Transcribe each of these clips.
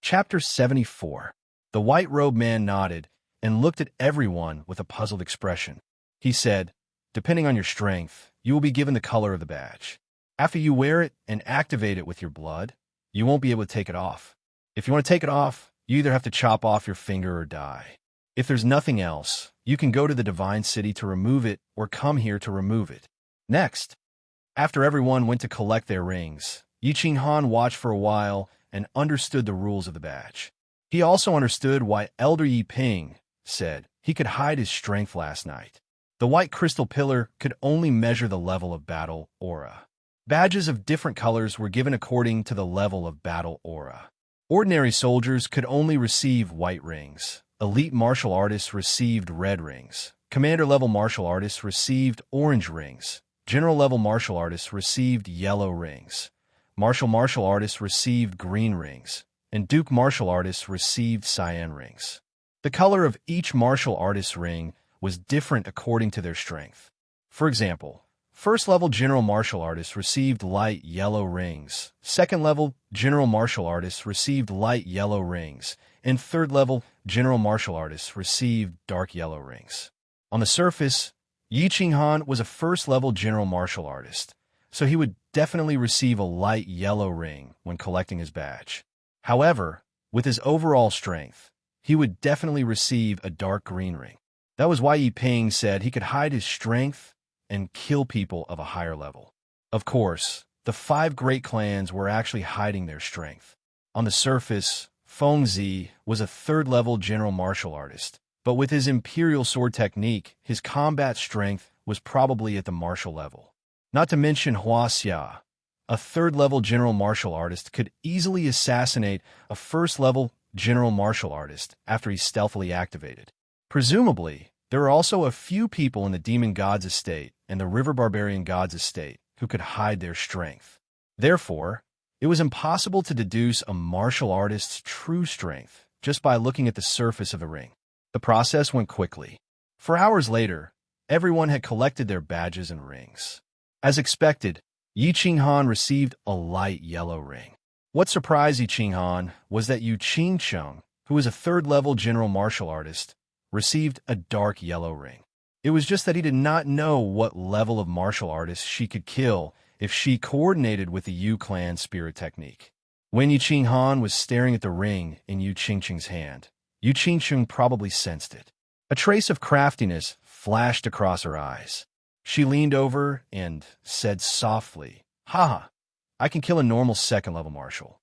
Chapter 74. The white-robed man nodded and looked at everyone with a puzzled expression. He said, "Depending on your strength, you will be given the color of the badge. After you wear it and activate it with your blood, you won't be able to take it off. If you want to take it off, you either have to chop off your finger or die. If there's nothing else, you can go to the Divine City to remove it or come here to remove it." Next, after everyone went to collect their rings, Yi Qinghan watched for a while and understood the rules of the badge. He also understood why Elder Yi Ping said he could hide his strength last night. The white crystal pillar could only measure the level of battle aura. Badges of different colors were given according to the level of battle aura. Ordinary soldiers could only receive white rings. Elite martial artists received red rings. Commander-level martial artists received orange rings. General-level martial artists received yellow rings. Martial artists received green rings, and Duke martial artists received cyan rings. The color of each martial artist's ring was different according to their strength. For example, first-level general martial artists received light yellow rings, second-level general martial artists received light yellow rings, and third-level general martial artists received dark yellow rings. On the surface, Yi Qinghan was a first-level general martial artist, so he would definitely receive a light yellow ring when collecting his badge. However, with his overall strength, he would definitely receive a dark green ring. That was why Yi Ping said he could hide his strength and kill people of a higher level. Of course, the 5 great clans were actually hiding their strength. On the surface, Feng Zi was a third-level general martial artist, but with his imperial sword technique, his combat strength was probably at the martial level. Not to mention Hua Xia, a third-level general martial artist, could easily assassinate a first-level general martial artist after he's stealthily activated. Presumably, there are also a few people in the Demon God's estate and the River Barbarian God's estate who could hide their strength. Therefore, it was impossible to deduce a martial artist's true strength just by looking at the surface of a ring. The process went quickly. For hours later, everyone had collected their badges and rings. As expected, Yi Qinghan received a light yellow ring. What surprised Yi Qinghan was that Yu Qingcheng, who was a third-level general martial artist, received a dark yellow ring. It was just that he did not know what level of martial artist she could kill if she coordinated with the Yu clan spirit technique. When Yi Qinghan was staring at the ring in Yu Qingcheng's hand, Yu Qingcheng probably sensed it. A trace of craftiness flashed across her eyes. She leaned over and said softly, "Haha, I can kill a normal second-level martial.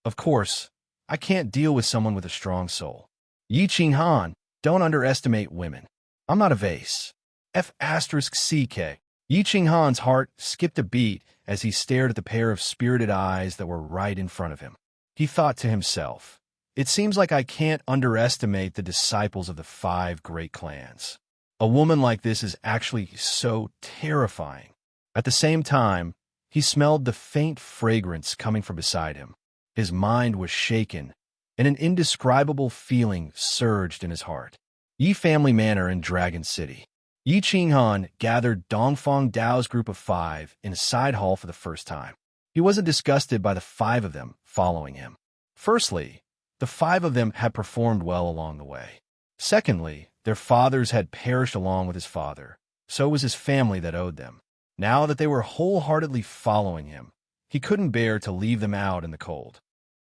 Of course, I can't deal with someone with a strong soul. Yi Qinghan, don't underestimate women. I'm not a vase." F***CK. Yi Qinghan's heart skipped a beat as he stared at the pair of spirited eyes that were right in front of him. He thought to himself, "It seems like I can't underestimate the disciples of the 5 great clans. A woman like this is actually so terrifying." At the same time, he smelled the faint fragrance coming from beside him. His mind was shaken, and an indescribable feeling surged in his heart. Yi Family Manor in Dragon City. Yi Qinghan gathered Dongfang Dao's group of 5 in a side hall for the first time. He wasn't disgusted by the 5 of them following him. Firstly, the 5 of them had performed well along the way. Secondly, their fathers had perished along with his father, so it was his family that owed them. Now that they were wholeheartedly following him, he couldn't bear to leave them out in the cold.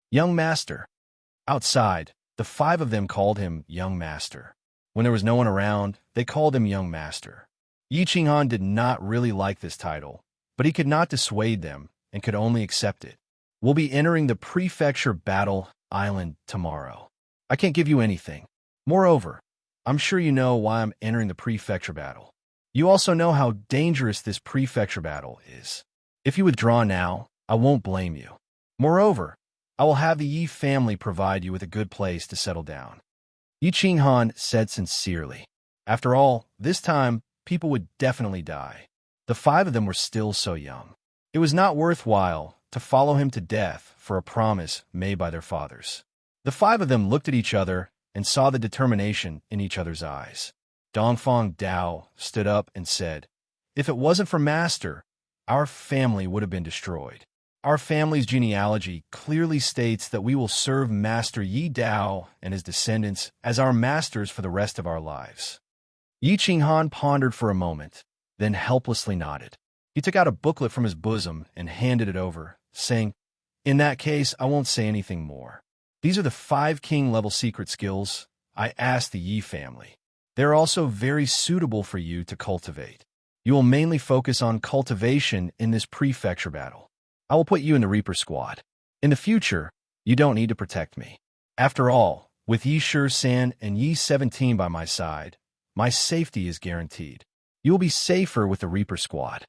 "Young master." Outside, the 5 of them called him Young Master. When there was no one around, they called him Young Master. Yi Qinghan did not really like this title, but he could not dissuade them and could only accept it. "We'll be entering the Prefecture Battle Island tomorrow. I can't give you anything. Moreover, I'm sure you know why I'm entering the Prefecture Battle. You also know how dangerous this Prefecture Battle is. If you withdraw now, I won't blame you. Moreover, I will have the Yi family provide you with a good place to settle down." Yi Qinghan said sincerely. After all, this time, people would definitely die. The 5 of them were still so young. It was not worthwhile to follow him to death for a promise made by their fathers. The 5 of them looked at each other and saw the determination in each other's eyes. Dongfang Dao stood up and said, "If it wasn't for Master, our family would have been destroyed." Our family's genealogy clearly states that we will serve Master Yi Dao and his descendants as our masters for the rest of our lives. Yi Qinghan pondered for a moment, then helplessly nodded. He took out a booklet from his bosom and handed it over, saying, "In that case, I won't say anything more. These are the 5 king-level secret skills I asked the Yi family. They're also very suitable for you to cultivate. You will mainly focus on cultivation in this prefecture battle. I will put you in the Reaper squad. In the future, you don't need to protect me. After all, with Yi San and Yi 17 by my side, my safety is guaranteed. You will be safer with the Reaper squad."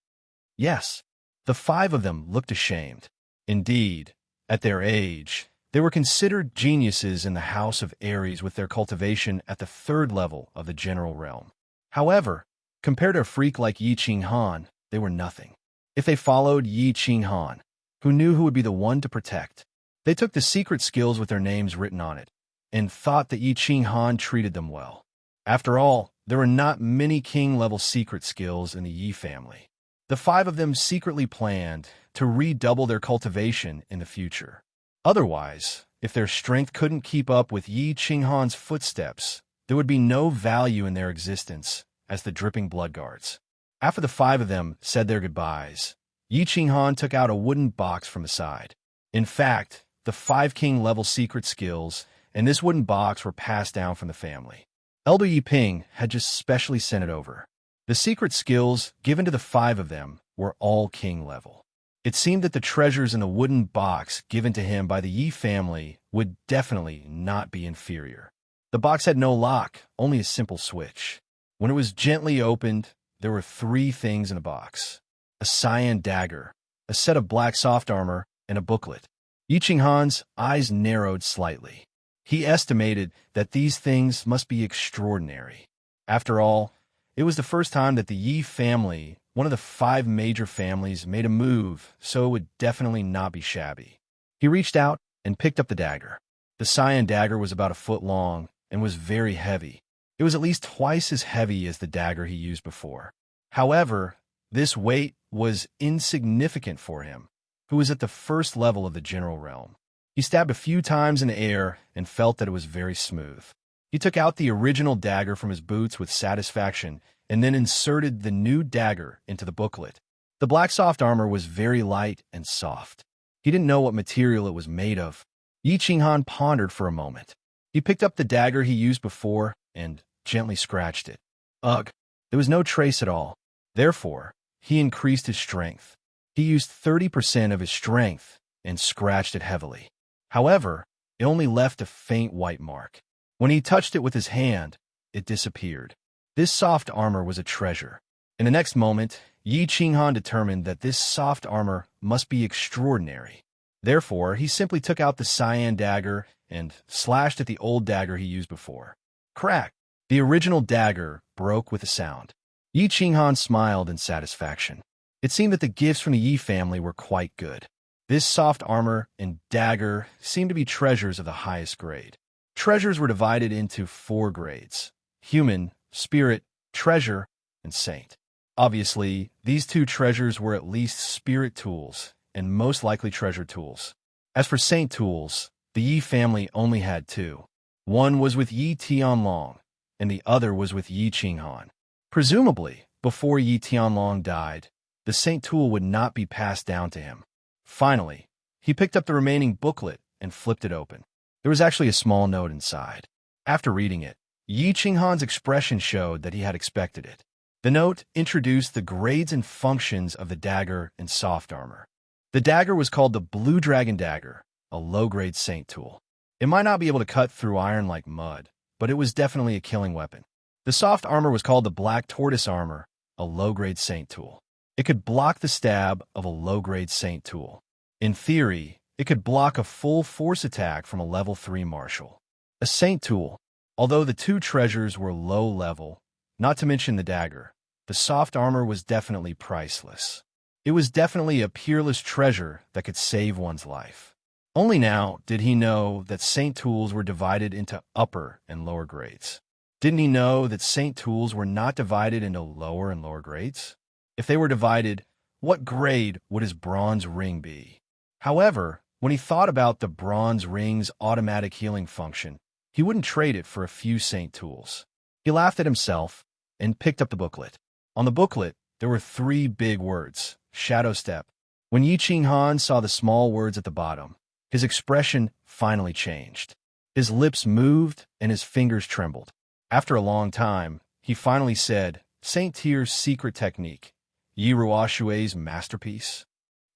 Yes, the 5 of them looked ashamed. Indeed, at their age, they were considered geniuses in the House of Aries with their cultivation at the 3rd level of the general realm. However, compared to a freak like Yi Qinghan, they were nothing. If they followed Yi Qinghan, who knew who would be the one to protect, they took the secret skills with their names written on it, and thought that Yi Qinghan treated them well. After all, there were not many king-level secret skills in the Yi family. The 5 of them secretly planned to redouble their cultivation in the future. Otherwise, if their strength couldn't keep up with Yi Qinghan's footsteps, there would be no value in their existence as the dripping blood guards. After the 5 of them said their goodbyes, Yi Qinghan took out a wooden box from the side. In fact, the 5 king-level secret skills and this wooden box were passed down from the family. Elder Yi Ping had just specially sent it over. The secret skills given to the 5 of them were all king level. It seemed that the treasures in the wooden box given to him by the Yi family would definitely not be inferior. The box had no lock, only a simple switch. When it was gently opened, there were 3 things in the box: a cyan dagger, a set of black soft armor, and a booklet. Yi Qinghan's eyes narrowed slightly. He estimated that these things must be extraordinary. After all, it was the first time that the Yi family, one of the 5 major families, made a move, so it would definitely not be shabby. He reached out and picked up the dagger. The cyan dagger was about 1 foot long and was very heavy. It was at least twice as heavy as the dagger he used before. However, this weight was insignificant for him, who was at the 1st level of the general realm. He stabbed a few times in the air and felt that it was very smooth. He took out the original dagger from his boots with satisfaction and then inserted the new dagger into the booklet. The black soft armor was very light and soft. He didn't know what material it was made of. Yi Qinghan pondered for a moment. He picked up the dagger he used before and gently scratched it. Ugh, there was no trace at all. Therefore, he increased his strength. He used 30% of his strength and scratched it heavily. However, it only left a faint white mark. When he touched it with his hand, it disappeared. This soft armor was a treasure. In the next moment, Yi Qinghan determined that this soft armor must be extraordinary. Therefore, he simply took out the cyan dagger and slashed at the old dagger he used before. Crack! The original dagger broke with a sound. Yi Qinghan smiled in satisfaction. It seemed that the gifts from the Yi family were quite good. This soft armor and dagger seemed to be treasures of the highest grade. Treasures were divided into 4 grades: human, spirit, treasure, and saint. Obviously, these 2 treasures were at least spirit tools, and most likely treasure tools. As for saint tools, the Yi family only had 2. One was with Yi Tianlong, and the other was with Yi Qinghan. Presumably, before Yi Tianlong died, the saint tool would not be passed down to him. Finally, he picked up the remaining booklet and flipped it open. There was actually a small note inside. After reading it, Yi Qinghan's expression showed that he had expected it. The note introduced the grades and functions of the dagger and soft armor. The dagger was called the Blue Dragon Dagger, a low-grade saint tool. It might not be able to cut through iron like mud, but it was definitely a killing weapon. The soft armor was called the Black Tortoise Armor, a low-grade saint tool. It could block the stab of a low-grade saint tool. In theory, it could block a full force attack from a level 3 martial. A saint tool. Although the 2 treasures were low level, not to mention the dagger, the soft armor was definitely priceless. It was definitely a peerless treasure that could save one's life. Only now did he know that saint tools were divided into upper and lower grades. Didn't he know that saint tools were not divided into lower and lower grades? If they were divided, what grade would his bronze ring be? However, when he thought about the bronze ring's automatic healing function, he wouldn't trade it for a few saint tools. He laughed at himself and picked up the booklet. On the booklet, there were 3 big words: Shadow Step. When Yi Qinghan saw the small words at the bottom, his expression finally changed. His lips moved and his fingers trembled. After a long time, he finally said, Saint Tier's secret technique, Yi Ruoshui's masterpiece.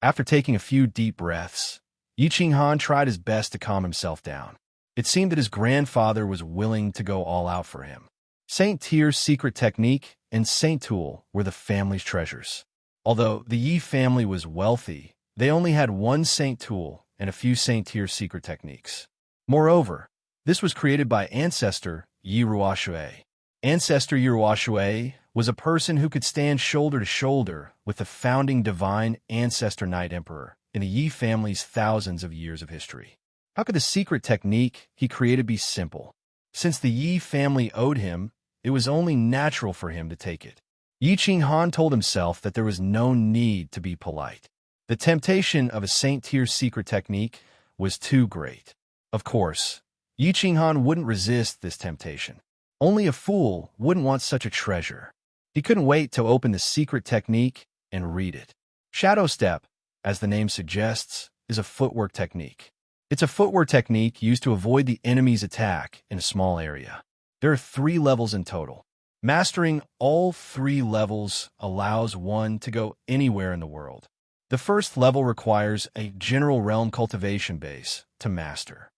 After taking a few deep breaths, Yi Qinghan tried his best to calm himself down. It seemed that his grandfather was willing to go all out for him. Saint Tier's secret technique and Saint Tool were the family's treasures. Although the Yi family was wealthy, they only had 1 Saint Tool and a few Saint Tier's secret techniques. Moreover, this was created by ancestor Yi Ruoshui. Ancestor Yi Ruoshui was a person who could stand shoulder to shoulder with the founding divine ancestor Knight Emperor in the Yi family's thousands of years of history. How could the secret technique he created be simple? Since the Yi family owed him, it was only natural for him to take it. Yi Qinghan told himself that there was no need to be polite. The temptation of a Saint Tier's secret technique was too great. Of course, Yi Qinghan wouldn't resist this temptation. Only a fool wouldn't want such a treasure. He couldn't wait to open the secret technique and read it. Shadow Step, as the name suggests, is a footwork technique. It's a footwork technique used to avoid the enemy's attack in a small area. There are 3 levels in total. Mastering all 3 levels allows one to go anywhere in the world. The first level requires a general realm cultivation base to master.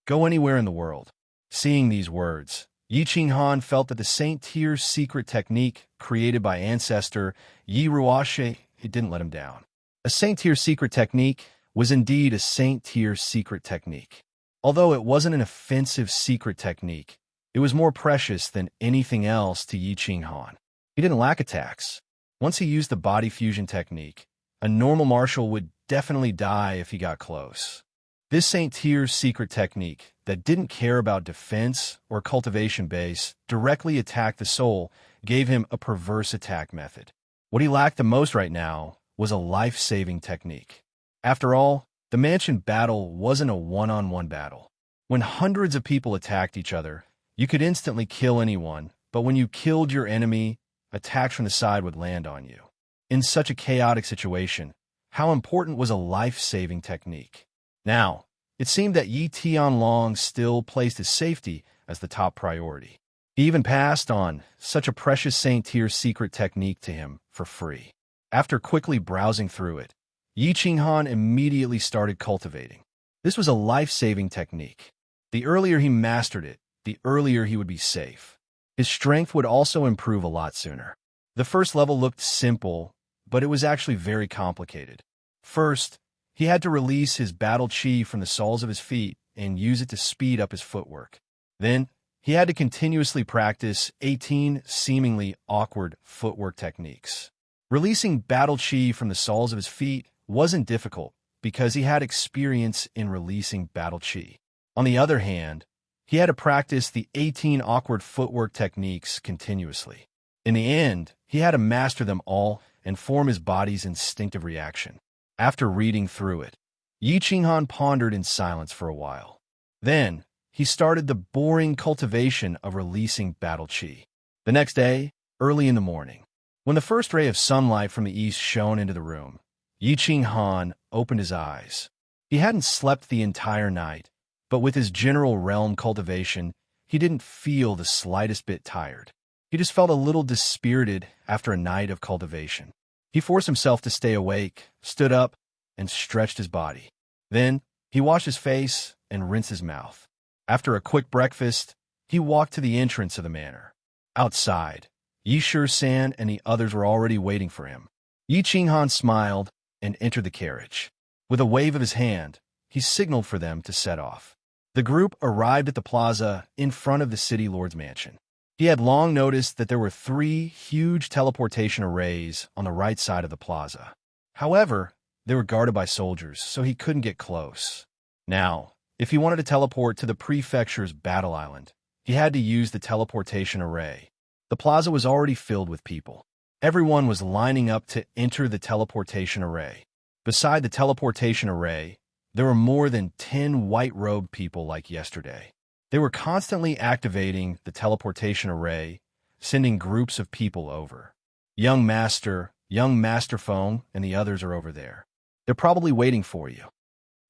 Go anywhere in the world. Seeing these words, Yi Qinghan felt that the Saint Tier's secret technique created by ancestor Yi Ruoshui, it didn't let him down. A Saint Tier's secret technique was indeed a Saint Tier's secret technique. Although it wasn't an offensive secret technique, it was more precious than anything else to Yi Qinghan. He didn't lack attacks. Once he used the body fusion technique, a normal martial would definitely die if he got close. This Saint Tier's secret technique that didn't care about defense or cultivation base directly attacked the soul gave him a perverse attack method. What he lacked the most right now was a life-saving technique. After all, the mansion battle wasn't a one-on-one battle. When hundreds of people attacked each other, you could instantly kill anyone, but when you killed your enemy, attacks from the side would land on you. In such a chaotic situation, how important was a life-saving technique? Now, it seemed that Yi Tianlong still placed his safety as the top priority. He even passed on such a precious Saint Tier's secret technique to him for free. After quickly browsing through it, Yi Qinghan immediately started cultivating. This was a life-saving technique. The earlier he mastered it, the earlier he would be safe. His strength would also improve a lot sooner. The first level looked simple, but it was actually very complicated. First, he had to release his battle chi from the soles of his feet and use it to speed up his footwork. Then, he had to continuously practice 18 seemingly awkward footwork techniques. Releasing battle chi from the soles of his feet wasn't difficult because he had experience in releasing battle chi. On the other hand, he had to practice the 18 awkward footwork techniques continuously. In the end, he had to master them all and form his body's instinctive reaction. After reading through it, Yi Qinghan pondered in silence for a while. Then, he started the boring cultivation of releasing battle chi. The next day, early in the morning, when the first ray of sunlight from the east shone into the room, Yi Qinghan opened his eyes. He hadn't slept the entire night, but with his general realm cultivation, he didn't feel the slightest bit tired. He just felt a little dispirited after a night of cultivation. He forced himself to stay awake, stood up, and stretched his body. Then, he washed his face and rinsed his mouth. After a quick breakfast, he walked to the entrance of the manor. Outside, Yi Shi-san and the others were already waiting for him. Yi Qinghan smiled and entered the carriage. With a wave of his hand, he signaled for them to set off. The group arrived at the plaza in front of the city lord's mansion. He had long noticed that there were 3 huge teleportation arrays on the right side of the plaza. However, they were guarded by soldiers, so he couldn't get close. Now, if he wanted to teleport to the prefecture's battle island, he had to use the teleportation array. The plaza was already filled with people. Everyone was lining up to enter the teleportation array. Beside the teleportation array, there were more than 10 white-robed people like yesterday. They were constantly activating the teleportation array, sending groups of people over. Young Master Feng, and the others are over there. They're probably waiting for you.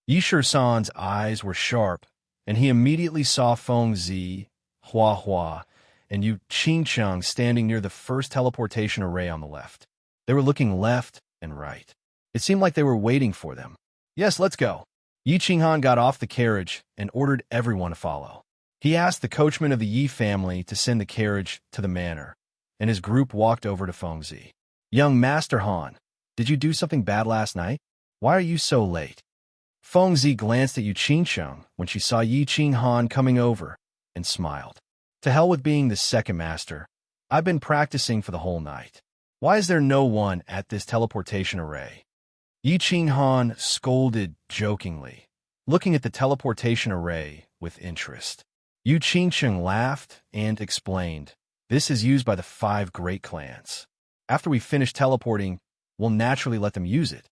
Yishur-san's eyes were sharp, and he immediately saw Feng Zi, Hua Hua, and Yu Qingcheng standing near the first teleportation array on the left. They were looking left and right. It seemed like they were waiting for them. Yes, let's go. Yi Qinghan got off the carriage and ordered everyone to follow. He asked the coachman of the Yi family to send the carriage to the manor, and his group walked over to Feng Zi. Young Master Han, did you do something bad last night? Why are you so late? Feng Zi glanced at Yu Qingcheng when she saw Yi Qinghan coming over and smiled. To hell with being the second master. I've been practicing for the whole night. Why is there no one at this teleportation array? Yi Qinghan scolded jokingly, looking at the teleportation array with interest. Yu Qingcheng laughed and explained, this is used by the 5 great clans. After we finish teleporting, we'll naturally let them use it.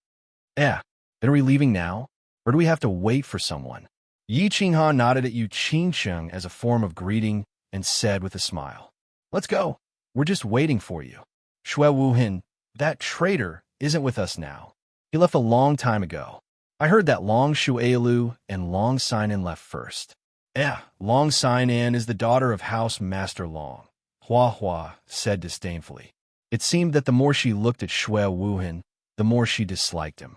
Then are we leaving now? Or do we have to wait for someone? Yi Qinghan nodded at Yu Qingcheng as a form of greeting and said with a smile, let's go. We're just waiting for you. Xue Wuhan, that traitor, isn't with us now. He left a long time ago. I heard that Long Shuailu and Long Sinan left first. Long Sinan is the daughter of House Master Long, Hua Hua said disdainfully. It seemed that the more she looked at Xue Wuhan, the more she disliked him.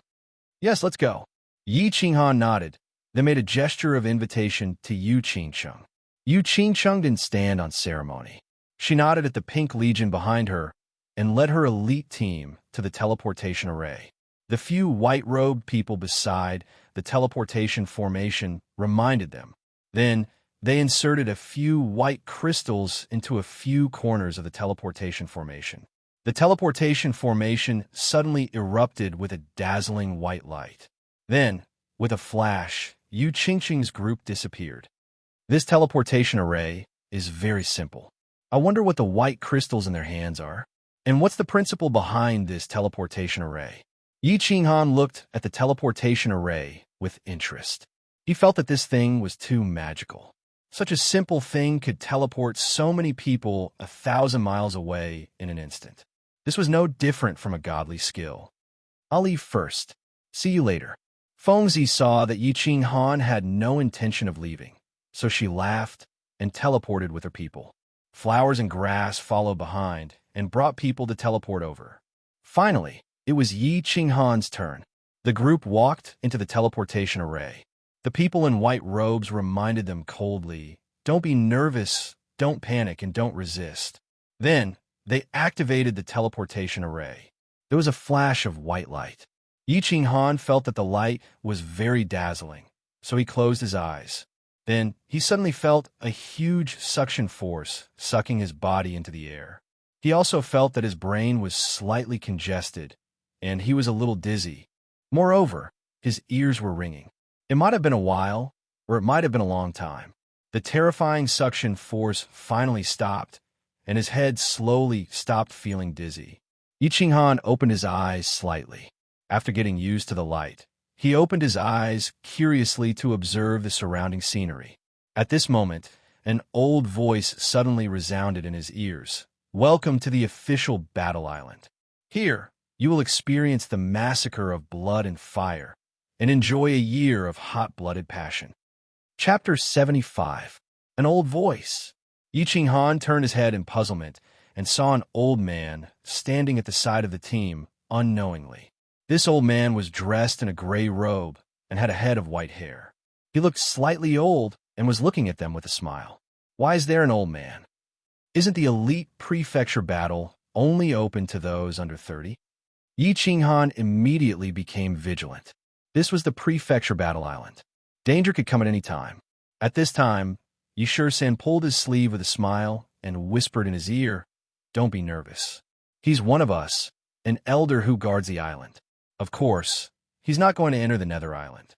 Yes, let's go. Yi Qinghan nodded, then made a gesture of invitation to Yu Qingcheng. Yu Qingcheng didn't stand on ceremony. She nodded at the Pink Legion behind her and led her elite team to the teleportation array. The few white-robed people beside the teleportation formation reminded them. Then they inserted a few white crystals into a few corners of the teleportation formation. The teleportation formation suddenly erupted with a dazzling white light. Then, with a flash, Yu Qingcheng's group disappeared. This teleportation array is very simple. I wonder what the white crystals in their hands are. And what's the principle behind this teleportation array? Yi Qinghan looked at the teleportation array with interest. He felt that this thing was too magical. Such a simple thing could teleport so many people 1,000 miles away in an instant. This was no different from a godly skill. I'll leave first. See you later. Feng Zi saw that Yi Qinghan had no intention of leaving, so she laughed and teleported with her people. Flowers and grass followed behind and brought people to teleport over. Finally, it was Yi Qinghan's turn. The group walked into the teleportation array. The people in white robes reminded them coldly, don't be nervous, don't panic, and don't resist. Then, they activated the teleportation array. There was a flash of white light. Yi Qinghan felt that the light was very dazzling, so he closed his eyes. Then, he suddenly felt a huge suction force sucking his body into the air. He also felt that his brain was slightly congested, and he was a little dizzy. Moreover, his ears were ringing. It might have been a while, or it might have been a long time. The terrifying suction force finally stopped, and his head slowly stopped feeling dizzy. Yi Qinghan opened his eyes slightly. After getting used to the light, he opened his eyes curiously to observe the surrounding scenery. At this moment, an old voice suddenly resounded in his ears. Welcome to the official battle island. Here, you will experience the massacre of blood and fire, and enjoy a year of hot-blooded passion. Chapter 75. An Old Voice. Yi Qinghan turned his head in puzzlement and saw an old man standing at the side of the team unknowingly. This old man was dressed in a gray robe and had a head of white hair. He looked slightly old and was looking at them with a smile. Why is there an old man? Isn't the elite prefecture battle only open to those under 30? Yi Qinghan immediately became vigilant. This was the prefecture battle island. Danger could come at any time. At this time, Yishur-san pulled his sleeve with a smile and whispered in his ear, don't be nervous. He's one of us, an elder who guards the island. Of course, he's not going to enter the Nether Island.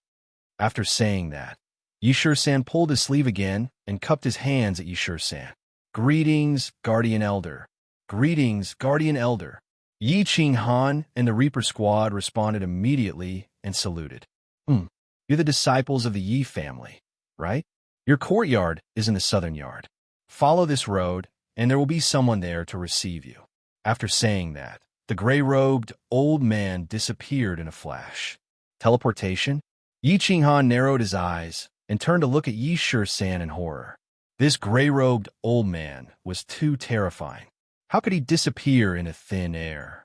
After saying that, Yishur-san pulled his sleeve again and cupped his hands at Yishur-san. Greetings, Guardian Elder. Greetings, Guardian Elder. Yi Ching Han and the Reaper squad responded immediately and saluted. You're the disciples of the Yi family, right? Your courtyard is in the southern yard. Follow this road, and there will be someone there to receive you. After saying that, the gray-robed old man disappeared in a flash. Teleportation? Yi Ching Han narrowed his eyes and turned to look at Yi Shi-san in horror. This gray-robed old man was too terrifying. How could he disappear into thin air?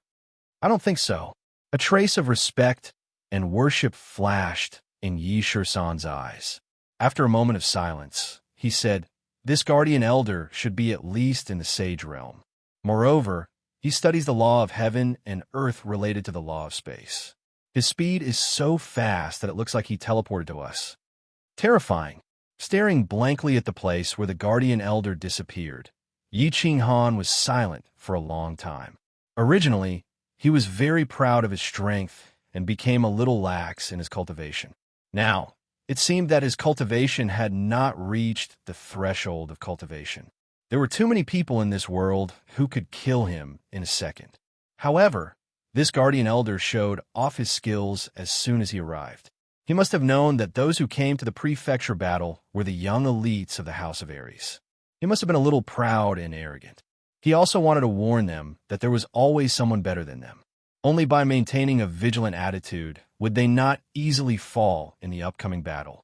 I don't think so. A trace of respect and worship flashed in Yi Shi-san's eyes. After a moment of silence, he said, "This guardian elder should be at least in the sage realm. Moreover, he studies the law of heaven and earth related to the law of space. His speed is so fast that it looks like he teleported to us." Terrifying. Staring blankly at the place where the guardian elder disappeared, Yi Ching Han was silent for a long time. Originally, he was very proud of his strength and became a little lax in his cultivation. Now, it seemed that his cultivation had not reached the threshold of cultivation. There were too many people in this world who could kill him in a second. However, this guardian elder showed off his skills as soon as he arrived. He must have known that those who came to the prefecture battle were the young elites of the House of Ares. He must have been a little proud and arrogant. He also wanted to warn them that there was always someone better than them. Only by maintaining a vigilant attitude would they not easily fall in the upcoming battle.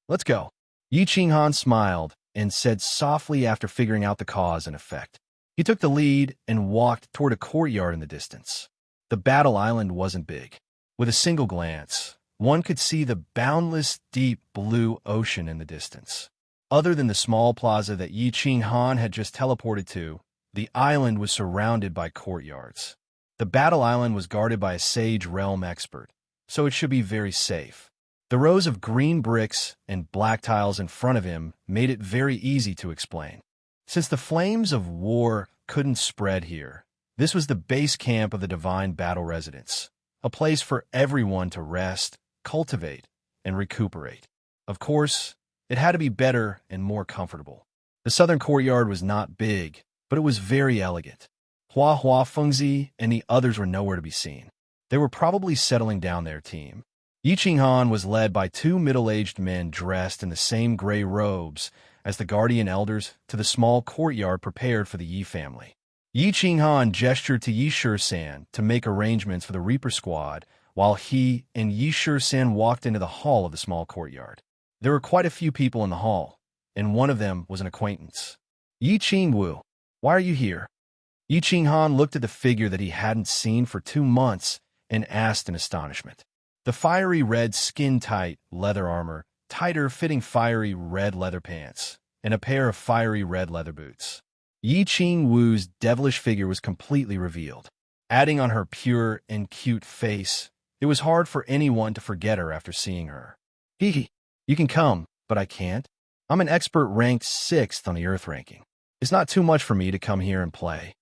"Let's go." Yi Ching Han smiled and said softly after figuring out the cause and effect. He took the lead and walked toward a courtyard in the distance. The battle island wasn't big. With a single glance, one could see the boundless, deep blue ocean in the distance. Other than the small plaza that Yi Ching Han had just teleported to, the island was surrounded by courtyards. The battle island was guarded by a sage realm expert, so it should be very safe. The rows of green bricks and black tiles in front of him made it very easy to explain. Since the flames of war couldn't spread here, this was the base camp of the Divine Battle Residence, a place for everyone to rest, cultivate, and recuperate. Of course, it had to be better and more comfortable. The southern courtyard was not big, but it was very elegant. Hua Hua Fengzi and the others were nowhere to be seen. They were probably settling down their team. Yi Ching Han was led by two middle-aged men dressed in the same gray robes as the guardian elders to the small courtyard prepared for the Yi family. Yi Ching Han gestured to Yi Shi-san to make arrangements for the Reaper squad while he and Yi Shi-san walked into the hall of the small courtyard. There were quite a few people in the hall, and one of them was an acquaintance. "Yi Ching Wu, why are you here?" Yi Ching Han looked at the figure that he hadn't seen for 2 months and asked in astonishment. The fiery red skin-tight leather armor, tighter fitting fiery red leather pants, and a pair of fiery red leather boots. Yi Ching Wu's devilish figure was completely revealed. Adding on her pure and cute face, it was hard for anyone to forget her after seeing her. "Hee, you can come, but I can't. I'm an expert ranked 6th on the Earth ranking. It's not too much for me to come here and play."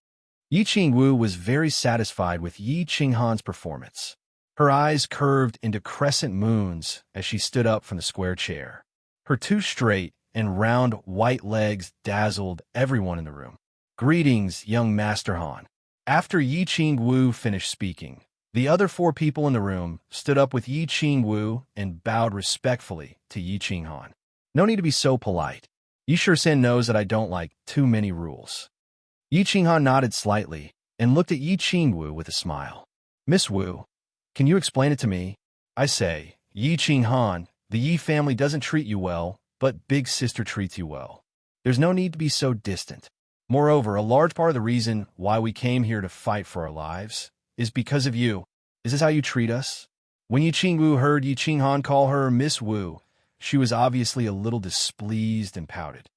Yi Ching Wu was very satisfied with Yi Ching Han's performance. Her eyes curved into crescent moons as she stood up from the square chair. Her 2 straight and round white legs dazzled everyone in the room. "Greetings, young Master Han." After Yi Ching Wu finished speaking, the other 4 people in the room stood up with Yi Ching Wu and bowed respectfully to Yi Ching Han. "No need to be so polite. Yi Shi-san knows that I don't like too many rules." Yi Ching Han nodded slightly and looked at Yi Ching Wu with a smile. "Miss Wu, can you explain it to me? I say, Yi Ching Han, the Yi family doesn't treat you well, but Big Sister treats you well. There's no need to be so distant. Moreover, a large part of the reason why we came here to fight for our lives is because of you. Is this how you treat us?" When Yi Ching Wu heard Yi Ching Han call her Miss Wu, she was obviously a little displeased and pouted.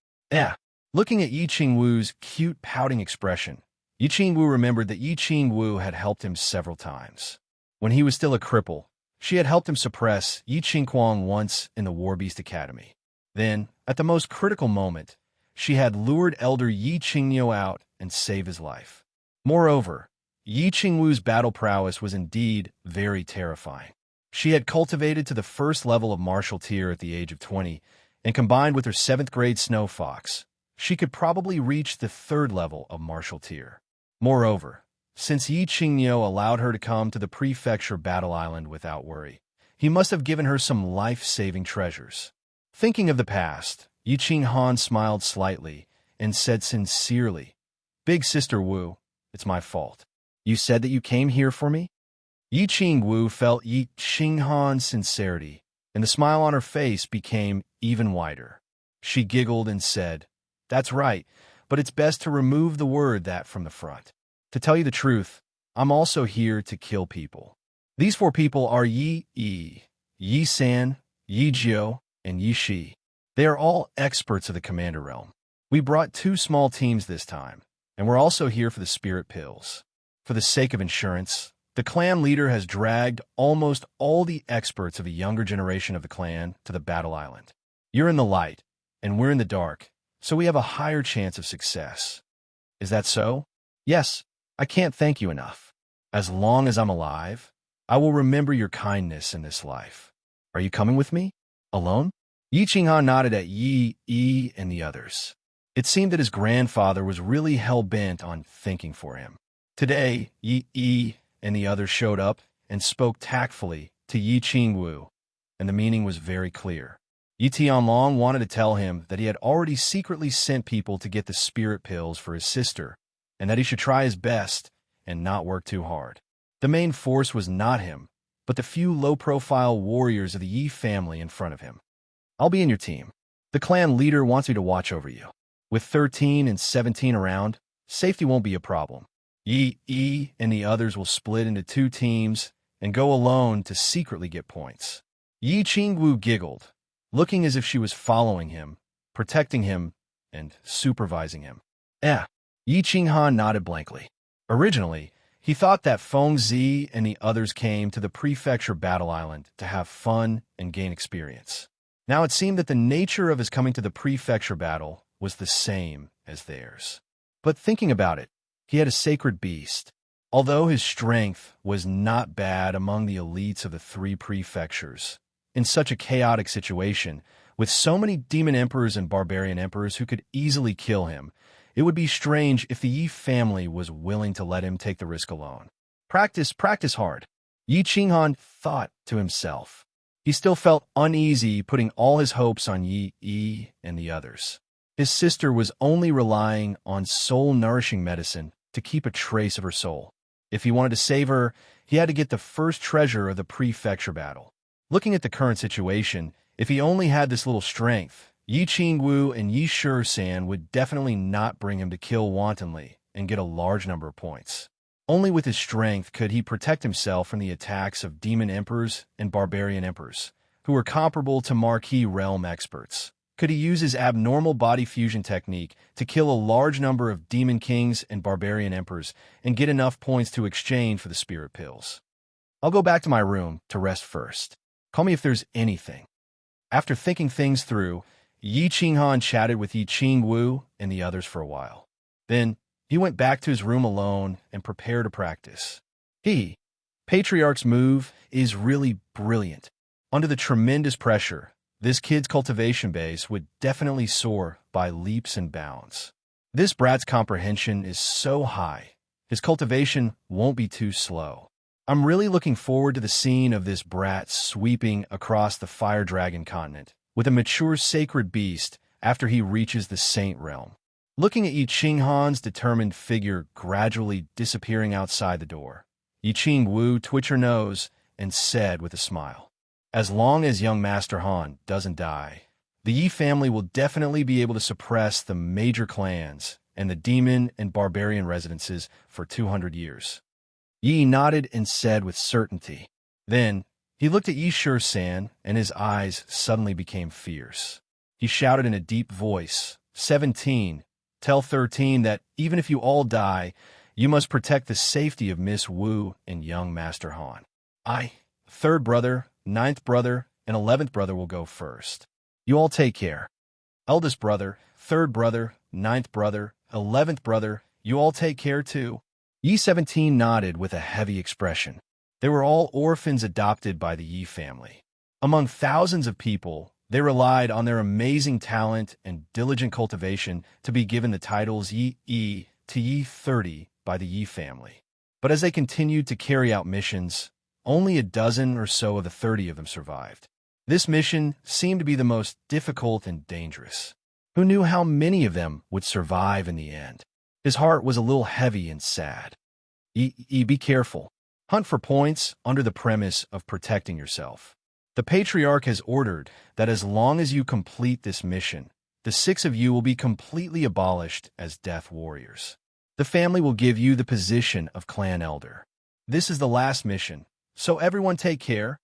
Looking at Yi Ching Wu's cute pouting expression, Yi Ching Wu remembered that Yi Ching Wu had helped him several times. When he was still a cripple, she had helped him suppress Yi Ching Kwang once in the Warbeast Academy. Then, at the most critical moment, she had lured Elder Yi Qingnyo out and saved his life. Moreover, Yi Ching Wu's battle prowess was indeed very terrifying. She had cultivated to the 1st level of martial tier at the age of 20, and combined with her 7th grade Snow Fox, she could probably reach the 3rd level of martial tier. Moreover, Since Yi Qingniu allowed her to come to the prefecture battle island without worry, he must have given her some life-saving treasures. Thinking of the past, Yi Qinghan smiled slightly and said sincerely, "Big Sister Wu, it's my fault. You said that you came here for me?" Yi Qingwu felt Yi Qinghan's sincerity, and the smile on her face became even wider. She giggled and said, "That's right, but it's best to remove the word that from the front. To tell you the truth, I'm also here to kill people. These 4 people are Yi San, Yi Jiu, and Yi Shi. They are all experts of the Commander Realm. We brought 2 small teams this time, and we're also here for the spirit pills. For the sake of insurance, the clan leader has dragged almost all the experts of a younger generation of the clan to the battle island. You're in the light, and we're in the dark, so we have a higher chance of success. Is that so? Yes, I can't thank you enough. As long as I'm alive, I will remember your kindness in this life. Are you coming with me? Alone?" Yi Qinghan nodded at Yi and the others. It seemed that his grandfather was really hell-bent on thinking for him. Today, Yi and the others showed up and spoke tactfully to Yi Qingwu, and the meaning was very clear. Yi Tianlong wanted to tell him that he had already secretly sent people to get the spirit pills for his sister, and that he should try his best and not work too hard. The main force was not him, but the few low-profile warriors of the Yi family in front of him. "I'll be in your team. The clan leader wants me to watch over you. With 13 and 17 around, safety won't be a problem. Yi and the others will split into 2 teams and go alone to secretly get points." Yi Qingwu giggled, looking as if she was following him, protecting him, and supervising him. Yi Qinghan nodded blankly. Originally, he thought that Feng Zi and the others came to the prefecture battle island to have fun and gain experience. Now it seemed that the nature of his coming to the prefecture battle was the same as theirs. But thinking about it, he had a sacred beast. Although his strength was not bad among the elites of the 3 prefectures, in such a chaotic situation, with so many demon emperors and barbarian emperors who could easily kill him, it would be strange if the Yi family was willing to let him take the risk alone. Practice hard, Yi Qinghan thought to himself. He still felt uneasy putting all his hopes on Yi and the others. His sister was only relying on soul-nourishing medicine to keep a trace of her soul. If he wanted to save her, he had to get the first treasure of the prefecture battle. Looking at the current situation, if he only had this little strength, Yi Qingwu and Yi Shi-san would definitely not bring him to kill wantonly and get a large number of points. Only with his strength could he protect himself from the attacks of demon emperors and barbarian emperors, who were comparable to marquee realm experts. Could he use his abnormal body fusion technique to kill a large number of demon kings and barbarian emperors and get enough points to exchange for the spirit pills? "I'll go back to my room to rest first. Call me if there's anything." After thinking things through, Yi Qinghan chatted with Yi Qingwu and the others for a while. Then, he went back to his room alone and prepared to practice. Patriarch's move is really brilliant. Under the tremendous pressure, this kid's cultivation base would definitely soar by leaps and bounds. This brat's comprehension is so high, his cultivation won't be too slow. I'm really looking forward to the scene of this brat sweeping across the Fire Dragon continent with a mature sacred beast after he reaches the Saint Realm. Looking at Yi Qinghan's determined figure gradually disappearing outside the door, Yi Qingwu twitched her nose and said with a smile, "As long as young Master Han doesn't die, the Yi family will definitely be able to suppress the major clans and the demon and barbarian residences for 200 years. Yi nodded and said with certainty. Then, he looked at Yi Shi-san, and his eyes suddenly became fierce. He shouted in a deep voice, 17, tell 13 that even if you all die, you must protect the safety of Miss Wu and young Master Han. Third brother, 9th brother, and 11th brother will go first. You all take care. Eldest brother, 3rd brother, 9th brother, 11th brother, you all take care too." Yi 17 nodded with a heavy expression. They were all orphans adopted by the Yi family. Among thousands of people, they relied on their amazing talent and diligent cultivation to be given the titles Yi to Yi 30 by the Yi family. But as they continued to carry out missions, only a dozen or so of the 30 of them survived. This mission seemed to be the most difficult and dangerous. Who knew how many of them would survive in the end? His heart was a little heavy and sad. Be careful. Hunt for points under the premise of protecting yourself. The Patriarch has ordered that as long as you complete this mission, the 6 of you will be completely abolished as death warriors. The family will give you the position of clan elder. This is the last mission, so everyone take care.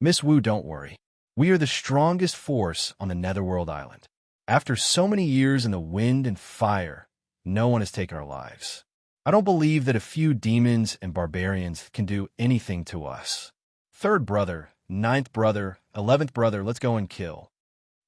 Miss Wu, don't worry. We are the strongest force on the Netherworld Island. After so many years in the wind and fire, no one has taken our lives. I don't believe that a few demons and barbarians can do anything to us. 3rd brother, 9th brother, 11th brother, let's go and kill.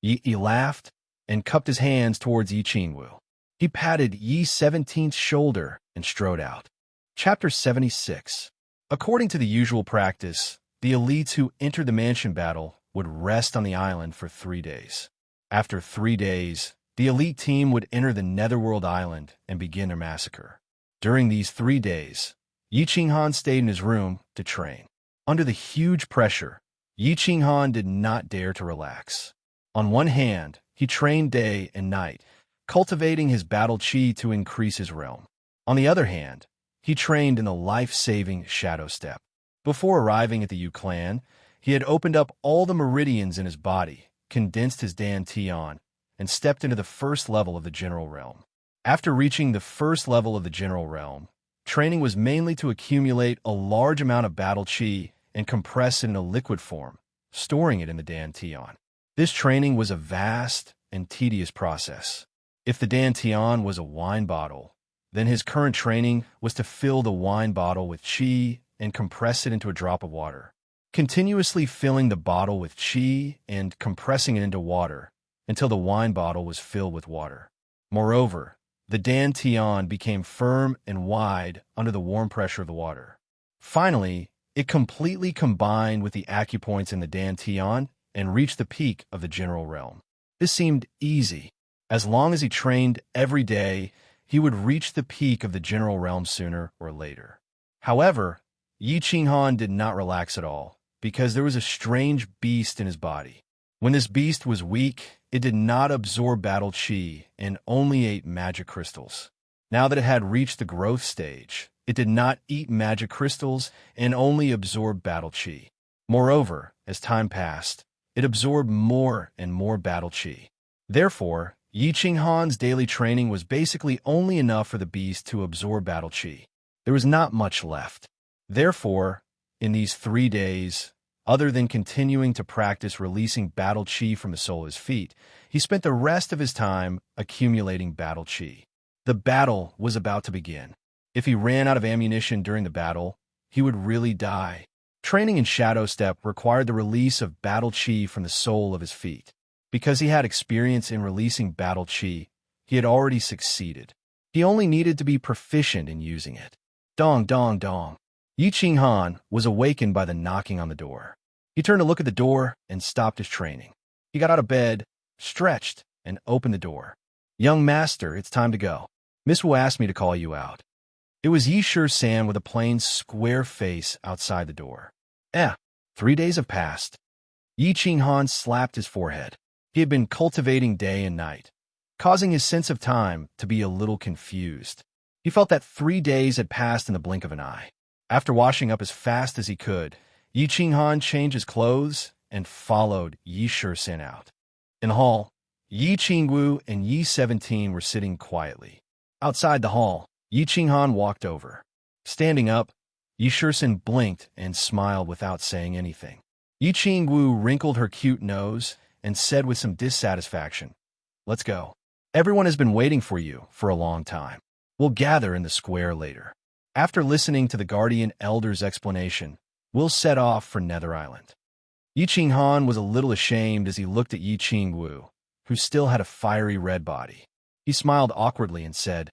Yi laughed and cupped his hands towards Yi Qingwu. He patted Yi's 17th shoulder and strode out. Chapter 76. According to the usual practice, the elites who entered the mansion battle would rest on the island for 3 days. After 3 days, the elite team would enter the Netherworld Island and begin their massacre. During these 3 days, Yi Qinghan stayed in his room to train. Under the huge pressure, Yi Qinghan did not dare to relax. On one hand, he trained day and night, cultivating his battle chi to increase his realm. On the other hand, he trained in the life-saving Shadow Step. Before arriving at the Yu clan, he had opened up all the meridians in his body, condensed his Dan Tian, and stepped into the first level of the General Realm. After reaching the first level of the General Realm, training was mainly to accumulate a large amount of battle chi and compress it in a liquid form, storing it in the Dan Tian. This training was a vast and tedious process. If the Dan Tian was a wine bottle, then his current training was to fill the wine bottle with chi and compress it into a drop of water. Continuously filling the bottle with chi and compressing it into water until the wine bottle was filled with water. Moreover, the Dan Tian became firm and wide under the warm pressure of the water. Finally, it completely combined with the acupoints in the Dan Tian and reached the peak of the General Realm. This seemed easy. As long as he trained every day, he would reach the peak of the General Realm sooner or later. However, Yi Qinghan did not relax at all, because there was a strange beast in his body. When this beast was weak, it did not absorb battle chi and only ate magic crystals. Now that it had reached the growth stage, it did not eat magic crystals and only absorbed battle chi. Moreover, as time passed, it absorbed more and more battle chi. Therefore, Yi Qinghan's daily training was basically only enough for the beast to absorb battle chi. There was not much left. Therefore, in these 3 days, other than continuing to practice releasing battle chi from the sole of his feet, he spent the rest of his time accumulating battle chi. The battle was about to begin. If he ran out of ammunition during the battle, he would really die. Training in Shadow Step required the release of battle chi from the sole of his feet. Because he had experience in releasing battle chi, he had already succeeded. He only needed to be proficient in using it. Dong, dong, dong. Yi Qinghan was awakened by the knocking on the door. He turned to look at the door and stopped his training. He got out of bed, stretched, and opened the door. Young master, it's time to go. Miss Wu asked me to call you out. It was Yi San with a plain, square face outside the door. 3 days have passed. Yi Qinghan slapped his forehead. He had been cultivating day and night, causing his sense of time to be a little confused. He felt that 3 days had passed in the blink of an eye. After washing up as fast as he could, Yi Qinghan changed his clothes and followed Yi San out. In the hall, Yi Qingwu and Yi 17 were sitting quietly. Outside the hall, Yi Qinghan walked over. Standing up, Yi San blinked and smiled without saying anything. Yi Qingwu wrinkled her cute nose and said with some dissatisfaction, "Let's go. Everyone has been waiting for you for a long time. We'll gather in the square later." After listening to the Guardian Elder's explanation, we'll set off for Nether Island. Yi Qinghan was a little ashamed as he looked at Yi Qingwu, who still had a fiery red body. He smiled awkwardly and said,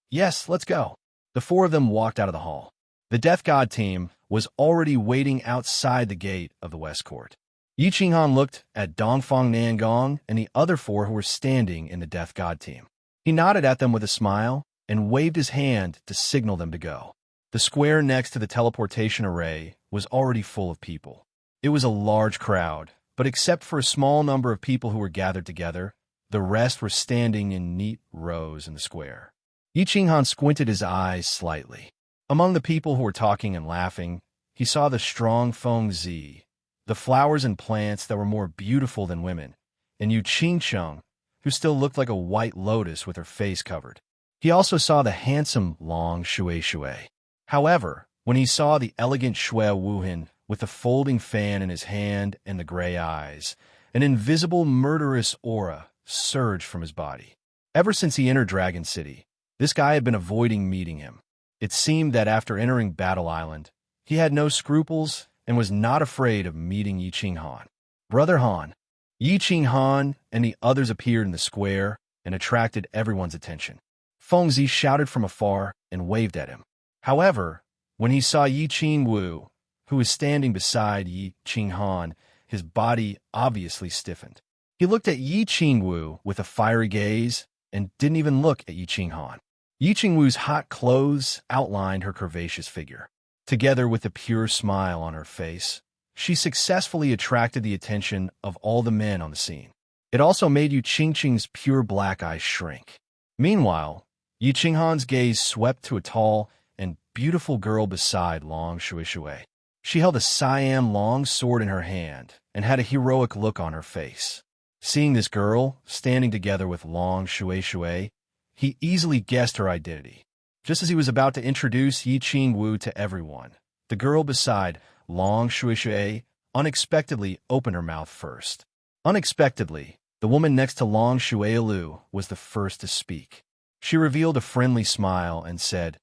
"Yes, let's go." The 4 of them walked out of the hall. The Death God team was already waiting outside the gate of the West Court. Yi Qinghan looked at Dongfang Nangong and the other 4 who were standing in the Death God team. He nodded at them with a smile and waved his hand to signal them to go. The square next to the teleportation array was already full of people. It was a large crowd, but except for a small number of people who were gathered together, the rest were standing in neat rows in the square. Yi Qinghan squinted his eyes slightly. Among the people who were talking and laughing, he saw the strong Feng Zi, the flowers and plants that were more beautiful than women, and Yu Qingcheng, who still looked like a white lotus with her face covered. He also saw the handsome Long Shui Shui. However, when he saw the elegant Shui Wuhan with the folding fan in his hand and the gray eyes, an invisible murderous aura surged from his body. Ever since he entered Dragon City, this guy had been avoiding meeting him. It seemed that after entering Battle Island, he had no scruples and was not afraid of meeting Yi Qinghan. Brother Han. Yi Qinghan and the others appeared in the square and attracted everyone's attention. Feng Zi shouted from afar and waved at him. However, when he saw Yi Qingwu, who was standing beside Yi Qinghan, his body obviously stiffened. He looked at Yi Qingwu with a fiery gaze and didn't even look at Yi Qinghan. Yi Qingwu's hot clothes outlined her curvaceous figure. Together with a pure smile on her face, she successfully attracted the attention of all the men on the scene. It also made Yu Qingqing's pure black eyes shrink. Meanwhile, Yi Qinghan's gaze swept to a tall and beautiful girl beside Long Shui Shui. She held a Siam long sword in her hand and had a heroic look on her face. Seeing this girl standing together with Long Shui Shui, he easily guessed her identity. Just as he was about to introduce Yi Qingwu to everyone, the girl beside Long Shui Shui unexpectedly opened her mouth first. Unexpectedly, the woman next to Long Shui Lu was the first to speak. She revealed a friendly smile and said,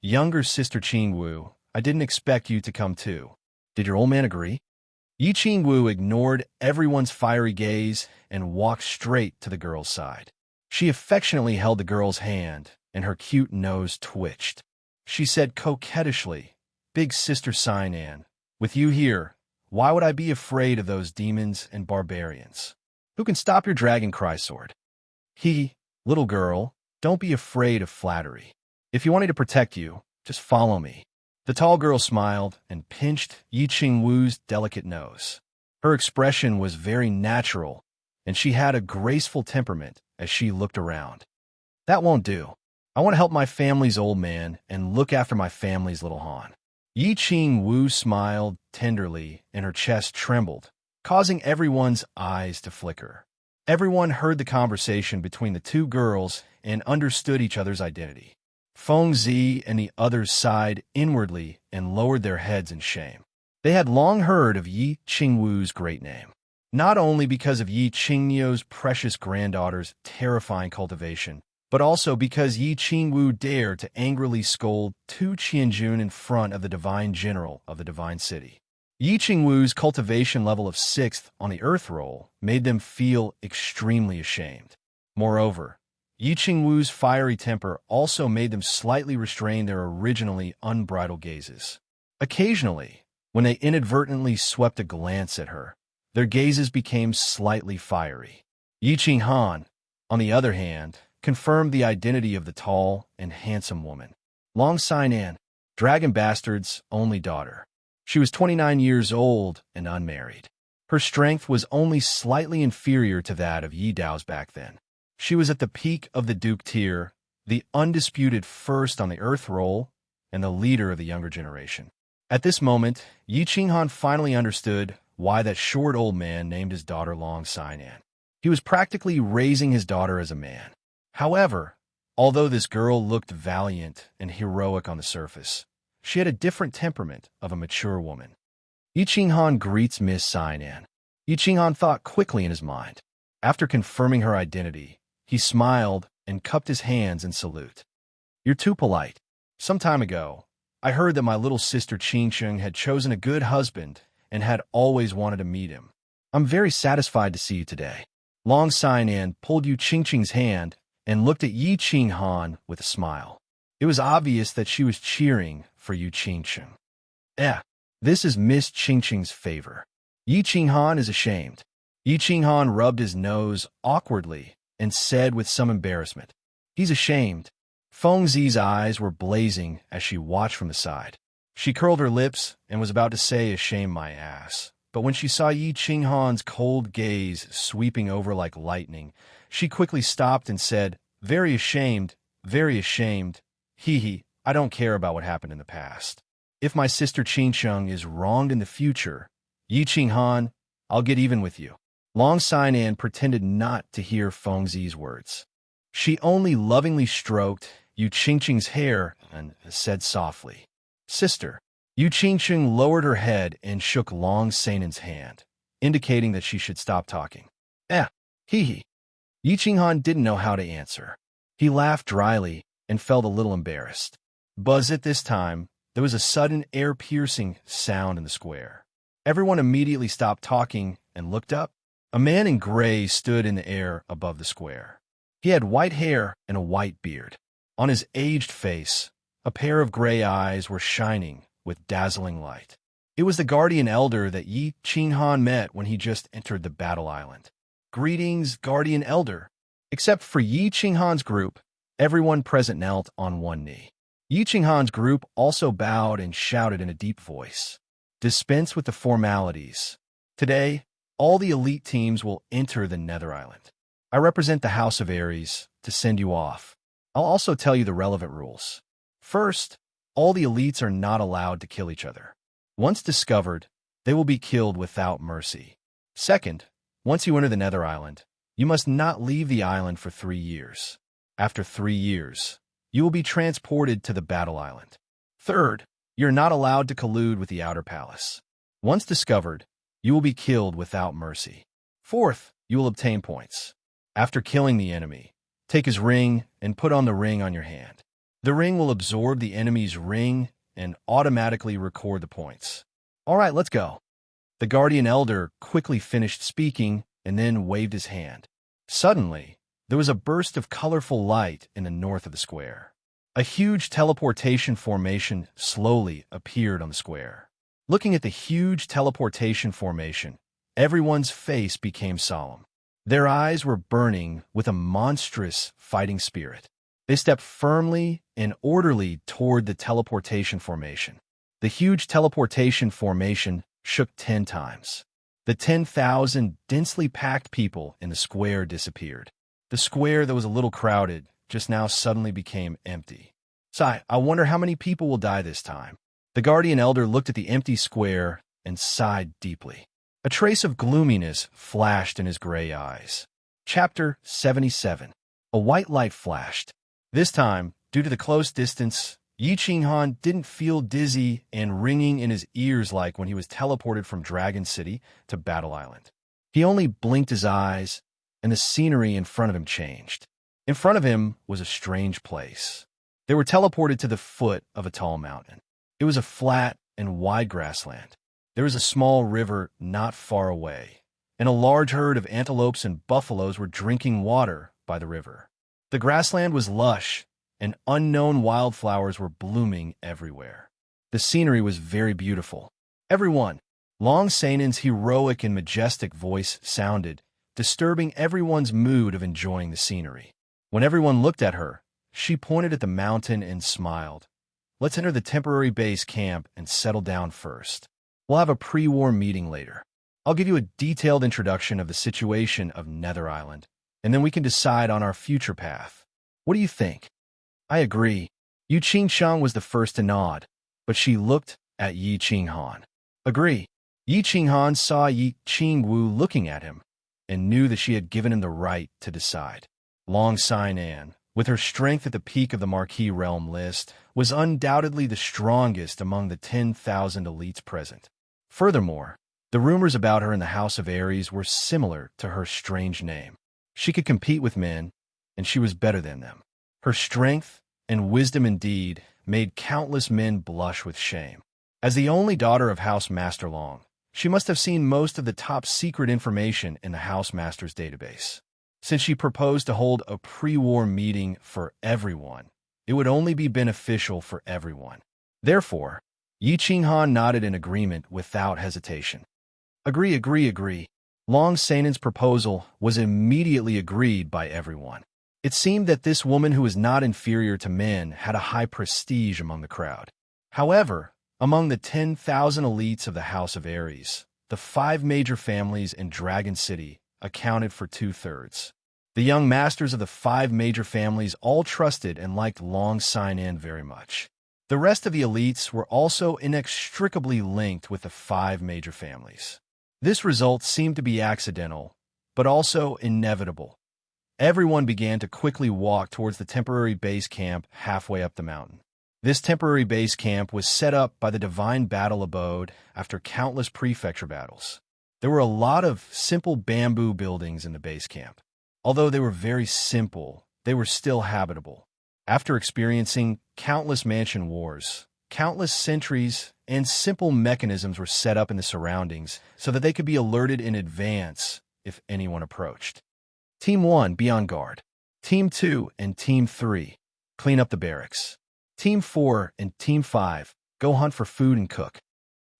"Younger sister Qingwu, I didn't expect you to come too. Did your old man agree?" Yi Qingwu ignored everyone's fiery gaze and walked straight to the girl's side. She affectionately held the girl's hand, and her cute nose twitched. She said coquettishly, "Big sister Sinan, with you here, why would I be afraid of those demons and barbarians? Who can stop your dragon cry sword? Little girl, don't be afraid of flattery. If you want me to protect you, just follow me." The tall girl smiled and pinched Yi Qingwu's delicate nose. Her expression was very natural, and she had a graceful temperament as she looked around. "That won't do. I want to help my family's old man and look after my family's little Han." Yi Qingwu smiled tenderly, and her chest trembled, causing everyone's eyes to flicker. Everyone heard the conversation between the two girls and understood each other's identity. Feng Zi and the others sighed inwardly and lowered their heads in shame. They had long heard of Yi Qingwu's great name, not only because of Yi Qingnio's precious granddaughter's terrifying cultivation, but also because Yi Qingwu dared to angrily scold Tu Qianjun in front of the divine general of the divine city. Yi Qingwu's cultivation level of 6th on the earth roll made them feel extremely ashamed. Moreover, Yi Qingwu's fiery temper also made them slightly restrain their originally unbridled gazes. Occasionally, when they inadvertently swept a glance at her, their gazes became slightly fiery. Yi Qinghan, on the other hand, confirmed the identity of the tall and handsome woman. Long Sinan, Dragon Bastard's only daughter. She was 29 years old and unmarried. Her strength was only slightly inferior to that of Yi Dao's back then. She was at the peak of the Duke tier, the undisputed first on the Earth roll, and the leader of the younger generation. At this moment, Yi Qinghan finally understood why that short old man named his daughter Long Sinan. He was practically raising his daughter as a man. However, although this girl looked valiant and heroic on the surface, she had a different temperament of a mature woman. Yi Qinghan greets Miss Sinan. Yi Qinghan thought quickly in his mind. After confirming her identity, he smiled and cupped his hands in salute. "You're too polite. Some time ago, I heard that my little sister Qingqing had chosen a good husband and had always wanted to meet him. I'm very satisfied to see you today." Long Sinan pulled Yu Qingqing's hand and looked at Yi Qinghan with a smile. It was obvious that she was cheering for Yu Qingqing. This is Miss Qingqing's favor." Yi Qinghan is ashamed. Yi Qinghan rubbed his nose awkwardly and said with some embarrassment, "He's ashamed. Feng Zi's eyes were blazing as she watched from the side. She curled her lips and was about to say, "Shame my ass." But when she saw Yi Qinghan's cold gaze sweeping over like lightning, she quickly stopped and said, very ashamed, hee hee, I don't care about what happened in the past. If my sister Qingsheng is wronged in the future, Yi Qinghan, I'll get even with you. Long Sinan pretended not to hear Feng Zi's words. She only lovingly stroked Yu Qingqing's hair and said softly, "Sister." Yu Qingqing lowered her head and shook Long Sanan's hand, indicating that she should stop talking. Hee hee. Yi Qinghan didn't know how to answer. He laughed dryly and felt a little embarrassed. Buzz at this time, there was a sudden air-piercing sound in the square. Everyone immediately stopped talking and looked up. A man in gray stood in the air above the square. He had white hair and a white beard. On his aged face, a pair of gray eyes were shining with dazzling light. It was the guardian elder that Yi Qinghan met when he just entered the battle island. "Greetings, guardian elder." Except for Yi Qinghan's group, everyone present knelt on one knee. Yi Qinghan's group also bowed and shouted in a deep voice, "Dispense with the formalities. Today, all the elite teams will enter the Nether Island. I represent the House of Ares to send you off. I'll also tell you the relevant rules. First, all the elites are not allowed to kill each other. Once discovered, they will be killed without mercy. Second, once you enter the Nether Island, you must not leave the island for 3 years. After 3 years, you will be transported to the battle island. Third, you're not allowed to collude with the Outer Palace. Once discovered, you will be killed without mercy. Fourth, you will obtain points. After killing the enemy, take his ring and put on the ring on your hand. The ring will absorb the enemy's ring and automatically record the points. All right, let's go." The guardian elder quickly finished speaking and then waved his hand. Suddenly, there was a burst of colorful light in the north of the square. A huge teleportation formation slowly appeared on the square. Looking at the huge teleportation formation, everyone's face became solemn. Their eyes were burning with a monstrous fighting spirit. They stepped firmly and orderly toward the teleportation formation. The huge teleportation formation shook 10 times. The 10,000 densely packed people in the square disappeared. The square that was a little crowded just now suddenly became empty. "Sigh, I wonder how many people will die this time." The guardian elder looked at the empty square and sighed deeply. A trace of gloominess flashed in his gray eyes. Chapter 77. A white light flashed. This time, due to the close distance, Yi Qinghan didn't feel dizzy and ringing in his ears like when he was teleported from Dragon City to Battle Island. He only blinked his eyes, and the scenery in front of him changed. In front of him was a strange place. They were teleported to the foot of a tall mountain. It was a flat and wide grassland. There was a small river not far away, and a large herd of antelopes and buffaloes were drinking water by the river. The grassland was lush, and unknown wildflowers were blooming everywhere. The scenery was very beautiful. "Everyone," Long Sanan's heroic and majestic voice sounded, disturbing everyone's mood of enjoying the scenery. When everyone looked at her, she pointed at the mountain and smiled. "Let's enter the temporary base camp and settle down first. We'll have a pre-war meeting later. I'll give you a detailed introduction of the situation of Nether Island, and then we can decide on our future path. What do you think?" "I agree." Yu Qingsheng was the first to nod, but she looked at Yi Qinghan. "Agree." Yi Qinghan saw Yi Qingwu looking at him and knew that she had given him the right to decide. Long Sinan, with her strength at the peak of the Marquis Realm list, was undoubtedly the strongest among the 10,000 elites present. Furthermore, the rumors about her in the House of Ares were similar to her strange name. She could compete with men, and she was better than them. Her strength and wisdom indeed made countless men blush with shame. As the only daughter of House Master Long, she must have seen most of the top-secret information in the House Master's database. Since she proposed to hold a pre-war meeting for everyone, it would only be beneficial for everyone. Therefore, Yi Qinghan nodded in agreement without hesitation. Agree. Long Sanan's proposal was immediately agreed by everyone. It seemed that this woman who was not inferior to men had a high prestige among the crowd. However, among the 10,000 elites of the House of Ares, the 5 major families in Dragon City accounted for 2/3. The young masters of the 5 major families all trusted and liked Long Sinan very much. The rest of the elites were also inextricably linked with the 5 major families. This result seemed to be accidental, but also inevitable. Everyone began to quickly walk towards the temporary base camp halfway up the mountain. This temporary base camp was set up by the Divine Battle Abode after countless prefecture battles. There were a lot of simple bamboo buildings in the base camp. Although they were very simple, they were still habitable. After experiencing countless mansion wars, countless sentries and simple mechanisms were set up in the surroundings so that they could be alerted in advance if anyone approached. Team 1, be on guard. Team 2 and Team 3, clean up the barracks. Team 4 and Team 5, go hunt for food and cook.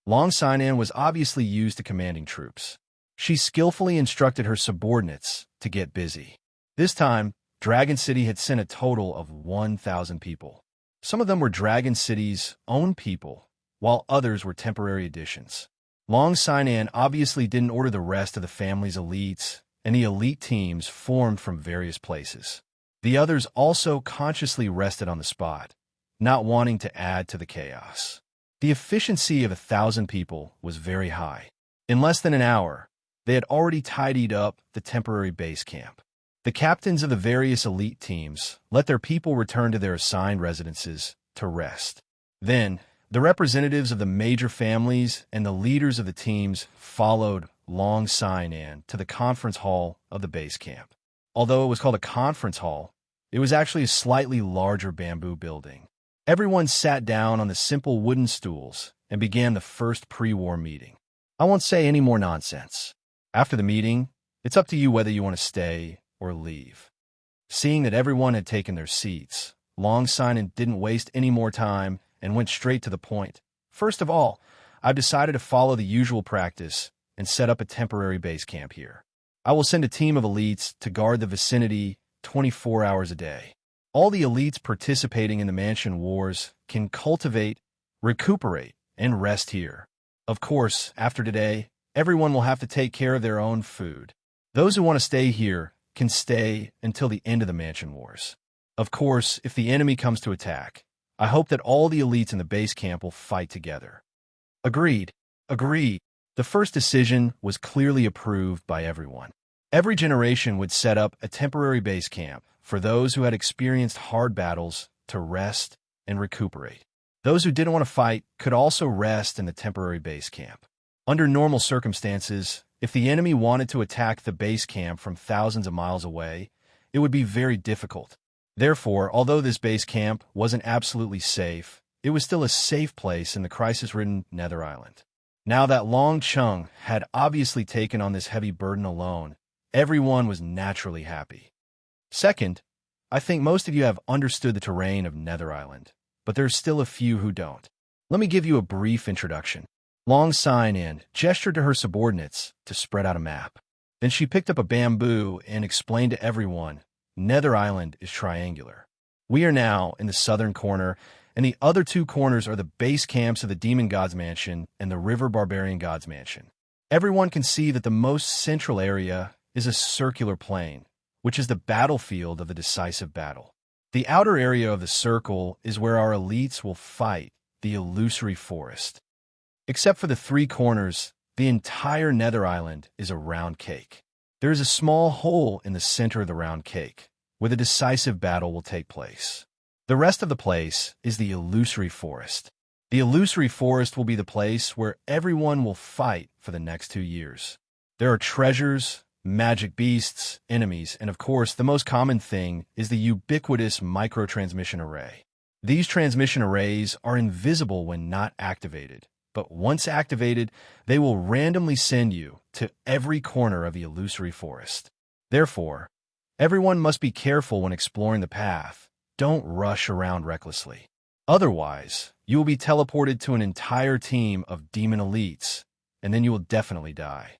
Long Sinan was obviously used to commanding troops. She skillfully instructed her subordinates to get busy. This time, Dragon City had sent a total of 1,000 people. Some of them were Dragon City's own people, while others were temporary additions. Long Sinan obviously didn't order the rest of the family's elites, and the elite teams formed from various places. The others also consciously rested on the spot, not wanting to add to the chaos. The efficiency of 1,000 people was very high. In less than an hour, they had already tidied up the temporary base camp. The captains of the various elite teams let their people return to their assigned residences to rest. Then, the representatives of the major families and the leaders of the teams followed Long Sinan to the conference hall of the base camp. Although it was called a conference hall, it was actually a slightly larger bamboo building. Everyone sat down on the simple wooden stools and began the first pre-war meeting. I won't say any more nonsense. After the meeting, it's up to you whether you want to stay or leave. Seeing that everyone had taken their seats, Long Sinan didn't waste any more time and went straight to the point. First of all, I've decided to follow the usual practice and set up a temporary base camp here. I will send a team of elites to guard the vicinity 24 hours a day. All the elites participating in the mansion wars can cultivate, recuperate, and rest here. Of course, after today, everyone will have to take care of their own food. Those who want to stay here can stay until the end of the mansion wars. Of course, if the enemy comes to attack, I hope that all the elites in the base camp will fight together. Agreed. Agreed. The first decision was clearly approved by everyone. Every generation would set up a temporary base camp for those who had experienced hard battles to rest and recuperate. Those who didn't want to fight could also rest in the temporary base camp. Under normal circumstances, if the enemy wanted to attack the base camp from thousands of miles away, it would be very difficult. Therefore, although this base camp wasn't absolutely safe, it was still a safe place in the crisis-ridden Nether Island. Now that Long Chung had obviously taken on this heavy burden alone, everyone was naturally happy. Second, I think most of you have understood the terrain of Nether Island, but there's still a few who don't. Let me give you a brief introduction. Long Sinan gestured to her subordinates to spread out a map. Then she picked up a bamboo and explained to everyone, Nether Island is triangular. We are now in the southern corner, and the other 2 corners are the base camps of the Demon God's Mansion and the River Barbarian God's Mansion. Everyone can see that the most central area is a circular plain, which is the battlefield of the decisive battle. The outer area of the circle is where our elites will fight the illusory forest. Except for the 3 corners, the entire Nether Island is a round cake. There is a small hole in the center of the round cake, where the decisive battle will take place. The rest of the place is the illusory forest. The illusory forest will be the place where everyone will fight for the next 2 years. There are treasures, magic beasts, enemies, and of course, the most common thing is the ubiquitous microtransmission array. These transmission arrays are invisible when not activated, but once activated, they will randomly send you to every corner of the illusory forest. Therefore, everyone must be careful when exploring the path. Don't rush around recklessly. Otherwise, you will be teleported to an entire team of demon elites, and then you will definitely die.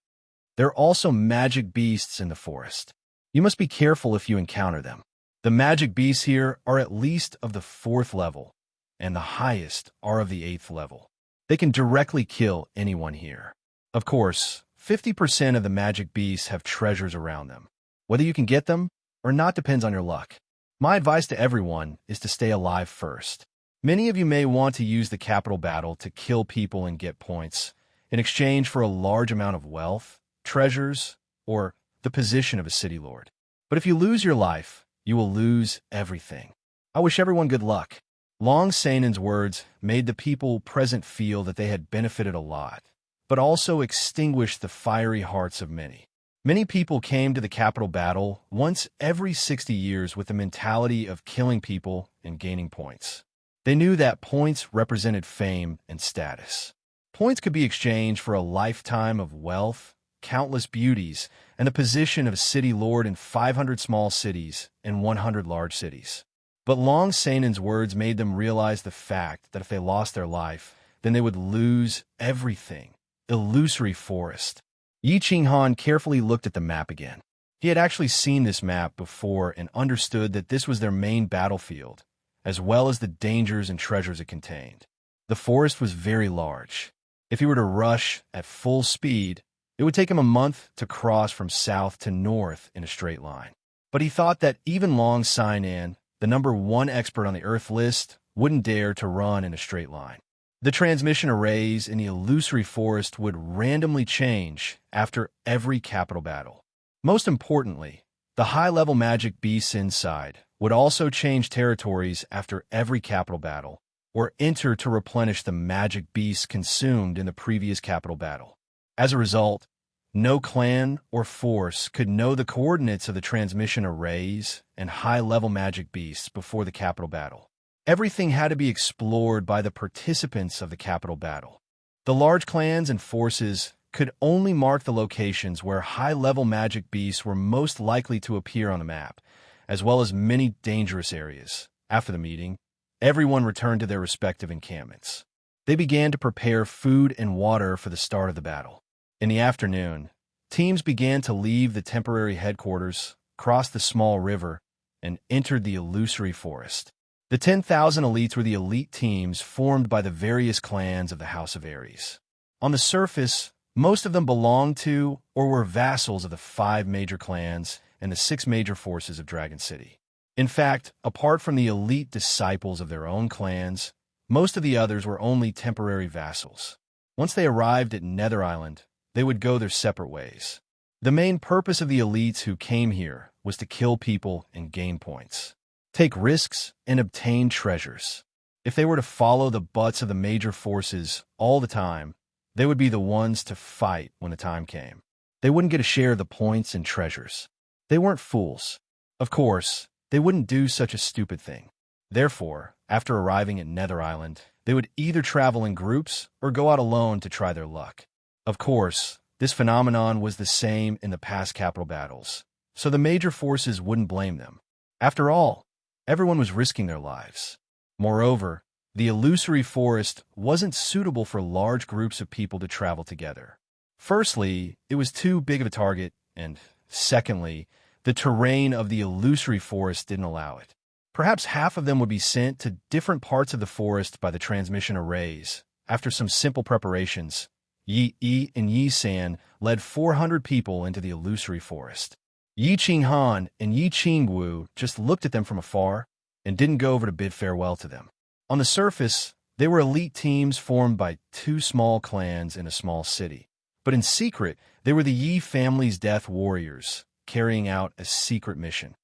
There are also magic beasts in the forest. You must be careful if you encounter them. The magic beasts here are at least of the 4th level, and the highest are of the 8th level. They can directly kill anyone here. Of course, 50% of the magic beasts have treasures around them. Whether you can get them or not depends on your luck. My advice to everyone is to stay alive first. Many of you may want to use the capital battle to kill people and get points in exchange for a large amount of wealth, treasures, or the position of a city lord. But if you lose your life, you will lose everything. I wish everyone good luck. Long Sanan's words made the people present feel that they had benefited a lot, but also extinguished the fiery hearts of many. Many people came to the capital battle once every 60 years with the mentality of killing people and gaining points. They knew that points represented fame and status. Points could be exchanged for a lifetime of wealth, countless beauties, and the position of a city lord in 500 small cities and 100 large cities. But Long Sanan's words made them realize the fact that if they lost their life, then they would lose everything. Illusory forest. Yi Qinghan carefully looked at the map again. He had actually seen this map before and understood that this was their main battlefield, as well as the dangers and treasures it contained. The forest was very large. If he were to rush at full speed, it would take him a month to cross from south to north in a straight line. But he thought that even Long Sanan, the #1 expert on the Earth list, wouldn't dare to run in a straight line. The transmission arrays in the illusory forest would randomly change after every capital battle. Most importantly, the high-level magic beasts inside would also change territories after every capital battle, or enter to replenish the magic beasts consumed in the previous capital battle. As a result, no clan or force could know the coordinates of the transmission arrays and high-level magic beasts before the capital battle. Everything had to be explored by the participants of the capital battle. The large clans and forces could only mark the locations where high-level magic beasts were most likely to appear on the map, as well as many dangerous areas. After the meeting, everyone returned to their respective encampments. They began to prepare food and water for the start of the battle. In the afternoon, teams began to leave the temporary headquarters, crossed the small river, and entered the illusory forest. The 10,000 elites were the elite teams formed by the various clans of the House of Ares. On the surface, most of them belonged to or were vassals of the 5 major clans and the 6 major forces of Dragon City. In fact, apart from the elite disciples of their own clans, most of the others were only temporary vassals. Once they arrived at Nether Island, they would go their separate ways. The main purpose of the elites who came here was to kill people and gain points, take risks, and obtain treasures. If they were to follow the butts of the major forces all the time, they would be the ones to fight when the time came. They wouldn't get a share of the points and treasures. They weren't fools. Of course, they wouldn't do such a stupid thing. Therefore, after arriving at Nether Island, they would either travel in groups or go out alone to try their luck. Of course, this phenomenon was the same in the past capital battles, so the major forces wouldn't blame them. After all, everyone was risking their lives. Moreover, the illusory forest wasn't suitable for large groups of people to travel together. Firstly, it was too big of a target, and secondly, the terrain of the illusory forest didn't allow it. Perhaps half of them would be sent to different parts of the forest by the transmission arrays. After some simple preparations, Yi and Yi San led 400 people into the illusory forest. Yi Qinghan and Yi Qingwu just looked at them from afar and didn't go over to bid farewell to them. On the surface, they were elite teams formed by 2 small clans in a small city. But in secret, they were the Yi family's death warriors, carrying out a secret mission.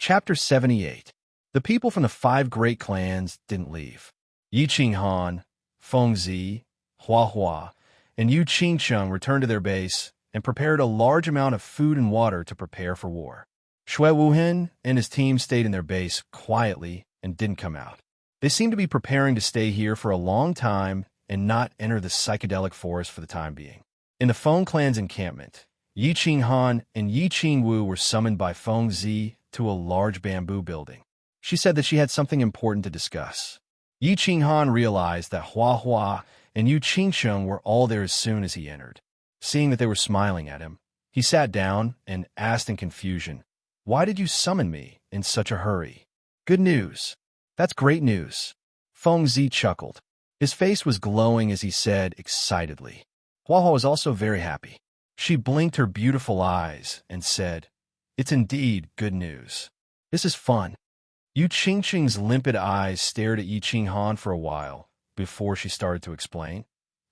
Chapter 78. The people from the 5 great clans didn't leave. Yi Qinghan, Fengzi, Hua, and Yu Qingcheng returned to their base and prepared a large amount of food and water to prepare for war. Shui Wuhen and his team stayed in their base quietly and didn't come out. They seemed to be preparing to stay here for a long time and not enter the psychedelic forest for the time being. In the Feng clan's encampment, Yi Qinghan and Yi Qingwu were summoned by Fengzi to a large bamboo building. She said that she had something important to discuss. Yi Qinghan realized that Hua and Yu Qingcheng were all there as soon as he entered. Seeing that they were smiling at him, he sat down and asked in confusion, "Why did you summon me, in such a hurry. Good news. That's great news. Feng Zi chuckled. His face was glowing as he said excitedly. Hua Hua was also very happy. She blinked her beautiful eyes and said, "It's indeed good news. This is fun." Yu Qingqing's limpid eyes stared at Yi Qinghan for a while before she started to explain.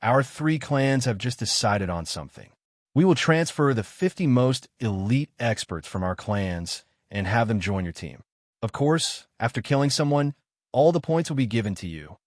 Our 3 clans have just decided on something. We will transfer the 50 most elite experts from our clans and have them join your team. Of course, after killing someone, all the points will be given to you.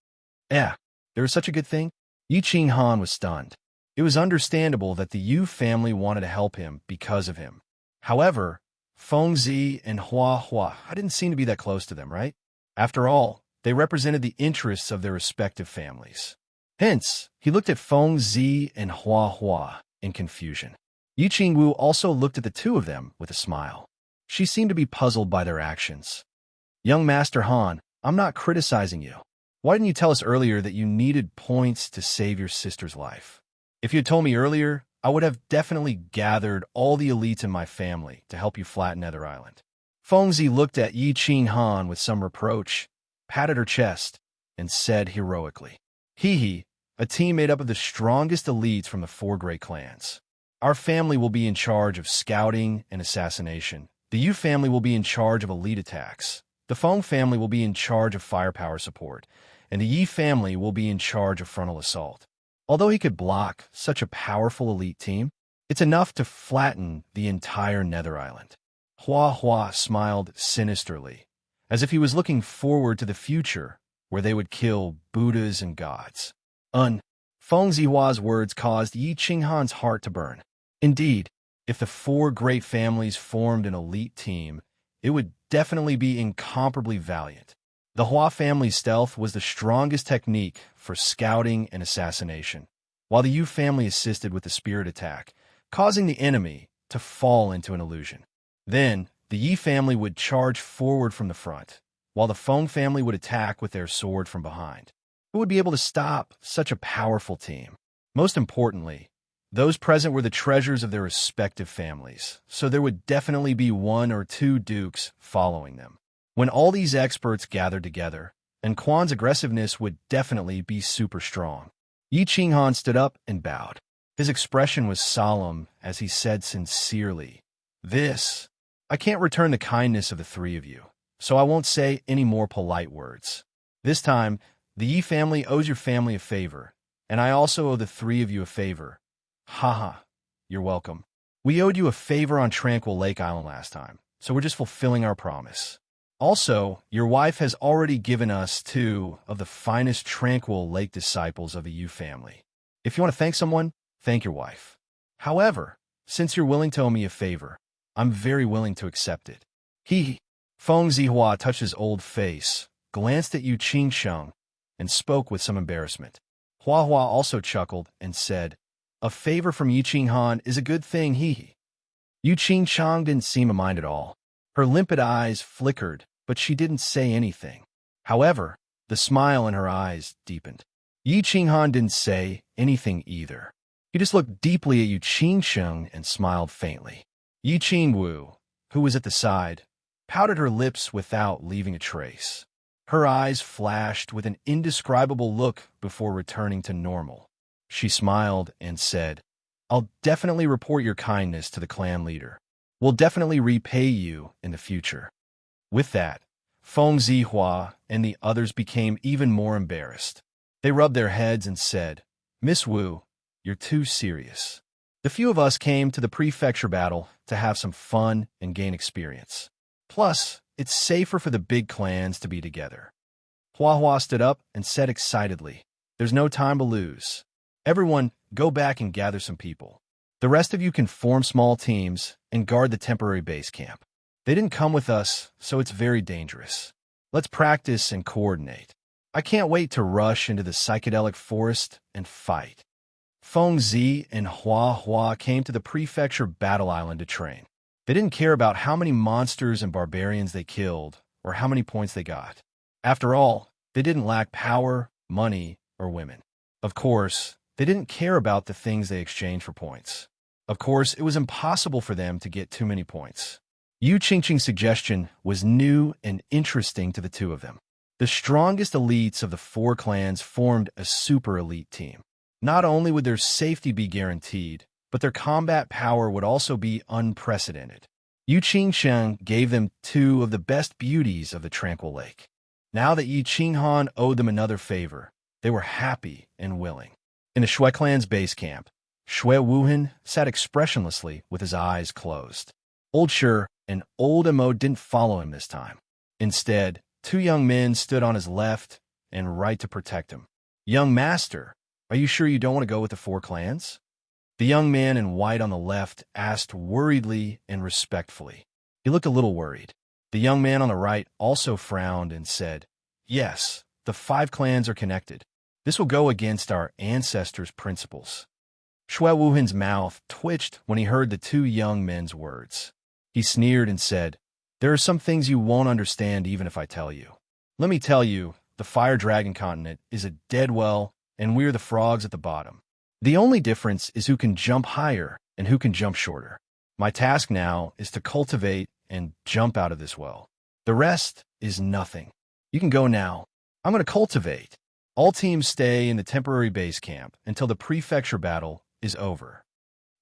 There is such a good thing? Yi Qinghan was stunned. It was understandable that the Yu family wanted to help him because of him. However, Feng Zi and Hua Hua didn't seem to be that close to them, right? After all, they represented the interests of their respective families. Hence, he looked at Feng Zi and Hua Hua in confusion. Yi Qingwu also looked at the 2 of them with a smile. She seemed to be puzzled by their actions. Young Master Han, I'm not criticizing you. Why didn't you tell us earlier that you needed points to save your sister's life? If you had told me earlier, I would have definitely gathered all the elites in my family to help you flatten Nether Island. Feng Zi looked at Yi Qinghan with some reproach, patted her chest, and said heroically, "Hee, a team made up of the strongest elites from the 4 great clans. Our family will be in charge of scouting and assassination. The Yu family will be in charge of elite attacks. The Feng family will be in charge of firepower support, and the Yi family will be in charge of frontal assault." Although he could block such a powerful elite team, it's enough to flatten the entire Nether Island. Hua Hua smiled sinisterly, as if he was looking forward to the future where they would kill Buddhas and gods. Feng Zihua's words caused Yi Qinghan's heart to burn. Indeed, if the 4 great families formed an elite team, it would definitely be incomparably valiant. The Hua family's stealth was the strongest technique for scouting and assassination, while the Yu family assisted with the spirit attack, causing the enemy to fall into an illusion. Then, the Yi family would charge forward from the front, while the Feng family would attack with their sword from behind. Who would be able to stop such a powerful team? Most importantly, those present were the treasures of their respective families, so there would definitely be 1 or 2 dukes following them. When all these experts gathered together, and Quan's aggressiveness would definitely be super strong. Yi Qinghan stood up and bowed. His expression was solemn as he said sincerely, I can't return the kindness of the 3 of you, so I won't say any more polite words. This time, the Yi family owes your family a favor, and I also owe the 3 of you a favor. Haha, you're welcome. We owed you a favor on Tranquil Lake Island last time, so we're just fulfilling our promise. Also, your wife has already given us 2 of the finest Tranquil Lake disciples of the Yu family. If you want to thank someone, thank your wife. However, since you're willing to owe me a favor, I'm very willing to accept it. Feng Zihua touched his old face, glanced at Yu Qingsheng, and spoke with some embarrassment. Hua Hua also chuckled and said, "A favor from Yi Qinghan is a good thing, Yu Qingsheng didn't seem to mind at all. Her limpid eyes flickered, but she didn't say anything. However, the smile in her eyes deepened. Yi Qinghan didn't say anything either. He just looked deeply at Yu Qingsheng and smiled faintly. Yi Qingwu, who was at the side, pouted her lips without leaving a trace. Her eyes flashed with an indescribable look before returning to normal. She smiled and said, "I'll definitely report your kindness to the clan leader. We'll definitely repay you in the future." With that, Feng Zihua and the others became even more embarrassed. They rubbed their heads and said, "Miss Wu, you're too serious. The few of us came to the prefecture battle to have some fun and gain experience. Plus, it's safer for the big clans to be together." Hua Hua stood up and said excitedly, "There's no time to lose. Everyone, go back and gather some people. The rest of you can form small teams and guard the temporary base camp. They didn't come with us, so it's very dangerous. Let's practice and coordinate. I can't wait to rush into the psychedelic forest and fight." Feng Zi and Hua Hua came to the prefecture battle island to train. They didn't care about how many monsters and barbarians they killed or how many points they got. After all, they didn't lack power, money, or women. Of course, they didn't care about the things they exchanged for points. Of course, it was impossible for them to get too many points. Yu Qingqing's suggestion was new and interesting to the two of them. The strongest elites of the four clans formed a super elite team. Not only would their safety be guaranteed, but their combat power would also be unprecedented. Yu Qingsheng gave them two of the best beauties of the Tranquil Lake. Now that Yi Qinghan owed them another favor, they were happy and willing. In the Shui clan's base camp, Shui Wuhan sat expressionlessly with his eyes closed. Old Shi and old Mo didn't follow him this time. Instead, two young men stood on his left and right to protect him. "Young master, are you sure you don't want to go with the four clans?" The young man in white on the left asked worriedly and respectfully. He looked a little worried. The young man on the right also frowned and said, "Yes, the five clans are connected. This will go against our ancestors' principles." Shui Wuhan's mouth twitched when he heard the two young men's words. He sneered and said, "There are some things you won't understand even if I tell you. Let me tell you, the Fire Dragon continent is a dead well, and we're the frogs at the bottom. The only difference is who can jump higher and who can jump shorter. My task now is to cultivate and jump out of this well. The rest is nothing. You can go now. I'm going to cultivate. All teams stay in the temporary base camp until the prefecture battle is over."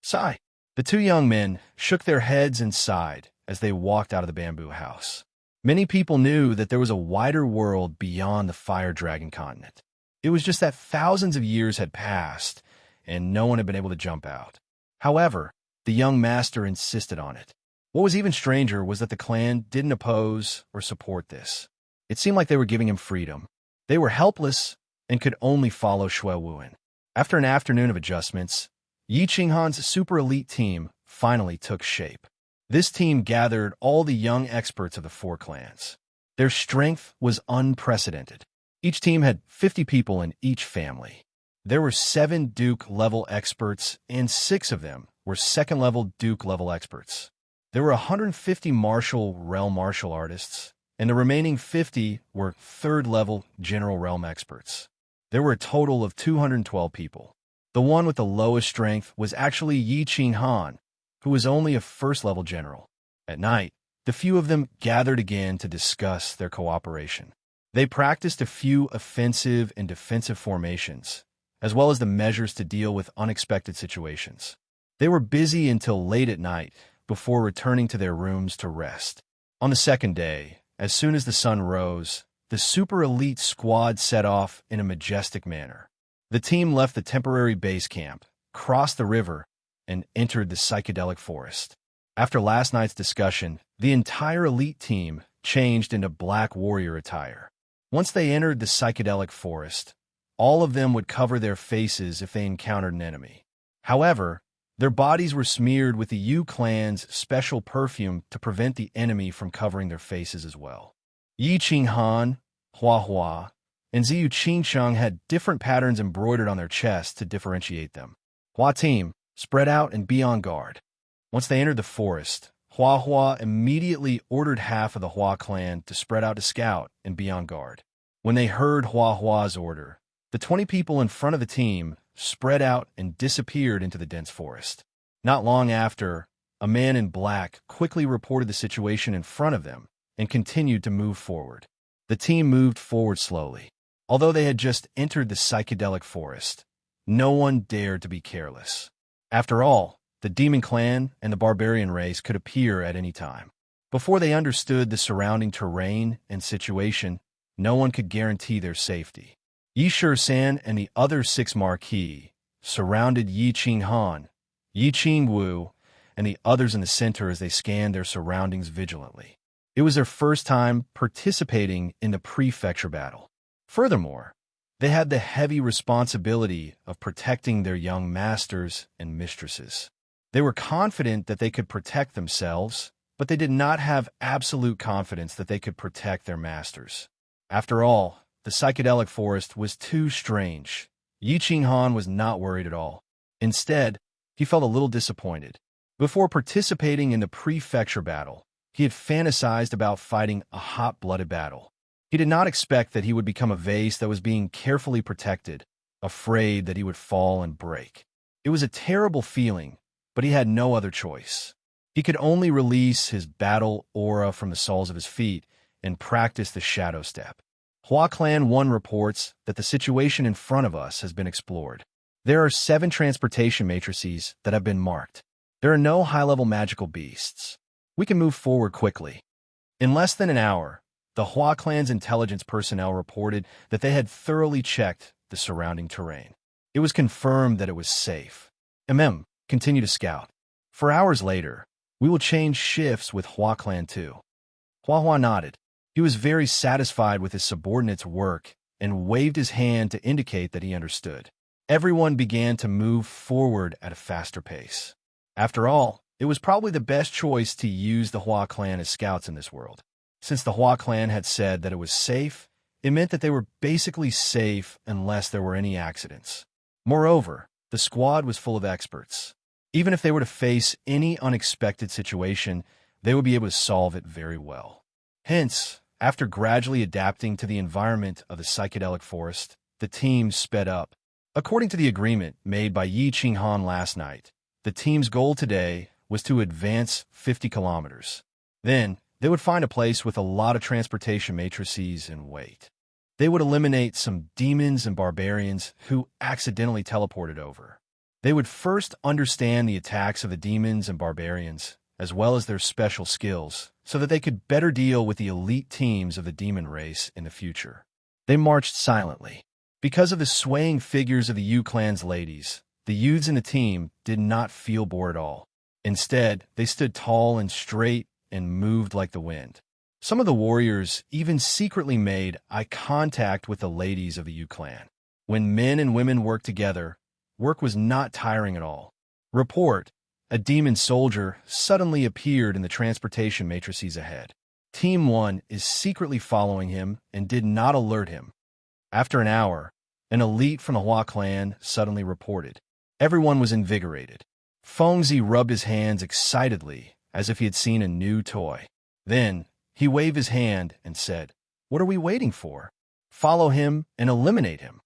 Sigh. The two young men shook their heads and sighed as they walked out of the bamboo house. Many people knew that there was a wider world beyond the Fire Dragon continent. It was just that thousands of years had passed, and no one had been able to jump out. However, the young master insisted on it. What was even stranger was that the clan didn't oppose or support this. It seemed like they were giving him freedom. They were helpless and could only follow Shui Wuhan. After an afternoon of adjustments, Yi Qinghan's super elite team finally took shape. This team gathered all the young experts of the four clans. Their strength was unprecedented. Each team had 50 people in each family. There were 7 Duke-level experts, and 6 of them were second-level Duke-level experts. There were 150 martial realm martial artists, and the remaining 50 were third-level general realm experts. There were a total of 212 people. The one with the lowest strength was actually Yi Qinghan, who was only a first-level general. At night, the few of them gathered again to discuss their cooperation. They practiced a few offensive and defensive formations, as well as the measures to deal with unexpected situations. They were busy until late at night before returning to their rooms to rest. On the second day, as soon as the sun rose, the super elite squad set off in a majestic manner. The team left the temporary base camp, crossed the river, and entered the psychedelic forest. After last night's discussion, the entire elite team changed into black warrior attire. Once they entered the psychedelic forest, all of them would cover their faces if they encountered an enemy. However, their bodies were smeared with the Yu clan's special perfume to prevent the enemy from covering their faces as well. Yi Qinghan, Hua Hua, and Ziyu Qingsheng had different patterns embroidered on their chests to differentiate them. Hua team, spread out and be on guard. Once they entered the forest, Hua Hua immediately ordered half of the Hua clan to spread out to scout and be on guard. When they heard Hua Hua's order, the 20 people in front of the team spread out and disappeared into the dense forest. Not long after, a man in black quickly reported the situation in front of them and continued to move forward. The team moved forward slowly. Although they had just entered the psychedelic forest, no one dared to be careless. After all, the demon clan and the barbarian race could appear at any time. Before they understood the surrounding terrain and situation, no one could guarantee their safety. Yi Shi-san and the other 6 Marquis surrounded Yi Qinghan, Yi Qingwu, and the others in the center as they scanned their surroundings vigilantly. It was their first time participating in the prefecture battle. Furthermore, they had the heavy responsibility of protecting their young masters and mistresses. They were confident that they could protect themselves, but they did not have absolute confidence that they could protect their masters. After all, the psychedelic forest was too strange. Yi Qinghan was not worried at all. Instead, he felt a little disappointed. Before participating in the prefecture battle, he had fantasized about fighting a hot-blooded battle. He did not expect that he would become a vase that was being carefully protected, afraid that he would fall and break. It was a terrible feeling, but he had no other choice. He could only release his battle aura from the soles of his feet and practice the shadow step. Hua Clan 1 reports that the situation in front of us has been explored. There are 7 transportation matrices that have been marked. There are no high-level magical beasts. We can move forward quickly. In less than an hour, the Hua Clan's intelligence personnel reported that they had thoroughly checked the surrounding terrain. It was confirmed that it was safe. Continue to scout. For hours later, we will change shifts with Hua Clan 2. Hua nodded. He was very satisfied with his subordinate's work and waved his hand to indicate that he understood. Everyone began to move forward at a faster pace. After all, it was probably the best choice to use the Hua Clan as scouts in this world. Since the Hua Clan had said that it was safe, it meant that they were basically safe unless there were any accidents. Moreover, the squad was full of experts. Even if they were to face any unexpected situation, they would be able to solve it very well. Hence, after gradually adapting to the environment of the psychedelic forest, the team sped up. According to the agreement made by Yi Qinghan last night, the team's goal today was to advance 50 kilometers. Then, they would find a place with a lot of transportation matrices and wait. They would eliminate some demons and barbarians who accidentally teleported over. They would first understand the attacks of the demons and barbarians, as well as their special skills, so that they could better deal with the elite teams of the demon race in the future. They marched silently. Because of the swaying figures of the Yu Clan's ladies, the youths in the team did not feel bored at all. Instead, they stood tall and straight and moved like the wind. Some of the warriors even secretly made eye contact with the ladies of the Yu Clan. When men and women worked together, work was not tiring at all. Report: a demon soldier suddenly appeared in the transportation matrices ahead. Team 1 is secretly following him and did not alert him. After an hour, an elite from the Hua Clan suddenly reported. Everyone was invigorated. Fengzi rubbed his hands excitedly, as if he had seen a new toy. Then, he waved his hand and said, "What are we waiting for? Follow him and eliminate him."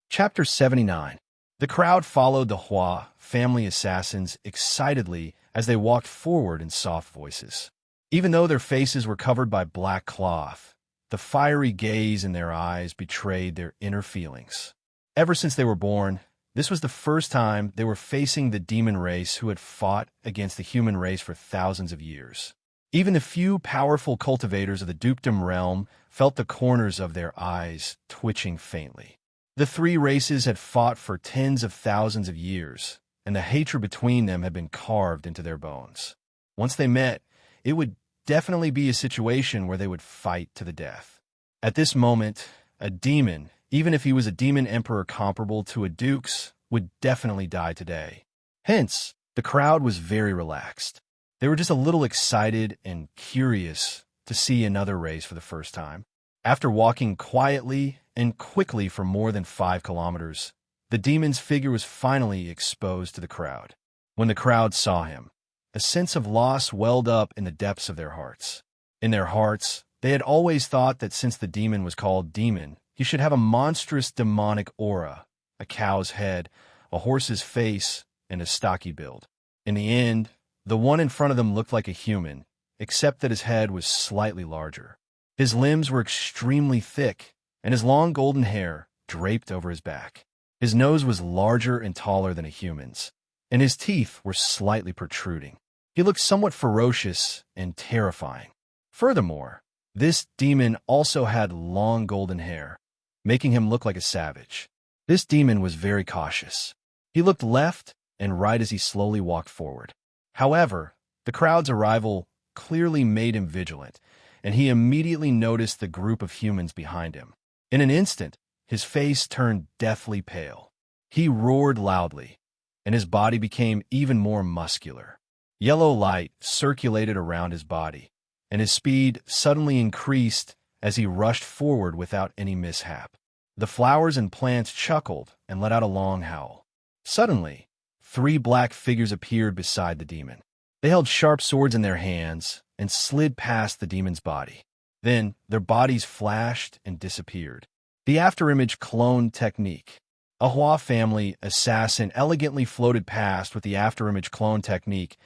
Chapter 79. The crowd followed the Hua family assassins excitedly as they walked forward in soft voices. Even though their faces were covered by black cloth, the fiery gaze in their eyes betrayed their inner feelings. Ever since they were born, this was the first time they were facing the demon race who had fought against the human race for thousands of years. Even the few powerful cultivators of the dukedom realm felt the corners of their eyes twitching faintly. The 3 races had fought for tens of thousands of years, and the hatred between them had been carved into their bones. Once they met, it would definitely be a situation where they would fight to the death. At this moment, a demon, even if he was a demon emperor comparable to a duke's, would definitely die today. Hence, the crowd was very relaxed. They were just a little excited and curious to see another race for the first time. After walking quietly and quickly for more than 5 kilometers, the demon's figure was finally exposed to the crowd. When the crowd saw him, a sense of loss welled up in the depths of their hearts. In their hearts, they had always thought that since the demon was called demon, he should have a monstrous demonic aura, a cow's head, a horse's face, and a stocky build. In the end, the one in front of them looked like a human, except that his head was slightly larger. His limbs were extremely thick, and his long golden hair draped over his back. His nose was larger and taller than a human's, and his teeth were slightly protruding. He looked somewhat ferocious and terrifying. Furthermore, this demon also had long golden hair, making him look like a savage. This demon was very cautious. He looked left and right as he slowly walked forward. However, the crowd's arrival clearly made him vigilant, and he immediately noticed the group of humans behind him. In an instant, his face turned deathly pale. He roared loudly, and his body became even more muscular. Yellow light circulated around his body, and his speed suddenly increased as he rushed forward without any mishap. The flowers and plants chuckled and let out a long howl. Suddenly, 3 black figures appeared beside the demon. They held sharp swords in their hands and slid past the demon's body. Then, their bodies flashed and disappeared. The afterimage clone technique. A Hua family assassin elegantly floated past with the afterimage clone technique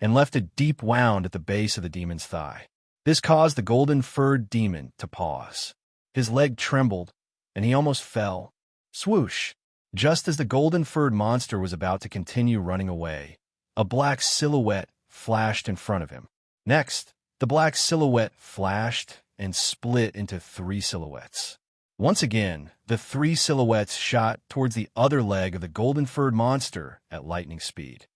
and left a deep wound at the base of the demon's thigh. This caused the golden-furred demon to pause. His leg trembled, and he almost fell. Swoosh! Just as the golden-furred monster was about to continue running away, a black silhouette flashed in front of him. Next, the black silhouette flashed and split into 3 silhouettes. Once again, the 3 silhouettes shot towards the other leg of the golden-furred monster at lightning speed.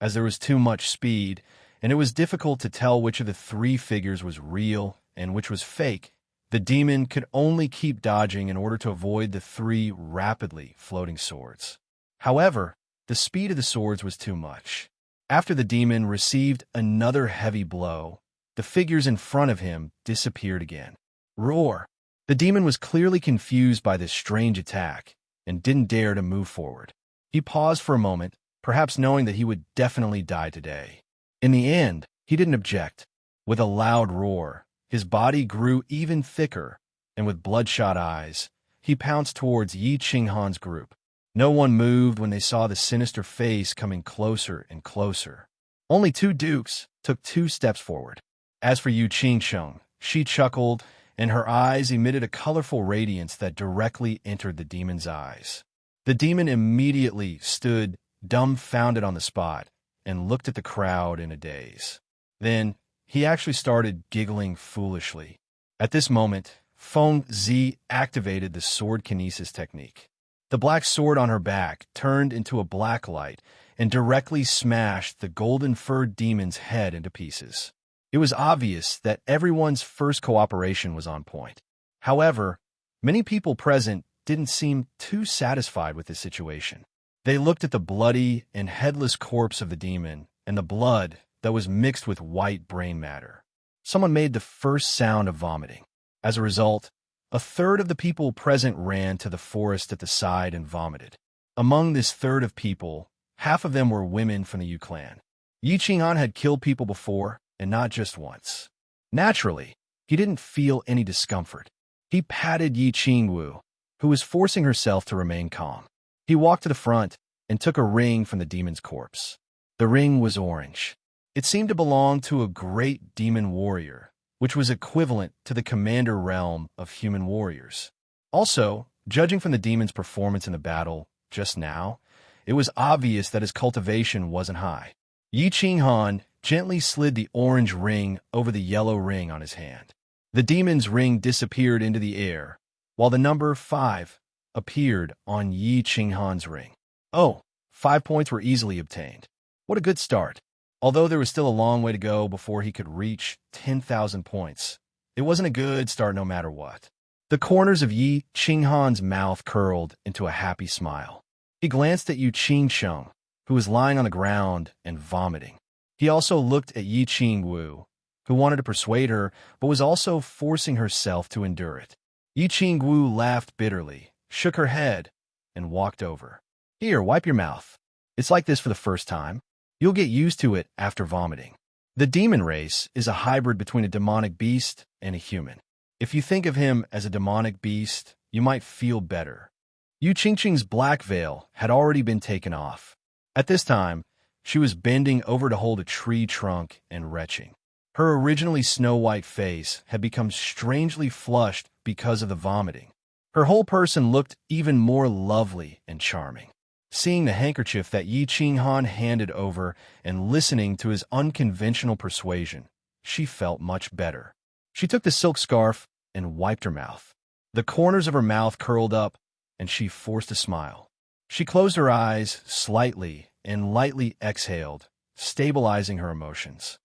As there was too much speed, and it was difficult to tell which of the 3 figures was real and which was fake, the demon could only keep dodging in order to avoid the 3 rapidly floating swords. However, the speed of the swords was too much. After the demon received another heavy blow, the figures in front of him disappeared again. Roar! The demon was clearly confused by this strange attack and didn't dare to move forward. He paused for a moment, perhaps knowing that he would definitely die today. In the end, he didn't object. With a loud roar, his body grew even thicker, and with bloodshot eyes, he pounced towards Yi Qinghan's group. No one moved when they saw the sinister face coming closer and closer. Only 2 dukes took 2 steps forward. As for Yu Qingsheng, she chuckled, and her eyes emitted a colorful radiance that directly entered the demon's eyes. The demon immediately stood dumbfounded on the spot and looked at the crowd in a daze. Then, he actually started giggling foolishly. At this moment, Feng Zi activated the sword kinesis technique. The black sword on her back turned into a black light and directly smashed the golden-furred demon's head into pieces. It was obvious that everyone's first cooperation was on point. However, many people present didn't seem too satisfied with this situation. They looked at the bloody and headless corpse of the demon and the blood that was mixed with white brain matter. Someone made the first sound of vomiting. As a result, a third of the people present ran to the forest at the side and vomited. Among this third of people, half of them were women from the Yu clan. Yi Qinghan had killed people before, and not just once. Naturally, he didn't feel any discomfort. He patted Yi Qingwu, who was forcing herself to remain calm. He walked to the front and took a ring from the demon's corpse. The ring was orange. It seemed to belong to a great demon warrior, which was equivalent to the commander realm of human warriors. Also, judging from the demon's performance in the battle just now, it was obvious that his cultivation wasn't high. Yi Qinghan gently slid the orange ring over the yellow ring on his hand. The demon's ring disappeared into the air, while the number 5 appeared on Yi Qinghan's ring. Oh, 5 points were easily obtained. What a good start. Although there was still a long way to go before he could reach 10,000 points, it wasn't a good start no matter what. The corners of Yi Qinghan's mouth curled into a happy smile. He glanced at Yu Qingsheng, who was lying on the ground and vomiting. He also looked at Yi Qingwu, who wanted to persuade her, but was also forcing herself to endure it. Yi Qingwu laughed bitterly, shook her head, and walked over. Here, wipe your mouth. It's like this for the first time. You'll get used to it after vomiting. The demon race is a hybrid between a demonic beast and a human. If you think of him as a demonic beast, you might feel better. Yu Qingqing's black veil had already been taken off. At this time, she was bending over to hold a tree trunk and retching. Her originally snow-white face had become strangely flushed because of the vomiting. Her whole person looked even more lovely and charming. Seeing the handkerchief that Yi Qinghan handed over and listening to his unconventional persuasion, she felt much better. She took the silk scarf and wiped her mouth. The corners of her mouth curled up, and she forced a smile. She closed her eyes slightly and lightly exhaled, stabilizing her emotions.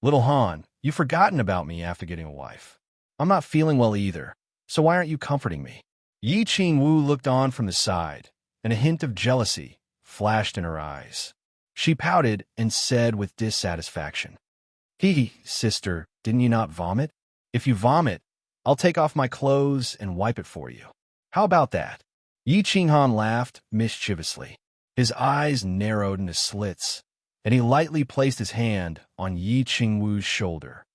Little Han, you've forgotten about me after getting a wife. I'm not feeling well either, so why aren't you comforting me? Yi Qingwu looked on from the side, and a hint of jealousy flashed in her eyes. She pouted and said with dissatisfaction, Hee, sister, didn't you not vomit? If you vomit, I'll take off my clothes and wipe it for you. How about that? Yi Qinghan laughed mischievously. His eyes narrowed into slits, and he lightly placed his hand on Yi Qingwu's shoulder.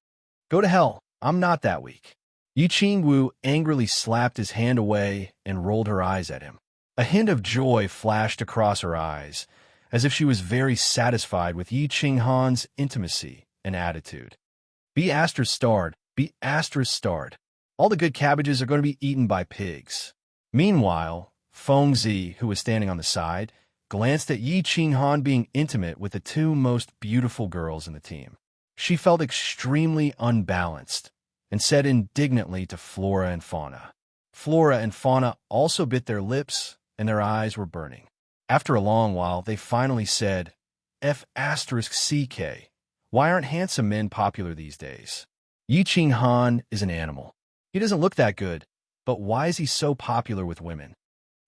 Go to hell, I'm not that weak. Yi Qingwu angrily slapped his hand away and rolled her eyes at him. A hint of joy flashed across her eyes, as if she was very satisfied with Yi Qinghan's intimacy and attitude. Be asterisk starred, be asterisk starred. All the good cabbages are going to be eaten by pigs. Meanwhile, Feng Zi, who was standing on the side, glanced at Yi Qinghan being intimate with the two most beautiful girls in the team. She felt extremely unbalanced and said indignantly to Flora and Fauna. Flora and Fauna also bit their lips and their eyes were burning. After a long while, they finally said, F***CK. Why aren't handsome men popular these days? Yi Qinghan is an animal. He doesn't look that good, but why is he so popular with women?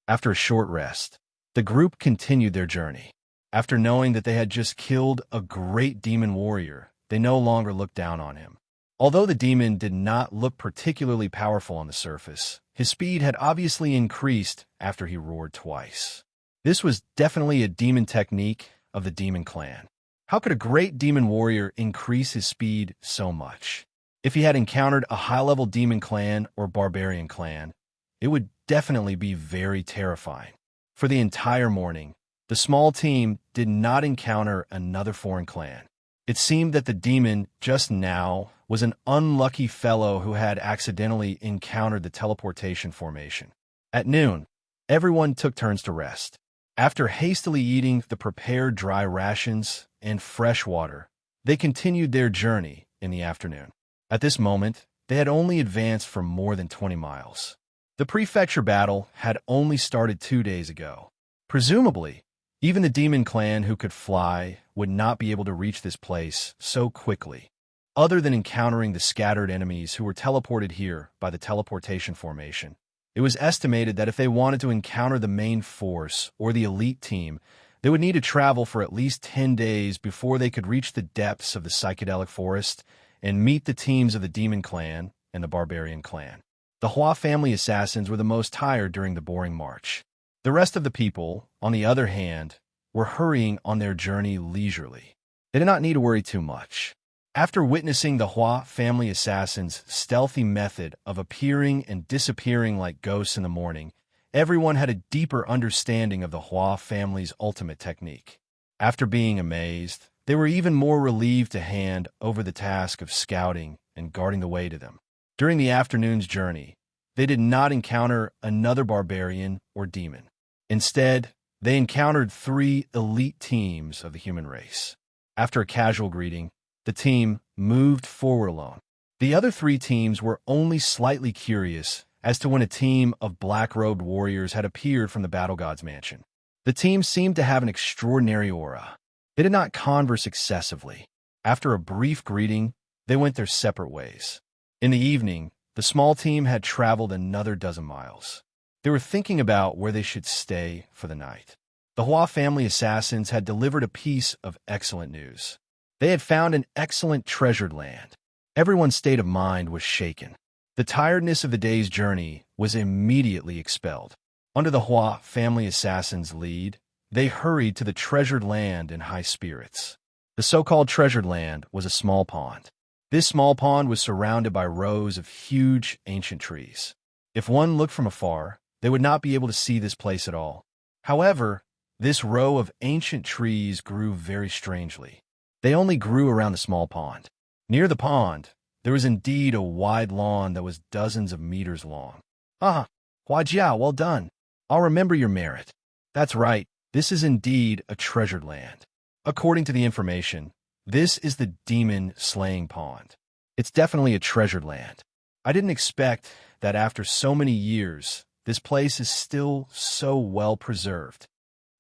After a short rest, the group continued their journey. After knowing that they had just killed a great demon warrior, they no longer looked down on him. Although the demon did not look particularly powerful on the surface, his speed had obviously increased after he roared twice. This was definitely a demon technique of the demon clan. How could a great demon warrior increase his speed so much? If he had encountered a high-level demon clan or barbarian clan, it would definitely be very terrifying. For the entire morning, the small team did not encounter another foreign clan. It seemed that the demon just now was an unlucky fellow who had accidentally encountered the teleportation formation. At noon, everyone took turns to rest. After hastily eating the prepared dry rations and fresh water, they continued their journey in the afternoon. At this moment, they had only advanced for more than 20 miles. The prefecture battle had only started 2 days ago. Presumably, even the demon clan who could fly would not be able to reach this place so quickly, other than encountering the scattered enemies who were teleported here by the teleportation formation. It was estimated that if they wanted to encounter the main force or the elite team, they would need to travel for at least 10 days before they could reach the depths of the psychedelic forest and meet the teams of the demon clan and the barbarian clan. The Hua family assassins were the most tired during the boring march. The rest of the people, on the other hand, were hurrying on their journey leisurely. They did not need to worry too much. After witnessing the Hua family assassins' stealthy method of appearing and disappearing like ghosts in the morning, everyone had a deeper understanding of the Hua family's ultimate technique. After being amazed, they were even more relieved to hand over the task of scouting and guarding the way to them. During the afternoon's journey, they did not encounter another barbarian or demon. Instead, they encountered 3 elite teams of the human race. After a casual greeting, the team moved forward alone. The other 3 teams were only slightly curious as to when a team of black-robed warriors had appeared from the Battle God's mansion. The team seemed to have an extraordinary aura. They did not converse excessively. After a brief greeting, they went their separate ways. In the evening, the small team had traveled another dozen miles. They were thinking about where they should stay for the night. The Hua family assassins had delivered a piece of excellent news. They had found an excellent treasured land. Everyone's state of mind was shaken. The tiredness of the day's journey was immediately expelled. Under the Hua family assassins' lead, they hurried to the treasured land in high spirits. The so-called treasured land was a small pond. This small pond was surrounded by rows of huge ancient trees. If one looked from afar, they would not be able to see this place at all. However, this row of ancient trees grew very strangely. They only grew around the small pond. Near the pond, there was indeed a wide lawn that was dozens of meters long. Ah, Huajia, well done. I'll remember your merit. That's right, this is indeed a treasured land. According to the information, this is the demon slaying pond. It's definitely a treasured land. I didn't expect that after so many years, this place is still so well preserved.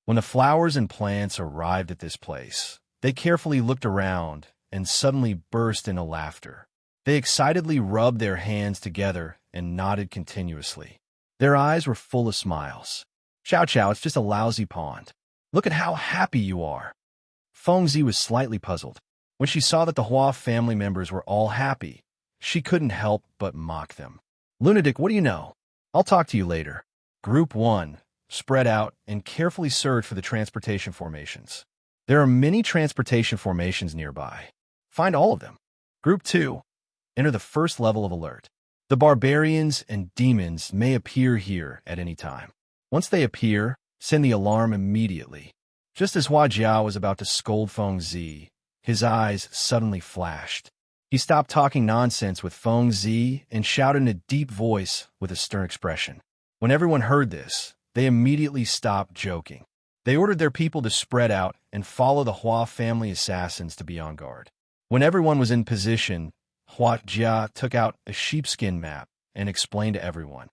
When the flowers and plants arrived at this place, they carefully looked around and suddenly burst into laughter. They excitedly rubbed their hands together and nodded continuously. Their eyes were full of smiles. Chow Chow, it's just a lousy pond. Look at how happy you are. Feng Zi was slightly puzzled. When she saw that the Hua family members were all happy, she couldn't help but mock them. Lunatic, what do you know? I'll talk to you later. Group 1, spread out and carefully search for the transportation formations. There are many transportation formations nearby. Find all of them. Group 2, enter the first level of alert. The barbarians and demons may appear here at any time. Once they appear, send the alarm immediately. Just as Hua Jia was about to scold Feng Zi, his eyes suddenly flashed. He stopped talking nonsense with Feng Zi and shouted in a deep voice with a stern expression. When everyone heard this, they immediately stopped joking. They ordered their people to spread out and follow the Hua family assassins to be on guard. When everyone was in position, Hua Jia took out a sheepskin map and explained to everyone.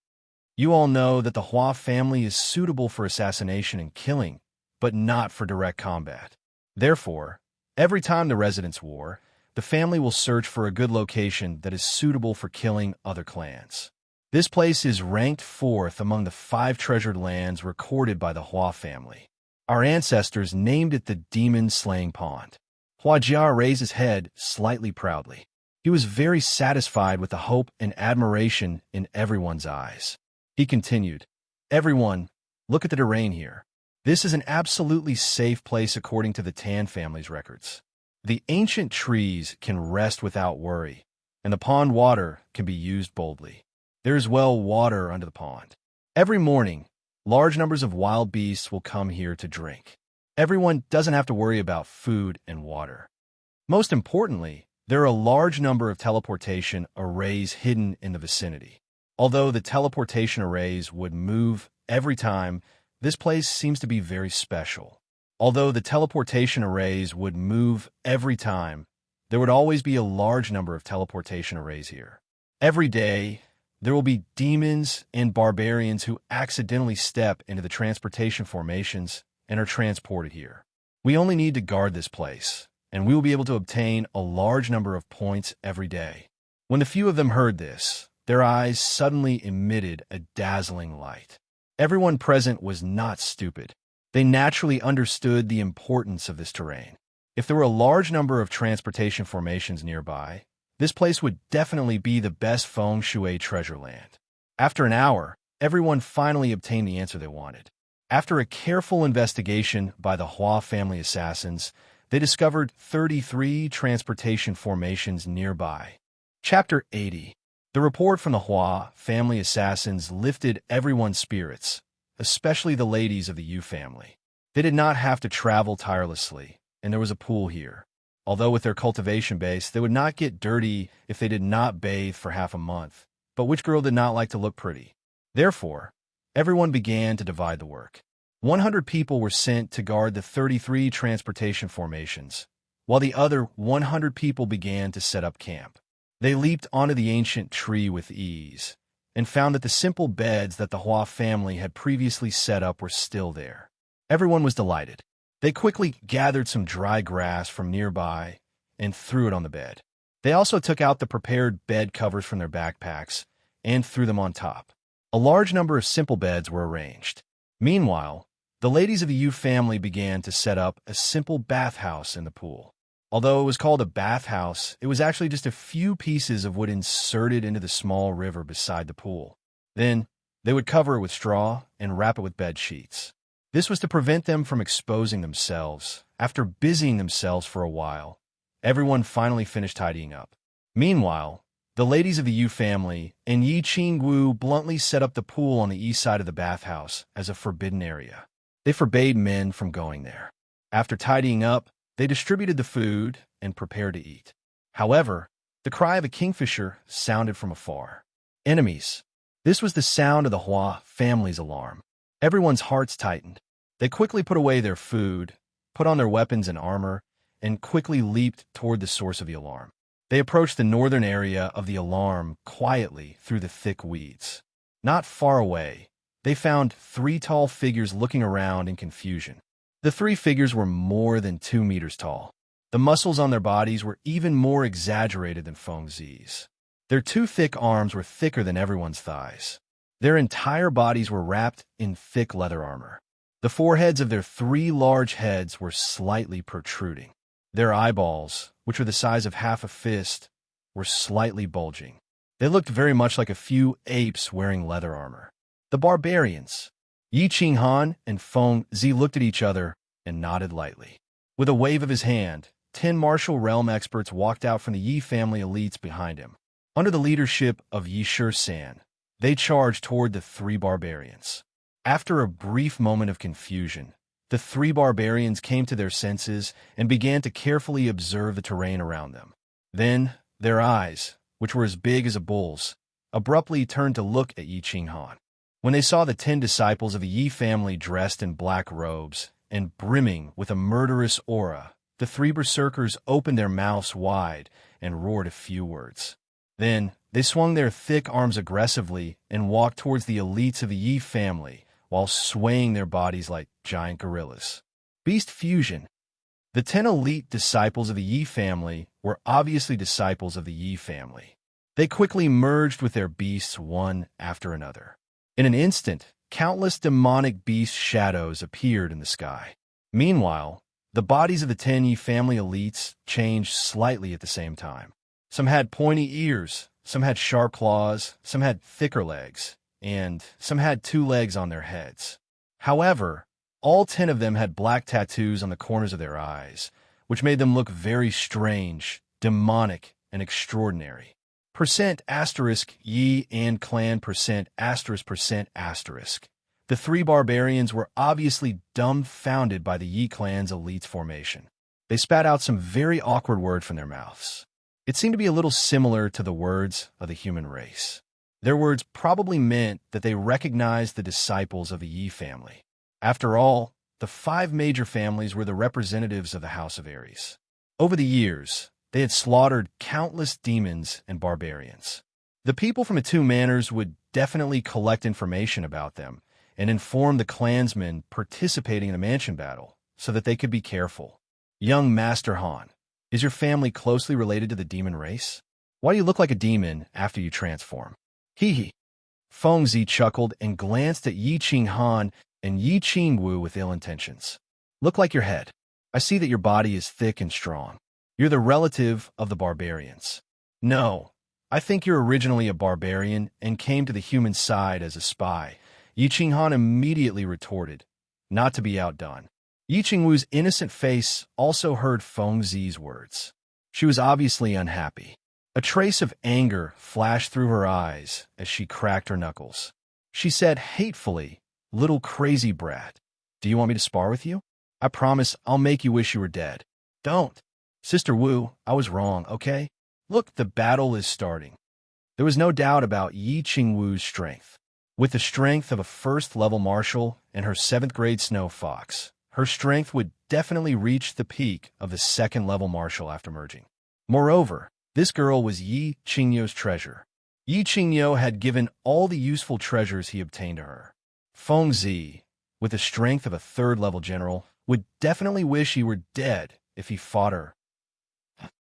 You all know that the Hua family is suitable for assassination and killing, but not for direct combat. Therefore, every time the residents war, the family will search for a good location that is suitable for killing other clans. This place is ranked 4th among the 5 treasured lands recorded by the Hua family. Our ancestors named it the Demon-Slaying Pond. Hua Jia raised his head slightly proudly. He was very satisfied with the hope and admiration in everyone's eyes. He continued, Everyone, look at the terrain here. This is an absolutely safe place according to the Tan family's records. The ancient trees can rest without worry, and the pond water can be used boldly. There is well water under the pond. Every morning, large numbers of wild beasts will come here to drink. Everyone doesn't have to worry about food and water. Most importantly, there are a large number of teleportation arrays hidden in the vicinity. Although the teleportation arrays would move every time, this place seems to be very special. Although the teleportation arrays would move every time, there would always be a large number of teleportation arrays here. Every day, there will be demons and barbarians who accidentally step into the transportation formations and are transported here. We only need to guard this place, and we will be able to obtain a large number of points every day. When the few of them heard this, their eyes suddenly emitted a dazzling light. Everyone present was not stupid. They naturally understood the importance of this terrain. If there were a large number of transportation formations nearby, this place would definitely be the best feng shui treasure land. After an hour, everyone finally obtained the answer they wanted. After a careful investigation by the Hua family assassins, they discovered 33 transportation formations nearby. Chapter 80. The report from the Hua family assassins lifted everyone's spirits, especially the ladies of the Yu family. They did not have to travel tirelessly, and there was a pool here. Although with their cultivation base, they would not get dirty if they did not bathe for half a month. But which girl did not like to look pretty? Therefore, everyone began to divide the work. 100 people were sent to guard the 33 transportation formations, while the other 100 people began to set up camp. They leaped onto the ancient tree with ease, and found that the simple beds that the Hua family had previously set up were still there. Everyone was delighted. They quickly gathered some dry grass from nearby and threw it on the bed. They also took out the prepared bed covers from their backpacks and threw them on top. A large number of simple beds were arranged. Meanwhile, the ladies of the Yu family began to set up a simple bathhouse in the pool. Although it was called a bathhouse, it was actually just a few pieces of wood inserted into the small river beside the pool. Then, they would cover it with straw and wrap it with bed sheets. This was to prevent them from exposing themselves. After busying themselves for a while, everyone finally finished tidying up. Meanwhile, the ladies of the Yu family and Yi Qingwu bluntly set up the pool on the east side of the bathhouse as a forbidden area. They forbade men from going there. After tidying up, they distributed the food and prepared to eat. However, the cry of a kingfisher sounded from afar. Enemies! This was the sound of the Hua family's alarm. Everyone's hearts tightened. They quickly put away their food, put on their weapons and armor, and quickly leaped toward the source of the alarm. They approached the northern area of the alarm quietly through the thick weeds. Not far away, they found 3 tall figures looking around in confusion. The 3 figures were more than 2 meters tall. The muscles on their bodies were even more exaggerated than Feng Zi's. Their 2 thick arms were thicker than everyone's thighs. Their entire bodies were wrapped in thick leather armor. The foreheads of their 3 large heads were slightly protruding. Their eyeballs, which were the size of half a fist, were slightly bulging. They looked very much like a few apes wearing leather armor. The barbarians. Yi Qinghan and Feng Zi looked at each other and nodded lightly. With a wave of his hand, 10 martial realm experts walked out from the Yi family elites behind him. Under the leadership of Yi San, they charged toward the 3 barbarians. After a brief moment of confusion, The three barbarians came to their senses and began to carefully observe the terrain around them. Then, their eyes, which were as big as a bull's, abruptly turned to look at Yi Qinghan. When they saw the 10 disciples of the Yi family dressed in black robes and brimming with a murderous aura, the three berserkers opened their mouths wide and roared a few words. Then, they swung their thick arms aggressively and walked towards the elites of the Yi family while swaying their bodies like giant gorillas. Beast fusion. The 10 elite disciples of the Yi family were obviously disciples of the Yi family. They quickly merged with their beasts one after another. In an instant, countless demonic beast shadows appeared in the sky. Meanwhile, the bodies of the 10 Yi family elites changed slightly at the same time. Some had pointy ears, some had sharp claws, some had thicker legs, and some had 2 legs on their heads. However, all 10 of them had black tattoos on the corners of their eyes, which made them look very strange, demonic, and extraordinary. %*Yi and clan %*. The three barbarians were obviously dumbfounded by the Yi clan's elite's formation. They spat out some very awkward word from their mouths. It seemed to be a little similar to the words of the human race. Their words probably meant that they recognized the disciples of the Yi family. After all, the 5 major families were the representatives of the House of Ares. Over the years, they had slaughtered countless demons and barbarians. The people from the 2 manors would definitely collect information about them and inform the clansmen participating in the mansion battle so that they could be careful. Young Master Han, is your family closely related to the demon race? Why do you look like a demon after you transform? Hee hee. Fengzi chuckled and glanced at Yi Qinghan and Yi Qingwu with ill intentions. Look like your head. I see that your body is thick and strong. You're the relative of the barbarians. No, I think you're originally a barbarian and came to the human side as a spy. Yi Qinghan immediately retorted, not to be outdone. Yi Qingwu's innocent face also heard Fengzi's words. She was obviously unhappy. A trace of anger flashed through her eyes as she cracked her knuckles. She said hatefully, "Little crazy brat, do you want me to spar with you? I promise I'll make you wish you were dead." "Don't. Sister Wu, I was wrong, okay? Look, the battle is starting." There was no doubt about Yi Qingwu's strength. With the strength of a first-level marshal and her 7th-grade snow fox, her strength would definitely reach the peak of the 2nd-level marshal after merging. Moreover, this girl was Yi Qingyou's treasure. Yi Qingyou had given all the useful treasures he obtained to her. Fengzi, with the strength of a 3rd-level general, would definitely wish he were dead if he fought her.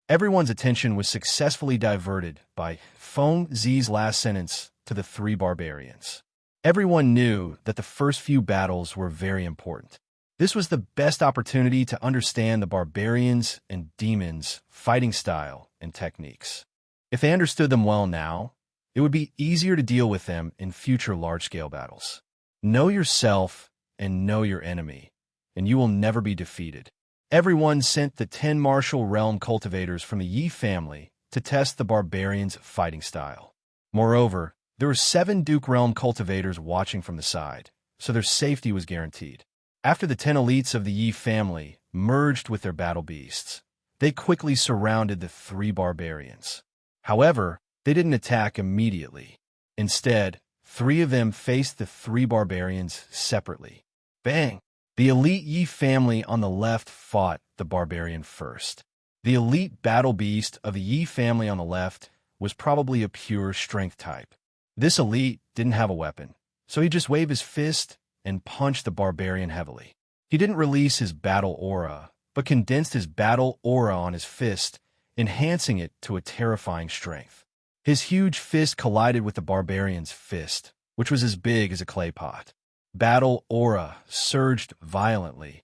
Everyone's attention was successfully diverted by Fengzi's last sentence to the 3 barbarians. Everyone knew that the first few battles were very important. This was the best opportunity to understand the barbarians' and demons' fighting style and techniques. If they understood them well now, it would be easier to deal with them in future large-scale battles. Know yourself and know your enemy, and you will never be defeated. Everyone sent the 10 martial realm cultivators from the Yi family to test the barbarians' fighting style. Moreover, there were 7 Duke realm cultivators watching from the side, so their safety was guaranteed. After the 10 elites of the Yi family merged with their battle beasts, they quickly surrounded the 3 barbarians. However, they didn't attack immediately. Instead, 3 of them faced the 3 barbarians separately. Bang! The elite Yi family on the left fought the barbarian first. The elite battle beast of the Yi family on the left was probably a pure strength type. This elite didn't have a weapon, so he just waved his fist and punched the barbarian heavily. He didn't release his battle aura, but condensed his battle aura on his fist, enhancing it to a terrifying strength. His huge fist collided with the barbarian's fist, which was as big as a clay pot. Battle aura surged violently,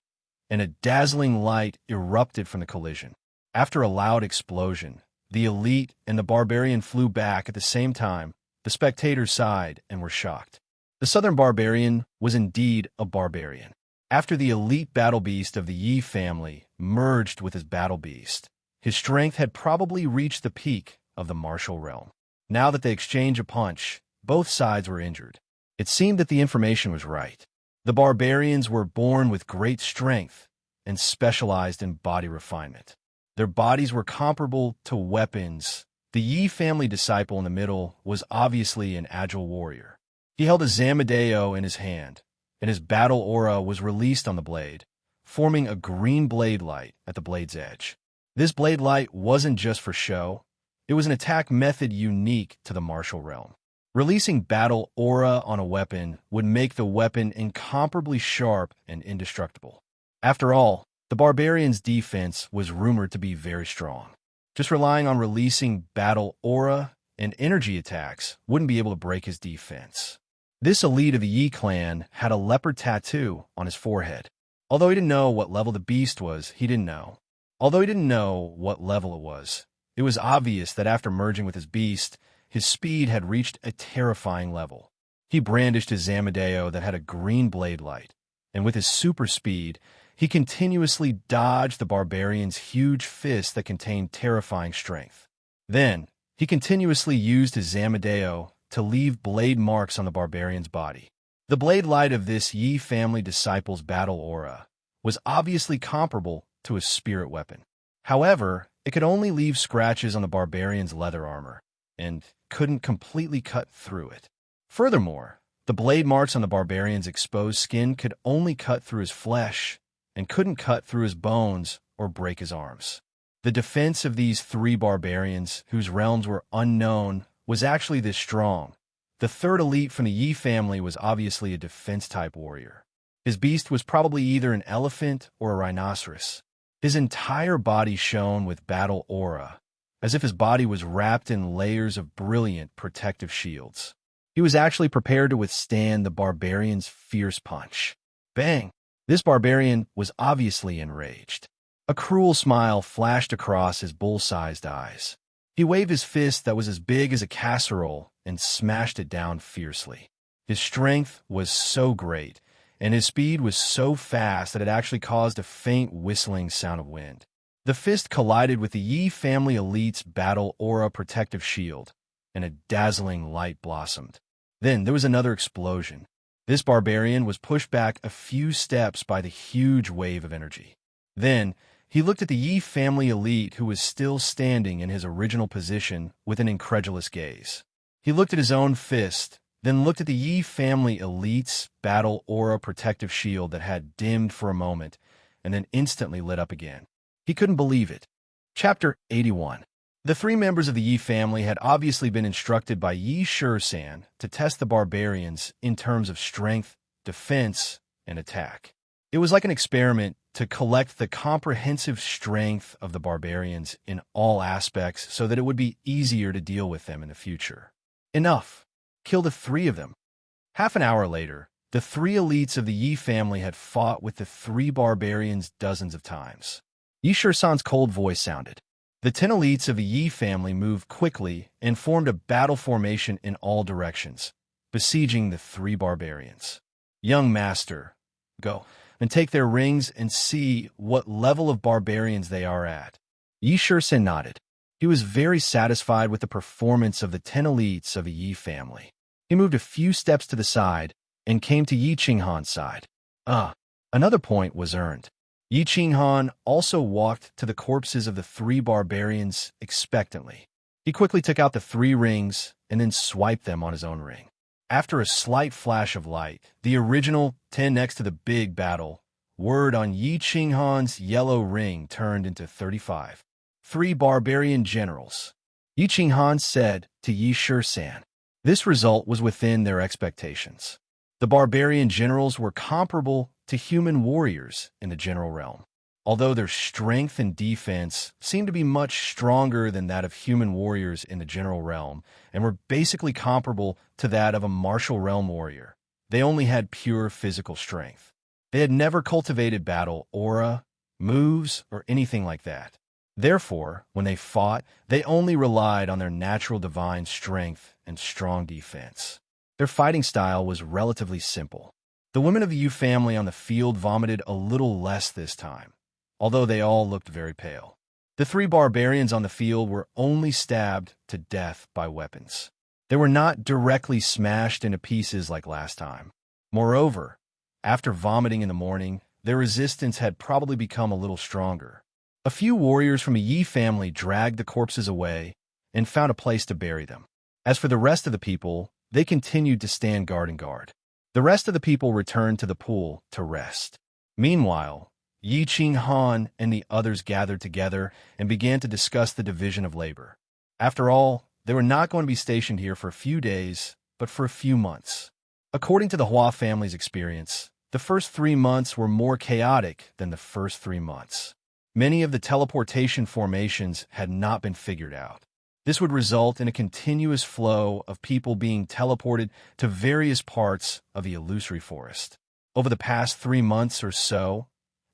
and a dazzling light erupted from the collision. After a loud explosion, the elite and the barbarian flew back at the same time. The spectators sighed and were shocked. The southern barbarian was indeed a barbarian. After the elite battle beast of the Yi family merged with his battle beast, his strength had probably reached the peak of the martial realm. Now that they exchanged a punch, both sides were injured. It seemed that the information was right. The barbarians were born with great strength and specialized in body refinement. Their bodies were comparable to weapons. The Yi family disciple in the middle was obviously an agile warrior. He held a Zamadeo in his hand, and his battle aura was released on the blade, forming a green blade light at the blade's edge. This blade light wasn't just for show. It was an attack method unique to the martial realm. Releasing battle aura on a weapon would make the weapon incomparably sharp and indestructible. After all, the barbarian's defense was rumored to be very strong. Just relying on releasing battle aura and energy attacks wouldn't be able to break his defense. This elite of the Yi clan had a leopard tattoo on his forehead. Although he didn't know what level the beast was, Although he didn't know what level it was obvious that after merging with his beast, his speed had reached a terrifying level. He brandished his Zamadeo that had a green blade light, and with his super speed, he continuously dodged the barbarian's huge fist that contained terrifying strength. Then, he continuously used his Zamadeo to leave blade marks on the barbarian's body. The blade light of this Yi family disciple's battle aura was obviously comparable to a spirit weapon. However, it could only leave scratches on the barbarian's leather armor, and couldn't completely cut through it. Furthermore, the blade marks on the barbarian's exposed skin could only cut through his flesh, and couldn't cut through his bones or break his arms. The defense of these three barbarians, whose realms were unknown, was actually this strong. The third elite from the Yi family was obviously a defense-type warrior. His beast was probably either an elephant or a rhinoceros. His entire body shone with battle aura, as if his body was wrapped in layers of brilliant protective shields. He was actually prepared to withstand the barbarian's fierce punch. Bang! This barbarian was obviously enraged. A cruel smile flashed across his bull-sized eyes. He waved his fist that was as big as a casserole and smashed it down fiercely. His strength was so great, and his speed was so fast that it actually caused a faint whistling sound of wind. The fist collided with the Yi family elite's battle aura protective shield, and a dazzling light blossomed. Then there was another explosion. This barbarian was pushed back a few steps by the huge wave of energy. Then, he looked at the Yi family elite who was still standing in his original position with an incredulous gaze. He looked at his own fist, then looked at the Yi family elite's battle aura protective shield that had dimmed for a moment, and then instantly lit up again. He couldn't believe it. Chapter 81. The three members of the Yi family had obviously been instructed by Yi Shur-san to test the barbarians in terms of strength, defense, and attack. It was like an experiment to collect the comprehensive strength of the barbarians in all aspects so that it would be easier to deal with them in the future. Enough. Kill the three of them. Half an hour later, the three elites of the Yi family had fought with the three barbarians dozens of times. Yi Shur-san's cold voice sounded. The 10 elites of the Yi family moved quickly and formed a battle formation in all directions, besieging the three barbarians. Young master, go and take their rings and see what level of barbarians they are at. Yi Shur-san nodded. He was very satisfied with the performance of the 10 elites of the Yi family. He moved a few steps to the side and came to Yi Qinghan's side. Another point was earned. Yi Qinghan also walked to the corpses of the three barbarians expectantly. He quickly took out the 3 rings and then swiped them on his own ring. After a slight flash of light, the original 10 next to the big battle word on Yi Qinghan's yellow ring turned into 35. 3 barbarian generals. Yi Qinghan said to Yi Shur-san. This result was within their expectations. The barbarian generals were comparable to human warriors in the general realm, although their strength and defense seemed to be much stronger than that of human warriors in the general realm and were basically comparable to that of a martial realm warrior. They only had pure physical strength. They had never cultivated battle aura, moves, or anything like that. Therefore, when they fought, they only relied on their natural divine strength and strong defense. Their fighting style was relatively simple. The women of the Yu family on the field vomited a little less this time, although they all looked very pale. The 3 barbarians on the field were only stabbed to death by weapons. They were not directly smashed into pieces like last time. Moreover, After vomiting in the morning, their resistance had probably become a little stronger. A few warriors from a Yi family dragged the corpses away and found a place to bury them. As for the rest of the people, they continued to stand guard and guard. The rest of the people returned to the pool to rest. Meanwhile, Yi Qinghan and the others gathered together and began to discuss the division of labor. After all, they were not going to be stationed here for a few days, but for a few months. According to the Hua family's experience, the first 3 months were more chaotic than the first 3 months. Many of the teleportation formations had not been figured out. This would result in a continuous flow of people being teleported to various parts of the illusory forest. Over the past 3 months or so,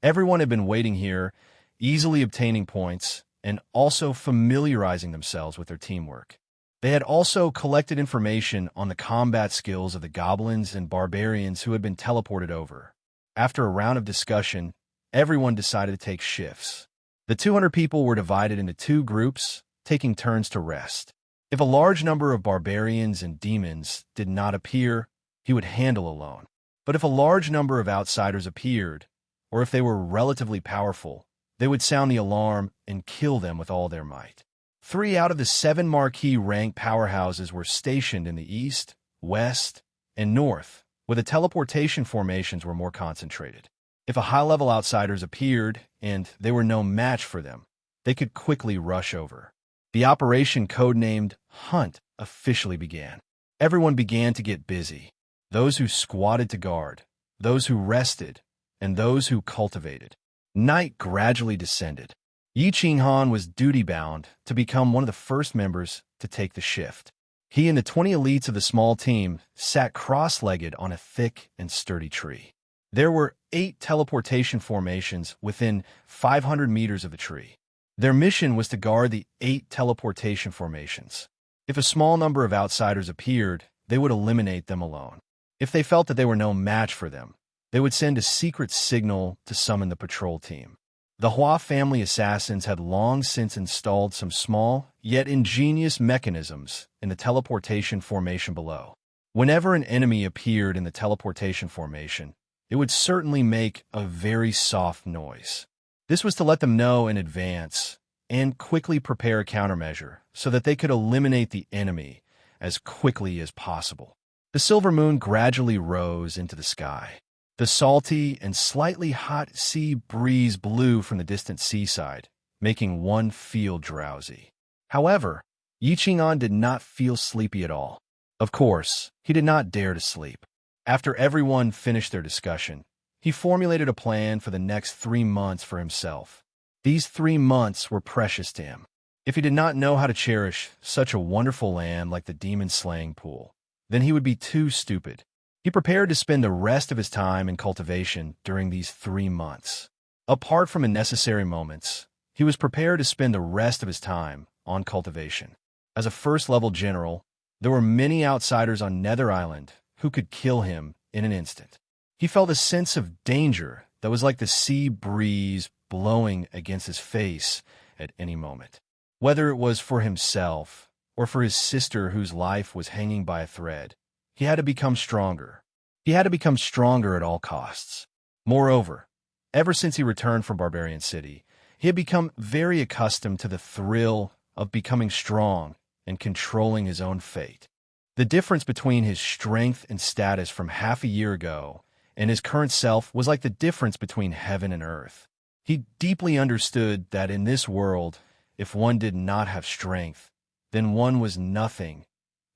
everyone had been waiting here, easily obtaining points, and also familiarizing themselves with their teamwork. They had also collected information on the combat skills of the goblins and barbarians who had been teleported over. After a round of discussion, everyone decided to take shifts. The 200 people were divided into 2 groups, taking turns to rest. If a large number of barbarians and demons did not appear, he would handle alone. But if a large number of outsiders appeared, or if they were relatively powerful, they would sound the alarm and kill them with all their might. 3 out of the 7 marquee rank powerhouses were stationed in the east, west, and north, where the teleportation formations were more concentrated. If a high-level outsiders appeared and they were no match for them, they could quickly rush over. The operation codenamed Hunt officially began. Everyone began to get busy. Those who squatted to guard, those who rested, and those who cultivated. Night gradually descended. Yi Qinghan was duty-bound to become one of the first members to take the shift. He and the 20 elites of the small team sat cross-legged on a thick and sturdy tree. There were 8 teleportation formations within 500 meters of the tree. Their mission was to guard the 8 teleportation formations. If a small number of outsiders appeared, they would eliminate them alone. If they felt that they were no match for them, they would send a secret signal to summon the patrol team. The Hua family assassins had long since installed some small, yet ingenious mechanisms in the teleportation formation below. Whenever an enemy appeared in the teleportation formation, it would certainly make a very soft noise. This was to let them know in advance and quickly prepare a countermeasure so that they could eliminate the enemy as quickly as possible. The silver moon gradually rose into the sky. The salty and slightly hot sea breeze blew from the distant seaside, making one feel drowsy. However, Yi Qinghan did not feel sleepy at all. Of course, he did not dare to sleep. After everyone finished their discussion, he formulated a plan for the next 3 months for himself. These 3 months were precious to him. If he did not know how to cherish such a wonderful land like the demon-slaying pool, then he would be too stupid. He prepared to spend the rest of his time in cultivation during these 3 months. Apart from the necessary moments, he was prepared to spend the rest of his time on cultivation. As a first-level general, there were many outsiders on Nether Island who could kill him in an instant. He felt a sense of danger that was like the sea breeze blowing against his face at any moment. Whether it was for himself or for his sister whose life was hanging by a thread, he had to become stronger. He had to become stronger at all costs. Moreover, ever since he returned from Barbarian City, he had become very accustomed to the thrill of becoming strong and controlling his own fate. The difference between his strength and status from half a year ago and his current self was like the difference between heaven and earth. He deeply understood that in this world, if one did not have strength, then one was nothing.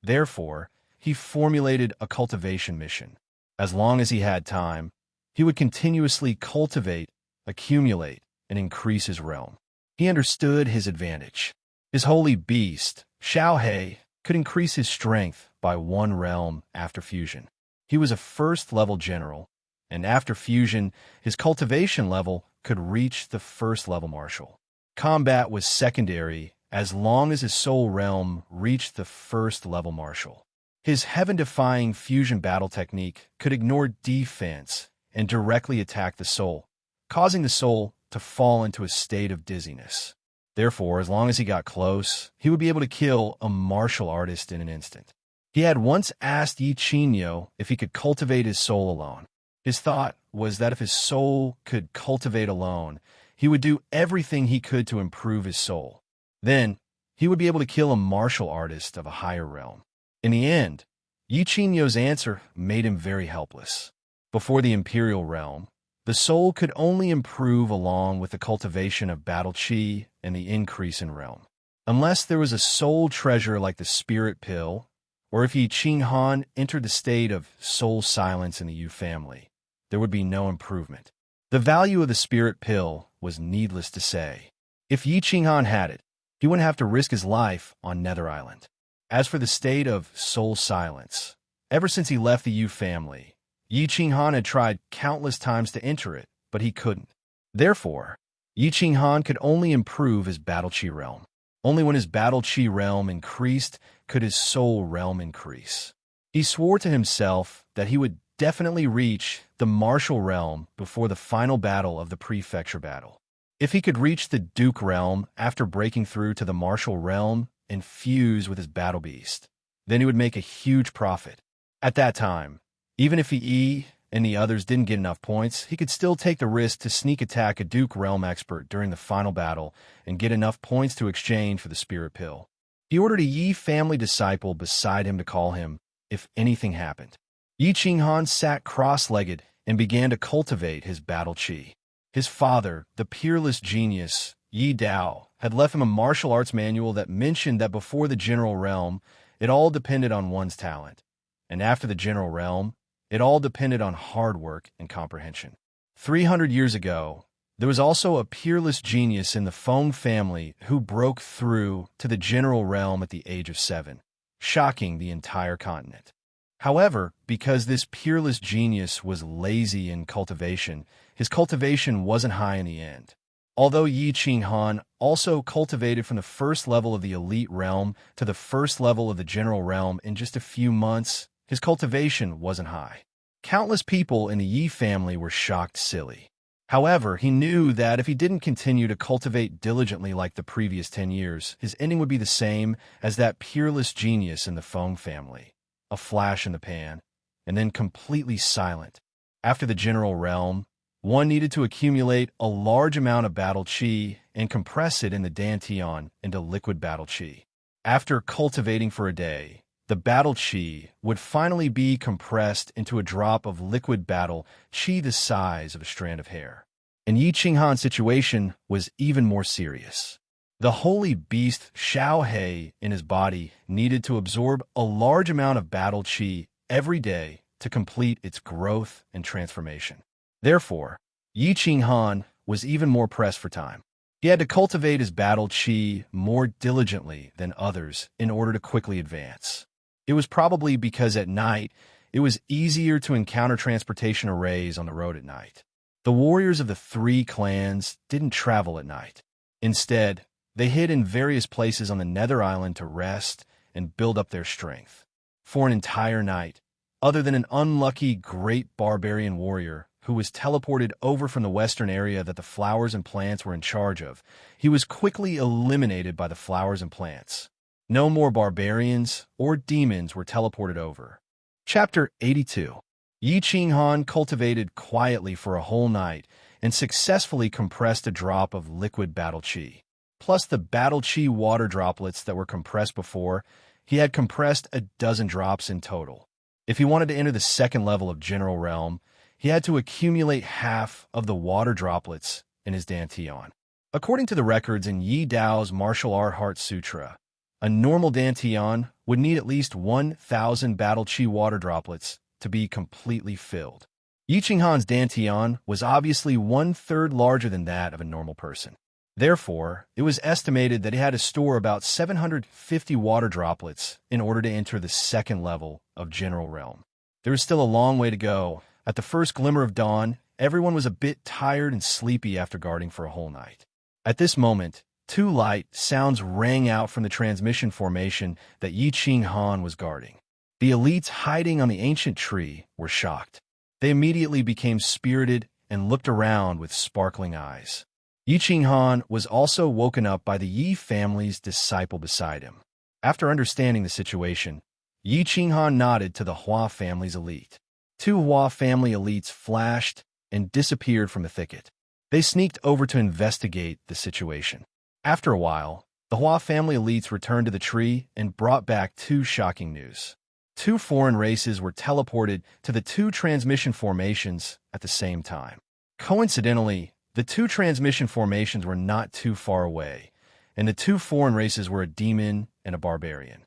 Therefore, he formulated a cultivation mission. As long as he had time, he would continuously cultivate, accumulate, and increase his realm. He understood his advantage. His holy beast, Xiaohe, could increase his strength by 1 realm after fusion. He was a first-level general, and after fusion, his cultivation level could reach the first-level martial. Combat was secondary as long as his soul realm reached the first-level martial. His heaven-defying fusion battle technique could ignore defense and directly attack the soul, causing the soul to fall into a state of dizziness. Therefore, as long as he got close, he would be able to kill a martial artist in an instant. He had once asked Yi Qingyo if he could cultivate his soul alone. His thought was that if his soul could cultivate alone, he would do everything he could to improve his soul. Then, he would be able to kill a martial artist of a higher realm. In the end, Yi Qingyo's answer made him very helpless. Before the imperial realm, the soul could only improve along with the cultivation of battle qi and the increase in realm. Unless there was a soul treasure like the spirit pill, or if Yi Qinghan entered the state of soul silence in the Yu family, there would be no improvement. The value of the spirit pill was needless to say. If Yi Qinghan had it, he wouldn't have to risk his life on Nether Island. As for the state of soul silence, ever since he left the Yu family, Yi Qinghan had tried countless times to enter it, but he couldn't. Therefore, Yi Qinghan could only improve his battle qi realm. Only when his battle qi realm increased could his soul realm increase. He swore to himself that he would definitely reach the martial realm before the final battle of the prefecture battle. If he could reach the duke realm after breaking through to the martial realm and fuse with his battle beast, then he would make a huge profit. At that time, even if he and the others didn't get enough points, he could still take the risk to sneak attack a Duke Realm expert during the final battle and get enough points to exchange for the spirit pill. He ordered a Yi family disciple beside him to call him if anything happened. Yi Qinghan sat cross-legged and began to cultivate his battle qi. His father, the peerless genius, Yi Dao, had left him a martial arts manual that mentioned that before the general realm, it all depended on one's talent, and after the general realm, it all depended on hard work and comprehension. 300 years ago, there was also a peerless genius in the Feng family who broke through to the general realm at the age of 7, shocking the entire continent. However, because this peerless genius was lazy in cultivation, his cultivation wasn't high in the end. Although Yi Qinghan also cultivated from the first level of the elite realm to the first level of the general realm in just a few months, his cultivation wasn't high. Countless people in the Yi family were shocked silly. However, he knew that if he didn't continue to cultivate diligently like the previous 10 years, his ending would be the same as that peerless genius in the Feng family. A flash in the pan, and then completely silent. After the general realm, one needed to accumulate a large amount of battle qi and compress it in the dantian into liquid battle qi. After cultivating for a day, the battle qi would finally be compressed into a drop of liquid battle qi the size of a strand of hair. And Yi Qinghan's situation was even more serious. The holy beast Xiao He in his body needed to absorb a large amount of battle qi every day to complete its growth and transformation. Therefore, Yi Qinghan was even more pressed for time. He had to cultivate his battle qi more diligently than others in order to quickly advance. It was probably because at night, it was easier to encounter transportation arrays on the road at night. The warriors of the 3 clans didn't travel at night. Instead, they hid in various places on the Nether Island to rest and build up their strength. For an entire night, other than an unlucky great barbarian warrior who was teleported over from the western area that the flowers and plants were in charge of, he was quickly eliminated by the flowers and plants. No more barbarians or demons were teleported over. Chapter 82. Yi Qinghan cultivated quietly for a whole night and successfully compressed a drop of liquid battle qi. Plus the battle qi water droplets that were compressed before, he had compressed a dozen drops in total. If he wanted to enter the second level of General Realm, he had to accumulate half of the water droplets in his dantian. According to the records in Yi Dao's Martial Art Heart Sutra, a normal dantian would need at least 1,000 battle qi water droplets to be completely filled. Yi Qinghan's dantian was obviously 1/3 larger than that of a normal person. Therefore, it was estimated that he had to store about 750 water droplets in order to enter the second level of General Realm. There was still a long way to go. At the first glimmer of dawn, everyone was a bit tired and sleepy after guarding for a whole night. At this moment, 2 light sounds rang out from the transmission formation that Yi Qinghan was guarding. The elites hiding on the ancient tree were shocked. They immediately became spirited and looked around with sparkling eyes. Yi Qinghan was also woken up by the Yi family's disciple beside him. After understanding the situation, Yi Qinghan nodded to the Hua family's elite. Two Hua family elites flashed and disappeared from the thicket. They sneaked over to investigate the situation. After a while, the Hua family elites returned to the tree and brought back two shocking news. Two foreign races were teleported to the two transmission formations at the same time. Coincidentally, the two transmission formations were not too far away, and the two foreign races were a demon and a barbarian.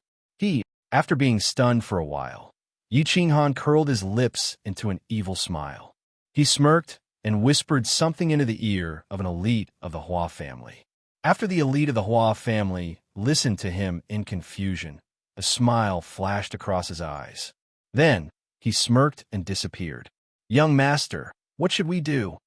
After being stunned for a while, Yi Qinghan curled his lips into an evil smile. He smirked and whispered something into the ear of an elite of the Hua family. After the elite of the Hua family listened to him in confusion, a smile flashed across his eyes. Then, he smirked and disappeared. "Young master, what should we do?"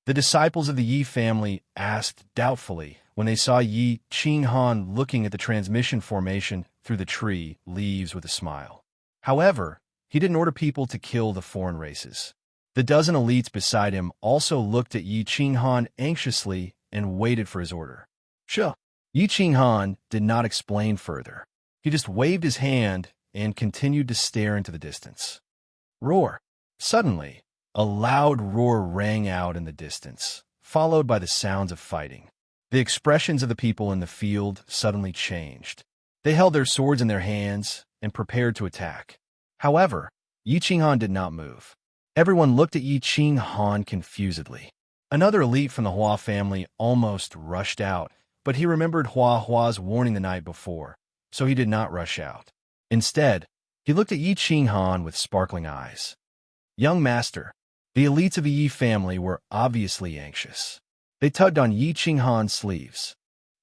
The disciples of the Yi family asked doubtfully when they saw Yi Qinghan looking at the transmission formation through the tree leaves with a smile. However, he didn't order people to kill the foreign races. The dozen elites beside him also looked at Yi Qinghan anxiously and waited for his order. Sure. Yi Qinghan did not explain further. He just waved his hand and continued to stare into the distance. Roar! Suddenly, a loud roar rang out in the distance, followed by the sounds of fighting. The expressions of the people in the field suddenly changed. They held their swords in their hands and prepared to attack. However, Yi Qinghan did not move. Everyone looked at Yi Qinghan confusedly. Another elite from the Hua family almost rushed out, but he remembered Hua's warning the night before, so he did not rush out. Instead, he looked at Yi Qinghan with sparkling eyes. "Young master," the elites of the Yi family were obviously anxious. They tugged on Yi Qinghan's sleeves.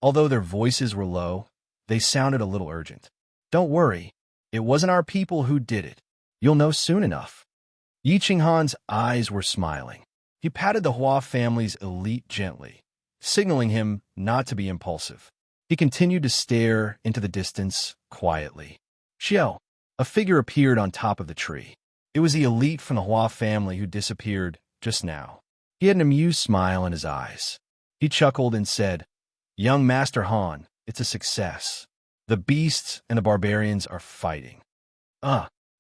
Although their voices were low, they sounded a little urgent. "Don't worry, it wasn't our people who did it. You'll know soon enough." Yi Qinghan's eyes were smiling. He patted the Hua family's elite gently, signaling him not to be impulsive. He continued to stare into the distance quietly. Xiao, a figure appeared on top of the tree. It was the elite from the Hua family who disappeared just now. He had an amused smile in his eyes. He chuckled and said, "Young Master Han, it's a success. The beasts and the barbarians are fighting."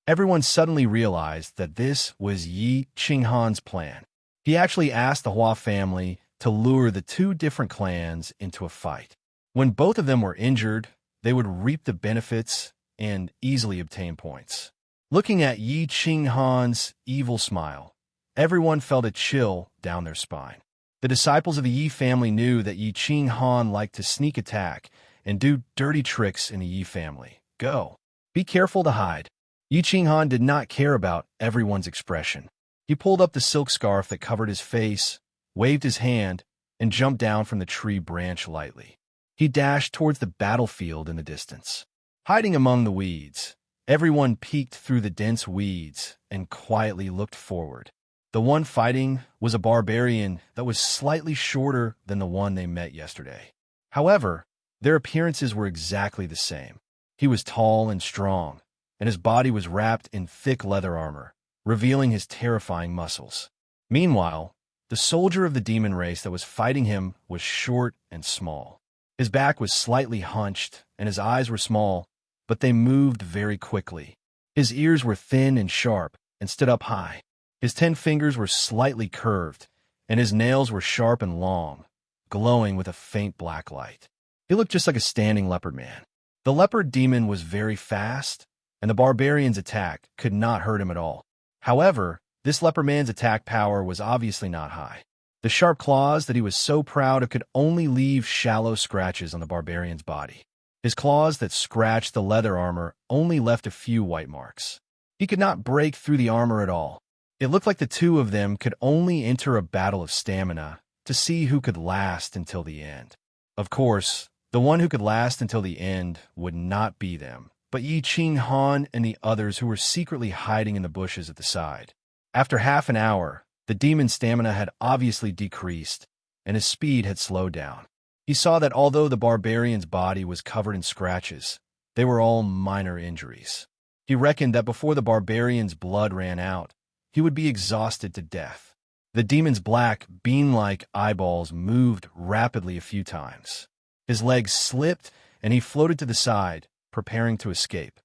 Everyone suddenly realized that this was Yi Qinghan's plan. He actually asked the Hua family to lure the two different clans into a fight. When both of them were injured, they would reap the benefits and easily obtain points. Looking at Yi Qinghan's evil smile, everyone felt a chill down their spine. The disciples of the Yi family knew that Yi Qinghan liked to sneak attack and do dirty tricks in the Yi family. Go. Be careful to hide. Yi Qinghan did not care about everyone's expression. He pulled up the silk scarf that covered his face, waved his hand, and jumped down from the tree branch lightly. He dashed towards the battlefield in the distance. Hiding among the weeds, everyone peeked through the dense weeds and quietly looked forward. The one fighting was a barbarian that was slightly shorter than the one they met yesterday. However, their appearances were exactly the same. He was tall and strong, and his body was wrapped in thick leather armor, revealing his terrifying muscles. Meanwhile, the soldier of the demon race that was fighting him was short and small. His back was slightly hunched, and his eyes were small, but they moved very quickly. His ears were thin and sharp and stood up high. His 10 fingers were slightly curved, and his nails were sharp and long, glowing with a faint black light. He looked just like a standing leopard man. The leopard demon was very fast, and the barbarian's attack could not hurt him at all. However, this leopard man's attack power was obviously not high. The sharp claws that he was so proud of could only leave shallow scratches on the barbarian's body. His claws that scratched the leather armor only left a few white marks. He could not break through the armor at all. It looked like the two of them could only enter a battle of stamina to see who could last until the end. Of course, the one who could last until the end would not be them, but Yi Qinghan and the others who were secretly hiding in the bushes at the side. After half an hour, the demon's stamina had obviously decreased, and his speed had slowed down. He saw that although the barbarian's body was covered in scratches, they were all minor injuries. He reckoned that before the barbarian's blood ran out, he would be exhausted to death. The demon's black, bean-like eyeballs moved rapidly a few times. His legs slipped, and he floated to the side, preparing to escape.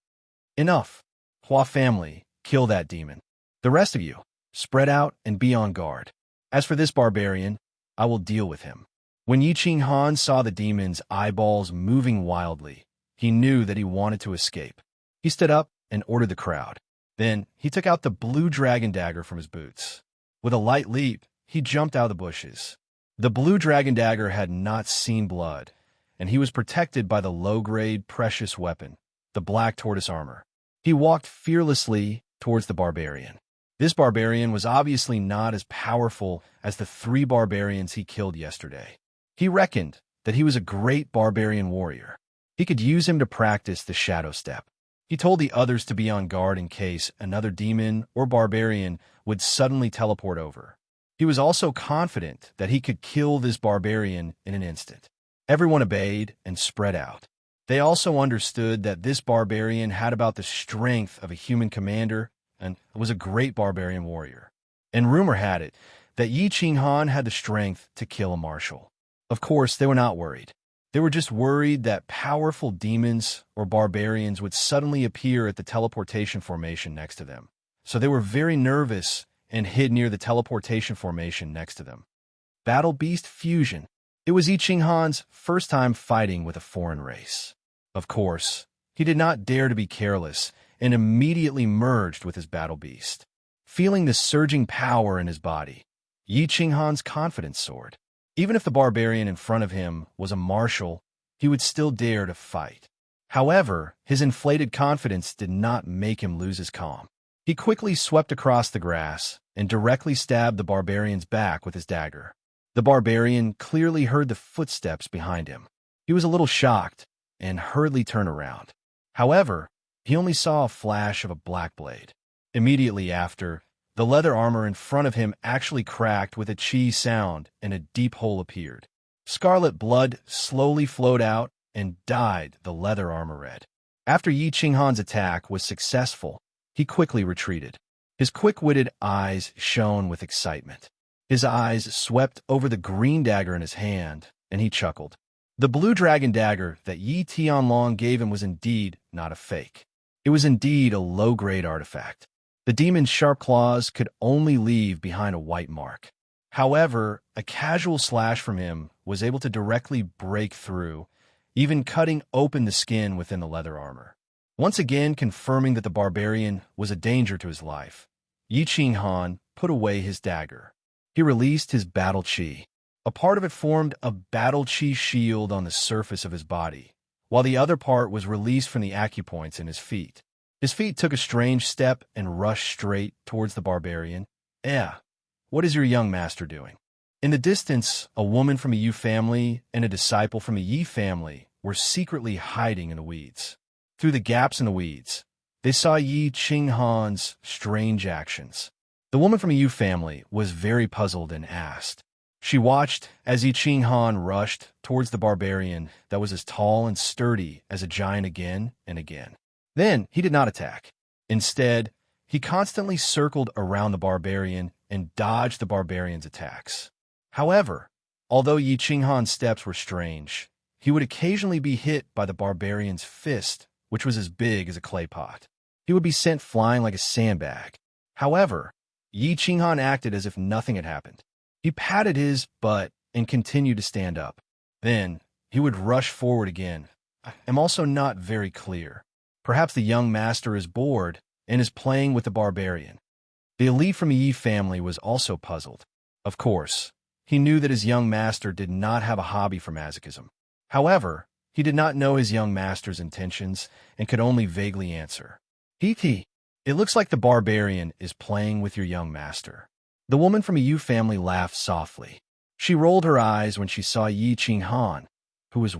Enough. Hua family, kill that demon. The rest of you, spread out and be on guard. As for this barbarian, I will deal with him." When Yi Qinghan saw the demon's eyeballs moving wildly, he knew that he wanted to escape. He stood up and ordered the crowd. Then he took out the blue dragon dagger from his boots. With a light leap, he jumped out of the bushes. The blue dragon dagger had not seen blood, and he was protected by the low-grade precious weapon, the black tortoise armor. He walked fearlessly towards the barbarian. This barbarian was obviously not as powerful as the 3 barbarians he killed yesterday. He reckoned that he was a great barbarian warrior. He could use him to practice the shadow step. He told the others to be on guard in case another demon or barbarian would suddenly teleport over. He was also confident that he could kill this barbarian in an instant. Everyone obeyed and spread out. They also understood that this barbarian had about the strength of a human commander and was a great barbarian warrior. And rumor had it that Yi Qinghan had the strength to kill a marshal. Of course, they were not worried. They were just worried that powerful demons or barbarians would suddenly appear at the teleportation formation next to them. So they were very nervous and hid near the teleportation formation next to them. Battle Beast Fusion. It was Yi Qinghan's first time fighting with a foreign race. Of course, he did not dare to be careless and immediately merged with his battle beast. Feeling the surging power in his body, Yi Qinghan's confidence soared. Even if the barbarian in front of him was a marshal, he would still dare to fight. However, his inflated confidence did not make him lose his calm. He quickly swept across the grass and directly stabbed the barbarian's back with his dagger. The barbarian clearly heard the footsteps behind him. He was a little shocked and hurriedly turned around. However, he only saw a flash of a black blade. Immediately after, the leather armor in front of him actually cracked with a chi sound and a deep hole appeared. Scarlet blood slowly flowed out and dyed the leather armor red. After Yi Qinghan's attack was successful, he quickly retreated. His quick-witted eyes shone with excitement. His eyes swept over the green dagger in his hand, and he chuckled. The blue dragon dagger that Yi Tianlong gave him was indeed not a fake. It was indeed a low-grade artifact. The demon's sharp claws could only leave behind a white mark. However, a casual slash from him was able to directly break through, even cutting open the skin within the leather armor. Once again confirming that the barbarian was a danger to his life, Yi Qinghan put away his dagger. He released his battle chi. A part of it formed a battle chi shield on the surface of his body, while the other part was released from the acupoints in his feet. His feet took a strange step and rushed straight towards the barbarian. What is your young master doing?" In the distance, a woman from a Yu family and a disciple from a Yi family were secretly hiding in the weeds. Through the gaps in the weeds, they saw Yi Qinghan's strange actions. The woman from a Yu family was very puzzled and asked. She watched as Yi Qinghan rushed towards the barbarian that was as tall and sturdy as a giant again and again. Then he did not attack. Instead, he constantly circled around the barbarian and dodged the barbarian's attacks. However, although Yi Qinghan's steps were strange, he would occasionally be hit by the barbarian's fist, which was as big as a clay pot. He would be sent flying like a sandbag. However, Yi Qinghan acted as if nothing had happened. He patted his butt and continued to stand up. Then he would rush forward again. I am also not very clear. Perhaps the young master is bored and is playing with the barbarian. The elite from the Yi family was also puzzled. Of course, he knew that his young master did not have a hobby for masochism. However, he did not know his young master's intentions and could only vaguely answer. It looks like the barbarian is playing with your young master. The woman from a Yu family laughed softly. She rolled her eyes when she saw Yi Qinghan, who was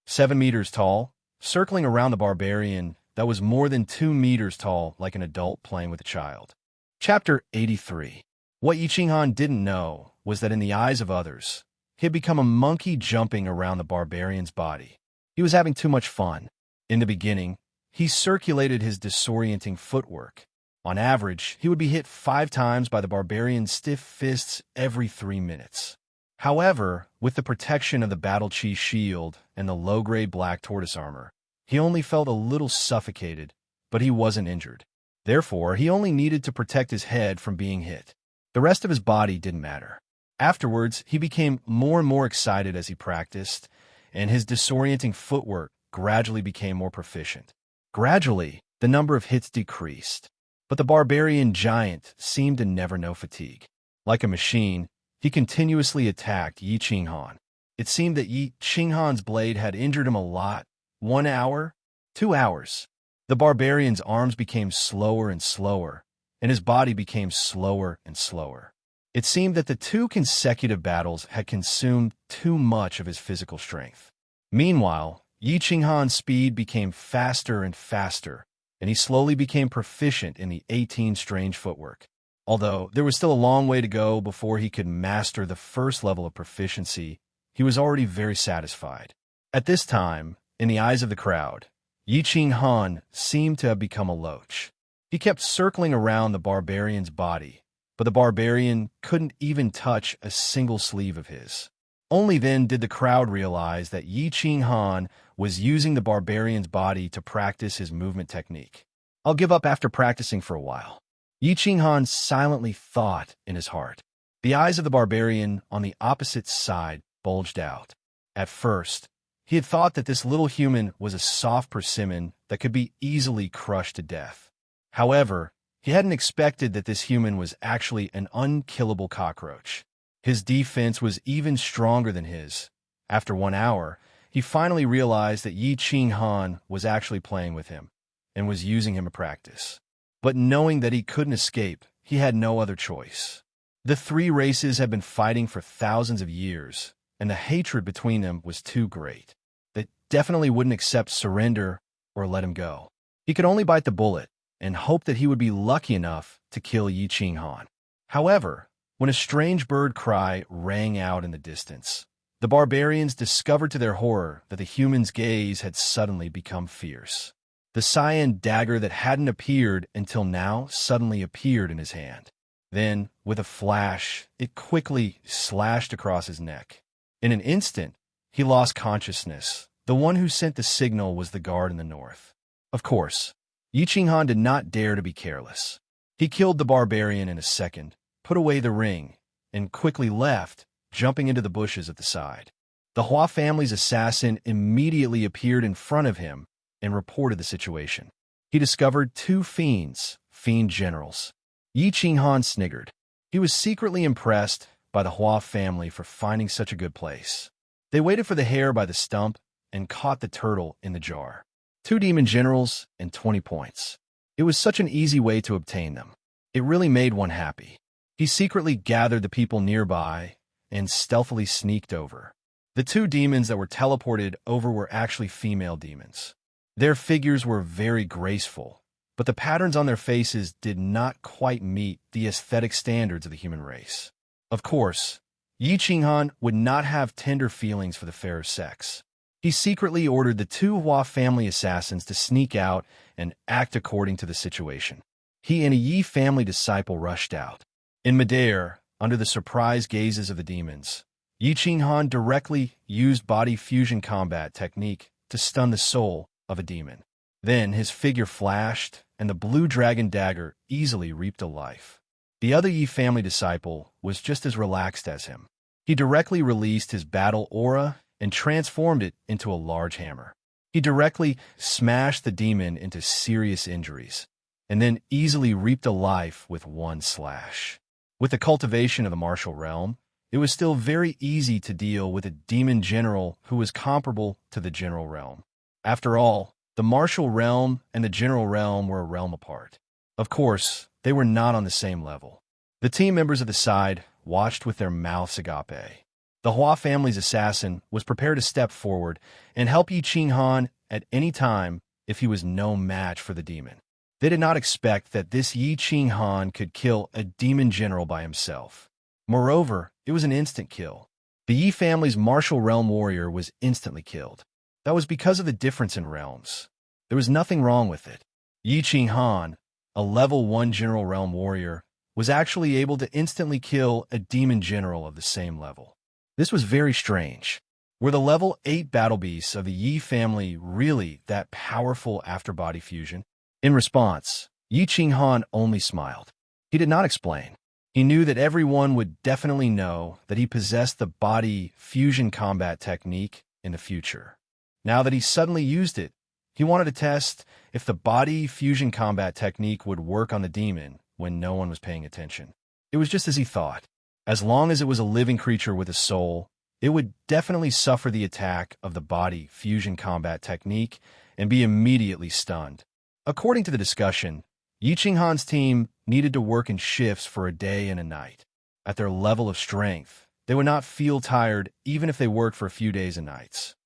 7 meters tall, circling around the barbarian that was more than 2 meters tall like an adult playing with a child. Chapter 83. What Yi Qinghan didn't know was that in the eyes of others, he had become a monkey jumping around the barbarian's body. He was having too much fun. In the beginning, he circulated his disorienting footwork. On average, he would be hit 5 times by the barbarian's stiff fists every 3 minutes. However, with the protection of the battle chi shield and the low-grade black tortoise armor, he only felt a little suffocated, but he wasn't injured. Therefore, he only needed to protect his head from being hit. The rest of his body didn't matter. Afterwards, he became more and more excited as he practiced, and his disorienting footwork gradually became more proficient. Gradually, the number of hits decreased, but the barbarian giant seemed to never know fatigue. Like a machine, he continuously attacked Yi Qinghan. It seemed that Yi Qinghan's blade had injured him a lot. 1 hour, 2 hours. The barbarian's arms became slower and slower, and his body became slower and slower. It seemed that the 2 consecutive battles had consumed too much of his physical strength. Meanwhile, Yi Qinghan's speed became faster and faster, and he slowly became proficient in the 18 strange footwork. Although there was still a long way to go before he could master the first level of proficiency, he was already very satisfied. At this time, in the eyes of the crowd, Yi Qinghan seemed to have become a loach. He kept circling around the barbarian's body, but the barbarian couldn't even touch a single sleeve of his. Only then did the crowd realize that Yi Qinghan was using the barbarian's body to practice his movement technique. "I'll give up after practicing for a while," Yi Qinghan silently thought in his heart. The eyes of the barbarian on the opposite side bulged out. At first, he had thought that this little human was a soft persimmon that could be easily crushed to death. However, he hadn't expected that this human was actually an unkillable cockroach. His defense was even stronger than his. After 1 hour, he finally realized that Yi Qinghan was actually playing with him and was using him to practice. But knowing that he couldn't escape, he had no other choice. The 3 races had been fighting for thousands of years, and the hatred between them was too great. They definitely wouldn't accept surrender or let him go. He could only bite the bullet and hope that he would be lucky enough to kill Yi Qinghan. However, when a strange bird cry rang out in the distance, the barbarians discovered to their horror that the human's gaze had suddenly become fierce. The cyan dagger that hadn't appeared until now suddenly appeared in his hand. Then, with a flash, it quickly slashed across his neck. In an instant, he lost consciousness. The one who sent the signal was the guard in the north. Of course, Yi Qinghan did not dare to be careless. He killed the barbarian in a second, put away the ring, and quickly left, jumping into the bushes at the side. The Hua family's assassin immediately appeared in front of him and reported the situation. He discovered 2 fiend generals. Yi Qinghan sniggered. He was secretly impressed by the Hua family for finding such a good place. They waited for the hare by the stump and caught the turtle in the jar. 2 demon generals and 20 points. It was such an easy way to obtain them. It really made one happy. He secretly gathered the people nearby and stealthily sneaked over. The 2 demons that were teleported over were actually female demons. Their figures were very graceful, but the patterns on their faces did not quite meet the aesthetic standards of the human race. Of course, Yi Qinghan would not have tender feelings for the fairer sex. He secretly ordered the 2 Hua family assassins to sneak out and act according to the situation. He and a Yi family disciple rushed out. In midair, under the surprised gazes of the demons, Yi Qinghan directly used body fusion combat technique to stun the soul of a demon. Then his figure flashed, and the blue dragon dagger easily reaped a life. The other Yi family disciple was just as relaxed as him. He directly released his battle aura and transformed it into a large hammer. He directly smashed the demon into serious injuries, and then easily reaped a life with 1 slash. With the cultivation of the martial realm, it was still very easy to deal with a demon general who was comparable to the general realm. After all, the martial realm and the general realm were a realm apart. Of course, they were not on the same level. The team members of the side watched with their mouths agape. The Hua family's assassin was prepared to step forward and help Yi Qinghan at any time if he was no match for the demon. They did not expect that this Yi Qinghan could kill a demon general by himself. Moreover, it was an instant kill. The Yi family's martial realm warrior was instantly killed. That was because of the difference in realms. There was nothing wrong with it. Yi Qinghan, a level 1 general realm warrior, was actually able to instantly kill a demon general of the same level. This was very strange. Were the level 8 battle beasts of the Yi family really that powerful after body fusion? In response, Yi Qinghan only smiled. He did not explain. He knew that everyone would definitely know that he possessed the body fusion combat technique in the future. Now that he suddenly used it, he wanted to test if the body fusion combat technique would work on the demon when no one was paying attention. It was just as he thought. As long as it was a living creature with a soul, it would definitely suffer the attack of the body fusion combat technique and be immediately stunned. According to the discussion, Yi Qinghan's team needed to work in shifts for a day and a night. At their level of strength, they would not feel tired even if they worked for a few days and nights.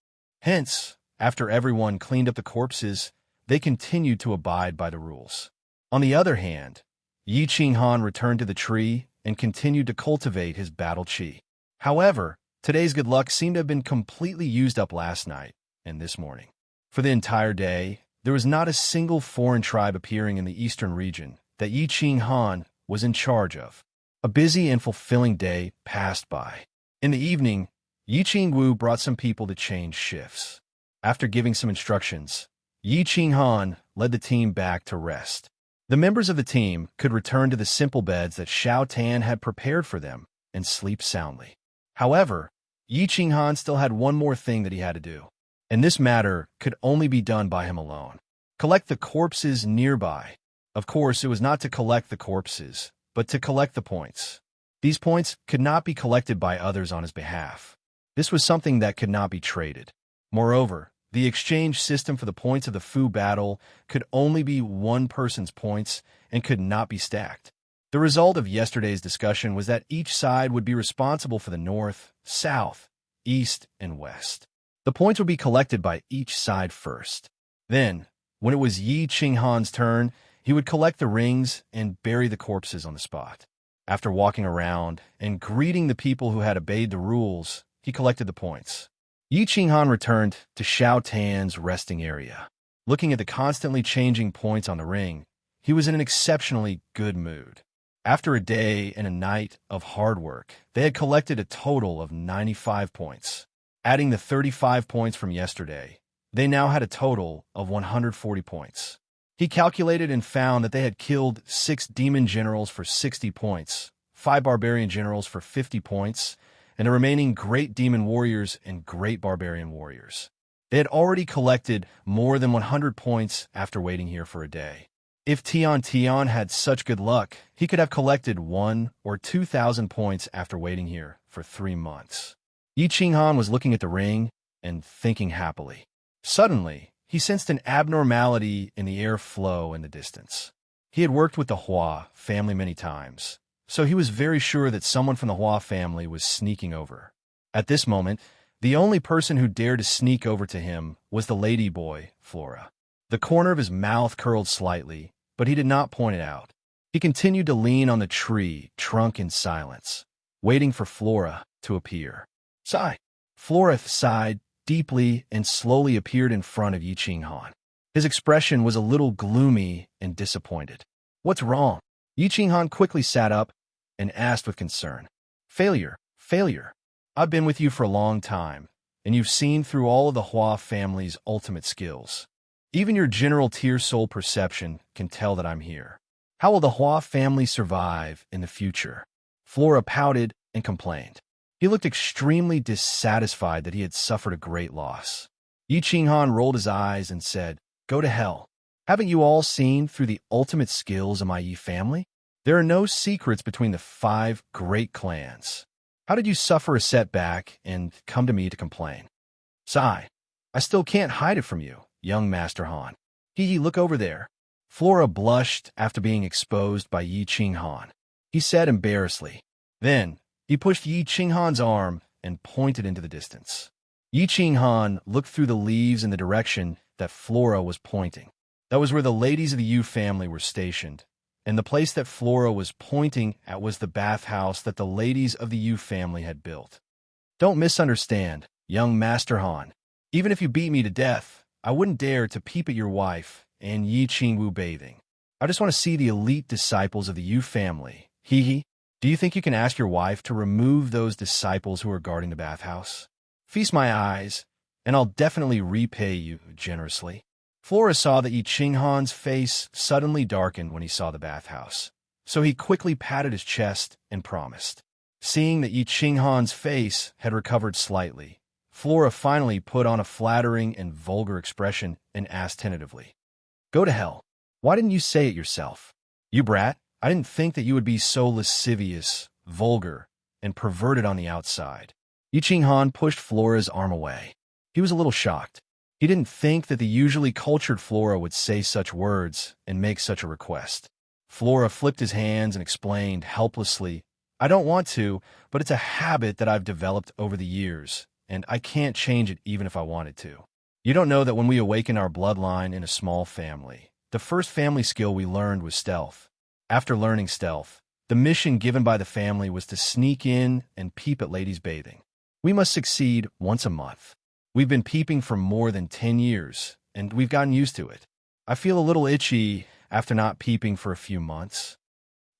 Hence, after everyone cleaned up the corpses, they continued to abide by the rules. On the other hand, Yi Qinghan returned to the tree and continued to cultivate his battle chi. However, today's good luck seemed to have been completely used up last night and this morning. For the entire day, there was not a single foreign tribe appearing in the eastern region that Yi Qinghan was in charge of. A busy and fulfilling day passed by. In the evening, Yi Qingwu brought some people to change shifts. After giving some instructions, Yi Qinghan led the team back to rest. The members of the team could return to the simple beds that Xiao Tan had prepared for them and sleep soundly. However, Yi Qinghan still had one more thing that he had to do, and this matter could only be done by him alone. Collect the corpses nearby. Of course, it was not to collect the corpses, but to collect the points. These points could not be collected by others on his behalf. This was something that could not be traded. Moreover, the exchange system for the points of the Fu battle could only be one person's points and could not be stacked. The result of yesterday's discussion was that each side would be responsible for the north, south, east, and west. The points would be collected by each side first. Then, when it was Yi Qinghan's turn, he would collect the rings and bury the corpses on the spot. After walking around and greeting the people who had obeyed the rules, he collected the points. Yi Qinghan returned to Xiao Tan's resting area. Looking at the constantly changing points on the ring, he was in an exceptionally good mood. After a day and a night of hard work, they had collected a total of 95 points. Adding the 35 points from yesterday, they now had a total of 140 points. He calculated and found that they had killed 6 demon generals for 60 points, 5 barbarian generals for 50 points, and the remaining great demon warriors and great barbarian warriors. They had already collected more than 100 points after waiting here for a day. If Tian had such good luck, he could have collected 1,000 or 2,000 points after waiting here for 3 months. Yi Qinghan was looking at the ring and thinking happily. Suddenly, he sensed an abnormality in the air flow in the distance. He had worked with the Hua family many times, so he was very sure that someone from the Hua family was sneaking over. At this moment, the only person who dared to sneak over to him was the lady boy, Flora. The corner of his mouth curled slightly, but he did not point it out. He continued to lean on the tree trunk in silence, waiting for Flora to appear. Sigh. Flora sighed deeply and slowly appeared in front of Yi Qinghan. His expression was a little gloomy and disappointed. What's wrong? Yi Qinghan quickly sat up and asked with concern. Failure. I've been with you for a long time, and you've seen through all of the Hua family's ultimate skills. Even your general tier soul perception can tell that I'm here. How will the Hua family survive in the future? Flora pouted and complained. He looked extremely dissatisfied that he had suffered a great loss. Yi Qinghan rolled his eyes and said, Go to hell. Haven't you all seen through the ultimate skills of my Yi family? There are no secrets between the 5 great clans. How did you suffer a setback and come to me to complain? Sigh. I still can't hide it from you, young Master Han. Look over there. Flora blushed after being exposed by Yi Qinghan. He said embarrassedly. Then, he pushed Yi Qinghan's arm and pointed into the distance. Yi Qinghan looked through the leaves in the direction that Flora was pointing. That was where the ladies of the Yu family were stationed, and the place that Flora was pointing at was the bathhouse that the ladies of the Yu family had built. Don't misunderstand, young Master Han. Even if you beat me to death, I wouldn't dare to peep at your wife and Yi Qingwu bathing. I just want to see the elite disciples of the Yu family. Do you think you can ask your wife to remove those disciples who are guarding the bathhouse? Feast my eyes, and I'll definitely repay you generously. Flora saw that Yi Qinghan's face suddenly darkened when he saw the bathhouse, so he quickly patted his chest and promised. Seeing that Yi Qinghan's face had recovered slightly, Flora finally put on a flattering and vulgar expression and asked tentatively, "Go to hell. Why didn't you say it yourself? You brat, I didn't think that you would be so lascivious, vulgar, and perverted on the outside." Yi Qinghan pushed Flora's arm away. He was a little shocked. He didn't think that the usually cultured Flora would say such words and make such a request. Flora flipped his hands and explained helplessly, "I don't want to, but it's a habit that I've developed over the years, and I can't change it even if I wanted to. You don't know that when we awaken our bloodline in a small family, the first family skill we learned was stealth. After learning stealth, the mission given by the family was to sneak in and peep at ladies bathing. We must succeed once a month. We've been peeping for more than 10 years, and we've gotten used to it. I feel a little itchy after not peeping for a few months."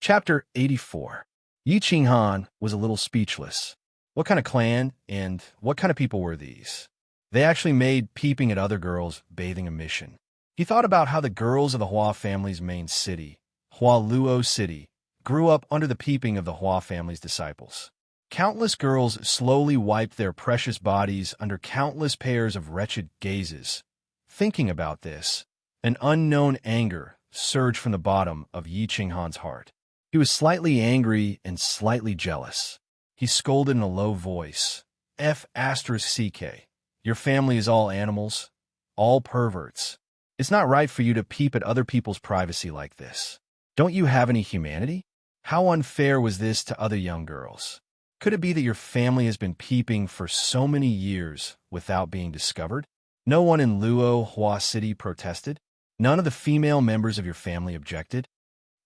Chapter 84. Yi Qinghan was a little speechless. What kind of clan and what kind of people were these? They actually made peeping at other girls bathing a mission. He thought about how the girls of the Hua family's main city, Hua Luo City, grew up under the peeping of the Hua family's disciples. Countless girls slowly wiped their precious bodies under countless pairs of wretched gazes. Thinking about this, an unknown anger surged from the bottom of Yi Qinghan's heart. He was slightly angry and slightly jealous. He scolded in a low voice, "F***CK, your family is all animals, all perverts. It's not right for you to peep at other people's privacy like this. Don't you have any humanity? How unfair was this to other young girls? Could it be that your family has been peeping for so many years without being discovered?" No one in Luo Hua City protested. None of the female members of your family objected.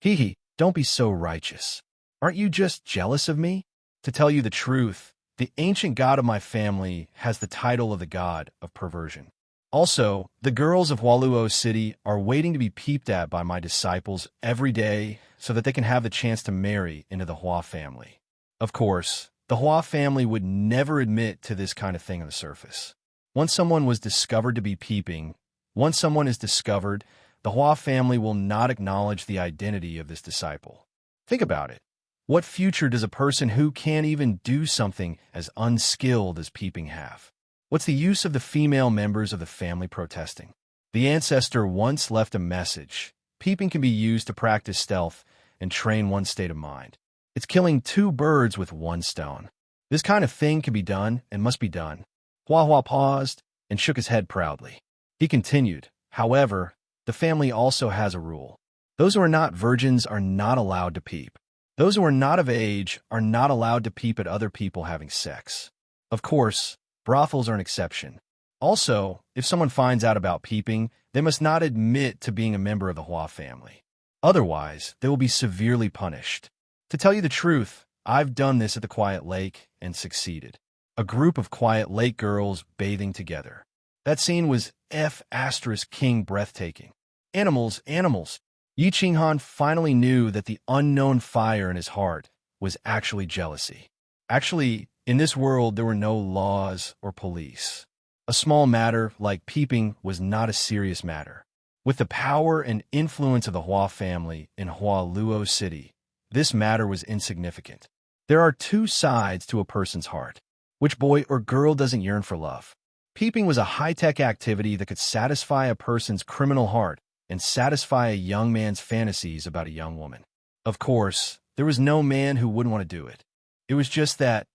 "Hee, don't be so righteous. Aren't you just jealous of me? To tell you the truth, the ancient god of my family has the title of the god of perversion. Also, the girls of Hualuo City are waiting to be peeped at by my disciples every day so that they can have the chance to marry into the Hua family. Of course, the Hua family would never admit to this kind of thing on the surface. Once someone was discovered to be peeping, once someone is discovered, the Hua family will not acknowledge the identity of this disciple. Think about it. What future does a person who can't even do something as unskilled as peeping have? What's the use of the female members of the family protesting? The ancestor once left a message. Peeping can be used to practice stealth and train one's state of mind. It's killing two birds with one stone. This kind of thing can be done and must be done. Hua Hua paused and shook his head proudly. He continued, "However, the family also has a rule. Those who are not virgins are not allowed to peep. Those who are not of age are not allowed to peep at other people having sex. Of course, brothels are an exception. Also, if someone finds out about peeping, they must not admit to being a member of the Hua family. Otherwise, they will be severely punished. To tell you the truth, I've done this at the Quiet Lake and succeeded. A group of Quiet Lake girls bathing together. That scene was F***king breathtaking. Animals, animals." Yi Qinghan finally knew that the unknown fire in his heart was actually jealousy. Actually, in this world, there were no laws or police. A small matter like peeping was not a serious matter. With the power and influence of the Hua family in Hua Luo City, this matter was insignificant. There are two sides to a person's heart. Which boy or girl doesn't yearn for love? Peeping was a high-tech activity that could satisfy a person's criminal heart and satisfy a young man's fantasies about a young woman. Of course, there was no man who wouldn't want to do it. It was just that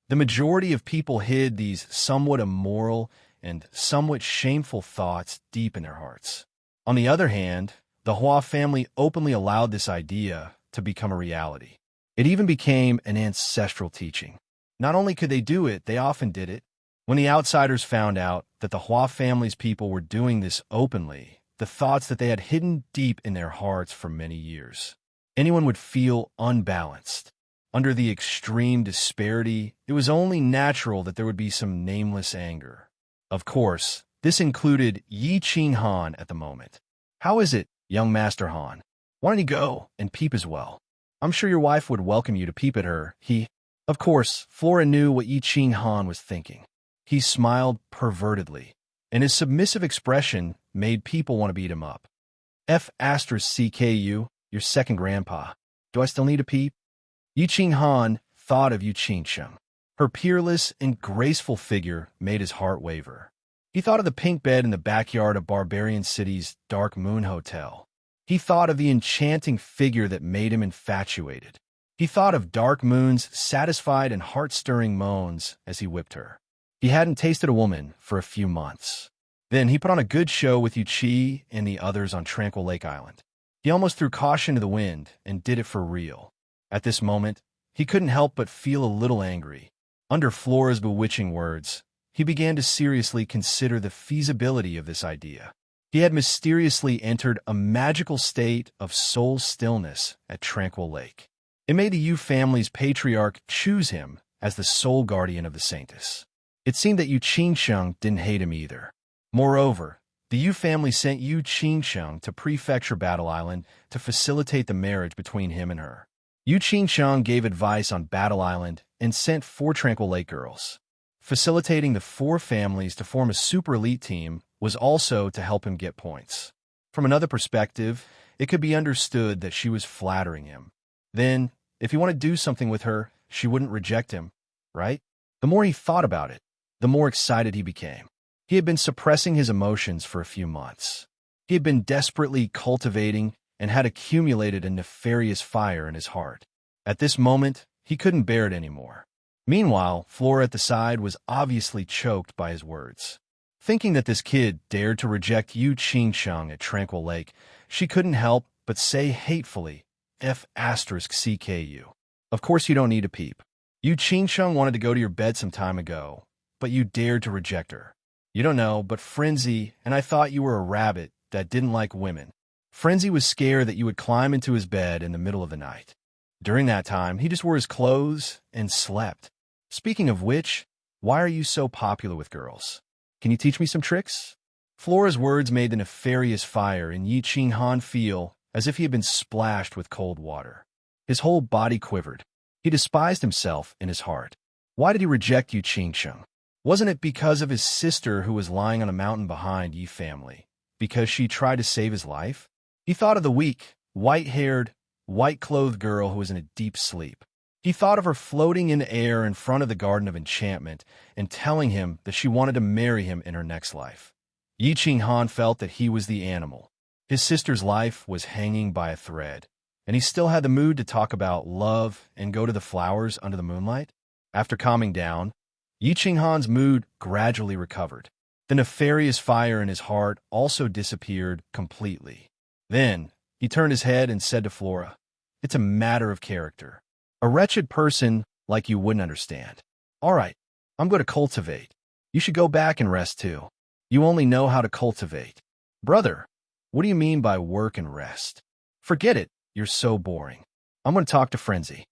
the majority of people hid these somewhat immoral and somewhat shameful thoughts deep in their hearts. On the other hand, the Hua family openly allowed this idea to become a reality. It even became an ancestral teaching. Not only could they do it, they often did it. When the outsiders found out that the Hua family's people were doing this openly, the thoughts that they had hidden deep in their hearts for many years, anyone would feel unbalanced. Under the extreme disparity, it was only natural that there would be some nameless anger. Of course, this included Yi Qinghan at the moment. "How is it, young Master Han? Why don't you go and peep as well? I'm sure your wife would welcome you to peep at her." Of course, Flora knew what Yi Qinghan was thinking. He smiled pervertedly, and his submissive expression made people want to beat him up. CKU, your second grandpa. Do I still need a peep? Yi Qinghan thought of Yu Qingsheng. Her peerless and graceful figure made his heart waver. He thought of the pink bed in the backyard of Barbarian City's Dark Moon Hotel. He thought of the enchanting figure that made him infatuated. He thought of Dark Moon's satisfied and heart-stirring moans as he whipped her. He hadn't tasted a woman for a few months. Then he put on a good show with Yu Qi and the others on Tranquil Lake Island. He almost threw caution to the wind and did it for real. At this moment, he couldn't help but feel a little angry. Under Flora's bewitching words, he began to seriously consider the feasibility of this idea. He had mysteriously entered a magical state of soul stillness at Tranquil Lake. It made the Yu family's patriarch choose him as the sole guardian of the Saintess. It seemed that Yu Qingsheng didn't hate him either. Moreover, the Yu family sent Yu Qingsheng to Prefecture Battle Island to facilitate the marriage between him and her. Yu Qingsheng gave advice on Battle Island and sent 4 Tranquil Lake girls. Facilitating the 4 families to form a super elite team was also to help him get points. From another perspective, it could be understood that she was flattering him. Then, if he wanted to do something with her, she wouldn't reject him, right? The more he thought about it, the more excited he became. He had been suppressing his emotions for a few months. He had been desperately cultivating and had accumulated a nefarious fire in his heart. At this moment, he couldn't bear it anymore. Meanwhile, Flora at the side was obviously choked by his words. Thinking that this kid dared to reject Yu Qingsheng at Tranquil Lake, she couldn't help but say hatefully, CKU. Of course you don't need a peep. Yu Qingsheng wanted to go to your bed some time ago, but you dared to reject her. You don't know, but Frenzy and I thought you were a rabbit that didn't like women. Frenzy was scared that you would climb into his bed in the middle of the night. During that time, he just wore his clothes and slept. Speaking of which, why are you so popular with girls? Can you teach me some tricks? Flora's words made the nefarious fire in Yi Qinghan feel as if he had been splashed with cold water. His whole body quivered. He despised himself in his heart. Why did he reject Yu Qingsheng? Wasn't it because of his sister who was lying on a mountain behind Yi family? Because she tried to save his life? He thought of the weak, white-haired, white-clothed girl who was in a deep sleep. He thought of her floating in air in front of the Garden of Enchantment and telling him that she wanted to marry him in her next life. Yi Qinghan felt that he was the animal. His sister's life was hanging by a thread, and he still had the mood to talk about love and go to the flowers under the moonlight. After calming down, Yi Qinghan's mood gradually recovered. The nefarious fire in his heart also disappeared completely. Then, he turned his head and said to Flora, "It's a matter of character. A wretched person like you wouldn't understand. All right, I'm going to cultivate. You should go back and rest too. You only know how to cultivate." "Brother, what do you mean by work and rest?" "Forget it, you're so boring. I'm going to talk to Frenzy."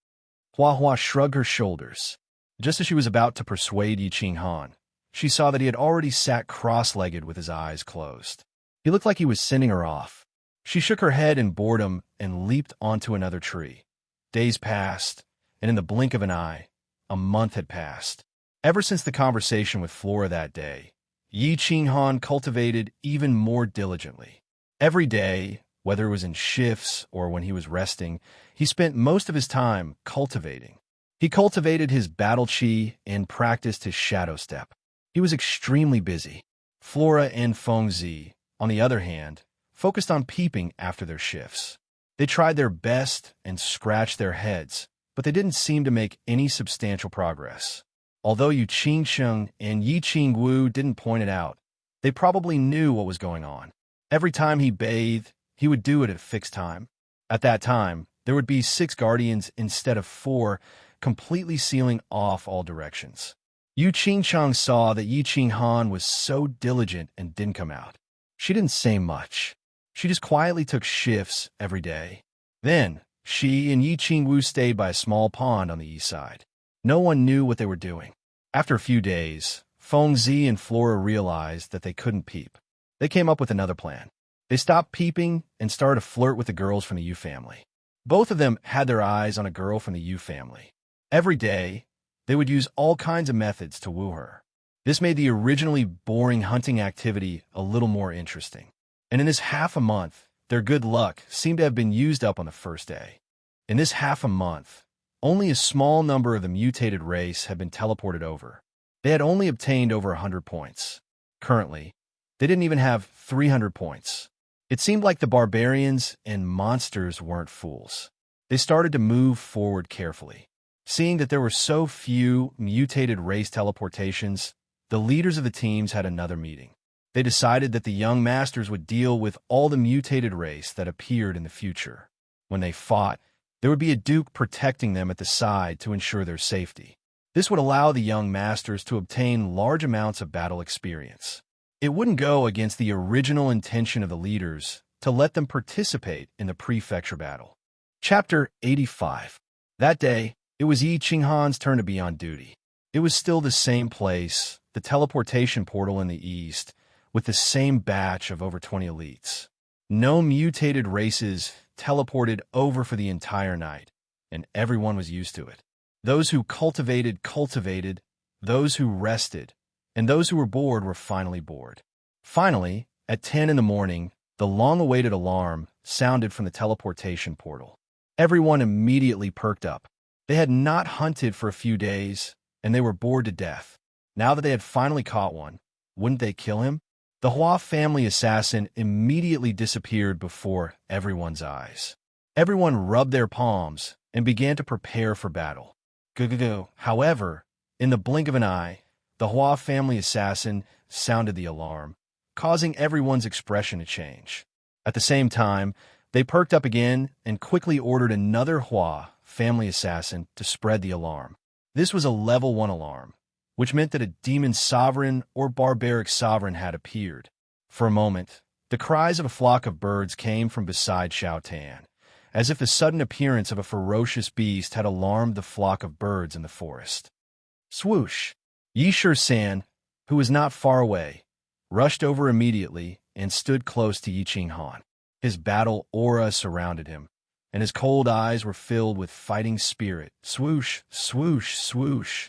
Hua Hua shrugged her shoulders. Just as she was about to persuade Yi Qinghan, she saw that he had already sat cross-legged with his eyes closed. He looked like he was sending her off. She shook her head in boredom and leaped onto another tree. Days passed, and in the blink of an eye, a month had passed. Ever since the conversation with Flora that day, Yi Qinghan cultivated even more diligently. Every day, whether it was in shifts or when he was resting, he spent most of his time cultivating. He cultivated his battle chi and practiced his shadow step. He was extremely busy. Flora and Fengzi, on the other hand, focused on peeping after their shifts. They tried their best and scratched their heads, but they didn't seem to make any substantial progress. Although Yu Qingsheng and Yi Qingwu didn't point it out, they probably knew what was going on. Every time he bathed, he would do it at a fixed time. At that time, there would be 6 guardians instead of 4, completely sealing off all directions. Yu Qingsheng saw that Yi Qinghan was so diligent and didn't come out. She didn't say much. She just quietly took shifts every day. Then, she and Yi Qingwu stayed by a small pond on the east side. No one knew what they were doing. After a few days, Fengzi and Flora realized that they couldn't peep. They came up with another plan. They stopped peeping and started to flirt with the girls from the Yu family. Both of them had their eyes on a girl from the Yu family. Every day, they would use all kinds of methods to woo her. This made the originally boring hunting activity a little more interesting. And in this half a month, their good luck seemed to have been used up on the first day. In this half a month, only a small number of the mutated race had been teleported over. They had only obtained over 100 points. Currently, they didn't even have 300 points. It seemed like the barbarians and monsters weren't fools. They started to move forward carefully. Seeing that there were so few mutated race teleportations, the leaders of the teams had another meeting. They decided that the young masters would deal with all the mutated race that appeared in the future. When they fought, there would be a duke protecting them at the side to ensure their safety. This would allow the young masters to obtain large amounts of battle experience. It wouldn't go against the original intention of the leaders to let them participate in the prefecture battle. Chapter 85. That day, it was Yi Qinghan's turn to be on duty. It was still the same place, the teleportation portal in the east, with the same batch of over 20 elites. No mutated races teleported over for the entire night, and everyone was used to it. Those who cultivated, those who rested, and those who were finally bored. Finally, at 10 in the morning, the long-awaited alarm sounded from the teleportation portal. Everyone immediately perked up. They had not hunted for a few days, and they were bored to death. Now that they had finally caught one, wouldn't they kill him? The Hua family assassin immediately disappeared before everyone's eyes. Everyone rubbed their palms and began to prepare for battle. However, in the blink of an eye, the Hua family assassin sounded the alarm, causing everyone's expression to change. At the same time, they perked up again and quickly ordered another Hua family assassin to spread the alarm. This was a level 1 alarm, which meant that a demon sovereign or barbaric sovereign had appeared. For a moment, the cries of a flock of birds came from beside Xiao Tan, as if the sudden appearance of a ferocious beast had alarmed the flock of birds in the forest. Swoosh! Yi San, who was not far away, rushed over immediately and stood close to Yi Qinghan. His battle aura surrounded him, and his cold eyes were filled with fighting spirit. Swoosh, swoosh, swoosh.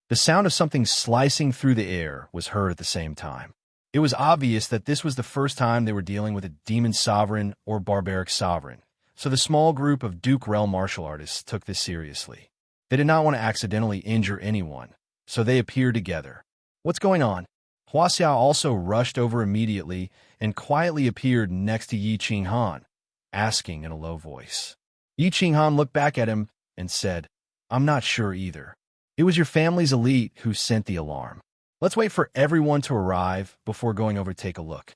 The sound of something slicing through the air was heard at the same time. It was obvious that this was the first time they were dealing with a demon sovereign or barbaric sovereign, so the small group of Duke Realm martial artists took this seriously. They did not want to accidentally injure anyone, so they appeared together. What's going on? Hua Xiao also rushed over immediately and quietly appeared next to Yi Qinghan, asking in a low voice. Yi Qinghan looked back at him and said, "I'm not sure either. It was your family's elite who sent the alarm. Let's wait for everyone to arrive before going over to take a look."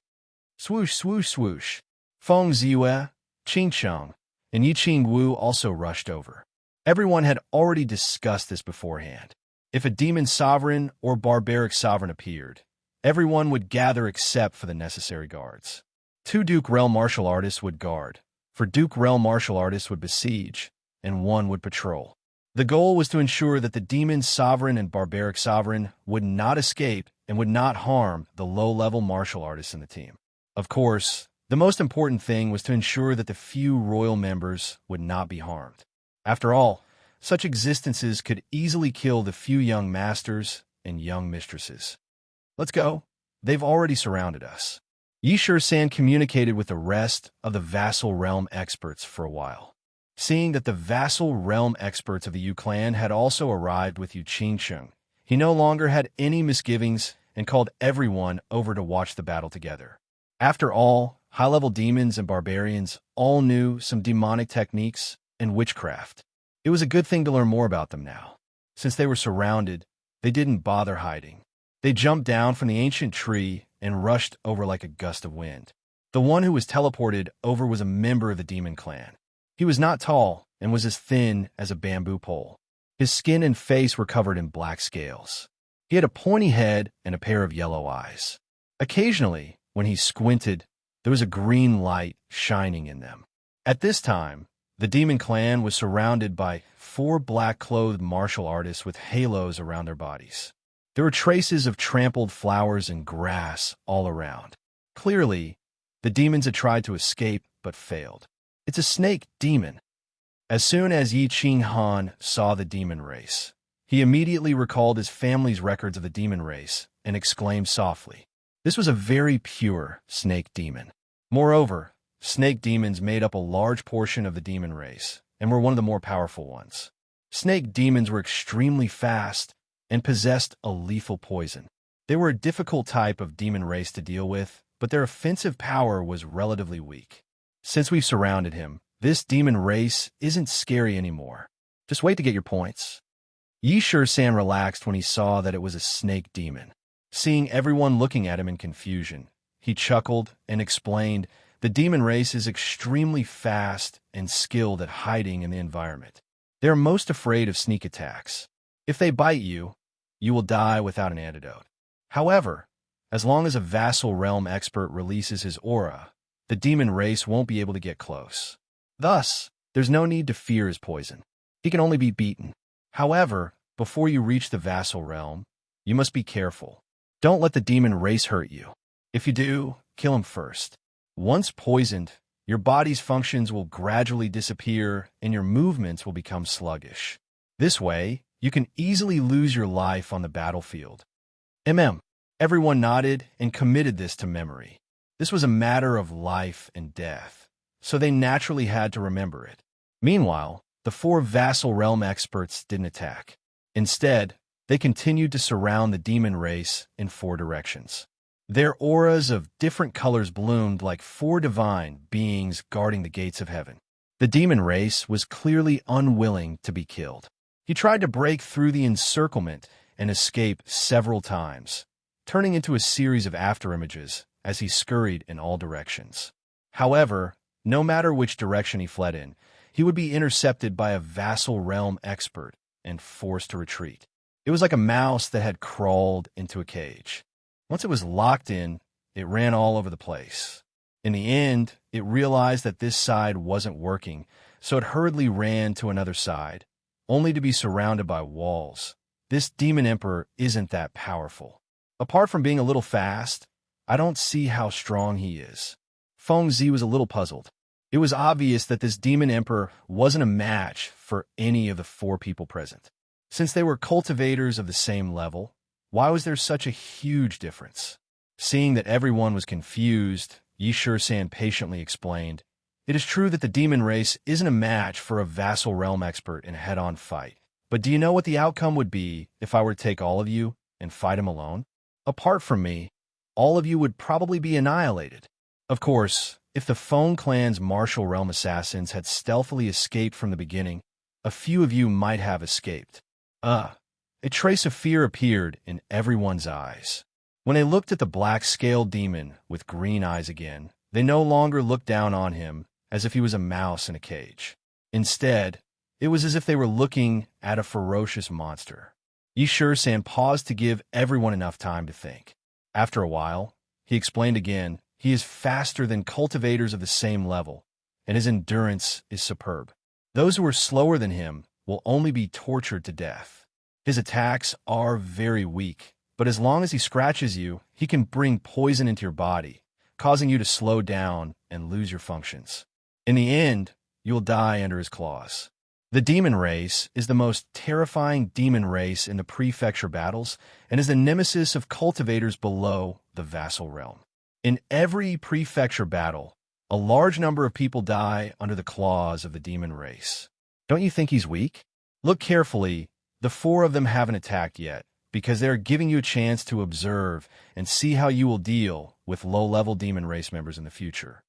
Swoosh, swoosh, swoosh. Feng Ziyue, Qing Cheng, and Yi Qingwu also rushed over. Everyone had already discussed this beforehand. If a demon sovereign or barbaric sovereign appeared, everyone would gather except for the necessary guards. 2 Duke Realm martial artists would guard, for Duke Realm martial artists would besiege, and 1 would patrol. The goal was to ensure that the demon sovereign and barbaric sovereign would not escape and would not harm the low-level martial artists in the team. Of course, the most important thing was to ensure that the few royal members would not be harmed. After all, such existences could easily kill the few young masters and young mistresses. Let's go. They've already surrounded us. Yi San communicated with the rest of the vassal realm experts for a while. Seeing that the vassal realm experts of the Yu clan had also arrived with Yu Qingcheng, he no longer had any misgivings and called everyone over to watch the battle together. After all, high-level demons and barbarians all knew some demonic techniques and witchcraft. It was a good thing to learn more about them now. Since they were surrounded, they didn't bother hiding. They jumped down from the ancient tree and rushed over like a gust of wind. The one who was teleported over was a member of the demon clan. He was not tall and was as thin as a bamboo pole. His skin and face were covered in black scales. He had a pointy head and a pair of yellow eyes. Occasionally, when he squinted, there was a green light shining in them. At this time, the demon clan was surrounded by 4 black-clothed martial artists with halos around their bodies. There were traces of trampled flowers and grass all around. Clearly, the demons had tried to escape but failed. It's a snake demon. As soon as Yi Qinghan saw the demon race, He immediately recalled his family's records of the demon race and exclaimed softly, "This was a very pure snake demon." Moreover, snake demons made up a large portion of the demon race and were one of the more powerful ones. Snake demons were extremely fast and possessed a lethal poison. They were a difficult type of demon race to deal with, but their offensive power was relatively weak. Since we've surrounded him, this demon race isn't scary anymore. Just wait to get your points. Yi-Shur-san relaxed when he saw that it was a snake demon. Seeing everyone looking at him in confusion, he chuckled and explained, "The demon race is extremely fast and skilled at hiding in the environment. They are most afraid of sneak attacks. If they bite you, you will die without an antidote. However, as long as a vassal realm expert releases his aura, the demon race won't be able to get close. Thus, there's no need to fear his poison. He can only be beaten. However, before you reach the vassal realm, you must be careful. Don't let the demon race hurt you. If you do, kill him first. Once poisoned, your body's functions will gradually disappear and your movements will become sluggish. This way, you can easily lose your life on the battlefield." Everyone nodded and committed this to memory. This was a matter of life and death, so they naturally had to remember it. Meanwhile, the 4 vassal realm experts didn't attack. Instead, they continued to surround the demon race in 4 directions. Their auras of different colors bloomed like 4 divine beings guarding the gates of heaven. The demon race was clearly unwilling to be killed. He tried to break through the encirclement and escape several times, turning into a series of afterimages as he scurried in all directions. However, no matter which direction he fled in, he would be intercepted by a vassal realm expert and forced to retreat. It was like a mouse that had crawled into a cage. Once it was locked in, it ran all over the place. In the end, it realized that this side wasn't working, so it hurriedly ran to another side, only to be surrounded by walls. This demon emperor isn't that powerful. Apart from being a little fast, I don't see how strong he is. Feng Zi was a little puzzled. It was obvious that this demon emperor wasn't a match for any of the 4 people present. Since they were cultivators of the same level, why was there such a huge difference? Seeing that everyone was confused, Yi-Shur-san patiently explained, "It is true that the demon race isn't a match for a vassal realm expert in a head-on fight. But do you know what the outcome would be if I were to take all of you and fight him alone? Apart from me, all of you would probably be annihilated. Of course, if the Feng clan's martial realm assassins had stealthily escaped from the beginning, a few of you might have escaped." A trace of fear appeared in everyone's eyes. When they looked at the black-scaled demon with green eyes again, they no longer looked down on him as if he was a mouse in a cage. Instead, it was as if they were looking at a ferocious monster. Yi-Shur-san paused to give everyone enough time to think. After a while, he explained again, "He is faster than cultivators of the same level, and his endurance is superb. Those who are slower than him will only be tortured to death. His attacks are very weak, but as long as he scratches you, he can bring poison into your body, causing you to slow down and lose your functions. In the end, you'll die under his claws." The demon race is the most terrifying demon race in the prefecture battles and is the nemesis of cultivators below the vassal realm. In every prefecture battle, a large number of people die under the claws of the demon race. Don't you think he's weak? Look carefully. The 4 of them haven't attacked yet, because they're giving you a chance to observe and see how you will deal with low-level demon race members in the future.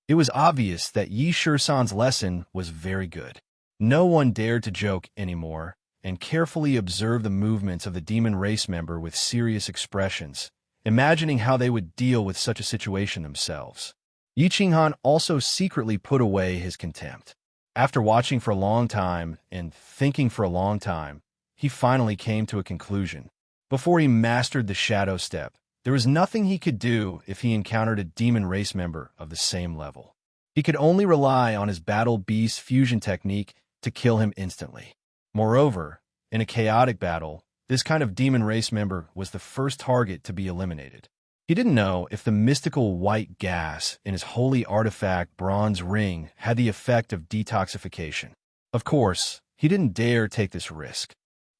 It was obvious that Yi-Shur-san's lesson was very good. No one dared to joke anymore, and carefully observed the movements of the demon race member with serious expressions, imagining how they would deal with such a situation themselves. Yi Qinghan also secretly put away his contempt. After watching for a long time and thinking for a long time, he finally came to a conclusion. Before he mastered the shadow step, there was nothing he could do if he encountered a demon race member of the same level. He could only rely on his battle beast fusion technique to kill him instantly. Moreover, in a chaotic battle, this kind of demon race member was the first target to be eliminated. He didn't know if the mystical white gas in his holy artifact bronze ring had the effect of detoxification. Of course, he didn't dare take this risk.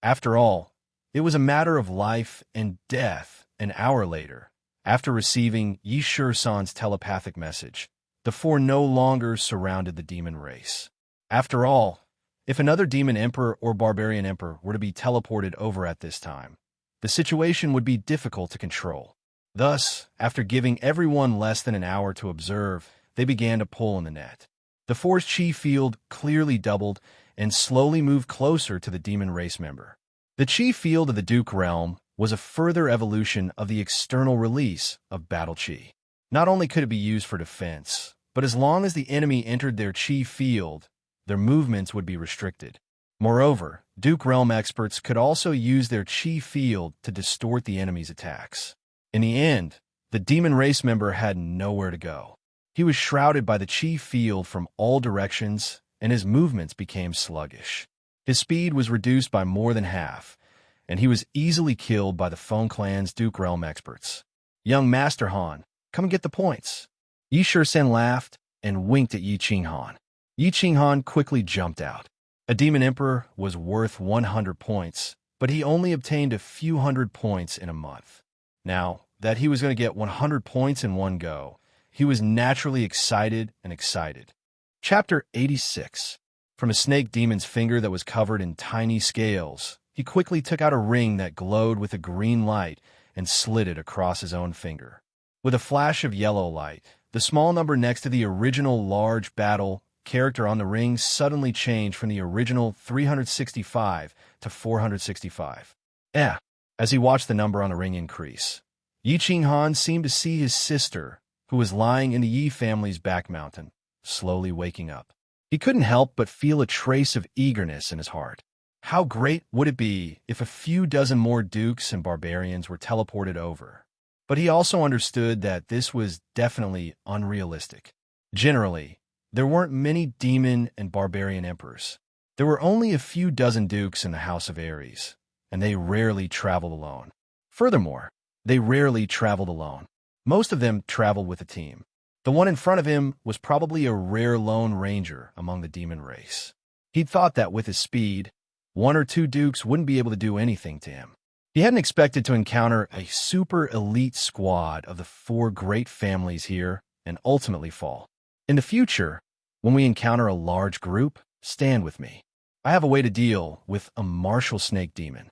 After all, it was a matter of life and death. An hour later, after receiving Yi Shi-san's telepathic message, the four no longer surrounded the demon race. After all, if another demon emperor or barbarian emperor were to be teleported over at this time, the situation would be difficult to control. Thus, after giving everyone less than an hour to observe, they began to pull in the net. The four's chi field clearly doubled and slowly moved closer to the demon race member. The chi field of the Duke realm was a further evolution of the external release of battle chi. Not only could it be used for defense, but as long as the enemy entered their chi field, their movements would be restricted. Moreover, Duke realm experts could also use their chi field to distort the enemy's attacks. In the end, the demon race member had nowhere to go. He was shrouded by the chi field from all directions, and his movements became sluggish. His speed was reduced by more than half, and he was easily killed by the Feng clan's Duke realm experts. Young Master Han, come and get the points. Yi Shi-san laughed and winked at Yi Qinghan. Yi Qinghan quickly jumped out. A demon emperor was worth 100 points, but he only obtained a few hundred points in a month. Now that he was going to get 100 points in one go, he was naturally excited. Chapter 86. From a snake demon's finger that was covered in tiny scales, he quickly took out a ring that glowed with a green light and slid it across his own finger. With a flash of yellow light, the small number next to the original large battle character on the ring suddenly changed from the original 365 to 465. As he watched the number on the ring increase, Yi Qinghan seemed to see his sister, who was lying in the Yi family's back mountain, slowly waking up. He couldn't help but feel a trace of eagerness in his heart. How great would it be if a few dozen more dukes and barbarians were teleported over? But he also understood that this was definitely unrealistic. Generally, there weren't many demon and barbarian emperors. There were only a few dozen dukes in the House of Ares, and they rarely traveled alone. Furthermore, they rarely traveled alone. Most of them traveled with a team. The one in front of him was probably a rare lone ranger among the demon race. He'd thought that with his speed, one or two dukes wouldn't be able to do anything to him. He hadn't expected to encounter a super elite squad of the four great families here and ultimately fall. In the future, when we encounter a large group, stand with me. I have a way to deal with a martial snake demon.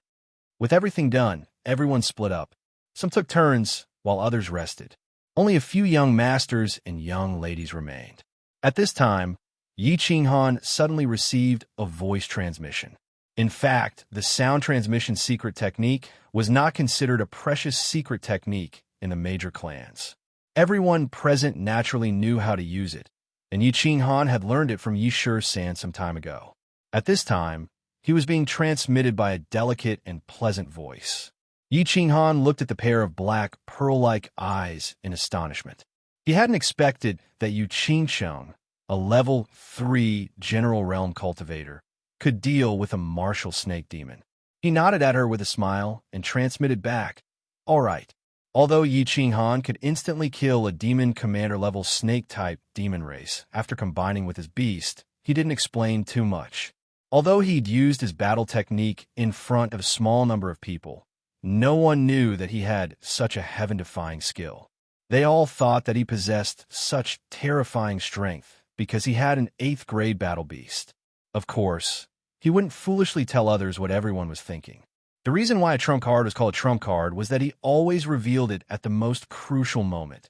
With everything done, everyone split up. Some took turns, while others rested. Only a few young masters and young ladies remained. At this time, Yi Qinghan suddenly received a voice transmission. In fact, the sound transmission secret technique was not considered a precious secret technique in the major clans. Everyone present naturally knew how to use it, and Yi Qinghan had learned it from Yi Shi-san some time ago. At this time, he was being transmitted by a delicate and pleasant voice. Yi Qinghan looked at the pair of black, pearl-like eyes in astonishment. He hadn't expected that Yu Qingsheng, a level 3 general realm cultivator, could deal with a martial snake demon. He nodded at her with a smile and transmitted back, "All right." Although Yi Qinghan could instantly kill a demon commander-level snake-type demon race after combining with his beast, he didn't explain too much. Although he'd used his battle technique in front of a small number of people, no one knew that he had such a heaven-defying skill. They all thought that he possessed such terrifying strength because he had an 8th grade battle beast. Of course, he wouldn't foolishly tell others what everyone was thinking. The reason why a trump card was called a trump card was that he always revealed it at the most crucial moment.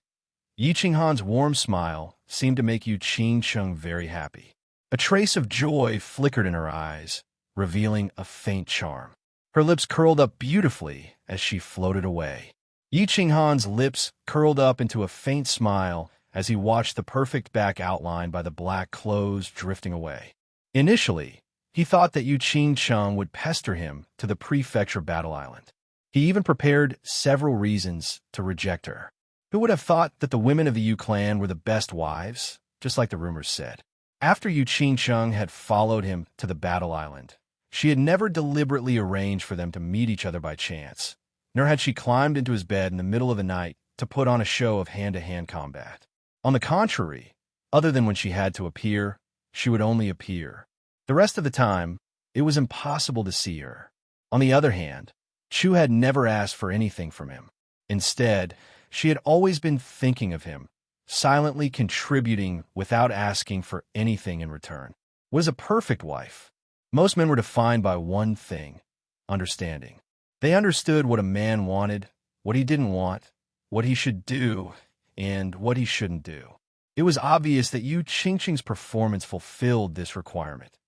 Yi Qinghan's warm smile seemed to make Yu Qingsheng very happy. A trace of joy flickered in her eyes, revealing a faint charm. Her lips curled up beautifully as she floated away. Yi Qinghan's lips curled up into a faint smile as he watched the perfect back outline by the black clothes drifting away. Initially, he thought that Yu Qingsheng would pester him to the prefecture battle island. He even prepared several reasons to reject her. Who would have thought that the women of the Yu clan were the best wives, just like the rumors said? After Yu Qingsheng had followed him to the battle island, she had never deliberately arranged for them to meet each other by chance, nor had she climbed into his bed in the middle of the night to put on a show of hand-to-hand combat. On the contrary, other than when she had to appear, she would only appear. The rest of the time, it was impossible to see her. On the other hand, Chu had never asked for anything from him. Instead, she had always been thinking of him, silently contributing without asking for anything in return. Was a perfect wife. Most men were defined by one thing: understanding. They understood what a man wanted, what he didn't want, what he should do, and what he shouldn't do. It was obvious that Yu Qingqing's performance fulfilled this requirement.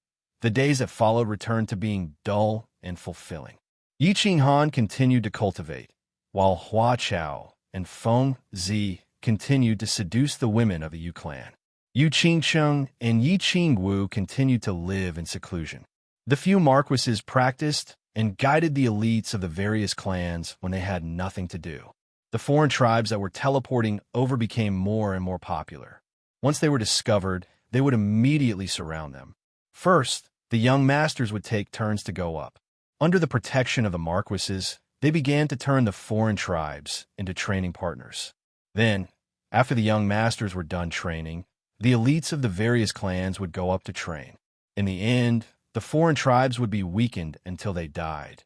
The days that followed returned to being dull and fulfilling. Yi Qinghan continued to cultivate, while Hua Chao and Feng Zi continued to seduce the women of the Yu clan. Yu Qingcheng and Yi Qingwu continued to live in seclusion. The few marquises practiced and guided the elites of the various clans when they had nothing to do. The foreign tribes that were teleporting over became more and more popular. Once they were discovered, they would immediately surround them. First, the young masters would take turns to go up. Under the protection of the marquises, they began to turn the foreign tribes into training partners. Then, after the young masters were done training, the elites of the various clans would go up to train. In the end, the foreign tribes would be weakened until they died.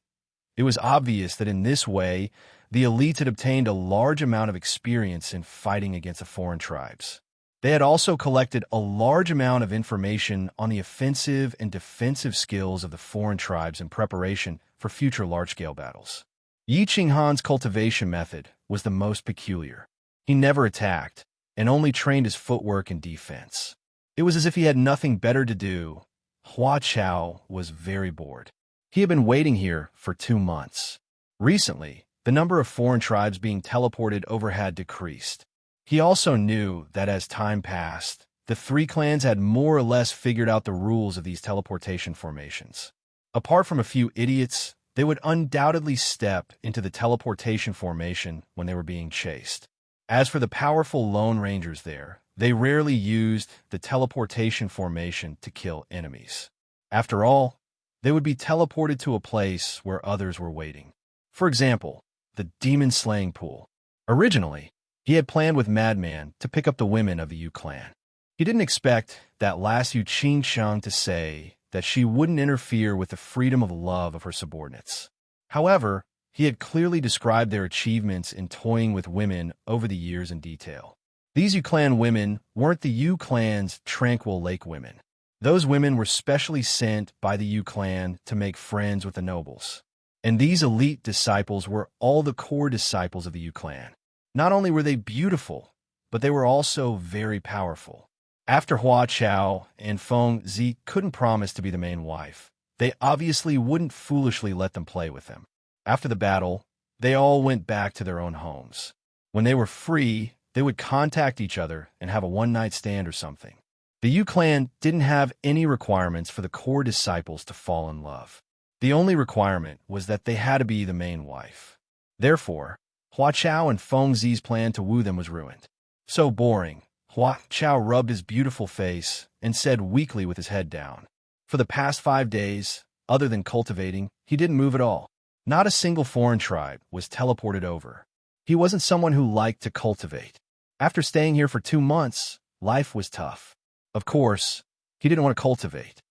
It was obvious that in this way, the elites had obtained a large amount of experience in fighting against the foreign tribes. They had also collected a large amount of information on the offensive and defensive skills of the foreign tribes in preparation for future large-scale battles. Yi Qinghan's cultivation method was the most peculiar. He never attacked, and only trained his footwork and defense. It was as if he had nothing better to do. Hua Chao was very bored. He had been waiting here for 2 months. Recently, the number of foreign tribes being teleported over had decreased. He also knew that as time passed, the 3 clans had more or less figured out the rules of these teleportation formations. Apart from a few idiots, they would undoubtedly step into the teleportation formation when they were being chased. As for the powerful Lone Rangers there, they rarely used the teleportation formation to kill enemies. After all, they would be teleported to a place where others were waiting. For example, the demon-slaying pool. Originally, he had planned with Madman to pick up the women of the Yu clan. He didn't expect that last Yu Qingsheng to say that she wouldn't interfere with the freedom of love of her subordinates. However, he had clearly described their achievements in toying with women over the years in detail. These Yu clan women weren't the Yu clan's tranquil lake women. Those women were specially sent by the Yu clan to make friends with the nobles. And these elite disciples were all the core disciples of the Yu clan. Not only were they beautiful, but they were also very powerful. After Hua Chao and Feng Zi couldn't promise to be the main wife, they obviously wouldn't foolishly let them play with them. After the battle, they all went back to their own homes. When they were free, they would contact each other and have a one-night stand or something. The Yu clan didn't have any requirements for the core disciples to fall in love. The only requirement was that they had to be the main wife. Therefore, Hua Chao and Feng Zi's plan to woo them was ruined. So boring, Hua Chao rubbed his beautiful face and said weakly with his head down. For the past 5 days, other than cultivating, he didn't move at all. Not a single foreign tribe was teleported over. He wasn't someone who liked to cultivate. After staying here for 2 months, life was tough. Of course, he didn't want to cultivate.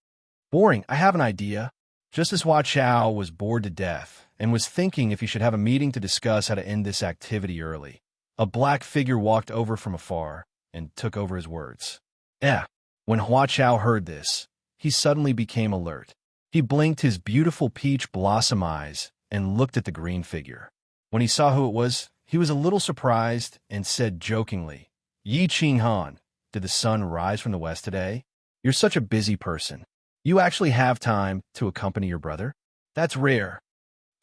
Boring, I have an idea. Just as Hua Chao was bored to death and was thinking if he should have a meeting to discuss how to end this activity early, a black figure walked over from afar and took over his words. When Hua Chao heard this, he suddenly became alert. He blinked his beautiful peach blossom eyes and looked at the green figure. When he saw who it was, he was a little surprised and said jokingly, "Yi Qinghan, did the sun rise from the west today? You're such a busy person. You actually have time to accompany your brother? That's rare.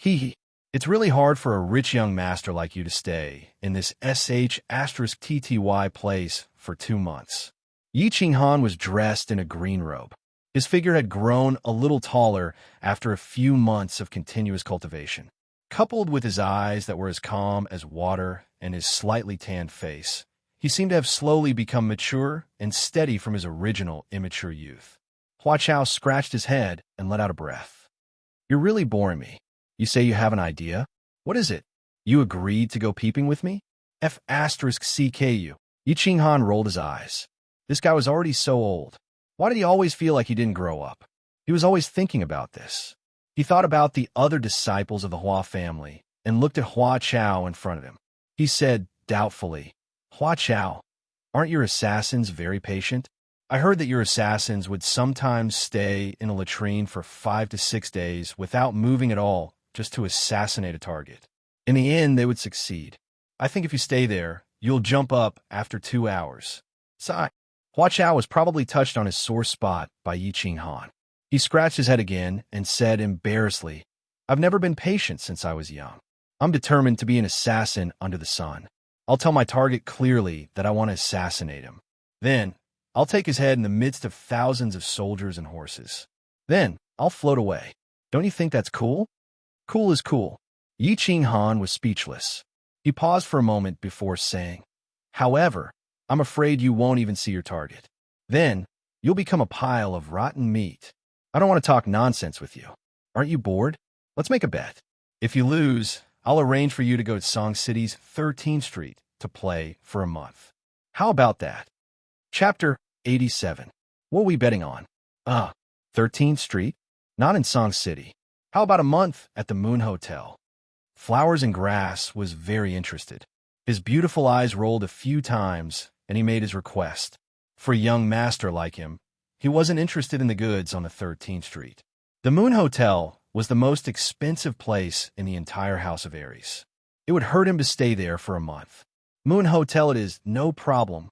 It's really hard for a rich young master like you to stay in this *TTY place for 2 months. Yi Qinghan was dressed in a green robe. His figure had grown a little taller after a few months of continuous cultivation. Coupled with his eyes that were as calm as water and his slightly tanned face, he seemed to have slowly become mature and steady from his original immature youth. Hua Chao scratched his head and let out a breath. You're really boring me. You say you have an idea? What is it? You agreed to go peeping with me? F***CKU. Yi Qinghan rolled his eyes. This guy was already so old. Why did he always feel like he didn't grow up? He was always thinking about this. He thought about the other disciples of the Hua family and looked at Hua Chao in front of him. He said doubtfully, "Hua Chao, aren't your assassins very patient? I heard that your assassins would sometimes stay in a latrine for 5 to 6 days without moving at all just to assassinate a target. In the end, they would succeed. I think if you stay there, you'll jump up after 2 hours." Sigh. Hua Chao was probably touched on his sore spot by Yi Qing Han. He scratched his head again and said embarrassedly, "I've never been patient since I was young. I'm determined to be an assassin under the sun. I'll tell my target clearly that I want to assassinate him. Then, I'll take his head in the midst of thousands of soldiers and horses. Then, I'll float away. Don't you think that's cool?" Cool is cool. Yi Qing Han was speechless. He paused for a moment before saying, "However, I'm afraid you won't even see your target. Then, you'll become a pile of rotten meat. I don't want to talk nonsense with you. Aren't you bored? Let's make a bet. If you lose, I'll arrange for you to go to Song City's 13th Street to play for a month. How about that?" Chapter 87. What are we betting on? 13th Street? Not in Song City. How about a month at the Moon Hotel? Flowers and Grass was very interested. His beautiful eyes rolled a few times, and he made his request. For a young master like him, he wasn't interested in the goods on the 13th Street. The Moon Hotel was the most expensive place in the entire House of Aries. It would hurt him to stay there for a month. Moon Hotel it is, no problem.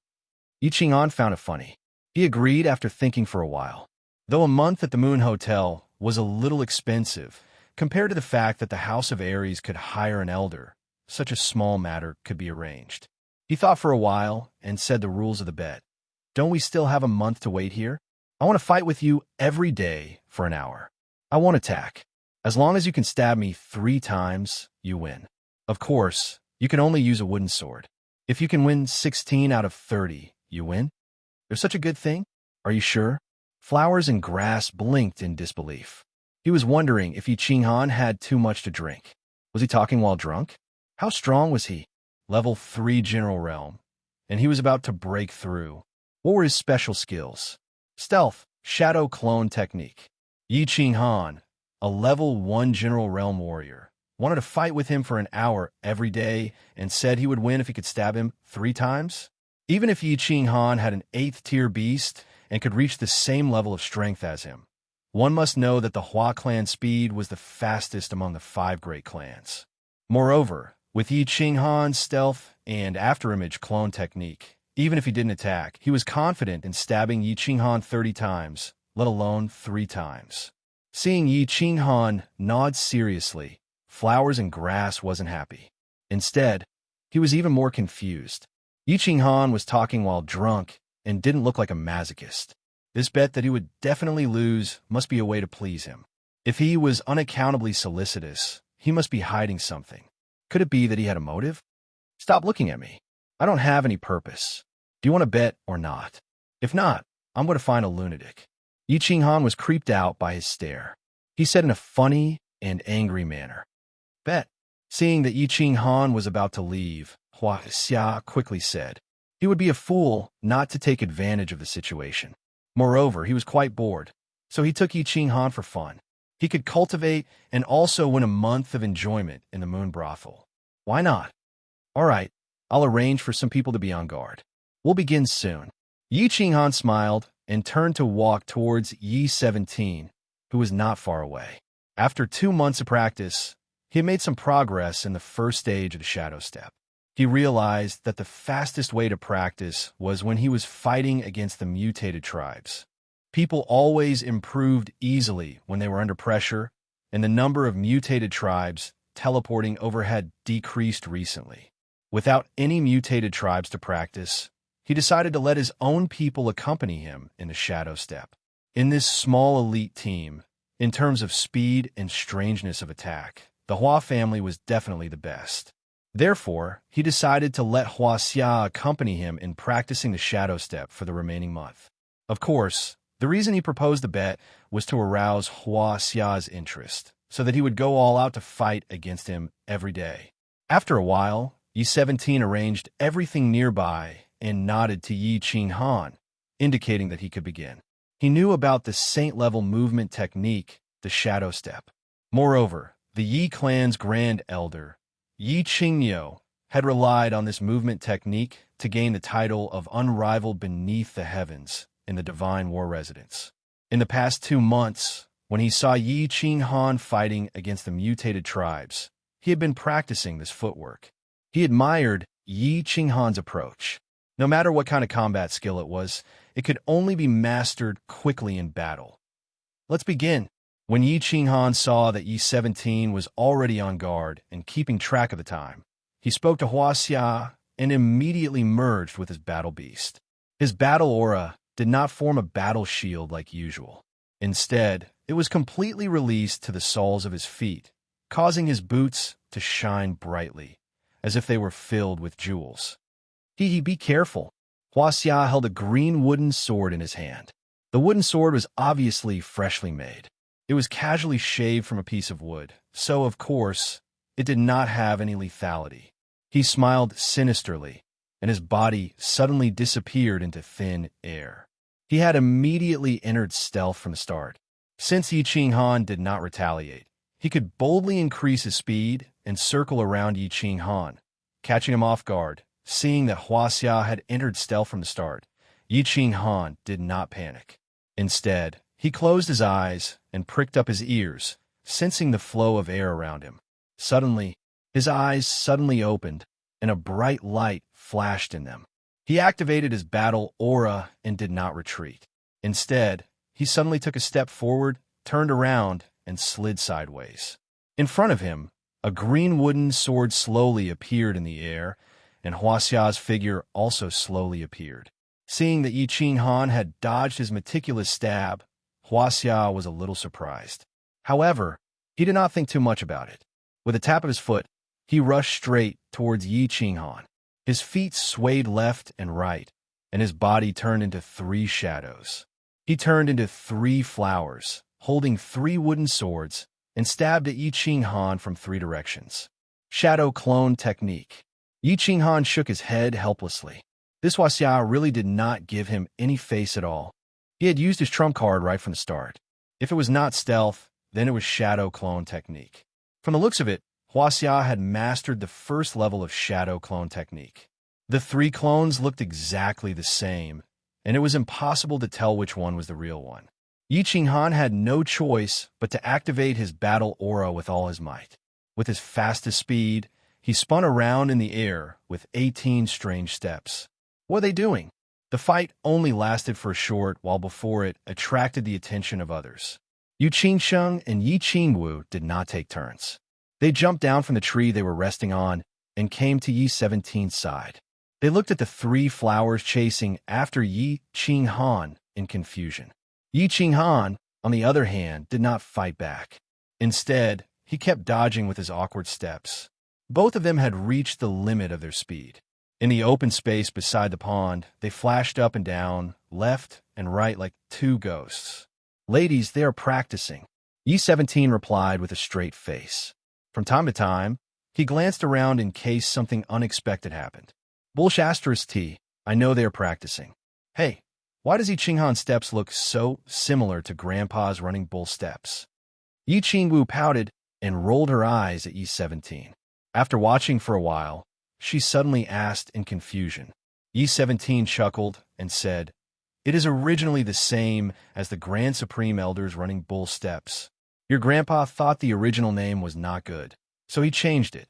Yi Qing'an found it funny. He agreed after thinking for a while. Though a month at the Moon Hotel was a little expensive, compared to the fact that the House of Aries could hire an elder, such a small matter could be arranged. He thought for a while and said the rules of the bet. "Don't we still have a month to wait here? I want to fight with you every day for an hour. I won't attack. As long as you can stab me 3 times, you win. Of course, you can only use a wooden sword. If you can win 16 out of 30, you win. There's such a good thing? Are you sure?" Flowers and Grass blinked in disbelief. He was wondering if Yi Qing Han had too much to drink. Was he talking while drunk? How strong was he? Level 3 General Realm. And he was about to break through. What were his special skills? Stealth, Shadow Clone Technique. Yi Qing Han, a level 1 General Realm warrior, wanted to fight with him for an hour every day and said he would win if he could stab him 3 times? Even if Yi Qing Han had an 8th tier beast and could reach the same level of strength as him, one must know that the Hua clan speed was the fastest among the 5 great clans. Moreover, with Yi Qing Han's stealth and afterimage clone technique, even if he didn't attack, he was confident in stabbing Yi Qing Han 30 times, let alone 3 times. Seeing Yi Qing Han nod seriously, Flowers and Grass wasn't happy. Instead, he was even more confused. Yi Qing Han was talking while drunk and didn't look like a masochist. This bet that he would definitely lose must be a way to please him. If he was unaccountably solicitous, he must be hiding something. Could it be that he had a motive? "Stop looking at me. I don't have any purpose. Do you want to bet or not? If not, I'm going to find a lunatic." Yi Qing Han was creeped out by his stare. He said in a funny and angry manner, "Bet." Seeing that Yi Qing Han was about to leave, Hua Xia quickly said, he would be a fool not to take advantage of the situation. Moreover, he was quite bored, so he took Yi Qing Han for fun. He could cultivate and also win a month of enjoyment in the Moon Brothel. Why not? All right, I'll arrange for some people to be on guard. We'll begin soon. Yi Qing Han smiled and turned to walk towards Yi 17, who was not far away. After 2 months of practice, he had made some progress in the first stage of the Shadow Step. He realized that the fastest way to practice was when he was fighting against the mutated tribes. People always improved easily when they were under pressure, and the number of mutated tribes teleporting over had decreased recently. Without any mutated tribes to practice, he decided to let his own people accompany him in the Shadow Step. In this small elite team, in terms of speed and strangeness of attack, the Hua family was definitely the best. Therefore, he decided to let Hua Xia accompany him in practicing the Shadow Step for the remaining month. Of course, the reason he proposed the bet was to arouse Hua Xia's interest, so that he would go all out to fight against him every day. After a while, Yi 17 arranged everything nearby and nodded to Yi Qing Han, indicating that he could begin. He knew about the saint-level movement technique, the Shadow Step. Moreover, the Yi clan's grand elder, Yi Qingyo, had relied on this movement technique to gain the title of unrivaled beneath the heavens in the divine war residence. In the past 2 months, when he saw Yi Qinghan fighting against the mutated tribes, he had been practicing this footwork. He admired Yi Qinghan's approach. No matter what kind of combat skill it was, it could only be mastered quickly in battle. Let's begin. When Yi Qinghan saw that Yi 17 was already on guard and keeping track of the time, he spoke to Huaxia and immediately merged with his battle beast. His battle aura did not form a battle shield like usual. Instead, it was completely released to the soles of his feet, causing his boots to shine brightly, as if they were filled with jewels. Be careful. Huaxia held a green wooden sword in his hand. The wooden sword was obviously freshly made. It was casually shaved from a piece of wood, so, of course, it did not have any lethality. He smiled sinisterly, and his body suddenly disappeared into thin air. He had immediately entered stealth from the start. Since Yi Qinghan did not retaliate, he could boldly increase his speed and circle around Yi Qinghan, catching him off guard. Seeing that Huaxia had entered stealth from the start, Yi Qinghan did not panic. Instead, he closed his eyes and pricked up his ears, sensing the flow of air around him. Suddenly, his eyes suddenly opened, and a bright light flashed in them. He activated his battle aura and did not retreat. Instead, he suddenly took a step forward, turned around, and slid sideways. In front of him, a green wooden sword slowly appeared in the air, and Huaxia's figure also slowly appeared. Seeing that Yi Qinghan had dodged his meticulous stab, Huaxia was a little surprised. However, he did not think too much about it. With a tap of his foot, he rushed straight towards Yi Qinghan. His feet swayed left and right, and his body turned into 3 shadows. He turned into 3 flowers, holding 3 wooden swords, and stabbed at Yi Qinghan from 3 directions. Shadow Clone Technique. Yi Qinghan shook his head helplessly. This Huaxia really did not give him any face at all. He had used his trump card right from the start. If it was not stealth, then it was Shadow Clone Technique. From the looks of it, Huaxia had mastered the first level of Shadow Clone Technique. The 3 clones looked exactly the same, and it was impossible to tell which one was the real one. Yi Qinghan had no choice but to activate his battle aura with all his might. With his fastest speed, he spun around in the air with 18 strange steps. What are they doing? The fight only lasted for a short while before it attracted the attention of others. Yu Qingsheng and Yi Qingwu did not take turns. They jumped down from the tree they were resting on and came to Yi 17's side. They looked at the 3 flowers chasing after Yi Qinghan in confusion. Yi Qinghan, on the other hand, did not fight back. Instead, he kept dodging with his awkward steps. Both of them had reached the limit of their speed. In the open space beside the pond, they flashed up and down, left and right like 2 ghosts. Ladies, they are practicing, Yi 17 replied with a straight face. From time to time, he glanced around in case something unexpected happened. Bullshasters T, I know they are practicing. Hey, why does Yi Qinghan's steps look so similar to Grandpa's running bull steps? Yi Qingwu pouted and rolled her eyes at Yi 17. After watching for a while, she suddenly asked in confusion. Yi 17 chuckled and said, "It is originally the same as the Grand Supreme Elder's running bull steps. Your grandpa thought the original name was not good, so he changed it.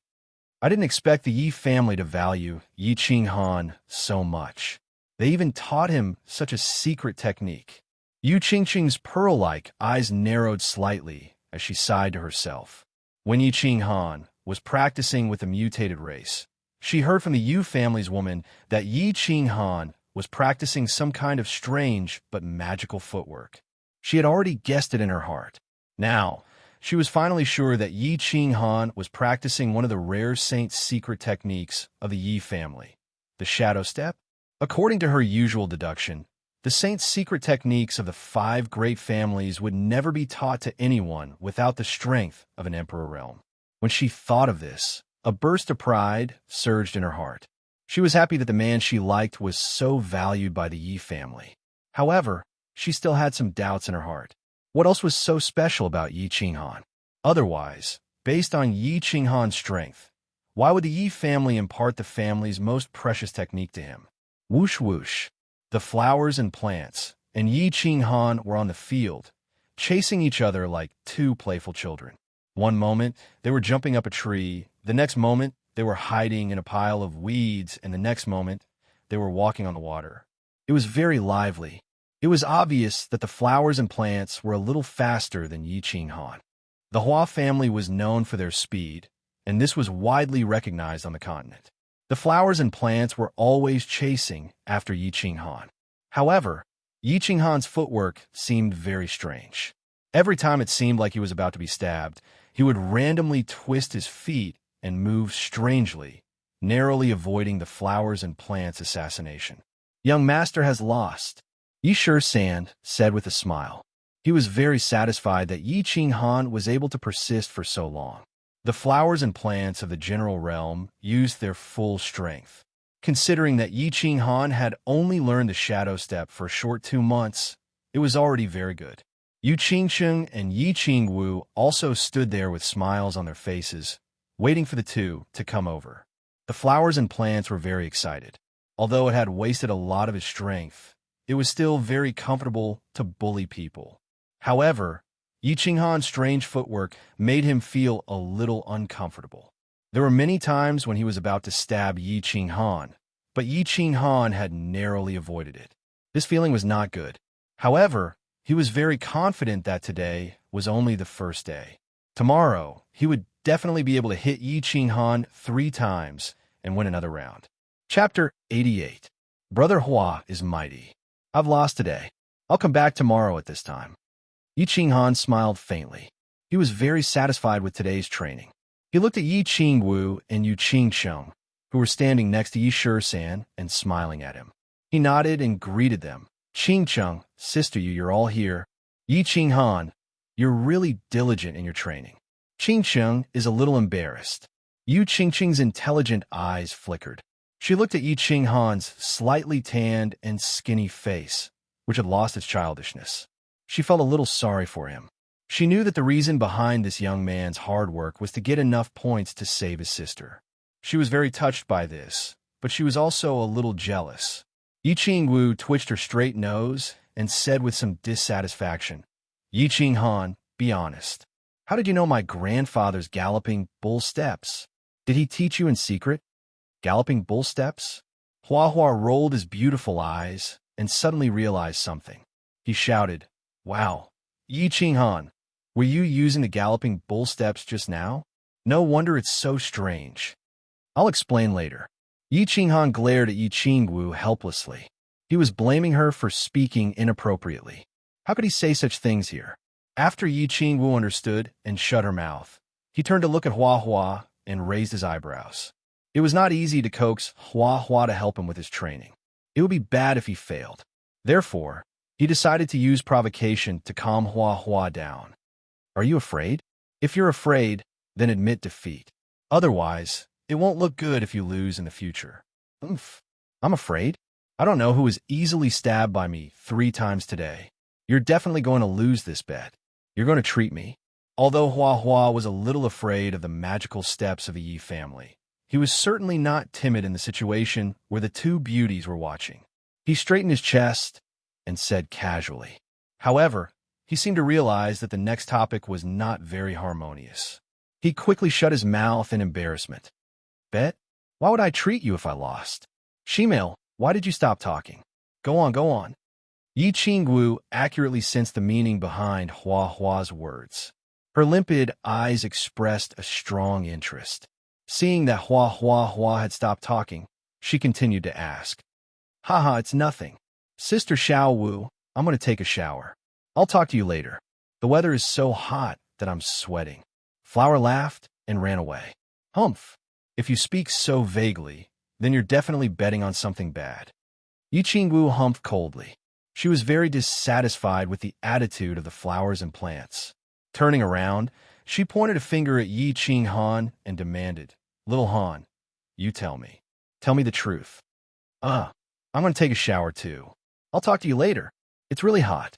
I didn't expect the Yi family to value Yi Qinghan so much. They even taught him such a secret technique." Yu Qingqing's pearl-like eyes narrowed slightly as she sighed to herself. When Yi Qinghan was practicing with the mutated race, she heard from the Yu family's woman that Yi Qinghan was practicing some kind of strange but magical footwork. She had already guessed it in her heart. Now, she was finally sure that Yi Qinghan was practicing one of the rare saint's secret techniques of the Yi family, the shadow step. According to her usual deduction, the saint's secret techniques of the 5 great families would never be taught to anyone without the strength of an emperor realm. When she thought of this, a burst of pride surged in her heart. She was happy that the man she liked was so valued by the Yi family. However, she still had some doubts in her heart. What else was so special about Yi Qinghan? Otherwise, based on Yi Qinghan's strength, why would the Yi family impart the family's most precious technique to him? Whoosh whoosh. The flowers and plants and Yi Qinghan were on the field, chasing each other like two playful children. One moment, they were jumping up a tree. The next moment, they were hiding in a pile of weeds, and the next moment, they were walking on the water. It was very lively. It was obvious that the flowers and plants were a little faster than Yi Qinghan. The Hua family was known for their speed, and this was widely recognized on the continent. The flowers and plants were always chasing after Yi Qinghan. However, Yi Qinghan's footwork seemed very strange. Every time it seemed like he was about to be stabbed, he would randomly twist his feet and move strangely, narrowly avoiding the flowers and plants assassination. Young master has lost, Yi Shi-san said with a smile. He was very satisfied that Yi Qinghan was able to persist for so long. The flowers and plants of the general realm used their full strength. Considering that Yi Qinghan had only learned the shadow step for a short 2 months, it was already very good. Yu Qingcheng and Yi Qingwu also stood there with smiles on their faces, waiting for the two to come over. The flowers and plants were very excited. Although it had wasted a lot of his strength, it was still very comfortable to bully people. However, Yi Qinghan's strange footwork made him feel a little uncomfortable. There were many times when he was about to stab Yi Qinghan, but Yi Qinghan had narrowly avoided it. This feeling was not good. However, he was very confident that today was only the first day. Tomorrow, he would definitely be able to hit Yi Qinghan 3 times and win another round. Chapter 88. Brother Hua is mighty. I've lost today. I'll come back tomorrow at this time. Yi Qinghan smiled faintly. He was very satisfied with today's training. He looked at Yi Qingwu and Yu Qingcheng, who were standing next to Yi Shi-san and smiling at him. He nodded and greeted them. Qingcheng, sister, you're all here. Yi Qinghan, you're really diligent in your training. Qingcheng is a little embarrassed. Yu Qingcheng's intelligent eyes flickered. She looked at Yi Qinghan's slightly tanned and skinny face, which had lost its childishness. She felt a little sorry for him. She knew that the reason behind this young man's hard work was to get enough points to save his sister. She was very touched by this, but she was also a little jealous. Yi Qingwu twitched her straight nose and said with some dissatisfaction, Yi Qinghan, be honest. How did you know my grandfather's galloping bull steps? Did he teach you in secret? Galloping bull steps? Hua Hua rolled his beautiful eyes and suddenly realized something. He shouted, Wow, Yi Qinghan, were you using the galloping bull steps just now? No wonder it's so strange. I'll explain later. Yi Qinghan glared at Yi Qingwu helplessly. He was blaming her for speaking inappropriately. How could he say such things here? After Yi Qingwu understood and shut her mouth, he turned to look at Hua Hua and raised his eyebrows. It was not easy to coax Hua Hua to help him with his training. It would be bad if he failed. Therefore, he decided to use provocation to calm Hua Hua down. Are you afraid? If you're afraid, then admit defeat. Otherwise, it won't look good if you lose in the future. I'm afraid. I don't know who was easily stabbed by me 3 times today. You're definitely going to lose this bet. You're going to treat me. Although Hua Hua was a little afraid of the magical steps of the Yi family, he was certainly not timid in the situation where the 2 beauties were watching. He straightened his chest and said casually. However, he seemed to realize that the next topic was not very harmonious. He quickly shut his mouth in embarrassment. Bet? Why would I treat you if I lost? Shimei, why did you stop talking? Go on, go on. Yi Qingwu accurately sensed the meaning behind Hua Hua's words. Her limpid eyes expressed a strong interest. Seeing that Hua had stopped talking, she continued to ask. Haha, it's nothing. Sister Xiao Wu, I'm going to take a shower. I'll talk to you later. The weather is so hot that I'm sweating. Flower laughed and ran away. Humph. If you speak so vaguely, then you're definitely betting on something bad. Yi Qingwu humphed coldly. She was very dissatisfied with the attitude of the flowers and plants. Turning around, she pointed a finger at Yi Qinghan and demanded, Little Han, you tell me. Tell me the truth. I'm going to take a shower too. I'll talk to you later. It's really hot.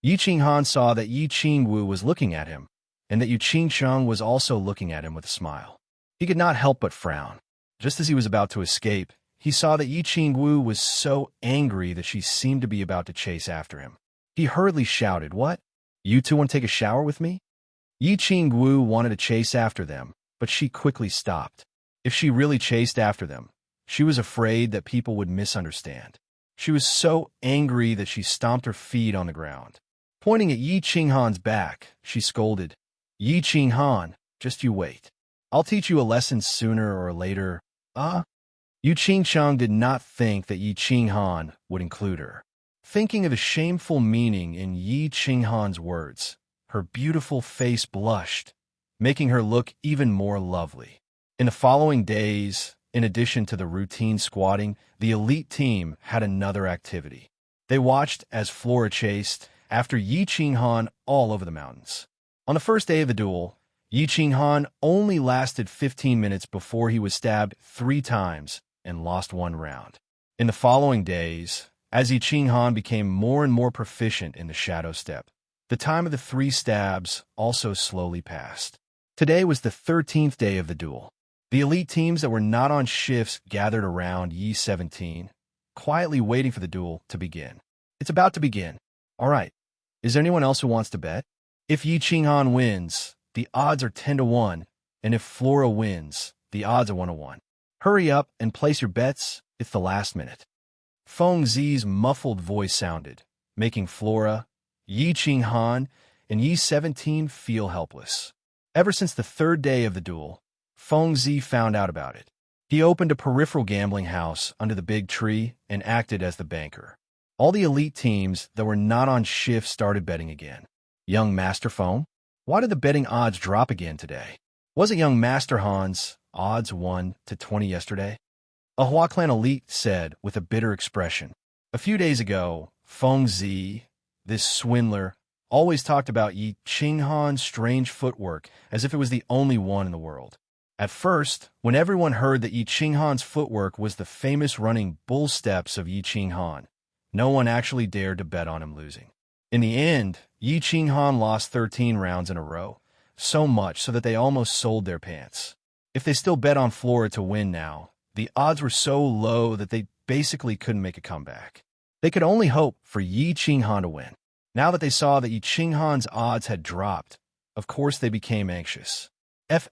Yi Qinghan saw that Yi Qingwu was looking at him, and that Yu Qingsheng was also looking at him with a smile. He could not help but frown. Just as he was about to escape, he saw that Yi Qingwu was so angry that she seemed to be about to chase after him. He hurriedly shouted, "What? You two want to take a shower with me?" Yi Qingwu wanted to chase after them, but she quickly stopped. If she really chased after them, she was afraid that people would misunderstand. She was so angry that she stomped her feet on the ground. Pointing at Yi Qinghan's back, she scolded, "Yi Qinghan, just you wait. I'll teach you a lesson sooner or later." Yu Qingsheng did not think that Yi Qinghan would include her. Thinking of the shameful meaning in Yi Qinghan's words, her beautiful face blushed, making her look even more lovely. In the following days, in addition to the routine squatting, the elite team had another activity. They watched as Flora chased after Yi Qinghan all over the mountains. On the first day of the duel, Yi Qinghan only lasted 15 minutes before he was stabbed 3 times and lost 1 round. In the following days, as Yi Qinghan became more and more proficient in the shadow step, the time of the 3 stabs also slowly passed. Today was the 13th day of the duel. The elite teams that were not on shifts gathered around Yi 17, quietly waiting for the duel to begin. It's about to begin. All right, is there anyone else who wants to bet? If Yi Qinghan wins, the odds are 10-1, and if Flora wins, the odds are 1-1. Hurry up and place your bets, it's the last minute. Feng Zi's muffled voice sounded, making Flora, Yi Qinghan, and Yi 17 feel helpless. Ever since the 3rd day of the duel, Feng Zi found out about it. He opened a peripheral gambling house under the big tree and acted as the banker. All the elite teams that were not on shift started betting again. Young Master Feng? Why did the betting odds drop again today? Was it young Master Han's odds 1-20 yesterday? A Hua Clan elite said with a bitter expression. A few days ago, Feng Zi, this swindler, always talked about Yi Qinghan's strange footwork as if it was the only one in the world. At first, when everyone heard that Yi Qinghan's footwork was the famous running bull steps of Yi Qinghan, no one actually dared to bet on him losing. In the end, Yi Qinghan lost 13 rounds in a row, so much so that they almost sold their pants. If they still bet on Flora to win now, the odds were so low that they basically couldn't make a comeback. They could only hope for Yi Qinghan to win. Now that they saw that Yi Qinghan's odds had dropped, of course they became anxious. What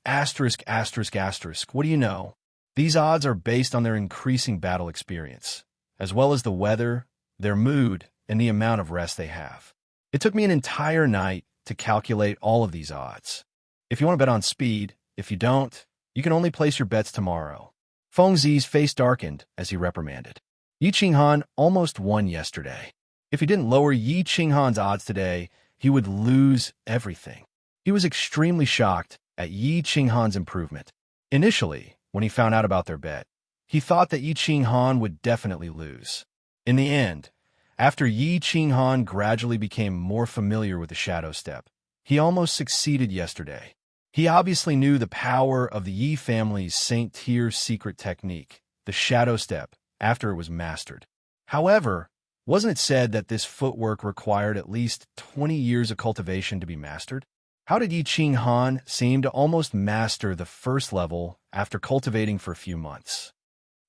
do you know? These odds are based on their increasing battle experience, as well as the weather, their mood, and the amount of rest they have. It took me an entire night to calculate all of these odds. If you want to bet on speed, if you don't, you can only place your bets tomorrow. Feng Zi's face darkened as he reprimanded. Yi Qinghan almost won yesterday. If he didn't lower Yi Qinghan's odds today, he would lose everything. He was extremely shocked at Yi Qinghan's improvement. Initially, when he found out about their bet, he thought that Yi Qinghan would definitely lose. In the end, after Yi Qinghan gradually became more familiar with the shadow step, he almost succeeded yesterday. He obviously knew the power of the Yi family's Saint Tier's secret technique, the shadow step, after it was mastered. However, wasn't it said that this footwork required at least 20 years of cultivation to be mastered? How did Yi Qinghan seem to almost master the first level after cultivating for a few months?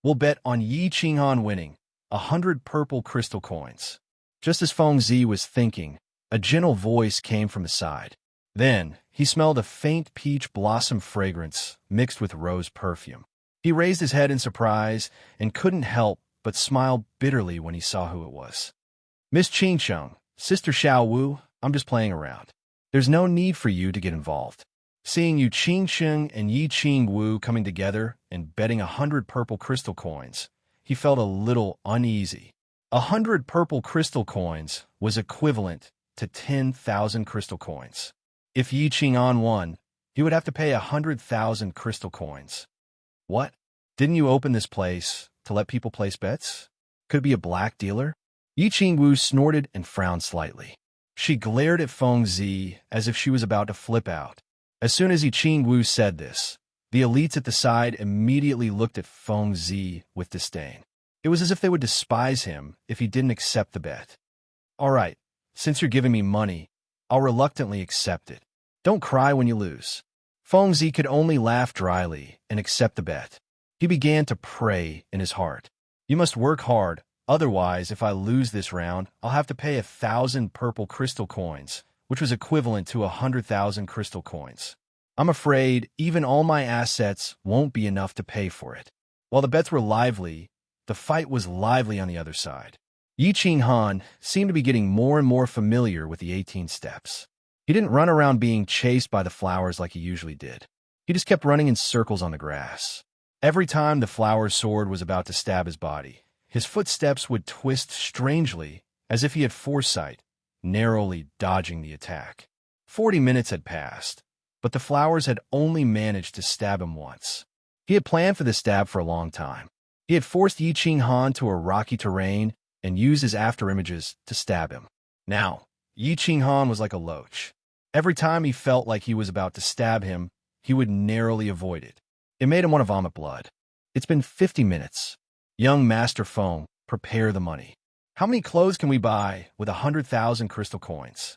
We'll bet on Yi Qinghan winning 100 purple crystal coins. Just as Feng Zi was thinking, a gentle voice came from the side. Then, he smelled a faint peach blossom fragrance mixed with rose perfume. He raised his head in surprise and couldn't help but smile bitterly when he saw who it was. "Miss Qingsheng, Sister Xiao Wu, I'm just playing around. There's no need for you to get involved." Seeing Yu Qingsheng and Yi Qingwu coming together and betting 100 purple crystal coins, he felt a little uneasy. 100 purple crystal coins was equivalent to 10,000 crystal coins. If Yi Qinghan won, he would have to pay 100,000 crystal coins. What? Didn't you open this place to let people place bets? Could it be a black dealer? Yi Qingwu snorted and frowned slightly. She glared at Feng Zi as if she was about to flip out. As soon as Yi Qingwu said this, the elites at the side immediately looked at Feng Zi with disdain. It was as if they would despise him if he didn't accept the bet. "All right, since you're giving me money, I'll reluctantly accept it. Don't cry when you lose. Fengzi could only laugh dryly and accept the bet. He began to pray in his heart. You must work hard, otherwise if I lose this round, I'll have to pay 1,000 purple crystal coins, which was equivalent to 100,000 crystal coins. I'm afraid even all my assets won't be enough to pay for it. While the bets were lively, the fight was lively on the other side. Yi Qinghan seemed to be getting more and more familiar with the 18 steps. He didn't run around being chased by the flowers like he usually did. He just kept running in circles on the grass. Every time the flower's sword was about to stab his body, his footsteps would twist strangely, as if he had foresight, narrowly dodging the attack. 40 minutes had passed, but the flowers had only managed to stab him once. He had planned for this stab for a long time. He had forced Yi Qinghan to a rocky terrain and used his afterimages to stab him. Now, Yi Qinghan was like a loach. Every time he felt like he was about to stab him, he would narrowly avoid it. It made him want to vomit blood. It's been 50 minutes. Young Master Feng, prepare the money. How many clothes can we buy with 100,000 crystal coins?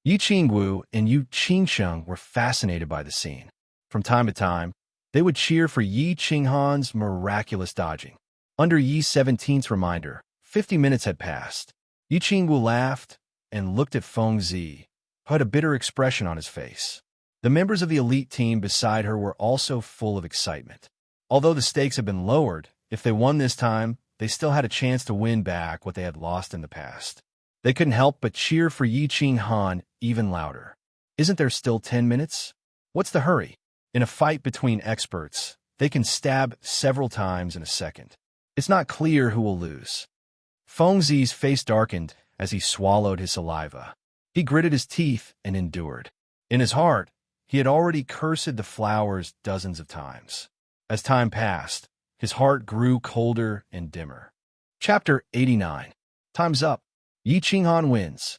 Yi Qingwu and Yu Qingsheng were fascinated by the scene. From time to time, they would cheer for Yi Qinghan's miraculous dodging. Under Yi 17's reminder, 50 minutes had passed. Yi Qingwu laughed and looked at Fengzi, who had a bitter expression on his face. The members of the elite team beside her were also full of excitement. Although the stakes had been lowered, if they won this time, they still had a chance to win back what they had lost in the past. They couldn't help but cheer for Yi Qinghan even louder. Isn't there still 10 minutes? What's the hurry? In a fight between experts, they can stab several times in a second. It's not clear who will lose. Fengzi's face darkened as he swallowed his saliva. He gritted his teeth and endured. In his heart, he had already cursed the flowers dozens of times. As time passed, his heart grew colder and dimmer. Chapter 89. Time's up. Yi Qinghan wins.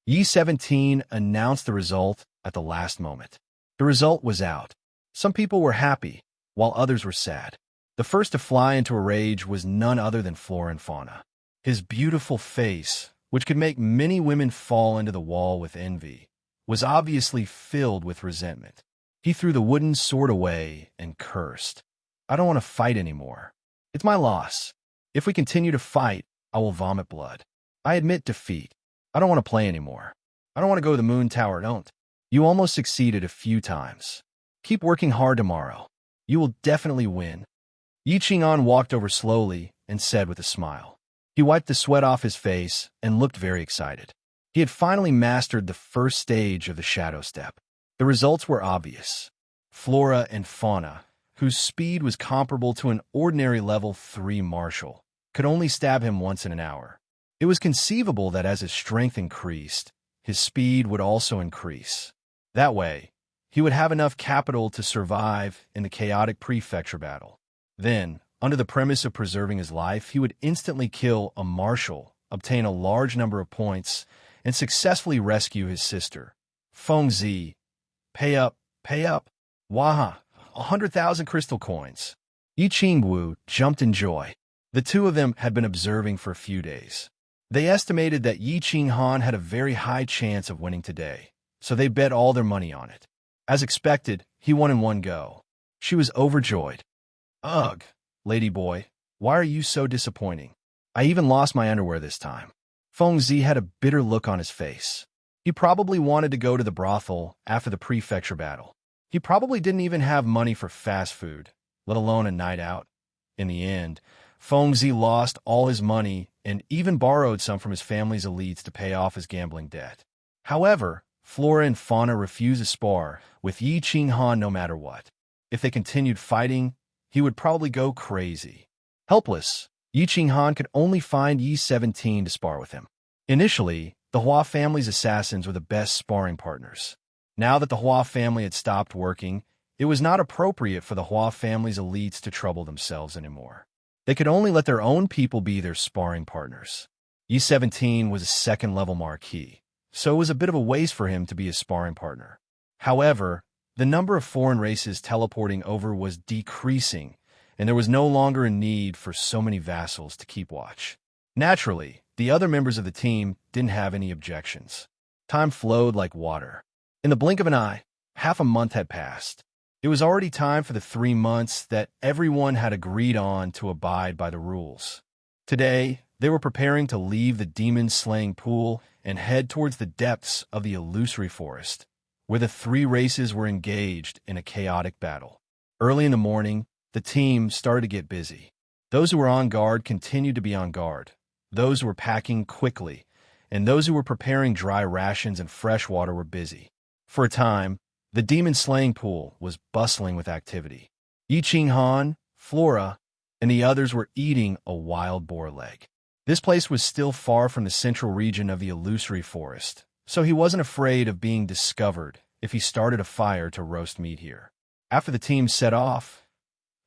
Yi 17 announced the result at the last moment. The result was out. Some people were happy, while others were sad. The first to fly into a rage was none other than Flora and Fauna. His beautiful face, which could make many women fall into the wall with envy, was obviously filled with resentment. He threw the wooden sword away and cursed. I don't want to fight anymore. It's my loss. If we continue to fight, I will vomit blood. I admit defeat. I don't want to play anymore. I don't want to go to the moon tower, don't. You almost succeeded a few times. Keep working hard tomorrow. You will definitely win. Yi Qinghan walked over slowly and said with a smile. He wiped the sweat off his face and looked very excited. He had finally mastered the first stage of the shadow step. The results were obvious. Flora and Fauna, whose speed was comparable to an ordinary level 3 marshal, could only stab him once in an hour. It was conceivable that as his strength increased, his speed would also increase. That way, he would have enough capital to survive in the chaotic prefecture battle. Then, under the premise of preserving his life, he would instantly kill a marshal, obtain a large number of points, and successfully rescue his sister. Fengzi, pay up, pay up. Waha, 100,000 crystal coins. Yi Qingwu jumped in joy. The two of them had been observing for a few days. They estimated that Yi Qinghan had a very high chance of winning today, so they bet all their money on it. As expected, he won in one go. She was overjoyed. Ugh, lady boy, why are you so disappointing? I even lost my underwear this time. Fengzi had a bitter look on his face. He probably wanted to go to the brothel after the prefecture battle. He probably didn't even have money for fast food, let alone a night out. In the end, Fengzi lost all his money and even borrowed some from his family's elites to pay off his gambling debt. However, Flora and Fauna refused to spar with Yi Qinghan no matter what. If they continued fighting, he would probably go crazy. Helpless, Yi Qinghan could only find Yi 17 to spar with him. Initially, the Hua family's assassins were the best sparring partners. Now that the Hua family had stopped working, it was not appropriate for the Hua family's elites to trouble themselves anymore. They could only let their own people be their sparring partners. Yi 17 was a second-level marquis, so it was a bit of a waste for him to be a sparring partner. However, the number of foreign races teleporting over was decreasing, and there was no longer a need for so many vassals to keep watch. Naturally, the other members of the team didn't have any objections. Time flowed like water. In the blink of an eye, half a month had passed. It was already time for the 3 months that everyone had agreed on to abide by the rules. Today, they were preparing to leave the demon-slaying pool and head towards the depths of the illusory forest, where the 3 races were engaged in a chaotic battle. Early in the morning, the team started to get busy. Those who were on guard continued to be on guard. Those who were packing quickly, and those who were preparing dry rations and fresh water were busy. For a time, the demon-slaying pool was bustling with activity. Yi Qinghan, Flora, and the others were eating a wild boar leg. This place was still far from the central region of the illusory forest, so he wasn't afraid of being discovered if he started a fire to roast meat here. After the team set off,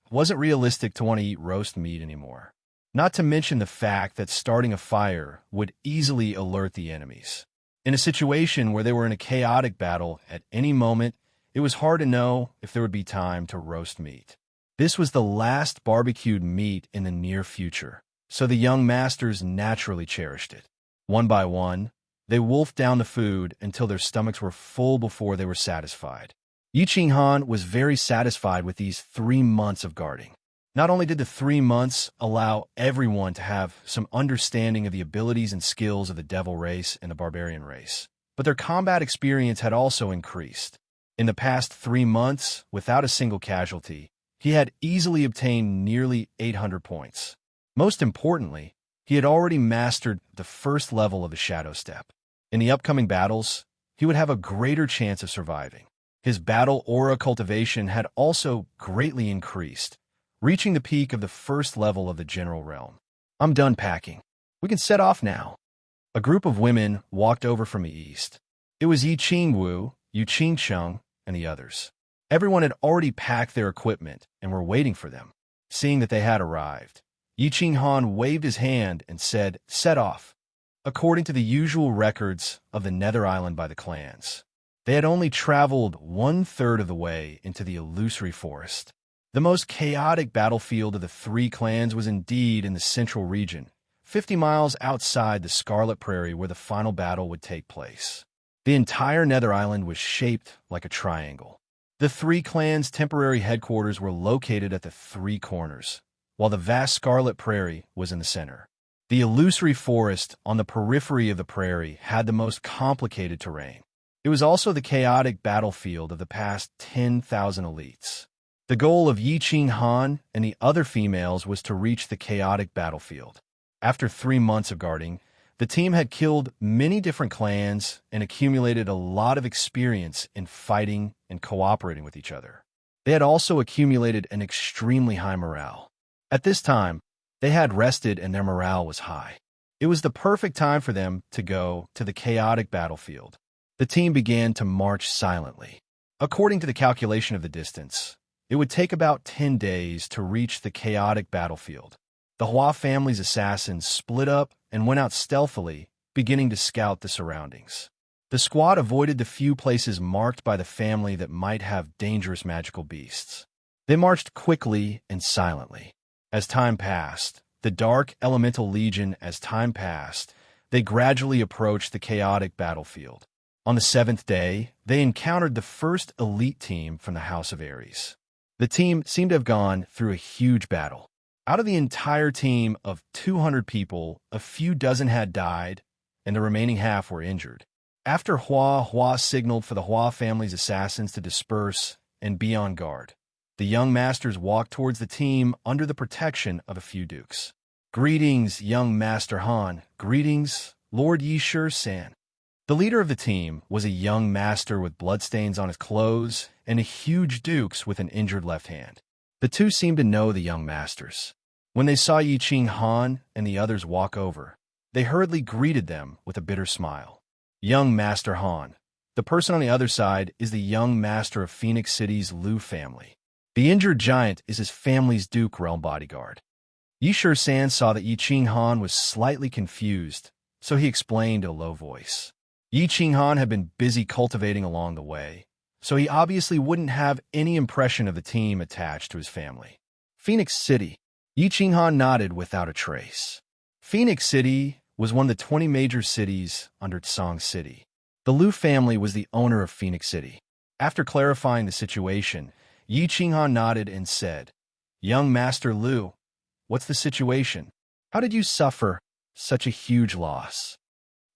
it wasn't realistic to want to eat roast meat anymore. Not to mention the fact that starting a fire would easily alert the enemies. In a situation where they were in a chaotic battle at any moment, it was hard to know if there would be time to roast meat. This was the last barbecued meat in the near future, so the young masters naturally cherished it. One by one, they wolfed down the food until their stomachs were full before they were satisfied. Yi Qinghan was very satisfied with these 3 months of guarding. Not only did the 3 months allow everyone to have some understanding of the abilities and skills of the devil race and the barbarian race, but their combat experience had also increased. In the past 3 months, without a single casualty, he had easily obtained nearly 800 points. Most importantly, he had already mastered the first level of the Shadow Step. In the upcoming battles, he would have a greater chance of surviving. His battle aura cultivation had also greatly increased, reaching the peak of the first level of the general realm. I'm done packing. We can set off now. A group of women walked over from the east. It was Yi Qingwu, Yu Qingcheng, and the others. Everyone had already packed their equipment and were waiting for them. Seeing that they had arrived, Yi Qinghan waved his hand and said, "Set off." According to the usual records of the Nether Island by the clans, they had only traveled 1/3 of the way into the illusory forest. The most chaotic battlefield of the 3 clans was indeed in the central region, 50 miles outside the Scarlet Prairie where the final battle would take place. The entire Nether Island was shaped like a triangle. The 3 clans' temporary headquarters were located at the 3 corners, while the vast Scarlet Prairie was in the center. The illusory forest on the periphery of the prairie had the most complicated terrain. It was also the chaotic battlefield of the past 10,000 elites. The goal of Yi Qinghan and the other females was to reach the chaotic battlefield. After 3 months of guarding, the team had killed many different clans and accumulated a lot of experience in fighting and cooperating with each other. They had also accumulated an extremely high morale. At this time, they had rested and their morale was high. It was the perfect time for them to go to the chaotic battlefield. The team began to march silently. According to the calculation of the distance, it would take about 10 days to reach the chaotic battlefield. The Hua family's assassins split up and went out stealthily, beginning to scout the surroundings. The squad avoided the few places marked by the family that might have dangerous magical beasts. They marched quickly and silently. As time passed, the Dark Elemental Legion, they gradually approached the chaotic battlefield. On the 7th day, they encountered the first elite team from the House of Ares. The team seemed to have gone through a huge battle. Out of the entire team of 200 people, a few dozen had died, and the remaining half were injured. After Hua signaled for the Hua family's assassins to disperse and be on guard, the young masters walked towards the team under the protection of a few dukes. "Greetings, young Master Han. Greetings, Lord Yishur-san." The leader of the team was a young master with bloodstains on his clothes and a huge dukes with an injured left hand. The two seemed to know the young masters. When they saw Yi Qinghan and the others walk over, they hurriedly greeted them with a bitter smile. "Young Master Han." The person on the other side is the young master of Phoenix City's Liu family. The injured giant is his family's Duke Realm bodyguard. Yishur-san saw that Yi Qinghan was slightly confused, so he explained in a low voice. Yi Qinghan had been busy cultivating along the way, so he obviously wouldn't have any impression of the team attached to his family. Phoenix City. Yi Qinghan nodded without a trace. Phoenix City was one of the 20 major cities under Tsang City. The Liu family was the owner of Phoenix City. After clarifying the situation, Yi Qinghan nodded and said, "Young Master Lu, what's the situation? How did you suffer such a huge loss?"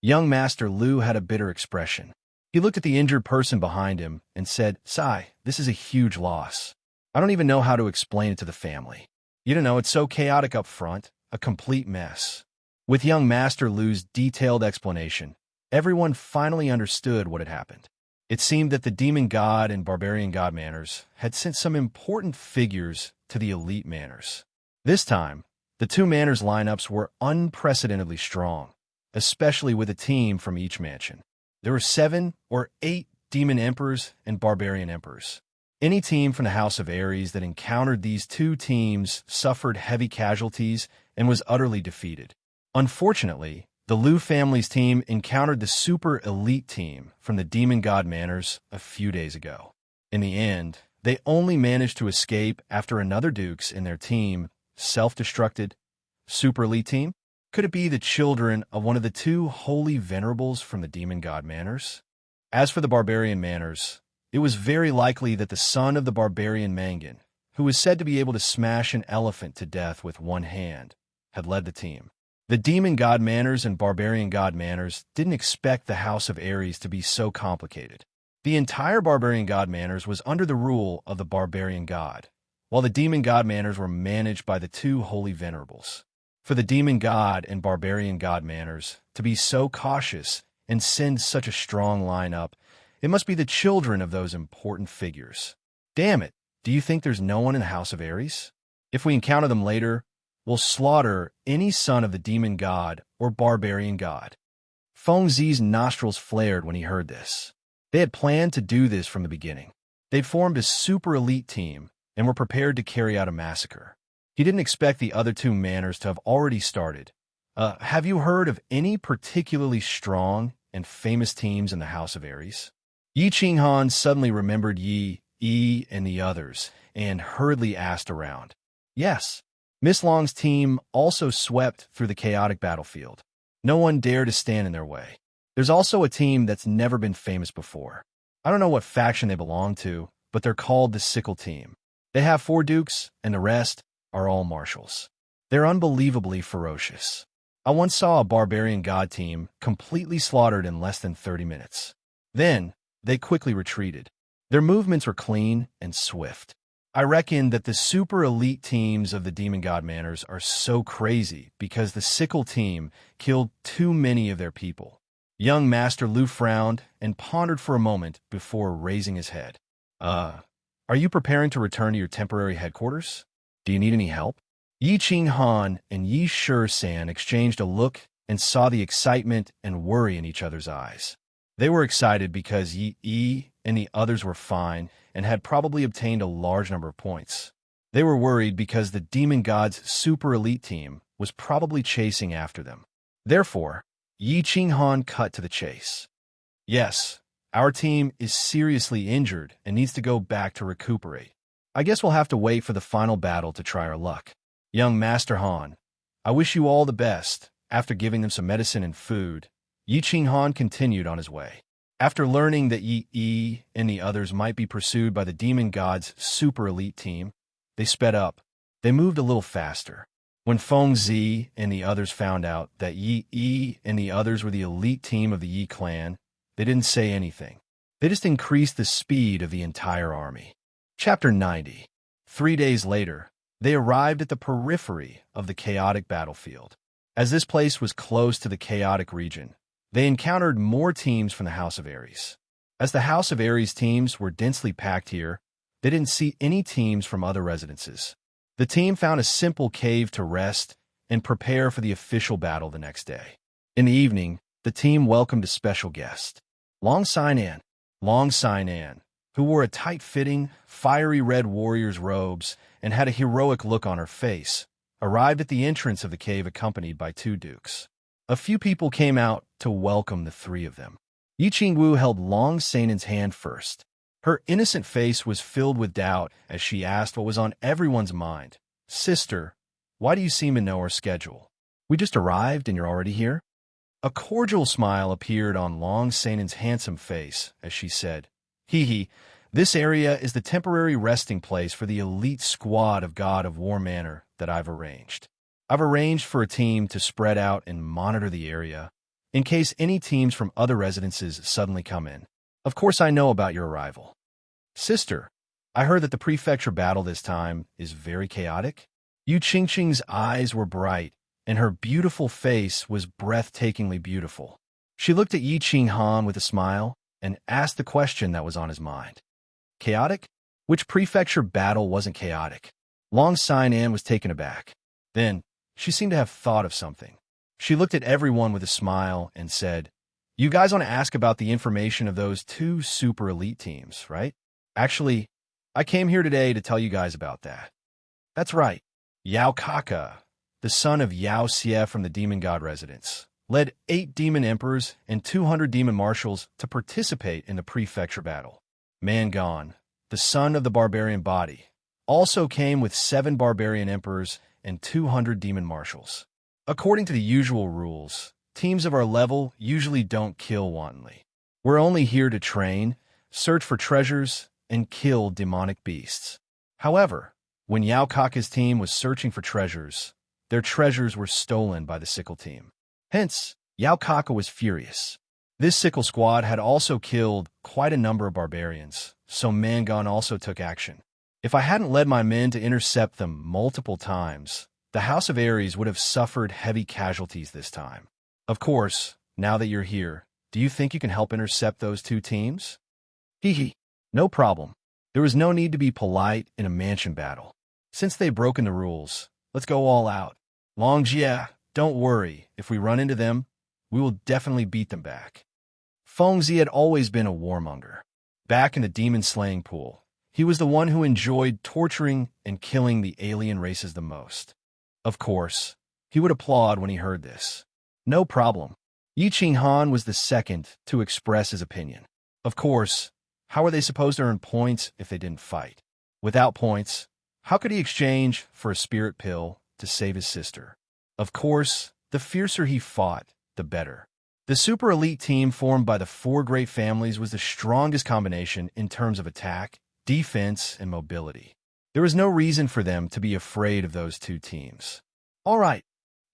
Young Master Lu had a bitter expression. He looked at the injured person behind him and said, "Sai, this is a huge loss. I don't even know how to explain it to the family. You don't know, it's so chaotic up front, a complete mess." With young Master Lu's detailed explanation, everyone finally understood what had happened. It seemed that the demon god and barbarian god manners had sent some important figures to the elite manners. This time, the two manners lineups were unprecedentedly strong, especially with a team from each mansion. There were 7 or 8 demon emperors and barbarian emperors. Any team from the House of Ares that encountered these two teams suffered heavy casualties and was utterly defeated. Unfortunately, the Lu family's team encountered the super elite team from the demon god manners a few days ago. In the end, they only managed to escape after another dukes in their team self-destructed. Super elite team? Could it be the children of one of the two holy venerables from the demon god manners? As for the barbarian manners, it was very likely that the son of the barbarian Mangan, who was said to be able to smash an elephant to death with one hand, had led the team. The demon god manners and barbarian god manners didn't expect the House of Ares to be so complicated. The entire barbarian god manners was under the rule of the barbarian god, while the demon god manners were managed by the two holy venerables. For the demon god and barbarian god manners to be so cautious and send such a strong lineup, it must be the children of those important figures. Damn it, do you think there's no one in the House of Ares? If we encounter them later, we'll slaughter any son of the demon god or barbarian god. Feng Zi's nostrils flared when he heard this. They had planned to do this from the beginning. They'd formed a super elite team and were prepared to carry out a massacre. He didn't expect the other two manners to have already started. Have you heard of any particularly strong and famous teams in the House of Ares? Yi Qinghan suddenly remembered Yi, and the others, and hurriedly asked around. Yes, Miss Long's team also swept through the chaotic battlefield. No one dared to stand in their way. There's also a team that's never been famous before. I don't know what faction they belong to, but they're called the Sickle Team. They have 4 dukes, and the rest are all marshals. They're unbelievably ferocious. I once saw a barbarian god team completely slaughtered in less than 30 minutes. Then, they quickly retreated. Their movements were clean and swift. I reckon that the super elite teams of the demon god manners are so crazy because the Sickle Team killed too many of their people. Young Master Lu frowned and pondered for a moment before raising his head. Are you preparing to return to your temporary headquarters? Do you need any help? Yi Qinghan and Yi Shi-san exchanged a look and saw the excitement and worry in each other's eyes. They were excited because Yi and the others were fine and had probably obtained a large number of points. They were worried because the demon god's super elite team was probably chasing after them. Therefore, Yi Qinghan cut to the chase. Yes, our team is seriously injured and needs to go back to recuperate. I guess we'll have to wait for the final battle to try our luck. Young Master Han, I wish you all the best. After giving them some medicine and food, Yi Qinghan continued on his way. After learning that Yi and the others might be pursued by the demon god's super elite team, they sped up. They moved a little faster. When Feng Zi and the others found out that Yi and the others were the elite team of the Yi clan, they didn't say anything. They just increased the speed of the entire army. Chapter 90. 3 days later, they arrived at the periphery of the chaotic battlefield. As this place was close to the chaotic region, they encountered more teams from the House of Ares. As the House of Ares teams were densely packed here, they didn't see any teams from other residences. The team found a simple cave to rest and prepare for the official battle the next day. In the evening, the team welcomed a special guest. Long Sinan, who wore a tight-fitting, fiery red warrior's robes and had a heroic look on her face, arrived at the entrance of the cave accompanied by 2 dukes. A few people came out to welcome the 3 of them. Yi Qingwu held Long Sanan's hand first. Her innocent face was filled with doubt as she asked what was on everyone's mind. "Sister, why do you seem to know our schedule? We just arrived and you're already here?" A cordial smile appeared on Long Sanan's handsome face as she said, "Hee, This area is the temporary resting place for the elite squad of God of War Manor that I've arranged. I've arranged for a team to spread out and monitor the area in case any teams from other residences suddenly come in. Of course, I know about your arrival. Sister, I heard that the prefecture battle this time is very chaotic. Yu Qingqing's eyes were bright, and her beautiful face was breathtakingly beautiful. She looked at Yi Qinghan with a smile and asked the question that was on his mind. Chaotic? Which prefecture battle wasn't chaotic? Long Sinan was taken aback. Then, she seemed to have thought of something. She looked at everyone with a smile and said, You guys want to ask about the information of those 2 super elite teams, right? Actually, I came here today to tell you guys about that. That's right. Yao Kaka, the son of Yao Xie from the Demon God residence, led 8 demon emperors and 200 demon marshals to participate in the prefecture battle. Mangon, the son of the barbarian body, also came with 7 barbarian emperors and 200 demon marshals. According to the usual rules, teams of our level usually don't kill wantonly. We're only here to train, search for treasures, and kill demonic beasts. However, when Yao Kaka's team was searching for treasures, their treasures were stolen by the Sickle team. Hence, Yao Kaka was furious. This Sickle squad had also killed quite a number of barbarians, so Mangon also took action. If I hadn't led my men to intercept them multiple times, the House of Ares would have suffered heavy casualties this time. Of course, now that you're here, do you think you can help intercept those 2 teams? Hee. No problem. There was no need to be polite in a mansion battle. Since they've broken the rules, let's go all out. Long Jie, don't worry. If we run into them, we will definitely beat them back. Fengzi had always been a warmonger. Back in the demon-slaying pool, he was the one who enjoyed torturing and killing the alien races the most. Of course, he would applaud when he heard this. No problem. Yi Qinghan was the second to express his opinion. Of course, how are they supposed to earn points if they didn't fight? Without points, how could he exchange for a spirit pill to save his sister? Of course, the fiercer he fought, the better. The super elite team formed by the 4 great families was the strongest combination in terms of attack, defense, and mobility. There was no reason for them to be afraid of those 2 teams. All right,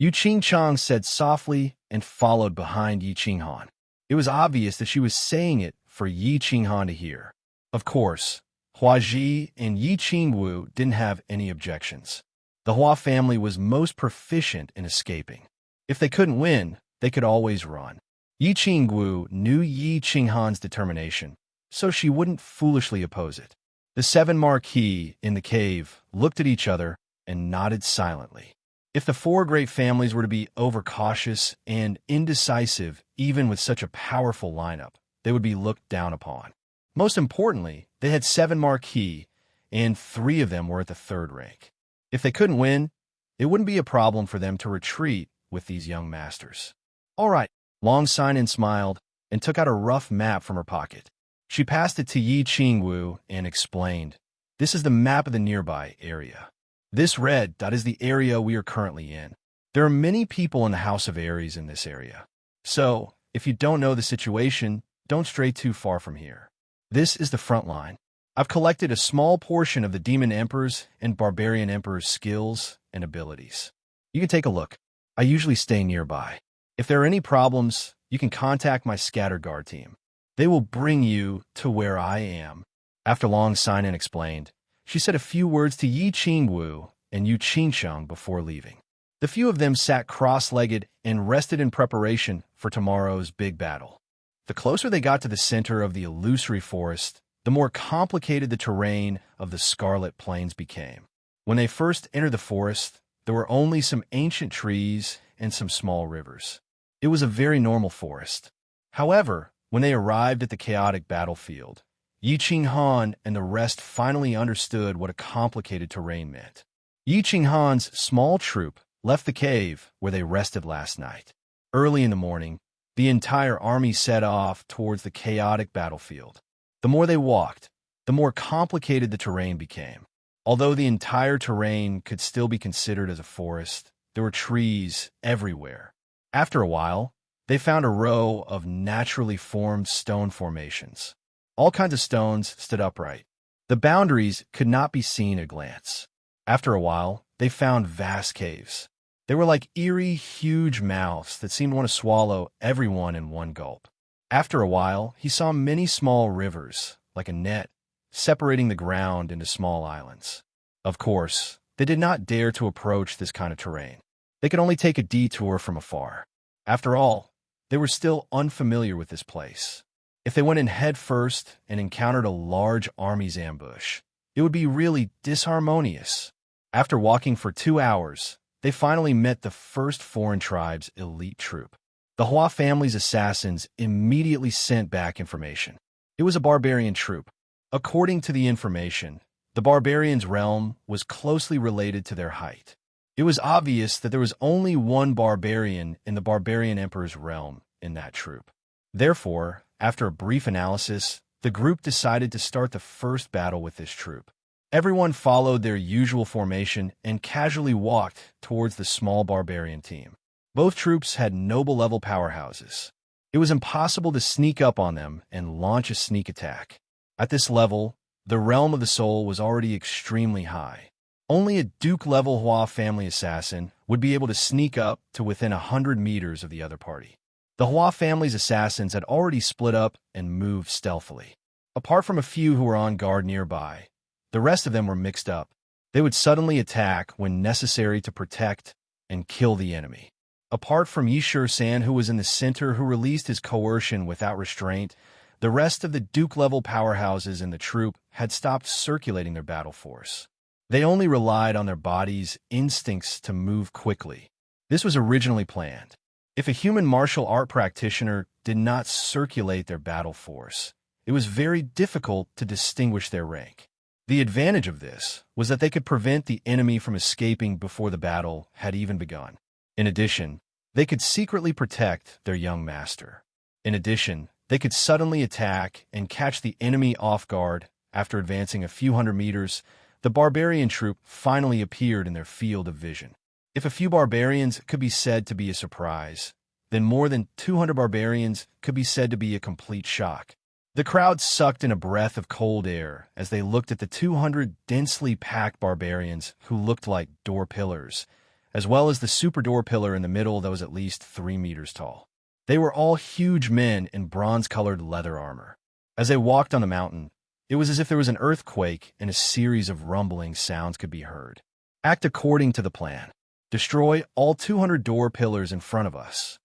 Yu Qingchang said softly and followed behind Yi Qinghan. It was obvious that she was saying it for Yi Qinghan to hear. Of course, Hua Ji and Yi Qingwu didn't have any objections. The Hua family was most proficient in escaping. If they couldn't win, they could always run. Yi Qingwu knew Yi Qinghan's determination, so she wouldn't foolishly oppose it. The 7 Marquis in the cave looked at each other and nodded silently. If the 4 great families were to be overcautious and indecisive even with such a powerful lineup, they would be looked down upon. Most importantly, they had 7 Marquis, and 3 of them were at the 3rd rank. If they couldn't win, it wouldn't be a problem for them to retreat with these young masters. All right, Long Sinan smiled and took out a rough map from her pocket. She passed it to Yi Qingwu and explained, This is the map of the nearby area. This red dot is the area we are currently in. There are many people in the House of Ares in this area. So, if you don't know the situation, don't stray too far from here. This is the front line. I've collected a small portion of the Demon Emperor's and Barbarian Emperor's skills and abilities. You can take a look. I usually stay nearby. If there are any problems, you can contact my Scatter Guard team. They will bring you to where I am. After Long Sinan explained, she said a few words to Yi Qingwu and Yu Qingsheng before leaving. The few of them sat cross-legged and rested in preparation for tomorrow's big battle. The closer they got to the center of the illusory forest, the more complicated the terrain of the Scarlet Plains became. When they first entered the forest, there were only some ancient trees and some small rivers. It was a very normal forest. However, when they arrived at the chaotic battlefield, Yi Qinghan and the rest finally understood what a complicated terrain meant. Yi Qinghan's small troop left the cave where they rested last night. Early in the morning, the entire army set off towards the chaotic battlefield. The more they walked, the more complicated the terrain became. Although the entire terrain could still be considered as a forest, there were trees everywhere. After a while, they found a row of naturally formed stone formations. All kinds of stones stood upright. The boundaries could not be seen at a glance. After a while, they found vast caves. They were like eerie, huge mouths that seemed to want to swallow everyone in one gulp. After a while, he saw many small rivers, like a net, separating the ground into small islands. Of course, they did not dare to approach this kind of terrain. They could only take a detour from afar. After all, they were still unfamiliar with this place. If they went in head first and encountered a large army's ambush, it would be really disharmonious. After walking for 2 hours, they finally met the first foreign tribe's elite troop. The Hua family's assassins immediately sent back information. It was a barbarian troop. According to the information, the barbarians' realm was closely related to their height. It was obvious that there was only one barbarian in the barbarian emperor's realm in that troop. Therefore, after a brief analysis, the group decided to start the first battle with this troop. Everyone followed their usual formation and casually walked towards the small barbarian team. Both troops had noble-level powerhouses. It was impossible to sneak up on them and launch a sneak attack. At this level, the realm of the soul was already extremely high. Only a Duke-level Hua family assassin would be able to sneak up to within 100 meters of the other party. The Hua family's assassins had already split up and moved stealthily. Apart from a few who were on guard nearby, the rest of them were mixed up. They would suddenly attack when necessary to protect and kill the enemy. Apart from Yishur-san, who was in the center, who released his coercion without restraint, the rest of the Duke-level powerhouses in the troop had stopped circulating their battle force. They only relied on their bodies' instincts to move quickly. This was originally planned. If a human martial art practitioner did not circulate their battle force, it was very difficult to distinguish their rank. The advantage of this was that they could prevent the enemy from escaping before the battle had even begun. In addition, they could secretly protect their young master. In addition, they could suddenly attack and catch the enemy off guard. After advancing a few hundred meters, the barbarian troop finally appeared in their field of vision. If a few barbarians could be said to be a surprise, then more than 200 barbarians could be said to be a complete shock. The crowd sucked in a breath of cold air as they looked at the 200 densely packed barbarians who looked like door pillars, as well as the super door pillar in the middle that was at least 3 meters tall. They were all huge men in bronze-colored leather armor. As they walked on the mountain, it was as if there was an earthquake and a series of rumbling sounds could be heard. Act according to the plan. Destroy all 200 door pillars in front of us.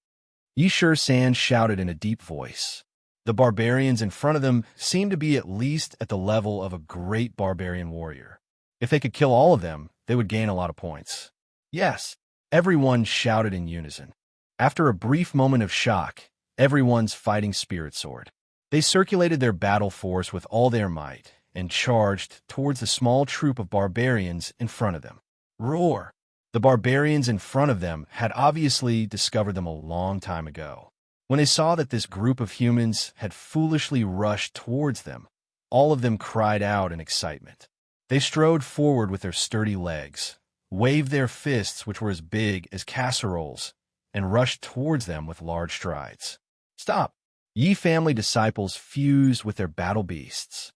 Yishur-san shouted in a deep voice. The barbarians in front of them seemed to be at least at the level of a great barbarian warrior. If they could kill all of them, they would gain a lot of points. Yes, everyone shouted in unison. After a brief moment of shock, everyone's fighting spirit soared. They circulated their battle force with all their might and charged towards the small troop of barbarians in front of them. Roar! The barbarians in front of them had obviously discovered them a long time ago. When they saw that this group of humans had foolishly rushed towards them, all of them cried out in excitement. They strode forward with their sturdy legs, waved their fists, which were as big as casseroles, and rushed towards them with large strides. Stop! Yi family disciples fused with their battle beasts.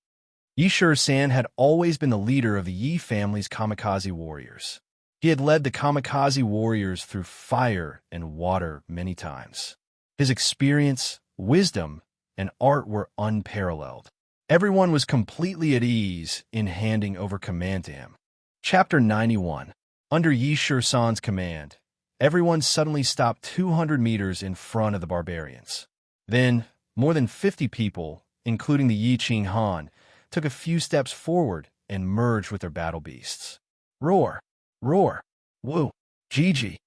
Yishur-san had always been the leader of the Yi family's kamikaze warriors. He had led the kamikaze warriors through fire and water many times. His experience, wisdom, and art were unparalleled. Everyone was completely at ease in handing over command to him. Chapter 91. Under Yishur-san's command, everyone suddenly stopped 200 meters in front of the barbarians. Then, more than 50 people, including the Yi Qing Han, took a few steps forward and merged with their battle beasts. Roar! Roar! Woo! Gigi!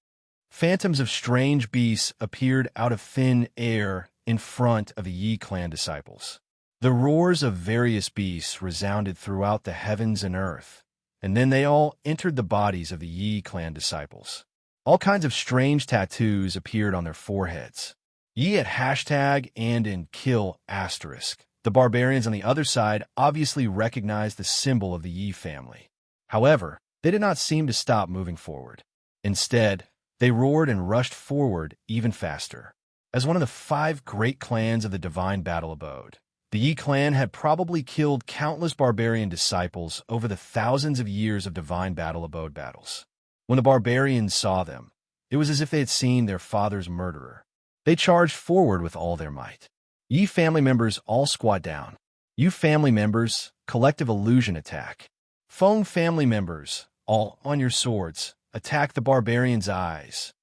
Phantoms of strange beasts appeared out of thin air in front of the Yi clan disciples. The roars of various beasts resounded throughout the heavens and earth, and then they all entered the bodies of the Yi clan disciples. All kinds of strange tattoos appeared on their foreheads. Yi at hashtag and in kill asterisk. The barbarians on the other side obviously recognized the symbol of the Yi family. However, they did not seem to stop moving forward. Instead, they roared and rushed forward even faster. As one of the 5 great clans of the Divine Battle Abode, The Yi clan had probably killed countless barbarian disciples over the thousands of years of divine battle abode battles. When the barbarians saw them, it was as if they had seen their father's murderer. They charged forward with all their might. Yi family members all squat down. You family members, collective illusion attack. Feng family members, all on your swords, attack the barbarians' eyes.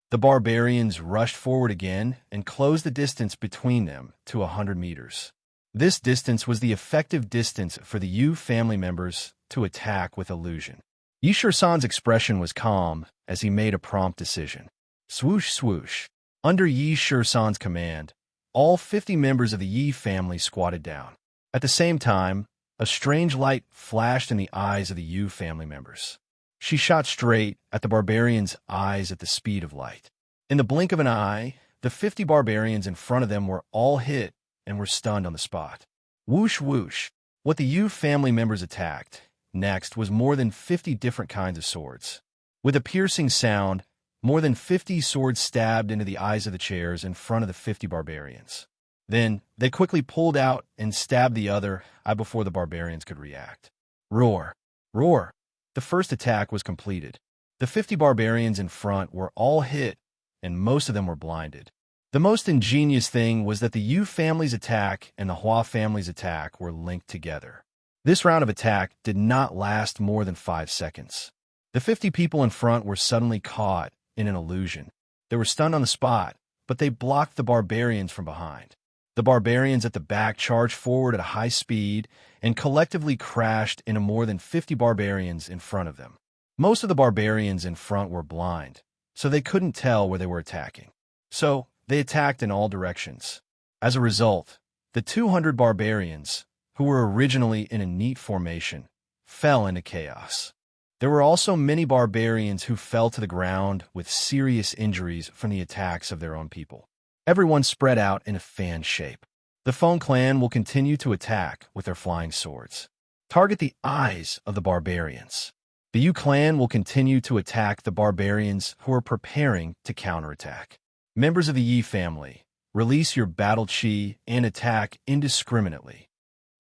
The barbarians rushed forward again and closed the distance between them to 100 meters. This distance was the effective distance for the Yu family members to attack with illusion. Yi Shisan's expression was calm as he made a prompt decision. Swoosh, swoosh. Under Yi Shisan's command, all 50 members of the Yi family squatted down. At the same time, a strange light flashed in the eyes of the Yu family members. She shot straight at the barbarians' eyes at the speed of light. In the blink of an eye, the 50 barbarians in front of them were all hit and were stunned on the spot. Whoosh, whoosh. What the Yu family members attacked next was more than 50 different kinds of swords. With a piercing sound, more than 50 swords stabbed into the eyes of the chairs in front of the 50 barbarians. Then, they quickly pulled out and stabbed the other eye before the barbarians could react. Roar! Roar! The first attack was completed. The 50 barbarians in front were all hit, and most of them were blinded. The most ingenious thing was that the Yu family's attack and the Hua family's attack were linked together. This round of attack did not last more than 5 seconds. The 50 people in front were suddenly caught in an illusion. They were stunned on the spot, but they blocked the barbarians from behind. The barbarians at the back charged forward at a high speed and collectively crashed into more than 50 barbarians in front of them. Most of the barbarians in front were blind, so they couldn't tell where they were attacking. So, they attacked in all directions. As a result, the 200 barbarians, who were originally in a neat formation, fell into chaos. There were also many barbarians who fell to the ground with serious injuries from the attacks of their own people. Everyone spread out in a fan shape. The Feng clan will continue to attack with their flying swords. Target the eyes of the barbarians. The Yu clan will continue to attack the barbarians who are preparing to counterattack. Members of the Yi family, release your battle chi and attack indiscriminately.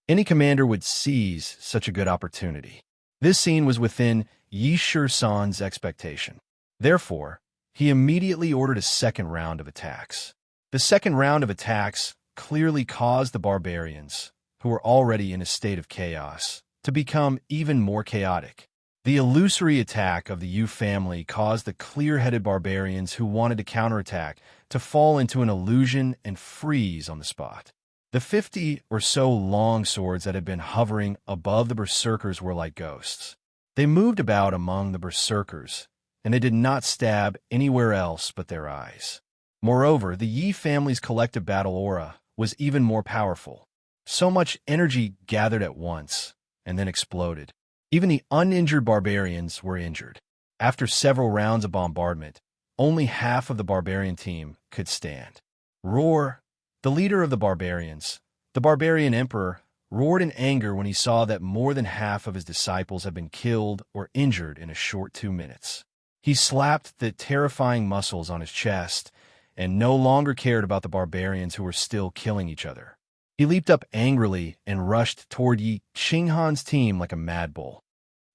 Any commander would seize such a good opportunity. This scene was within Yi Shisan's expectation. Therefore, he immediately ordered a second round of attacks. The second round of attacks clearly caused the barbarians, who were already in a state of chaos, to become even more chaotic. The illusory attack of the Yu family caused the clear-headed barbarians who wanted to counterattack to fall into an illusion and freeze on the spot. The 50 or so long swords that had been hovering above the berserkers were like ghosts. They moved about among the berserkers, and they did not stab anywhere else but their eyes. Moreover, the Yi family's collective battle aura was even more powerful. So much energy gathered at once, and then exploded. Even the uninjured barbarians were injured. After several rounds of bombardment, only half of the barbarian team could stand. Roar! The leader of the barbarians, the barbarian emperor, roared in anger when he saw that more than half of his disciples had been killed or injured in a short 2 minutes. He slapped the terrifying muscles on his chest and no longer cared about the barbarians who were still killing each other. He leaped up angrily and rushed toward Yi Qinghan's team like a mad bull.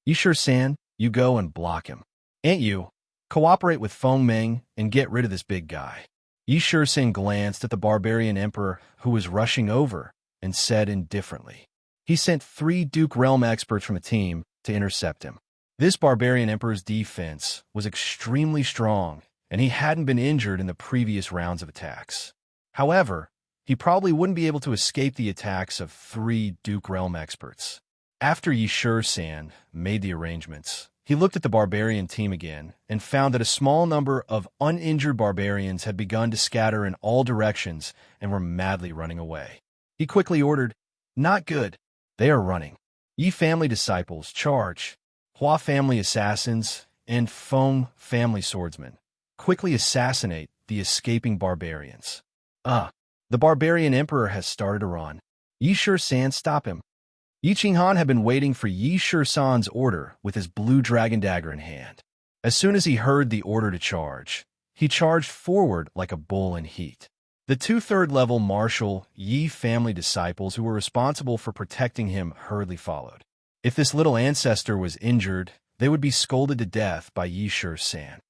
Yi Shisan, you go and block him. Ain't you? Cooperate with Feng Meng and get rid of this big guy. Yi Shisan glanced at the barbarian emperor who was rushing over and said indifferently. He sent 3 Duke Realm experts from the team to intercept him. This barbarian emperor's defense was extremely strong, and he hadn't been injured in the previous rounds of attacks. However, he probably wouldn't be able to escape the attacks of 3 Duke Realm experts. After Yi Shisan made the arrangements, he looked at the barbarian team again and found that a small number of uninjured barbarians had begun to scatter in all directions and were madly running away. He quickly ordered, "Not good. They are running. Yi family disciples, charge. Hua family assassins and Feng family swordsmen, quickly assassinate the escaping barbarians." The barbarian emperor has started to run. Yi Shisan, stop him. Yi Qinghan had been waiting for Yi Shisan's order with his blue dragon dagger in hand. As soon as he heard the order to charge, he charged forward like a bull in heat. The two third-level martial Yi family disciples who were responsible for protecting him hurriedly followed. If this little ancestor was injured, they would be scolded to death by Yi Shi-san.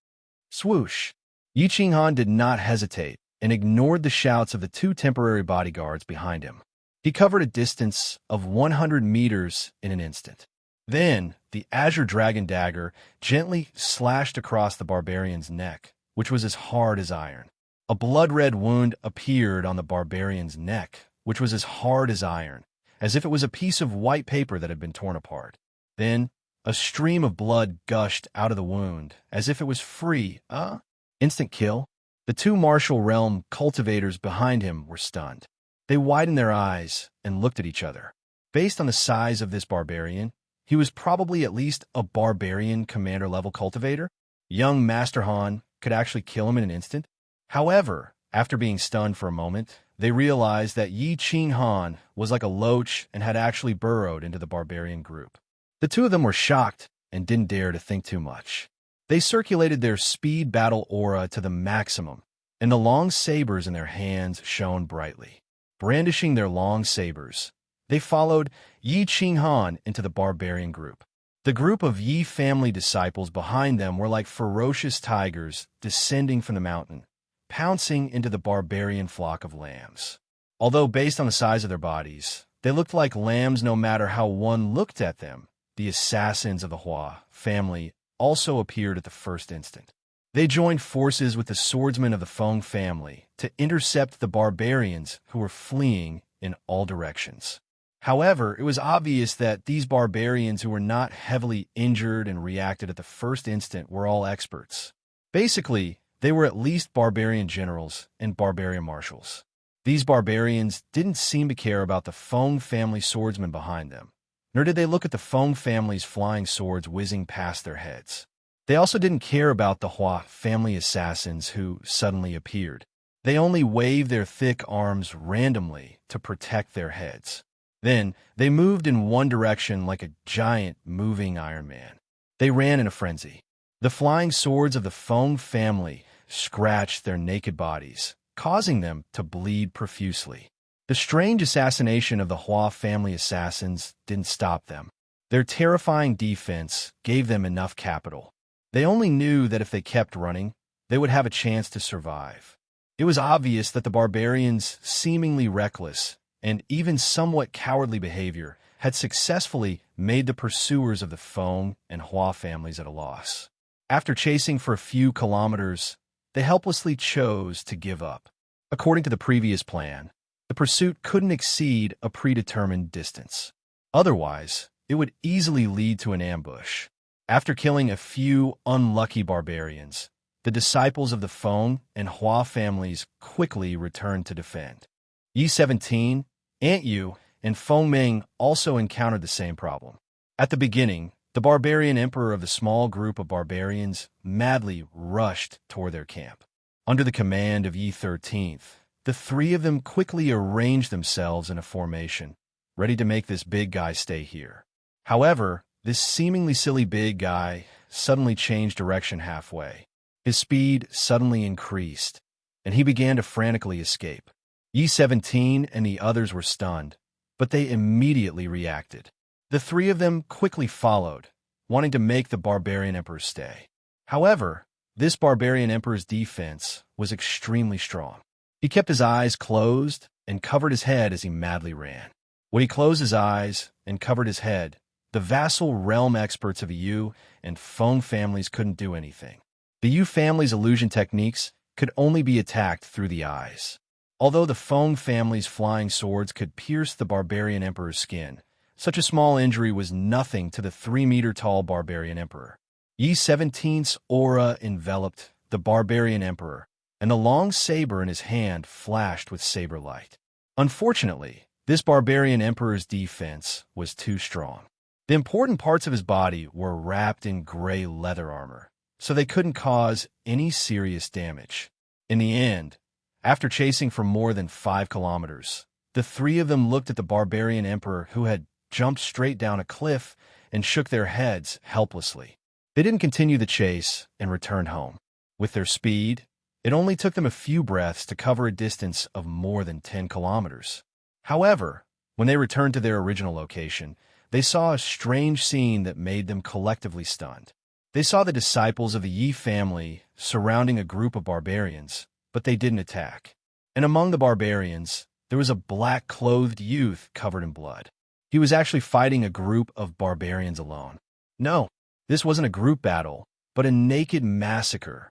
Swoosh! Yi Qinghan did not hesitate and ignored the shouts of the two temporary bodyguards behind him. He covered a distance of 100 meters in an instant. Then, the Azure Dragon dagger gently slashed across the barbarian's neck, which was as hard as iron. A blood-red wound appeared on the barbarian's neck, which was as hard as iron, as if it was a piece of white paper that had been torn apart. Then, a stream of blood gushed out of the wound, as if it was free. Instant kill? The two martial realm cultivators behind him were stunned. They widened their eyes and looked at each other. Based on the size of this barbarian, he was probably at least a barbarian commander-level cultivator. Young Master Han could actually kill him in an instant. However, after being stunned for a moment, they realized that Yi Qinghan was like a loach and had actually burrowed into the barbarian group. The two of them were shocked and didn't dare to think too much. They circulated their speed battle aura to the maximum, and the long sabers in their hands shone brightly. Brandishing their long sabers, they followed Yi Qinghan into the barbarian group. The group of Yi family disciples behind them were like ferocious tigers descending from the mountain, pouncing into the barbarian flock of lambs. Although based on the size of their bodies, they looked like lambs no matter how one looked at them. The assassins of the Hua family also appeared at the first instant. They joined forces with the swordsmen of the Feng family to intercept the barbarians who were fleeing in all directions. However, it was obvious that these barbarians who were not heavily injured and reacted at the first instant were all experts. Basically, they were at least barbarian generals and barbarian marshals. These barbarians didn't seem to care about the Feng family swordsmen behind them, nor did they look at the Feng family's flying swords whizzing past their heads. They also didn't care about the Hua family assassins who suddenly appeared. They only waved their thick arms randomly to protect their heads. Then, they moved in one direction like a giant moving Iron Man. They ran in a frenzy. The flying swords of the Feng family scratched their naked bodies, causing them to bleed profusely. The strange assassination of the Hua family assassins didn't stop them. Their terrifying defense gave them enough capital. They only knew that if they kept running, they would have a chance to survive. It was obvious that the barbarians' seemingly reckless and even somewhat cowardly behavior had successfully made the pursuers of the Feng and Hua families at a loss. After chasing for a few kilometers, they helplessly chose to give up. According to the previous plan, the pursuit couldn't exceed a predetermined distance. Otherwise, it would easily lead to an ambush. After killing a few unlucky barbarians, the disciples of the Feng and Hua families quickly returned to defend. Yi-17, Ant Yu, and Feng Ming also encountered the same problem. At the beginning, the barbarian emperor of the small group of barbarians madly rushed toward their camp. Under the command of Yi-13, the three of them quickly arranged themselves in a formation, ready to make this big guy stay here. However, this seemingly silly big guy suddenly changed direction halfway. His speed suddenly increased, and he began to frantically escape. Yi-17 and the others were stunned, but they immediately reacted. The three of them quickly followed, wanting to make the barbarian emperor stay. However, this barbarian emperor's defense was extremely strong. He kept his eyes closed and covered his head as he madly ran. When he closed his eyes and covered his head, the vassal realm experts of the Yu and Feng families couldn't do anything. The Yu family's illusion techniques could only be attacked through the eyes. Although the Feng family's flying swords could pierce the barbarian emperor's skin, such a small injury was nothing to the 3-meter-tall barbarian emperor. Yi-17's aura enveloped the barbarian emperor, and the long saber in his hand flashed with saber light. Unfortunately, this barbarian emperor's defense was too strong. The important parts of his body were wrapped in gray leather armor, so they couldn't cause any serious damage. In the end, after chasing for more than 5 kilometers, the three of them looked at the barbarian emperor who had jumped straight down a cliff and shook their heads helplessly. They didn't continue the chase and returned home. With their speed It only took them a few breaths to cover a distance of more than 10 kilometers. However, when they returned to their original location, they saw a strange scene that made them collectively stunned. They saw the disciples of the Yi family surrounding a group of barbarians, but they didn't attack. And among the barbarians, there was a black-clothed youth covered in blood. He was actually fighting a group of barbarians alone. No, this wasn't a group battle, but a naked massacre.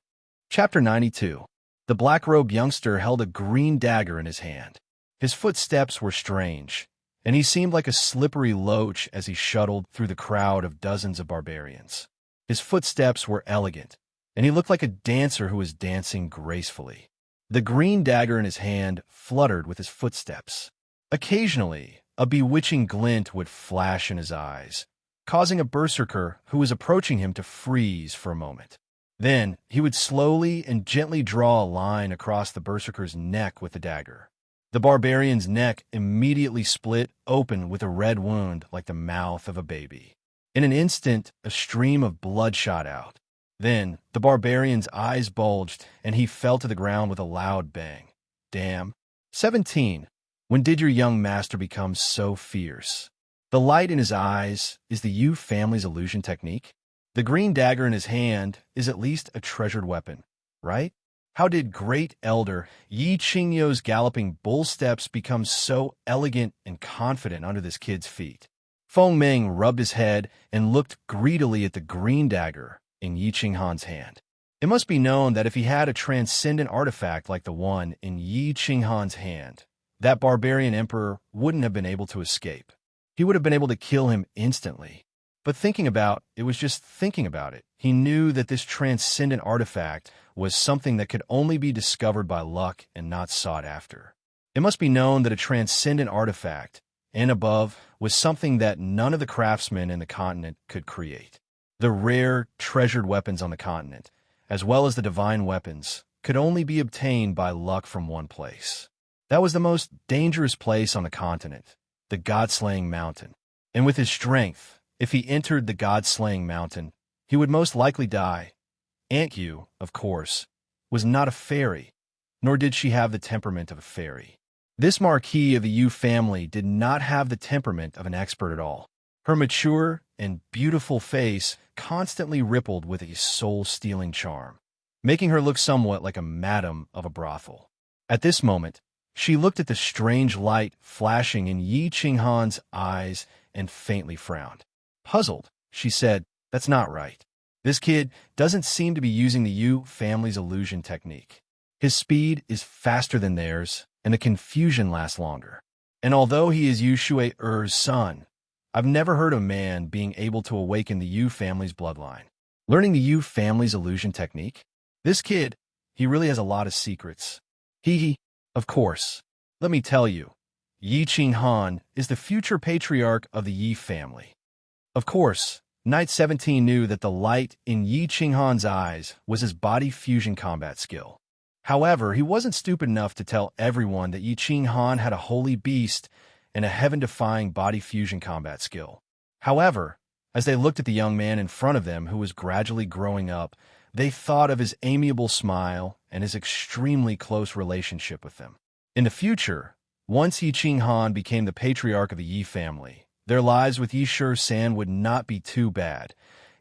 Chapter 92. The black-robed youngster held a green dagger in his hand. His footsteps were strange, and he seemed like a slippery loach as he shuttled through the crowd of dozens of barbarians. His footsteps were elegant, and he looked like a dancer who was dancing gracefully. The green dagger in his hand fluttered with his footsteps. Occasionally, a bewitching glint would flash in his eyes, causing a berserker who was approaching him to freeze for a moment. Then, he would slowly and gently draw a line across the berserker's neck with the dagger. The barbarian's neck immediately split open with a red wound like the mouth of a baby. In an instant, a stream of blood shot out. Then, the barbarian's eyes bulged, and he fell to the ground with a loud bang. Damn. 17. When did your young master become so fierce? The light in his eyes is the Yu family's illusion technique. The green dagger in his hand is at least a treasured weapon, right? How did great elder Yi Qingyo's galloping bull steps become so elegant and confident under this kid's feet? Feng Ming rubbed his head and looked greedily at the green dagger in Yi Qinghan's hand. It must be known that if he had a transcendent artifact like the one in Yi Qinghan's hand, that barbarian emperor wouldn't have been able to escape. He would have been able to kill him instantly. But thinking about it, he knew that this transcendent artifact was something that could only be discovered by luck and not sought after. It must be known that a transcendent artifact, and above, was something that none of the craftsmen in the continent could create. The rare, treasured weapons on the continent, as well as the divine weapons, could only be obtained by luck from one place. That was the most dangerous place on the continent, the God-slaying mountain. And with his strength, if he entered the God-slaying mountain, he would most likely die. Aunt Yu, of course, was not a fairy, nor did she have the temperament of a fairy. This marquis of the Yu family did not have the temperament of an expert at all. Her mature and beautiful face constantly rippled with a soul-stealing charm, making her look somewhat like a madam of a brothel. At this moment, she looked at the strange light flashing in Yi Qinghan's eyes and faintly frowned. Puzzled, she said, "That's not right. This kid doesn't seem to be using the Yu family's illusion technique. His speed is faster than theirs, and the confusion lasts longer. And although he is Yu Shui-er's son, I've never heard of a man being able to awaken the Yu family's bloodline. Learning the Yu family's illusion technique? This kid, he really has a lot of secrets. Of course. Let me tell you, Yi Qinghan is the future patriarch of the Yi family." Of course, Knight 17 knew that the light in Yi Qinghan's eyes was his body fusion combat skill. However, he wasn't stupid enough to tell everyone that Yi Qinghan had a holy beast and a heaven-defying body fusion combat skill. However, as they looked at the young man in front of them who was gradually growing up, they thought of his amiable smile and his extremely close relationship with them. In the future, once Yi Qinghan became the patriarch of the Yi family, their lives with Yi Shi-san would not be too bad.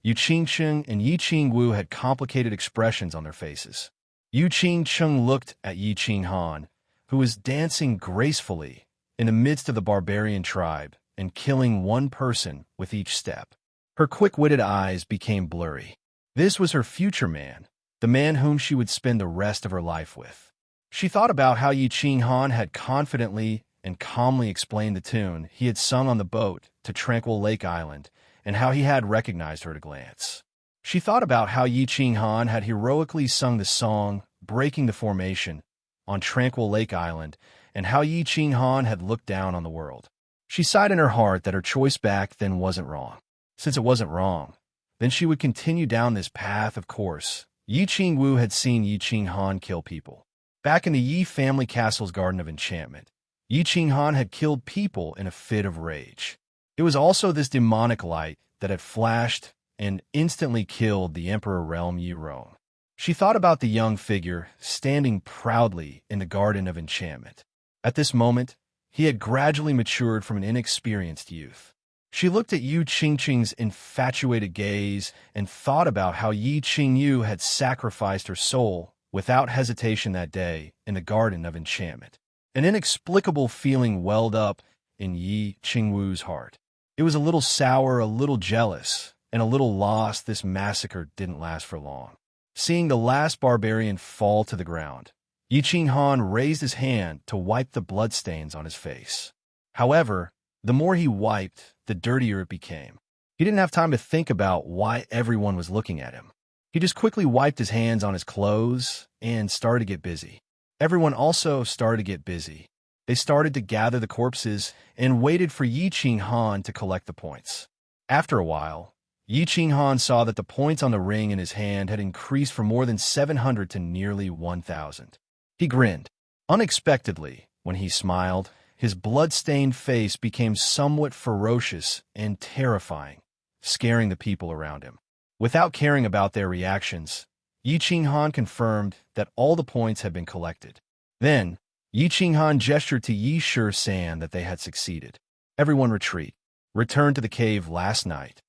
Yu Qingcheng and Yi Qingwu had complicated expressions on their faces. Yu Qingcheng looked at Yi Qinghan, who was dancing gracefully in the midst of the barbarian tribe and killing one person with each step. Her quick-witted eyes became blurry. This was her future man, the man whom she would spend the rest of her life with. She thought about how Yi Qinghan had confidently and calmly explained the tune he had sung on the boat to Tranquil Lake Island, and how he had recognized her at a glance. She thought about how Yi Qinghan had heroically sung the song, breaking the formation, on Tranquil Lake Island, and how Yi Qinghan had looked down on the world. She sighed in her heart that her choice back then wasn't wrong. Since it wasn't wrong, then she would continue down this path, of course. Yi Qingwu had seen Yi Qinghan kill people. Back in the Yi family castle's Garden of Enchantment, Yi Qinghan had killed people in a fit of rage. It was also this demonic light that had flashed and instantly killed the Emperor Realm Yi Rong. She thought about the young figure standing proudly in the Garden of Enchantment. At this moment, he had gradually matured from an inexperienced youth. She looked at Yu Qingqing's infatuated gaze and thought about how Yi Qingyu had sacrificed her soul without hesitation that day in the Garden of Enchantment. An inexplicable feeling welled up in Yi Qingwu's heart. It was a little sour, a little jealous, and a little lost. This massacre didn't last for long. Seeing the last barbarian fall to the ground, Yi Qinghan raised his hand to wipe the bloodstains on his face. However, the more he wiped, the dirtier it became. He didn't have time to think about why everyone was looking at him. He just quickly wiped his hands on his clothes and started to get busy. Everyone also started to get busy. They started to gather the corpses and waited for Yi Qinghan to collect the points. After a while, Yi Qinghan saw that the points on the ring in his hand had increased from more than 700 to nearly 1,000. He grinned. Unexpectedly, when he smiled, his blood-stained face became somewhat ferocious and terrifying, scaring the people around him. Without caring about their reactions, Yi Qinghan confirmed that all the points had been collected. Then, Yi Qinghan gestured to Yi Shi-san that they had succeeded. Everyone retreat. Return to the cave last night.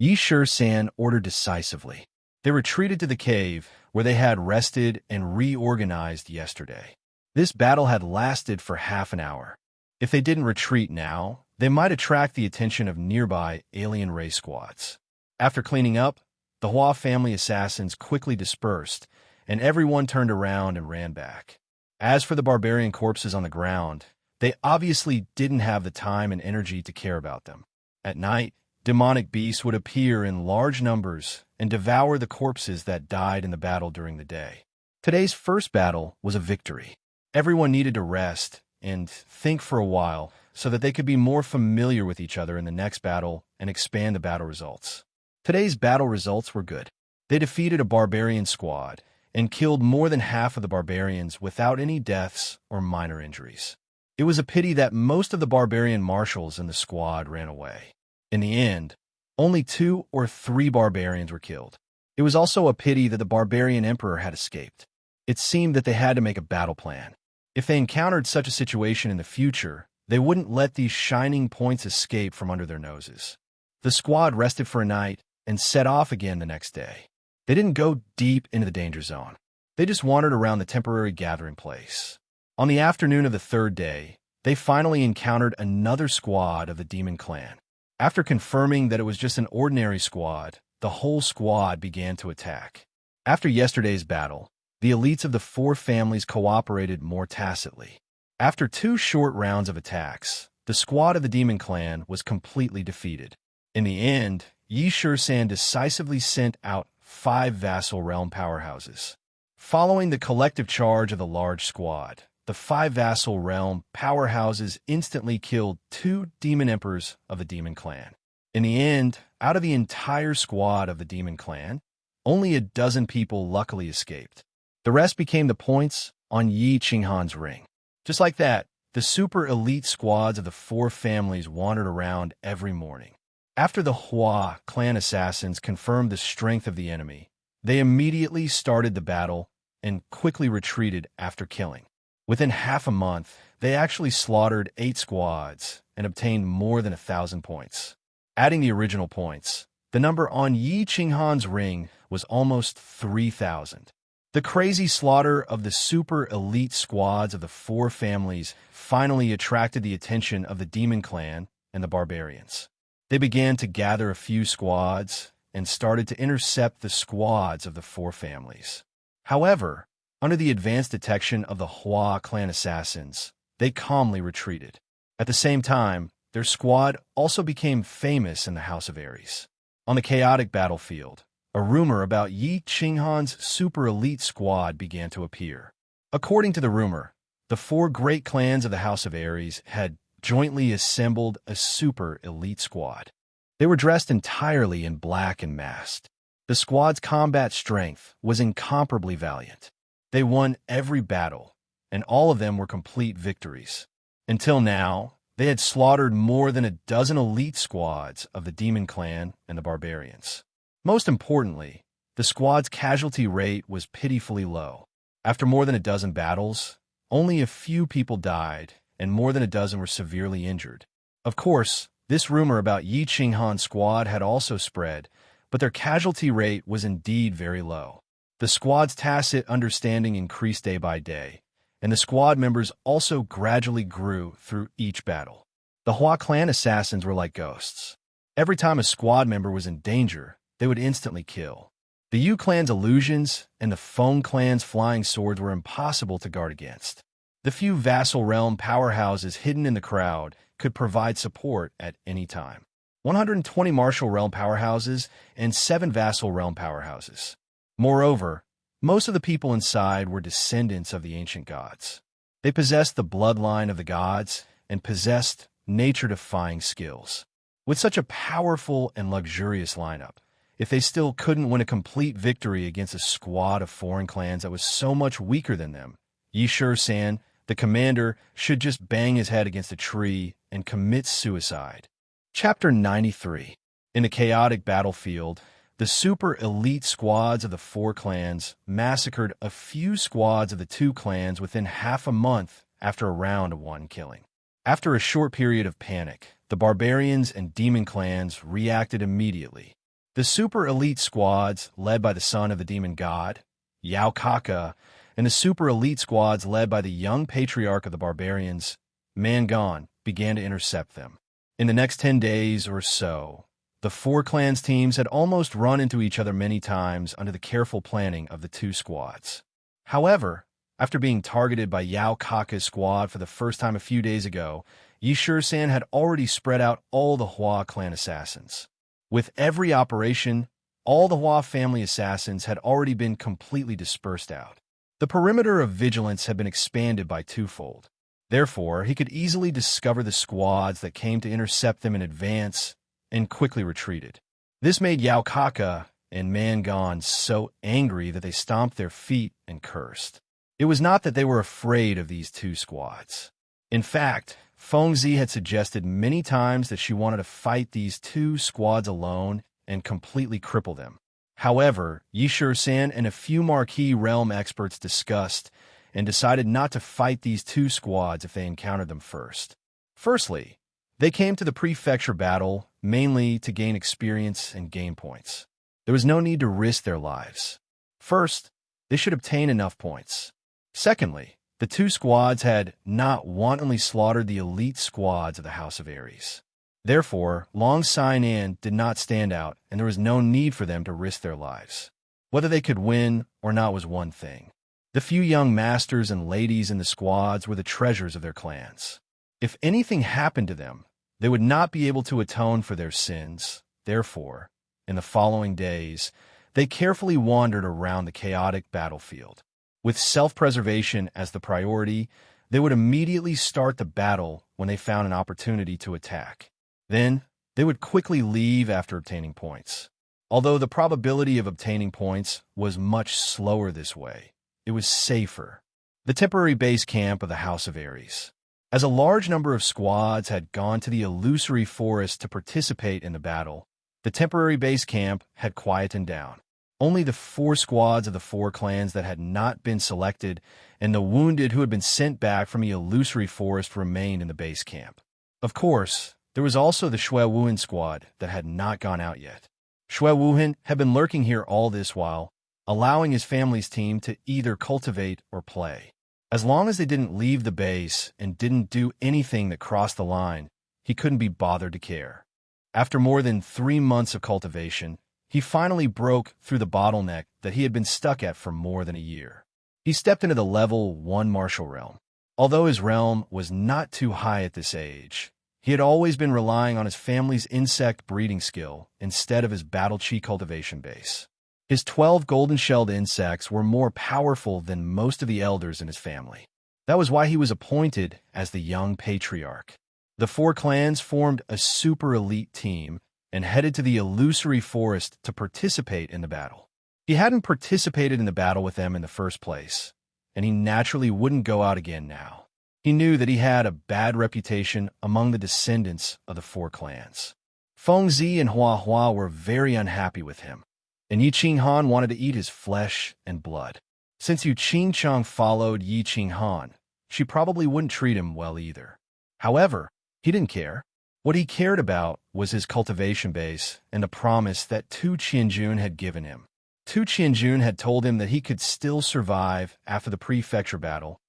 Yi Shi-san ordered decisively. They retreated to the cave where they had rested and reorganized yesterday. This battle had lasted for half an hour. If they didn't retreat now, they might attract the attention of nearby alien race squads. After cleaning up, the Hua family assassins quickly dispersed, and everyone turned around and ran back. As for the barbarian corpses on the ground, they obviously didn't have the time and energy to care about them. At night, demonic beasts would appear in large numbers and devour the corpses that died in the battle during the day. Today's first battle was a victory. Everyone needed to rest and think for a while so that they could be more familiar with each other in the next battle and expand the battle results. Today's battle results were good. They defeated a barbarian squad and killed more than half of the barbarians without any deaths or minor injuries. It was a pity that most of the barbarian marshals in the squad ran away. In the end, only 2 or 3 barbarians were killed. It was also a pity that the barbarian emperor had escaped. It seemed that they had to make a battle plan. If they encountered such a situation in the future, they wouldn't let these shining points escape from under their noses. The squad rested for a night and set off again the next day. They didn't go deep into the danger zone. They just wandered around the temporary gathering place. On the afternoon of the 3rd day, they finally encountered another squad of the demon clan. After confirming that it was just an ordinary squad, the whole squad began to attack. After yesterday's battle, the elites of the 4 families cooperated more tacitly. After 2 short rounds of attacks, the squad of the demon clan was completely defeated. In the end, Yi Shi-san decisively sent out 5 vassal realm powerhouses. Following the collective charge of the large squad, the 5 vassal realm powerhouses instantly killed 2 demon emperors of the demon clan. In the end, out of the entire squad of the demon clan, only a dozen people luckily escaped. The rest became the points on Yi Qinghan's ring. Just like that, the super elite squads of the 4 families wandered around every morning. After the Hua clan assassins confirmed the strength of the enemy, they immediately started the battle and quickly retreated after killing. Within half a month, they actually slaughtered 8 squads and obtained more than 1,000 points. Adding the original points, the number on Yi Qinghan's ring was almost 3,000. The crazy slaughter of the super elite squads of the 4 families finally attracted the attention of the demon clan and the barbarians. They began to gather a few squads and started to intercept the squads of the 4 families. However, under the advanced detection of the Hua clan assassins, they calmly retreated. At the same time, their squad also became famous in the House of Aries. On the chaotic battlefield, a rumor about Yi Qinghan's super elite squad began to appear. According to the rumor, the 4 great clans of the House of Aries had jointly assembled a super elite squad. They were dressed entirely in black and masked. The squad's combat strength was incomparably valiant. They won every battle, and all of them were complete victories. Until now, they had slaughtered more than a dozen elite squads of the Demon Clan and the Barbarians. Most importantly, the the squad's casualty rate was pitifully low. After more than a dozen battles, only a few people died, and more than a dozen were severely injured. Of course, this rumor about Yi Qinghan's squad had also spread, but their casualty rate was indeed very low. The squad's tacit understanding increased day by day, and the squad members also gradually grew through each battle. The Hua clan assassins were like ghosts. Every time a squad member was in danger, they would instantly kill. The Yu clan's illusions and the Feng clan's flying swords were impossible to guard against. The few vassal realm powerhouses hidden in the crowd could provide support at any time. 120 martial realm powerhouses and 7 vassal realm powerhouses. Moreover, most of the people inside were descendants of the ancient gods. They possessed the bloodline of the gods and possessed nature-defying skills. With such a powerful and luxurious lineup, if they still couldn't win a complete victory against a squad of foreign clans that was so much weaker than them, Yi Shi-san, the commander, should just bang his head against a tree and commit suicide. Chapter 93. In the chaotic battlefield, the super elite squads of the 4 clans massacred a few squads of the 2 clans within half a month after a round of 1 killing. After a short period of panic, the barbarians and demon clans reacted immediately. The super elite squads, led by the son of the demon god, Yao Kaka, and the super elite squads led by the young patriarch of the barbarians, Mangon, began to intercept them. In the next 10 days or so, the 4 clans teams had almost run into each other many times under the careful planning of the 2 squads. However, after being targeted by Yao Kaka's squad for the first time a few days ago, Yi Shi-san had already spread out all the Hua clan assassins. With every operation, all the Hua family assassins had already been completely dispersed out. The perimeter of vigilance had been expanded by 2-fold. Therefore, he could easily discover the squads that came to intercept them in advance and quickly retreated. This made Yao Kaka and Mangon so angry that they stomped their feet and cursed. It was not that they were afraid of these 2 squads. In fact, Fengzi had suggested many times that she wanted to fight these 2 squads alone and completely cripple them. However, Yi Shi-san and a few marquee realm experts discussed and decided not to fight these 2 squads if they encountered them first. Firstly, they came to the prefecture battle mainly to gain experience and gain points. There was no need to risk their lives. First, they should obtain enough points. Secondly, the 2 squads had not wantonly slaughtered the elite squads of the House of Ares. Therefore, Long Sai-nan did not stand out, and there was no need for them to risk their lives. Whether they could win or not was one thing. The few young masters and ladies in the squads were the treasures of their clans. If anything happened to them, they would not be able to atone for their sins. Therefore, in the following days, they carefully wandered around the chaotic battlefield. With self-preservation as the priority, they would immediately start the battle when they found an opportunity to attack. Then, they would quickly leave after obtaining points. Although the probability of obtaining points was much slower this way, it was safer. The temporary base camp of the House of Ares. As a large number of squads had gone to the illusory forest to participate in the battle, the temporary base camp had quietened down. Only the 4 squads of the 4 clans that had not been selected and the wounded who had been sent back from the illusory forest remained in the base camp. Of course, there was also the Shui Wuhan squad that had not gone out yet. Shui Wuhan had been lurking here all this while, allowing his family's team to either cultivate or play. As long as they didn't leave the base and didn't do anything that crossed the line, he couldn't be bothered to care. After more than 3 months of cultivation, he finally broke through the bottleneck that he had been stuck at for more than a year. He stepped into the level 1 martial realm. Although his realm was not too high at this age, he had always been relying on his family's insect breeding skill instead of his battle chi cultivation base. His 12 golden-shelled insects were more powerful than most of the elders in his family. That was why he was appointed as the young patriarch. The 4 clans formed a super elite team and headed to the illusory forest to participate in the battle. He hadn't participated in the battle with them in the first place, and he naturally wouldn't go out again now. He knew that he had a bad reputation among the descendants of the 4 clans. Fengzi and Hua Hua were very unhappy with him. and Yi Qinghan wanted to eat his flesh and blood. Since Yu Qingchang followed Yi Qinghan, she probably wouldn't treat him well either. However, he didn't care. What he cared about was his cultivation base and the promise that Tu Qianjun had given him. Tu Qianjun had told him that he could still survive after the prefecture battle,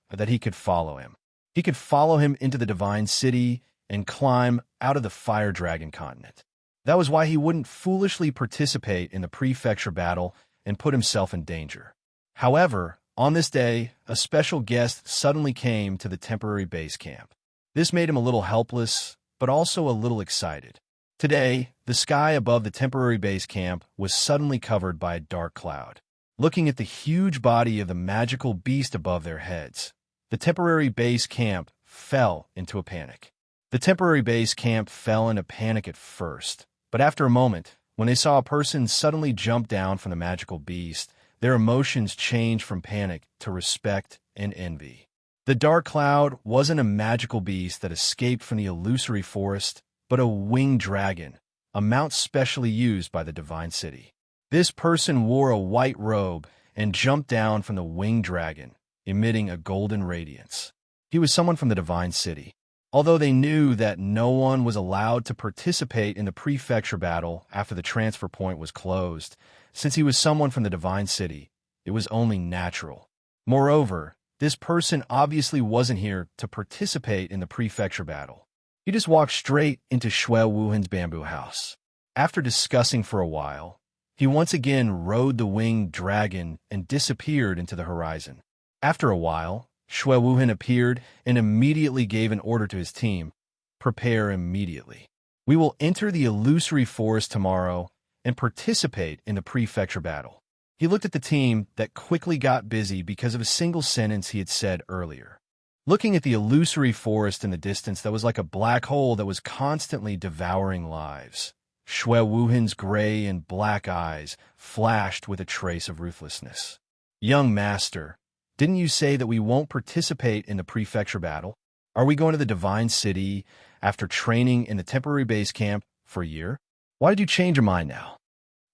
that he could follow him. He could follow him into the Divine City and climb out of the Fire Dragon continent. That was why he wouldn't foolishly participate in the prefecture battle and put himself in danger. However, on this day, a special guest suddenly came to the temporary base camp. This made him a little helpless, but also a little excited. Today, the sky above the temporary base camp was suddenly covered by a dark cloud. Looking at the huge body of the magical beast above their heads, the temporary base camp fell into a panic. The temporary base camp fell into panic at first, but after a moment, when they saw a person suddenly jump down from the magical beast, their emotions changed from panic to respect and envy. The dark cloud wasn't a magical beast that escaped from the illusory forest, but a winged dragon, a mount specially used by the Divine City. This person wore a white robe and jumped down from the winged dragon, emitting a golden radiance. He was someone from the Divine City. Although they knew that no one was allowed to participate in the prefecture battle after the transfer point was closed, since he was someone from the Divine City, it was only natural. Moreover, this person obviously wasn't here to participate in the prefecture battle. He just walked straight into Shui Wuhan's bamboo house. After discussing for a while, he once again rode the winged dragon and disappeared into the horizon. After a while, Shui Wuhan appeared and immediately gave an order to his team: prepare immediately. We will enter the illusory forest tomorrow and participate in the prefecture battle. He looked at the team that quickly got busy because of a single sentence he had said earlier. Looking at the illusory forest in the distance that was like a black hole that was constantly devouring lives, Shui Wuhan's gray and black eyes flashed with a trace of ruthlessness. Young master, didn't you say that we won't participate in the prefecture battle? Are we going to the Divine City after training in the temporary base camp for a year? Why did you change your mind now?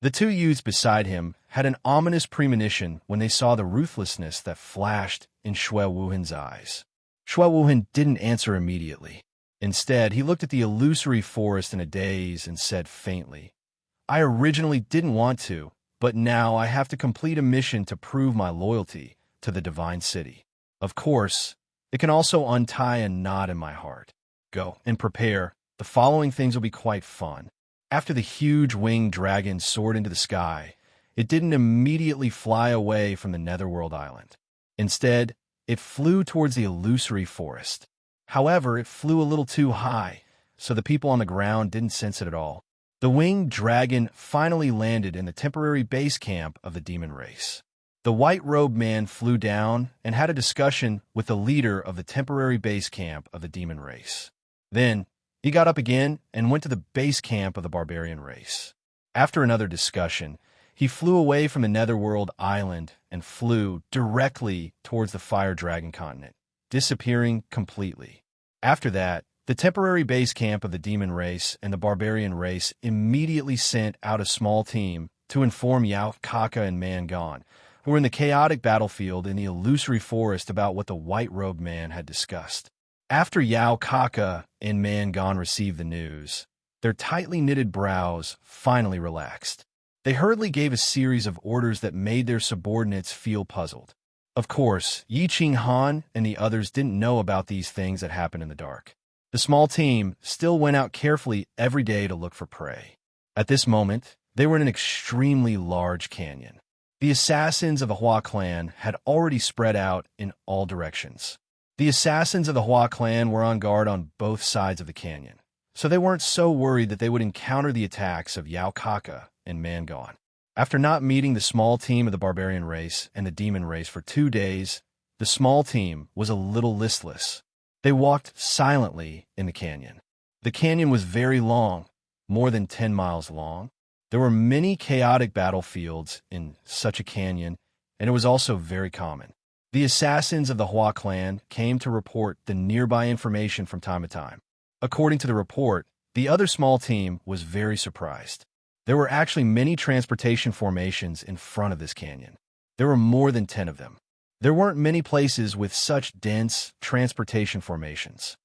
The two youths beside him had an ominous premonition when they saw the ruthlessness that flashed in Shui Wuhan's eyes. Shui Wuhan didn't answer immediately. Instead, he looked at the illusory forest in a daze and said faintly, I originally didn't want to, but now I have to complete a mission to prove my loyalty to the Divine City. Of course, it can also untie a knot in my heart. Go and prepare. The following things will be quite fun. After the huge winged dragon soared into the sky, it didn't immediately fly away from the Netherworld Island. Instead, it flew towards the illusory forest. However, it flew a little too high, so the people on the ground didn't sense it at all. The winged dragon finally landed in the temporary base camp of the demon race. The white-robed man flew down and had a discussion with the leader of the temporary base camp of the demon race. Then, he got up again and went to the base camp of the barbarian race. After another discussion, he flew away from the Netherworld Island and flew directly towards the Fire Dragon continent, disappearing completely. After that, the temporary base camp of the demon race and the barbarian race immediately sent out a small team to inform Yao Kaka and Mangon, who were in the chaotic battlefield in the illusory forest, about what the white-robed man had discussed. After Yao Kaka and Mangon received the news, their tightly knitted brows finally relaxed. They hurriedly gave a series of orders that made their subordinates feel puzzled. Of course, Yi Qinghan and the others didn't know about these things that happened in the dark. The small team still went out carefully every day to look for prey. At this moment, they were in an extremely large canyon. The assassins of the Hua clan had already spread out in all directions. The assassins of the Hua clan were on guard on both sides of the canyon, so they weren't so worried that they would encounter the attacks of Yao Kaka and Mangon. After not meeting the small team of the barbarian race and the demon race for 2 days, the small team was a little listless. They walked silently in the canyon. The canyon was very long, more than 10 miles long. There were many chaotic battlefields in such a canyon, and it was also very common. The assassins of the Hua clan came to report the nearby information from time to time. According to the report, the other small team was very surprised. There were actually many transportation formations in front of this canyon. There were more than 10 of them. There weren't many places with such dense transportation formations.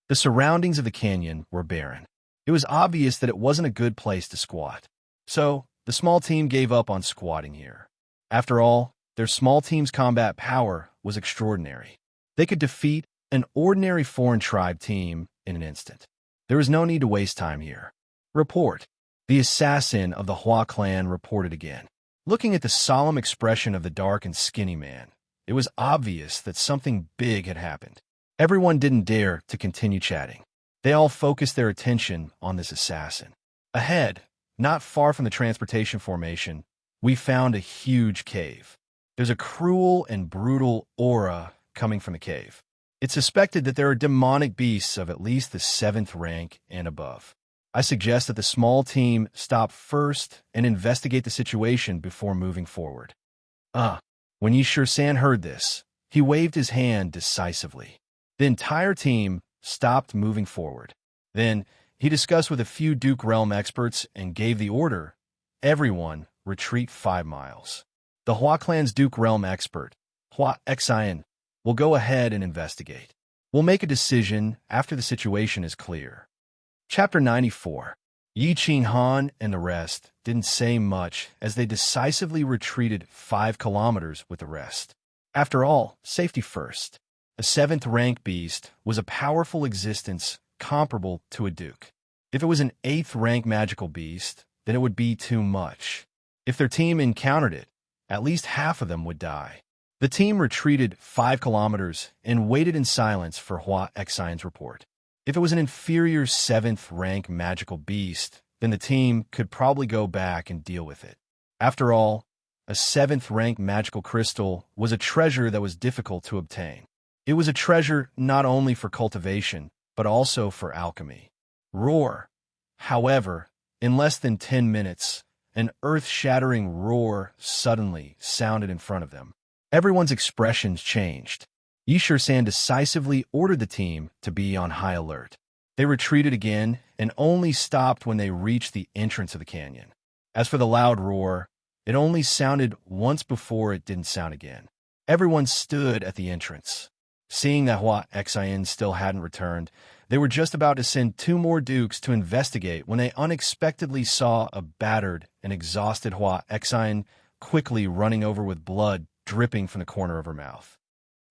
The surroundings of the canyon were barren. It was obvious that it wasn't a good place to squat. So, the small team gave up on squatting here. After all, their small team's combat power was extraordinary. They could defeat an ordinary foreign tribe team in an instant. There was no need to waste time here. Report. The assassin of the Hua clan reported again. Looking at the solemn expression of the dark and skinny man, it was obvious that something big had happened. Everyone didn't dare to continue chatting. They all focused their attention on this assassin. Ahead, not far from the transportation formation, we found a huge cave. There's a cruel and brutal aura coming from the cave. It's suspected that there are demonic beasts of at least the 7th rank and above. I suggest that the small team stop first and investigate the situation before moving forward. When Yi-Shur-san heard this, he waved his hand decisively. The entire team stopped moving forward. Then, he discussed with a few Duke Realm experts and gave the order, everyone retreat 5 miles. The Hua clan's Duke Realm expert, Hua Xian, will go ahead and investigate. We'll make a decision after the situation is clear. Chapter 94. Yi Qinghan and the rest didn't say much as they decisively retreated 5 kilometers with the rest. After all, safety first. A 7th rank beast was a powerful existence comparable to a duke. If it was an 8th rank magical beast, then it would be too much. If their team encountered it, at least half of them would die. The team retreated 5 kilometers and waited in silence for Hua Xian's report. If it was an inferior 7th rank magical beast, then the team could probably go back and deal with it. After all, a 7th rank magical crystal was a treasure that was difficult to obtain. It was a treasure not only for cultivation, but also for alchemy. Roar. However, in less than 10 minutes, an earth-shattering roar suddenly sounded in front of them. Everyone's expressions changed. Yi-Shur-san decisively ordered the team to be on high alert. They retreated again and only stopped when they reached the entrance of the canyon. As for the loud roar, it only sounded once before it didn't sound again. Everyone stood at the entrance. Seeing that Hua Xian still hadn't returned, they were just about to send 2 more dukes to investigate when they unexpectedly saw a battered and exhausted Hua Xian quickly running over with blood dripping from the corner of her mouth.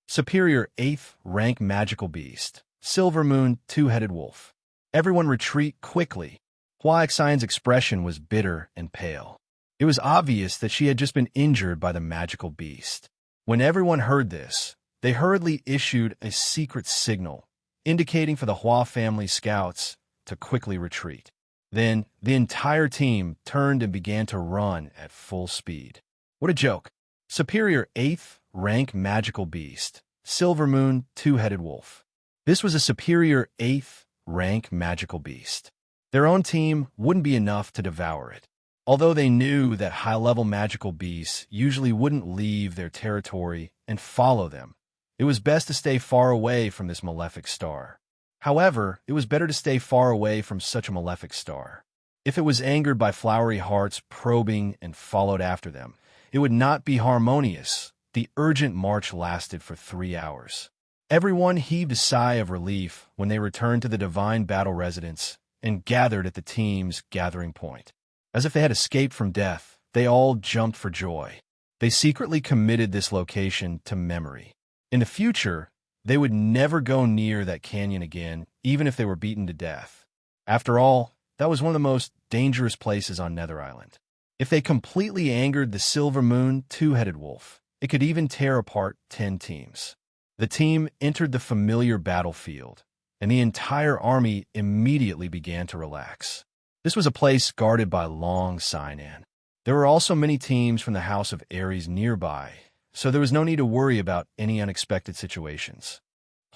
Superior 8th rank magical beast, Silver Moon Two-Headed Wolf. Everyone retreat quickly. Hua Xian's expression was bitter and pale. It was obvious that she had just been injured by the magical beast. When everyone heard this, they hurriedly issued a secret signal, indicating for the Hua family scouts to quickly retreat. Then, the entire team turned and began to run at full speed. What a joke! Superior 8th rank magical beast, Silver Moon Two-Headed Wolf. This was a superior 8th rank magical beast. Their own team wouldn't be enough to devour it. Although they knew that high-level magical beasts usually wouldn't leave their territory and follow them, it was best to stay far away from this malefic star. However, it was better to stay far away from such a malefic star. If it was angered by flowery hearts probing and followed after them, it would not be harmonious. The urgent march lasted for 3 hours. Everyone heaved a sigh of relief when they returned to the divine battle residence and gathered at the team's gathering point. As if they had escaped from death, they all jumped for joy. They secretly committed this location to memory. In the future, they would never go near that canyon again, even if they were beaten to death. After all, that was one of the most dangerous places on Nether Island. If they completely angered the Silver Moon Two-Headed Wolf, it could even tear apart 10 teams. The team entered the familiar battlefield, and the entire army immediately began to relax. This was a place guarded by Long Sinan. There were also many teams from the House of Ares nearby, so there was no need to worry about any unexpected situations.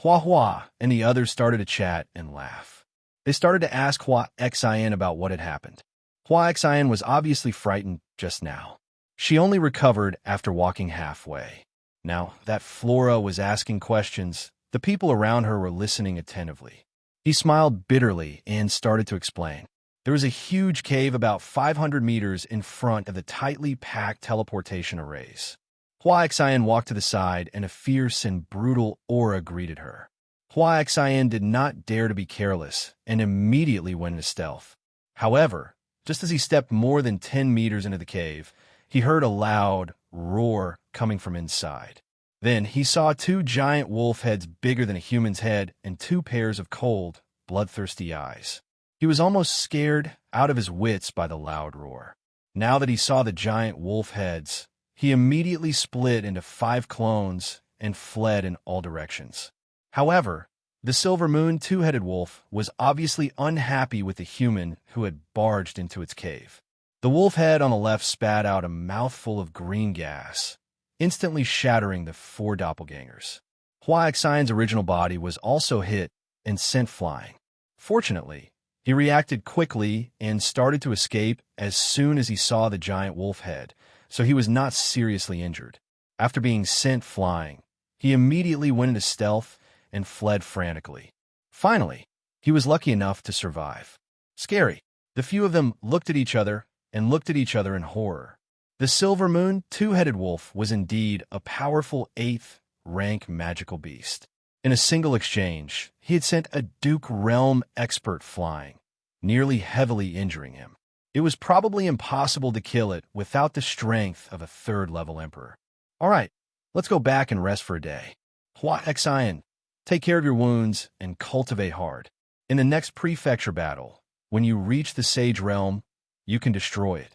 Hua Hua and the others started to chat and laugh. They started to ask Hua Xian about what had happened. Hua Xian was obviously frightened just now. She only recovered after walking halfway. Now that Flora was asking questions, the people around her were listening attentively. He smiled bitterly and started to explain. There was a huge cave about 500 meters in front of the tightly packed teleportation arrays. Hua Xian walked to the side, and a fierce and brutal aura greeted her. Hua Xian did not dare to be careless and immediately went into stealth. However, just as he stepped more than 10 meters into the cave, he heard a loud roar coming from inside. Then he saw two giant wolf heads bigger than a human's head and two pairs of cold, bloodthirsty eyes. He was almost scared out of his wits by the loud roar. Now that he saw the giant wolf heads, he immediately split into 5 clones and fled in all directions. However, the Silver Moon two-headed wolf was obviously unhappy with the human who had barged into its cave. The wolf head on the left spat out a mouthful of green gas, instantly shattering the 4 doppelgangers. Hua Xian's original body was also hit and sent flying. Fortunately, he reacted quickly and started to escape as soon as he saw the giant wolf head, so he was not seriously injured. After being sent flying, he immediately went into stealth and fled frantically. Finally, he was lucky enough to survive. Scary. The few of them looked at each other and looked at each other in horror. The Silver Moon two-headed wolf was indeed a powerful 8th-rank magical beast. In a single exchange, he had sent a Duke Realm expert flying, nearly heavily injuring him. It was probably impossible to kill it without the strength of a 3rd-level emperor. All right, let's go back and rest for a day. Hua Xian, take care of your wounds and cultivate hard. In the next prefecture battle, when you reach the Sage Realm, you can destroy it.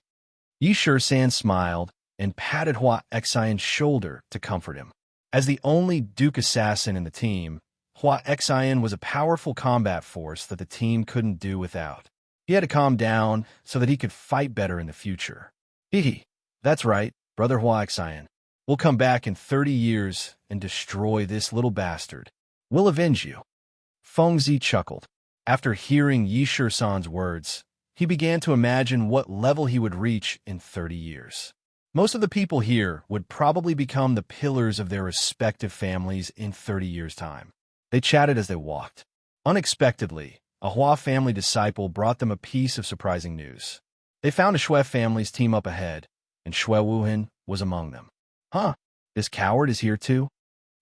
Yi San smiled and patted Hua Xian's shoulder to comfort him. As the only Duke assassin in the team, Hua Xian was a powerful combat force that the team couldn't do without. He had to calm down so that he could fight better in the future. Hehe, that's right, brother Hua Xian. We'll come back in 30 years and destroy this little bastard. We'll avenge you. Fengzi chuckled. After hearing Yi San's words, he began to imagine what level he would reach in 30 years. Most of the people here would probably become the pillars of their respective families in 30 years' time. They chatted as they walked. Unexpectedly, a Hua family disciple brought them a piece of surprising news. They found a Xue family's team up ahead, and Xue Wuhan was among them. Huh, this coward is here too?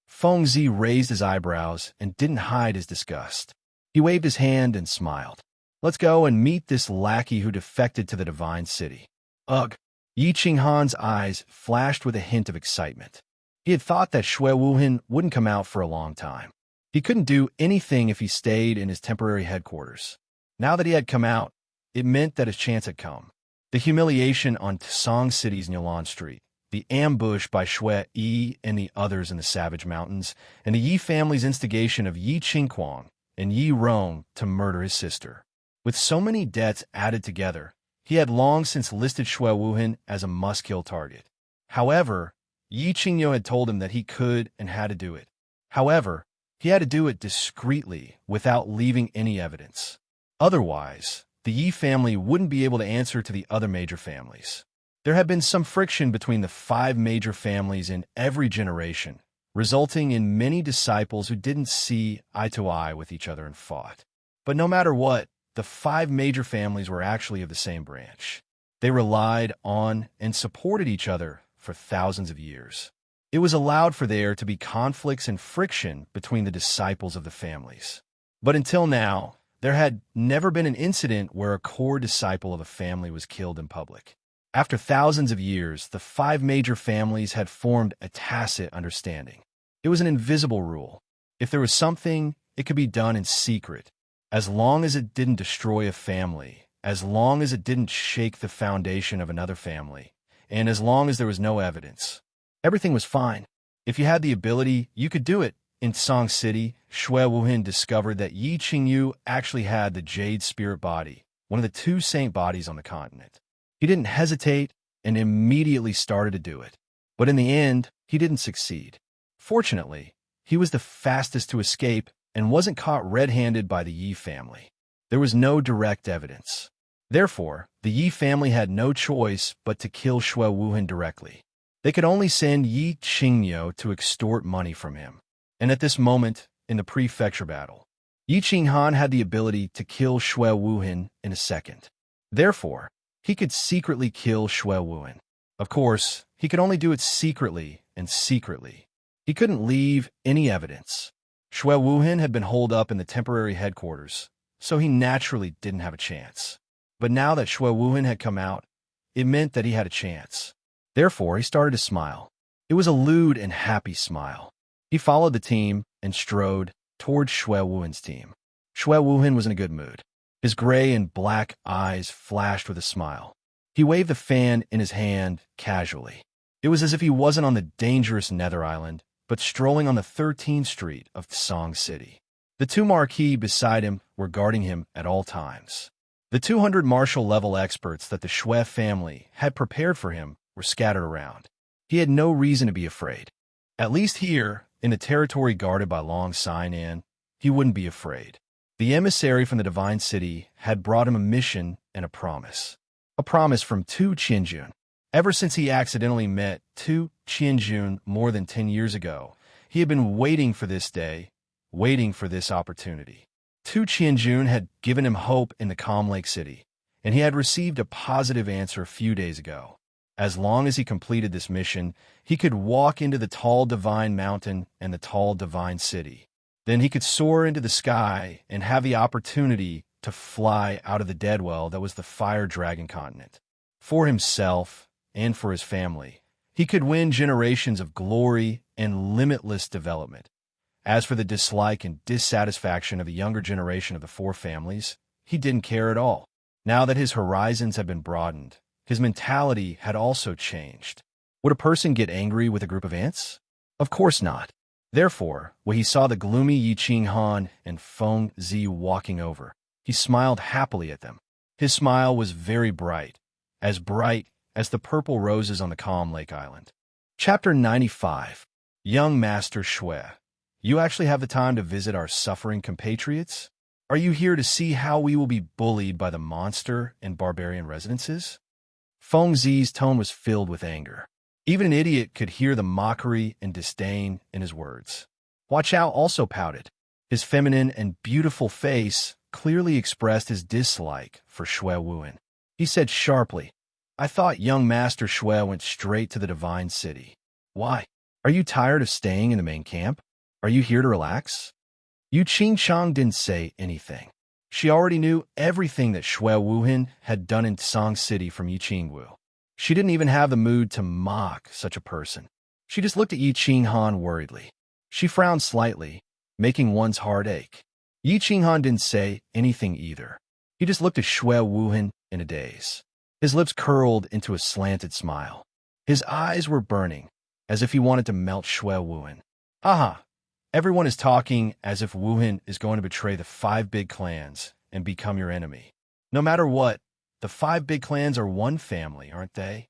Fengzi raised his eyebrows and didn't hide his disgust. He waved his hand and smiled. Let's go and meet this lackey who defected to the Divine City. Ugh. Yi Qinghan's eyes flashed with a hint of excitement. He had thought that Xue Wuhan wouldn't come out for a long time. He couldn't do anything if he stayed in his temporary headquarters. Now that he had come out, it meant that his chance had come. The humiliation on Tsang City's Nilan Street, the ambush by Xue Yi and the others in the Savage Mountains, and the Yi family's instigation of Yi Qingquang and Yi Rong to murder his sister. With so many debts added together, he had long since listed Xue Wuhan as a must-kill target. However, Yi Qingyo had told him that he could and had to do it. However, he had to do it discreetly without leaving any evidence. Otherwise, the Yi family wouldn't be able to answer to the other major families. There had been some friction between the 5 major families in every generation, resulting in many disciples who didn't see eye to eye with each other and fought. But no matter what, the 5 major families were actually of the same branch. They relied on and supported each other for thousands of years. It was allowed for there to be conflicts and friction between the disciples of the families. But until now, there had never been an incident where a core disciple of a family was killed in public. After thousands of years, the 5 major families had formed a tacit understanding. It was an invisible rule. If there was something, it could be done in secret, as long as it didn't destroy a family, as long as it didn't shake the foundation of another family, and as long as there was no evidence. Everything was fine. If you had the ability, you could do it. In Song City, Xue Wuhan discovered that Yi Qingyu actually had the Jade Spirit Body, one of the 2 saint bodies on the continent. He didn't hesitate and immediately started to do it. But in the end, he didn't succeed. Fortunately, he was the fastest to escape and wasn't caught red-handed by the Yi family. There was no direct evidence. Therefore, the Yi family had no choice but to kill Xue Wuhan directly. They could only send Yi Qingyo to extort money from him. And at this moment, in the prefecture battle, Yi Qinghan had the ability to kill Xue Wuhan in a second. Therefore, he could secretly kill Shui Wuhan. Of course, he could only do it secretly and secretly. He couldn't leave any evidence. Shui Wuhan had been holed up in the temporary headquarters, so he naturally didn't have a chance. But now that Shui Wuhan had come out, it meant that he had a chance. Therefore, he started to smile. It was a lewd and happy smile. He followed the team and strode toward Shui Wuhan's team. Shui Wuhan was in a good mood. His gray and black eyes flashed with a smile. He waved the fan in his hand casually. It was as if he wasn't on the dangerous Nether Island, but strolling on the 13th Street of Song City. The two marquis beside him were guarding him at all times. The 200 martial-level experts that the Shui family had prepared for him were scattered around. He had no reason to be afraid. At least here, in the territory guarded by Long Sinan, he wouldn't be afraid. The emissary from the Divine City had brought him a mission and a promise. A promise from Tu Qianjun. Ever since he accidentally met Tu Qianjun more than 10 years ago, he had been waiting for this day, waiting for this opportunity. Tu Qianjun had given him hope in the Calm Lake City, and he had received a positive answer a few days ago. As long as he completed this mission, he could walk into the tall divine mountain and the tall divine city. Then he could soar into the sky and have the opportunity to fly out of the deadwell that was the Fire Dragon continent. For himself and for his family, he could win generations of glory and limitless development. As for the dislike and dissatisfaction of the younger generation of the four families, he didn't care at all. Now that his horizons had been broadened, his mentality had also changed. Would a person get angry with a group of ants? Of course not. Therefore, when he saw the gloomy Yi Qinghan and Feng Zi walking over, he smiled happily at them. His smile was very bright as the purple roses on the calm Lake Island. Chapter 95. Young Master Shui. You actually have the time to visit our suffering compatriots? Are you here to see how we will be bullied by the monster and barbarian residences? Feng Zi's tone was filled with anger. Even an idiot could hear the mockery and disdain in his words. Hua Chao also pouted. His feminine and beautiful face clearly expressed his dislike for Shui Wuhan. He said sharply, I thought young Master Shui went straight to the Divine City. Why? Are you tired of staying in the main camp? Are you here to relax? Yu Qingchang didn't say anything. She already knew everything that Shui Wuhan had done in Song City from Yi Qingwu. She didn't even have the mood to mock such a person. She just looked at Yi Qinghan worriedly. She frowned slightly, making one's heart ache. Yi Qinghan didn't say anything either. He just looked at Shui Wuhan in a daze. His lips curled into a slanted smile. His eyes were burning, as if he wanted to melt Shui Wuhan. Aha! Everyone is talking as if Wuhan is going to betray the 5 big clans and become your enemy. No matter what, the 5 big clans are one family, aren't they?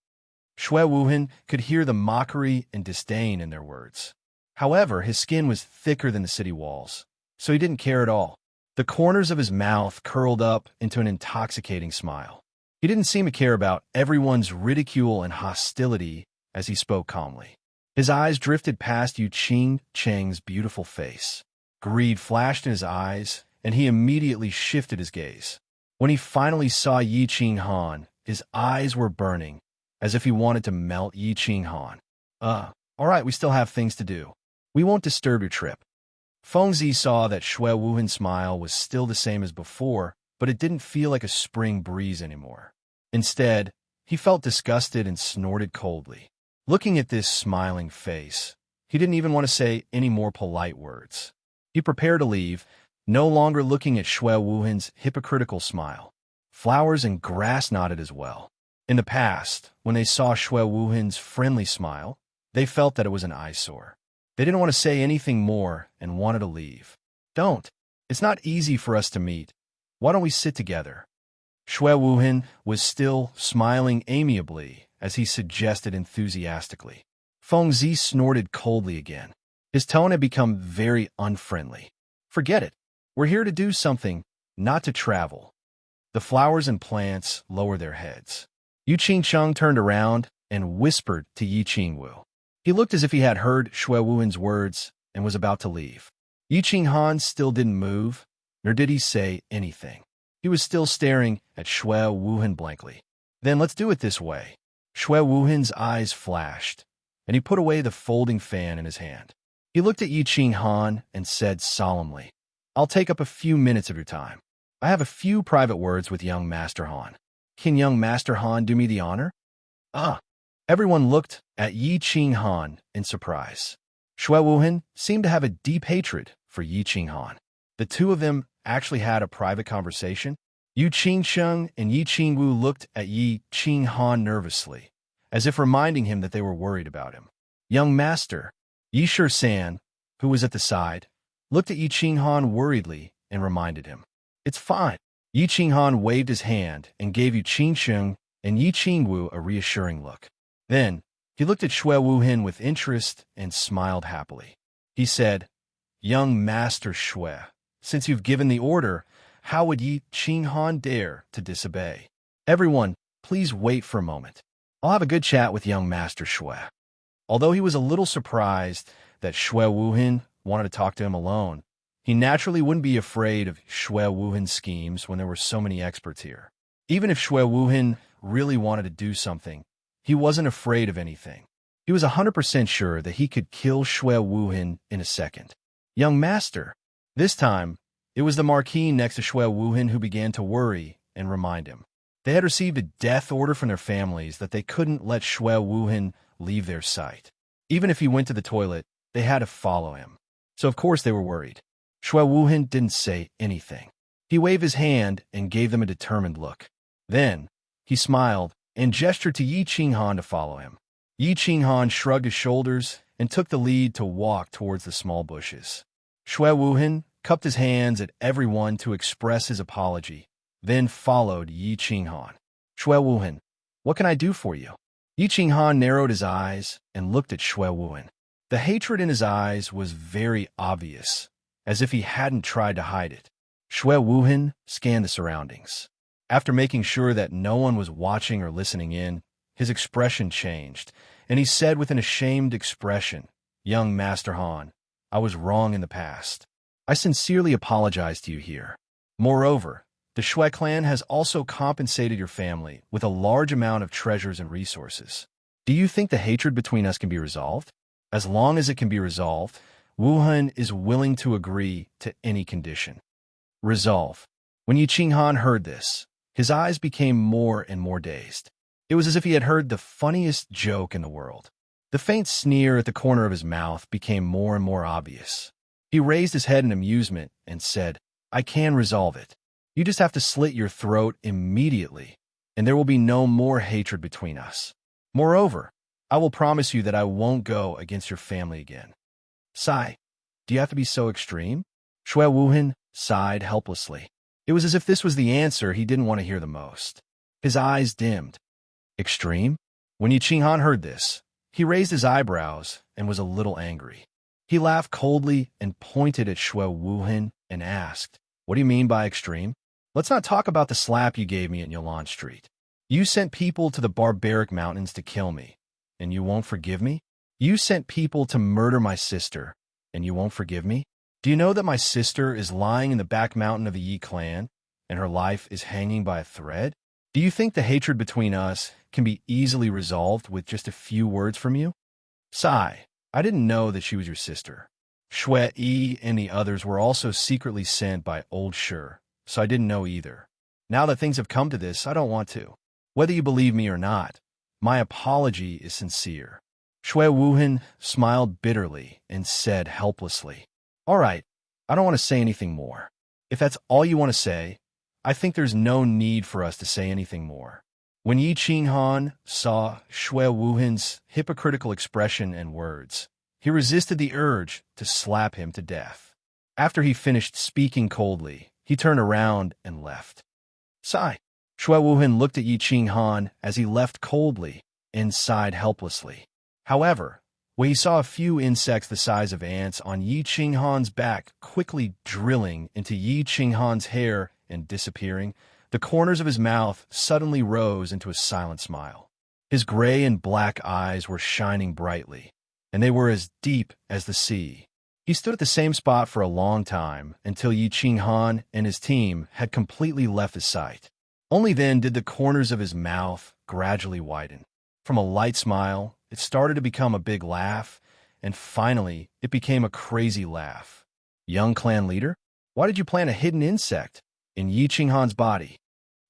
Shui Wuhan could hear the mockery and disdain in their words. However, his skin was thicker than the city walls, so he didn't care at all. The corners of his mouth curled up into an intoxicating smile. He didn't seem to care about everyone's ridicule and hostility as he spoke calmly. His eyes drifted past Yu Qingchang's beautiful face. Greed flashed in his eyes, and he immediately shifted his gaze. When he finally saw Yi Qinghan, his eyes were burning, as if he wanted to melt Yi Qinghan. All right, we still have things to do. We won't disturb your trip. Feng Zi saw that Shui Wuhan's smile was still the same as before, but it didn't feel like a spring breeze anymore. Instead, he felt disgusted and snorted coldly. Looking at this smiling face, he didn't even want to say any more polite words. He prepared to leave, no longer looking at Shui Wuhan's hypocritical smile. Flowers and grass nodded as well. In the past, when they saw Shui Wuhan's friendly smile, they felt that it was an eyesore. They didn't want to say anything more and wanted to leave. Don't. It's not easy for us to meet. Why don't we sit together? Shui Wuhan was still smiling amiably as he suggested enthusiastically. Feng Zi snorted coldly again. His tone had become very unfriendly. Forget it. We're here to do something, not to travel. The flowers and plants lowered their heads. Yu Qingchang turned around and whispered to Yi Qingwu. He looked as if he had heard Shui Wuhan's words and was about to leave. Yi Qinghan still didn't move, nor did he say anything. He was still staring at Shui Wuhan blankly. Then let's do it this way. Shui Wuhan's eyes flashed, and he put away the folding fan in his hand. He looked at Yi Qing Han and said solemnly, I'll take up a few minutes of your time. I have a few private words with young Master Han. Can young Master Han do me the honor? Ah! Everyone looked at Yi Qing Han in surprise. Shui Wuhan seemed to have a deep hatred for Yi Qing Han. The two of them actually had a private conversation. Yu Qingsheng and Yi Qingwu looked at Yi Qing Han nervously, as if reminding him that they were worried about him. Young Master, Yi Shi-san, who was at the side, looked at Yi Qing Han worriedly and reminded him. It's fine. Yi Qing Han waved his hand and gave Yu Qingsheng and Yi Qingwu a reassuring look. Then, he looked at Shui Wuhan with interest and smiled happily. He said, Young Master Shui, since you've given the order, how would Yi Qing Han dare to disobey? Everyone, please wait for a moment. I'll have a good chat with young Master Shui. Although he was a little surprised that Shui Wuhan wanted to talk to him alone, he naturally wouldn't be afraid of Shui Wuhan's schemes when there were so many experts here. Even if Shui Wuhan really wanted to do something, he wasn't afraid of anything. He was 100% sure that he could kill Shui Wuhan in a second. Young Master. This time, it was the Marquis next to Shui Wuhan who began to worry and remind him. They had received a death order from their families that they couldn't let Shui Wuhan leave their sight. Even if he went to the toilet, they had to follow him. So of course they were worried. Shui Wuhan didn't say anything. He waved his hand and gave them a determined look. Then, he smiled and gestured to Yi Qing Han to follow him. Yi Qing Han shrugged his shoulders and took the lead to walk towards the small bushes. Shui Wuhan cupped his hands at everyone to express his apology, then followed Yi Qing Han. Shui Wuhan, what can I do for you? Yi Qing Han narrowed his eyes and looked at Shui Wuhan. The hatred in his eyes was very obvious, as if he hadn't tried to hide it. Shui Wuhan scanned the surroundings. After making sure that no one was watching or listening in, his expression changed, and he said with an ashamed expression, Young Master Han, I was wrong in the past. I sincerely apologize to you here. Moreover, the Shui clan has also compensated your family with a large amount of treasures and resources. Do you think the hatred between us can be resolved? As long as it can be resolved, Wuhan is willing to agree to any condition. Resolve. When Yi Qing Han heard this, his eyes became more and more dazed. It was as if he had heard the funniest joke in the world. The faint sneer at the corner of his mouth became more and more obvious. He raised his head in amusement and said, I can resolve it. You just have to slit your throat immediately, and there will be no more hatred between us. Moreover, I will promise you that I won't go against your family again. Sigh. Do you have to be so extreme? Shui Wuhan sighed helplessly. It was as if this was the answer he didn't want to hear the most. His eyes dimmed. Extreme? When Yi Qing Han heard this, he raised his eyebrows and was a little angry. He laughed coldly and pointed at Shui Wuhan and asked, What do you mean by extreme? Let's not talk about the slap you gave me at Yolande Street. You sent people to the barbaric mountains to kill me, and you won't forgive me? You sent people to murder my sister, and you won't forgive me? Do you know that my sister is lying in the back mountain of the Yi clan, and her life is hanging by a thread? Do you think the hatred between us can be easily resolved with just a few words from you? Sigh. I didn't know that she was your sister. Shui Yi and the others were also secretly sent by Old Shi, so I didn't know either. Now that things have come to this, I don't want to. Whether you believe me or not, my apology is sincere. Shui Wuhan smiled bitterly and said helplessly, All right, I don't want to say anything more. If that's all you want to say, I think there's no need for us to say anything more. When Yi Qing Han saw Shui Wuhan's hypocritical expression and words, he resisted the urge to slap him to death. After he finished speaking coldly, he turned around and left. Sigh. Shui Wuhan looked at Yi Qing Han as he left coldly and sighed helplessly. However, when he saw a few insects the size of ants on Yi Qing Han's back quickly drilling into Yi Qing Han's hair and disappearing, the corners of his mouth suddenly rose into a silent smile. His gray and black eyes were shining brightly, and they were as deep as the sea. He stood at the same spot for a long time until Yi Qinghan and his team had completely left his sight. Only then did the corners of his mouth gradually widen. From a light smile, it started to become a big laugh, and finally, it became a crazy laugh. Young clan leader, why did you plant a hidden insect in Yi Qinghan's body?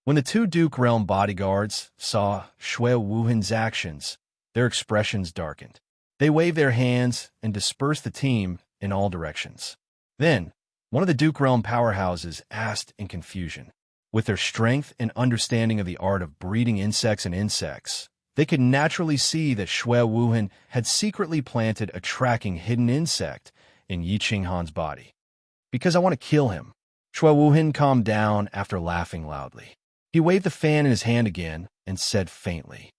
When the two Duke Realm bodyguards saw Shui Wuhan's actions, their expressions darkened. They waved their hands and dispersed the team in all directions. Then, one of the Duke Realm powerhouses asked in confusion. With their strength and understanding of the art of breeding insects and insects, they could naturally see that Shui Wuhan had secretly planted a tracking hidden insect in Yi Qinghan's body. Because I want to kill him. Shui Wuhan calmed down after laughing loudly. He waved the fan in his hand again and said faintly,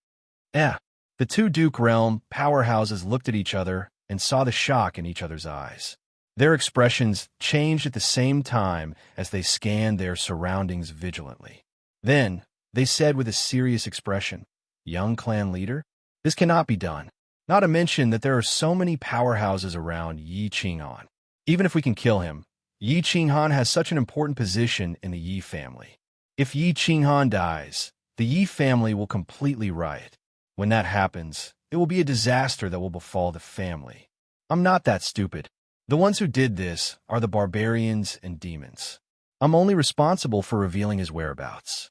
"Eh." The two Duke Realm powerhouses looked at each other and saw the shock in each other's eyes. Their expressions changed at the same time as they scanned their surroundings vigilantly. Then, they said with a serious expression, "Young clan leader, this cannot be done. Not to mention that there are so many powerhouses around Yi Qinghan. Even if we can kill him, Yi Qinghan has such an important position in the Yi family. If Yi Qinghan dies, the Yi family will completely riot. When that happens, it will be a disaster that will befall the family. I'm not that stupid. The ones who did this are the barbarians and demons. I'm only responsible for revealing his whereabouts.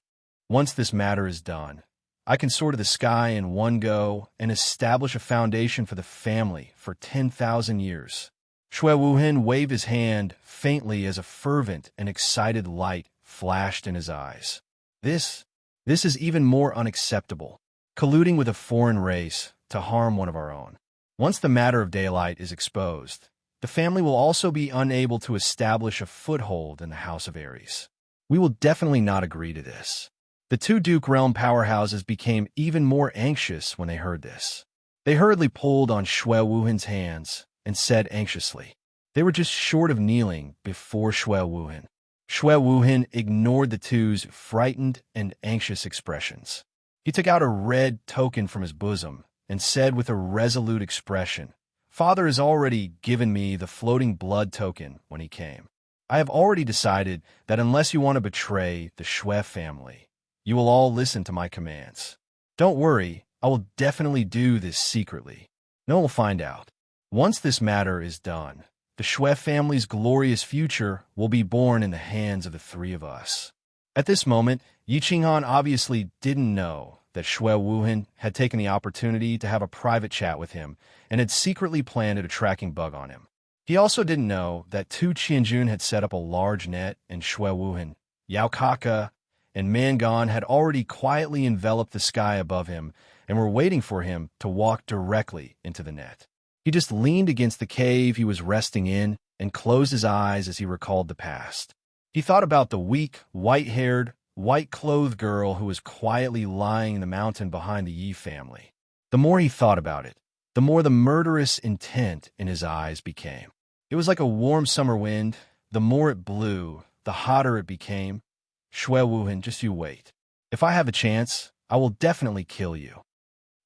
Once this matter is done, I can soar to the sky in one go and establish a foundation for the family for 10,000 years." Shui Wuhan waved his hand faintly as a fervent and excited light flashed in his eyes. This is even more unacceptable. Colluding with a foreign race to harm one of our own. Once the matter of daylight is exposed, the family will also be unable to establish a foothold in the House of Aries. We will definitely not agree to this. The two Duke Realm powerhouses became even more anxious when they heard this. They hurriedly pulled on Shui Wuhan's hands and said anxiously. They were just short of kneeling before Shui Wuhan. Shui Wuhan ignored the two's frightened and anxious expressions. He took out a red token from his bosom and said with a resolute expression, "Father has already given me the floating blood token when he came. I have already decided that unless you want to betray the Shui family, you will all listen to my commands. Don't worry, I will definitely do this secretly. No one will find out. Once this matter is done, the Shui family's glorious future will be born in the hands of the three of us." At this moment, Yi Qinghan obviously didn't know that Shui Wuhan had taken the opportunity to have a private chat with him and had secretly planted a tracking bug on him. He also didn't know that Tu Qianjun had set up a large net and Shui Wuhan, Yao Kaka, and Mangon had already quietly enveloped the sky above him and were waiting for him to walk directly into the net. He just leaned against the cave he was resting in and closed his eyes as he recalled the past. He thought about the weak, white-haired, white-clothed girl who was quietly lying in the mountain behind the Yi family. The more he thought about it, the more the murderous intent in his eyes became. It was like a warm summer wind. The more it blew, the hotter it became. Shui Wuhan, just you wait. If I have a chance, I will definitely kill you.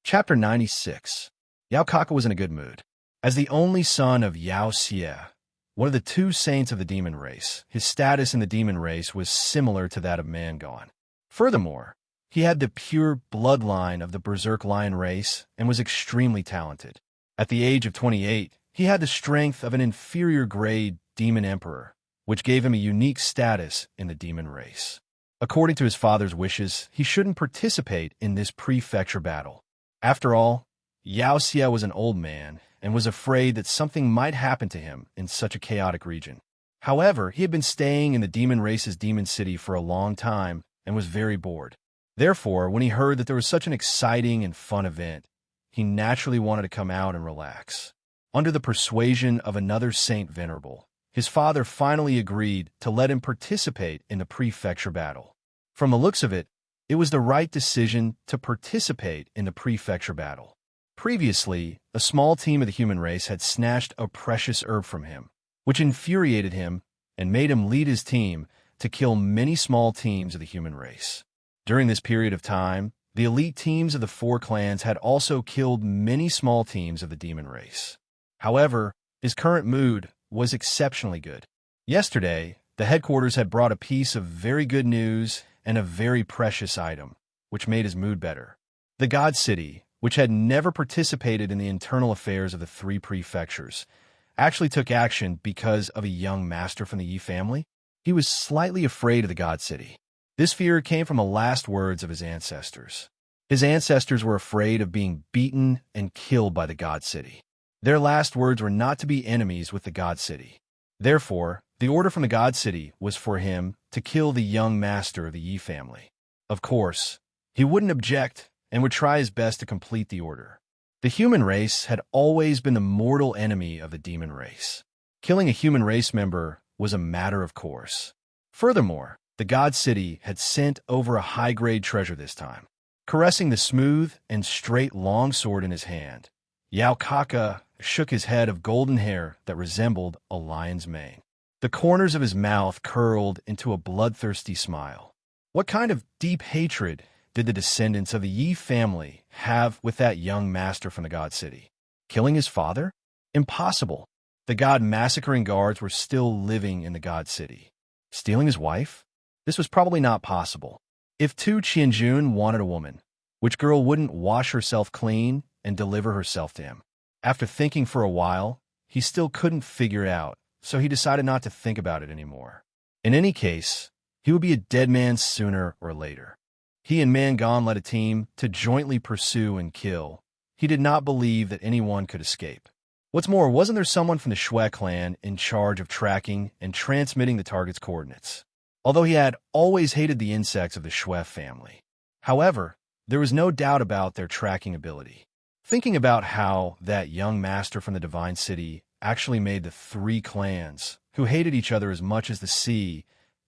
Chapter 96. Yao Kaka was in a good mood. As the only son of Yao Xie, one of the two saints of the demon race, his status in the demon race was similar to that of Mangon. Furthermore, he had the pure bloodline of the Berserk Lion race and was extremely talented. At the age of 28, he had the strength of an inferior grade demon emperor, which gave him a unique status in the demon race. According to his father's wishes, he shouldn't participate in this prefecture battle. After all, Yao Xie was an old man and was afraid that something might happen to him in such a chaotic region. However, he had been staying in the demon race's demon city for a long time and was very bored. Therefore, when he heard that there was such an exciting and fun event, he naturally wanted to come out and relax. Under the persuasion of another Saint Venerable, his father finally agreed to let him participate in the prefecture battle. From the looks of it, it was the right decision to participate in the prefecture battle. Previously, a small team of the human race had snatched a precious herb from him, which infuriated him and made him lead his team to kill many small teams of the human race. During this period of time, the elite teams of the four clans had also killed many small teams of the demon race. However, his current mood was exceptionally good. Yesterday, the headquarters had brought a piece of very good news and a very precious item, which made his mood better. The God City, which had never participated in the internal affairs of the three prefectures, actually took action because of a young master from the Yi family. He was slightly afraid of the God City. This fear came from the last words of his ancestors. His ancestors were afraid of being beaten and killed by the God City. Their last words were not to be enemies with the God City. Therefore, the order from the God City was for him to kill the young master of the Yi family. Of course, he wouldn't object and would try his best to complete the order. The human race had always been the mortal enemy of the demon race. Killing a human race member was a matter of course. Furthermore, the God City had sent over a high-grade treasure this time. Caressing the smooth and straight longsword in his hand, Yao Kaka shook his head of golden hair that resembled a lion's mane. The corners of his mouth curled into a bloodthirsty smile. What kind of deep hatred did the descendants of the Yi family have with that young master from the God City? Killing his father? Impossible. The God massacring guards were still living in the God City. Stealing his wife? This was probably not possible. If Tu Qianjun wanted a woman, which girl wouldn't wash herself clean and deliver herself to him? After thinking for a while, he still couldn't figure it out, so he decided not to think about it anymore. In any case, he would be a dead man sooner or later. He and Mangan led a team to jointly pursue and kill. He did not believe that anyone could escape. What's more, wasn't there someone from the Shui clan in charge of tracking and transmitting the target's coordinates? Although he had always hated the insects of the Shui family. However, there was no doubt about their tracking ability. Thinking about how that young master from the Divine City actually made the three clans, who hated each other as much as the sea,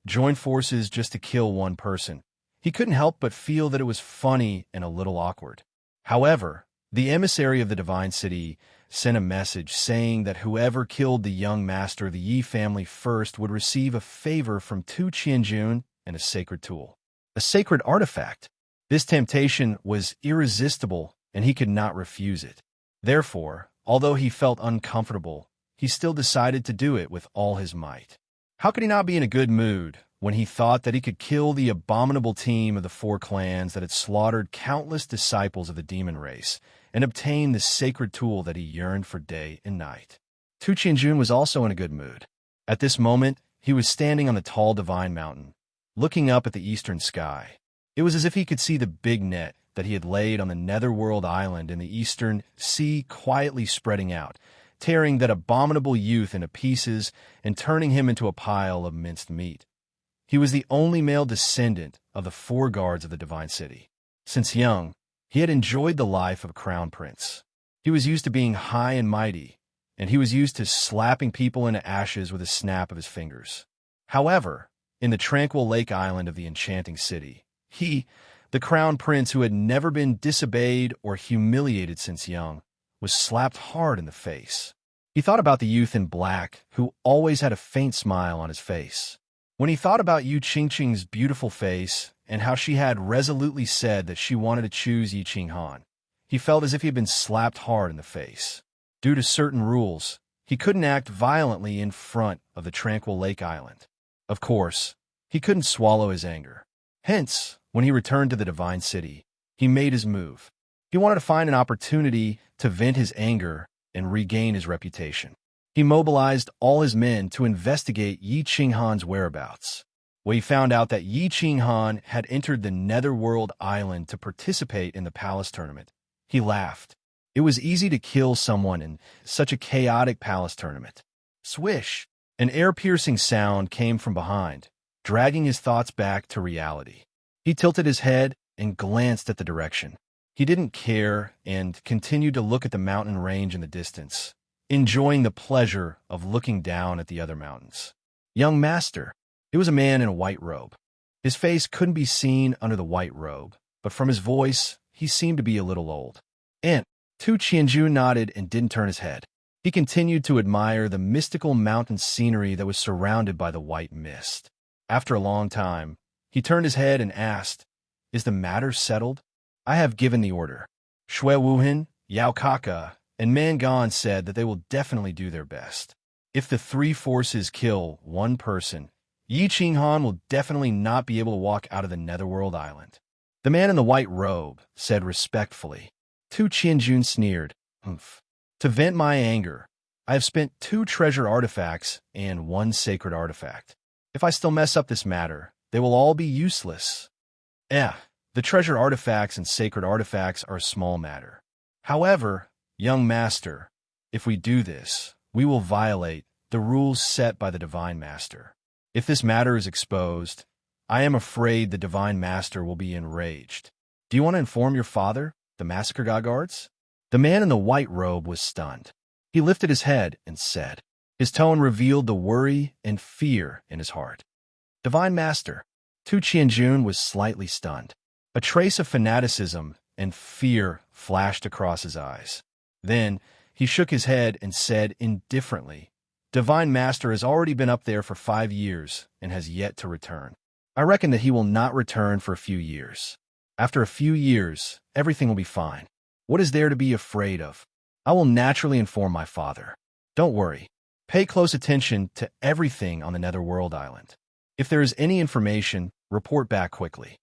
join forces just to kill one person, he couldn't help but feel that it was funny and a little awkward. However, the emissary of the Divine City sent a message saying that whoever killed the young master of the Yi family first would receive a favor from Tu Qianjun and a sacred tool. A sacred artifact. This temptation was irresistible, and he could not refuse it. Therefore, although he felt uncomfortable, he still decided to do it with all his might. How could he not be in a good mood when he thought that he could kill the abominable team of the four clans that had slaughtered countless disciples of the demon race and obtain the sacred tool that he yearned for day and night? Tu Qianjun was also in a good mood. At this moment, he was standing on the tall divine mountain, looking up at the eastern sky. It was as if he could see the big net that he had laid on the netherworld island in the eastern sea quietly spreading out, tearing that abominable youth into pieces and turning him into a pile of minced meat. He was the only male descendant of the four guards of the Divine City. Since young, he had enjoyed the life of a crown prince. He was used to being high and mighty, and he was used to slapping people into ashes with a snap of his fingers. However, in the tranquil lake island of the enchanting city, he, the crown prince who had never been disobeyed or humiliated since young, was slapped hard in the face. He thought about the youth in black who always had a faint smile on his face. When he thought about Yu Qingqing's beautiful face and how she had resolutely said that she wanted to choose Yi Qinghan, he felt as if he had been slapped hard in the face. Due to certain rules, he couldn't act violently in front of the tranquil lake island. Of course, he couldn't swallow his anger. Hence, when he returned to the Divine City, he made his move. He wanted to find an opportunity to vent his anger and regain his reputation. He mobilized all his men to investigate Yi Qinghan's whereabouts. When he found out that Yi Qinghan had entered the Netherworld Island to participate in the palace tournament, he laughed. It was easy to kill someone in such a chaotic palace tournament. Swish! An air-piercing sound came from behind, dragging his thoughts back to reality. He tilted his head and glanced at the direction. He didn't care and continued to look at the mountain range in the distance, enjoying the pleasure of looking down at the other mountains. Young master. It was a man in a white robe. His face couldn't be seen under the white robe, but from his voice, he seemed to be a little old. And Tu Qianjun nodded and didn't turn his head. He continued to admire the mystical mountain scenery that was surrounded by the white mist. After a long time, he turned his head and asked, "Is the matter settled? I have given the order." Shui Wuhan, Yao Kaka, and Mangan said that they will definitely do their best. If the three forces kill one person, Yi Qinghan will definitely not be able to walk out of the Netherworld Island. The man in the white robe said respectfully. Tu Qianjun sneered. Humph. To vent my anger, I have spent 2 treasure artifacts and 1 sacred artifact. If I still mess up this matter, they will all be useless. The treasure artifacts and sacred artifacts are a small matter. However, young master, if we do this, we will violate the rules set by the Divine Master. If this matter is exposed, I am afraid the Divine Master will be enraged. Do you want to inform your father, the Massacre God Guards? The man in the white robe was stunned. He lifted his head and said. His tone revealed the worry and fear in his heart. Divine Master. Tu Qianjun was slightly stunned. A trace of fanaticism and fear flashed across his eyes. Then, he shook his head and said indifferently, Divine Master has already been up there for 5 years and has yet to return. I reckon that he will not return for a few years. After a few years, everything will be fine. What is there to be afraid of? I will naturally inform my father. Don't worry. Pay close attention to everything on the Netherworld Island. If there is any information, report back quickly.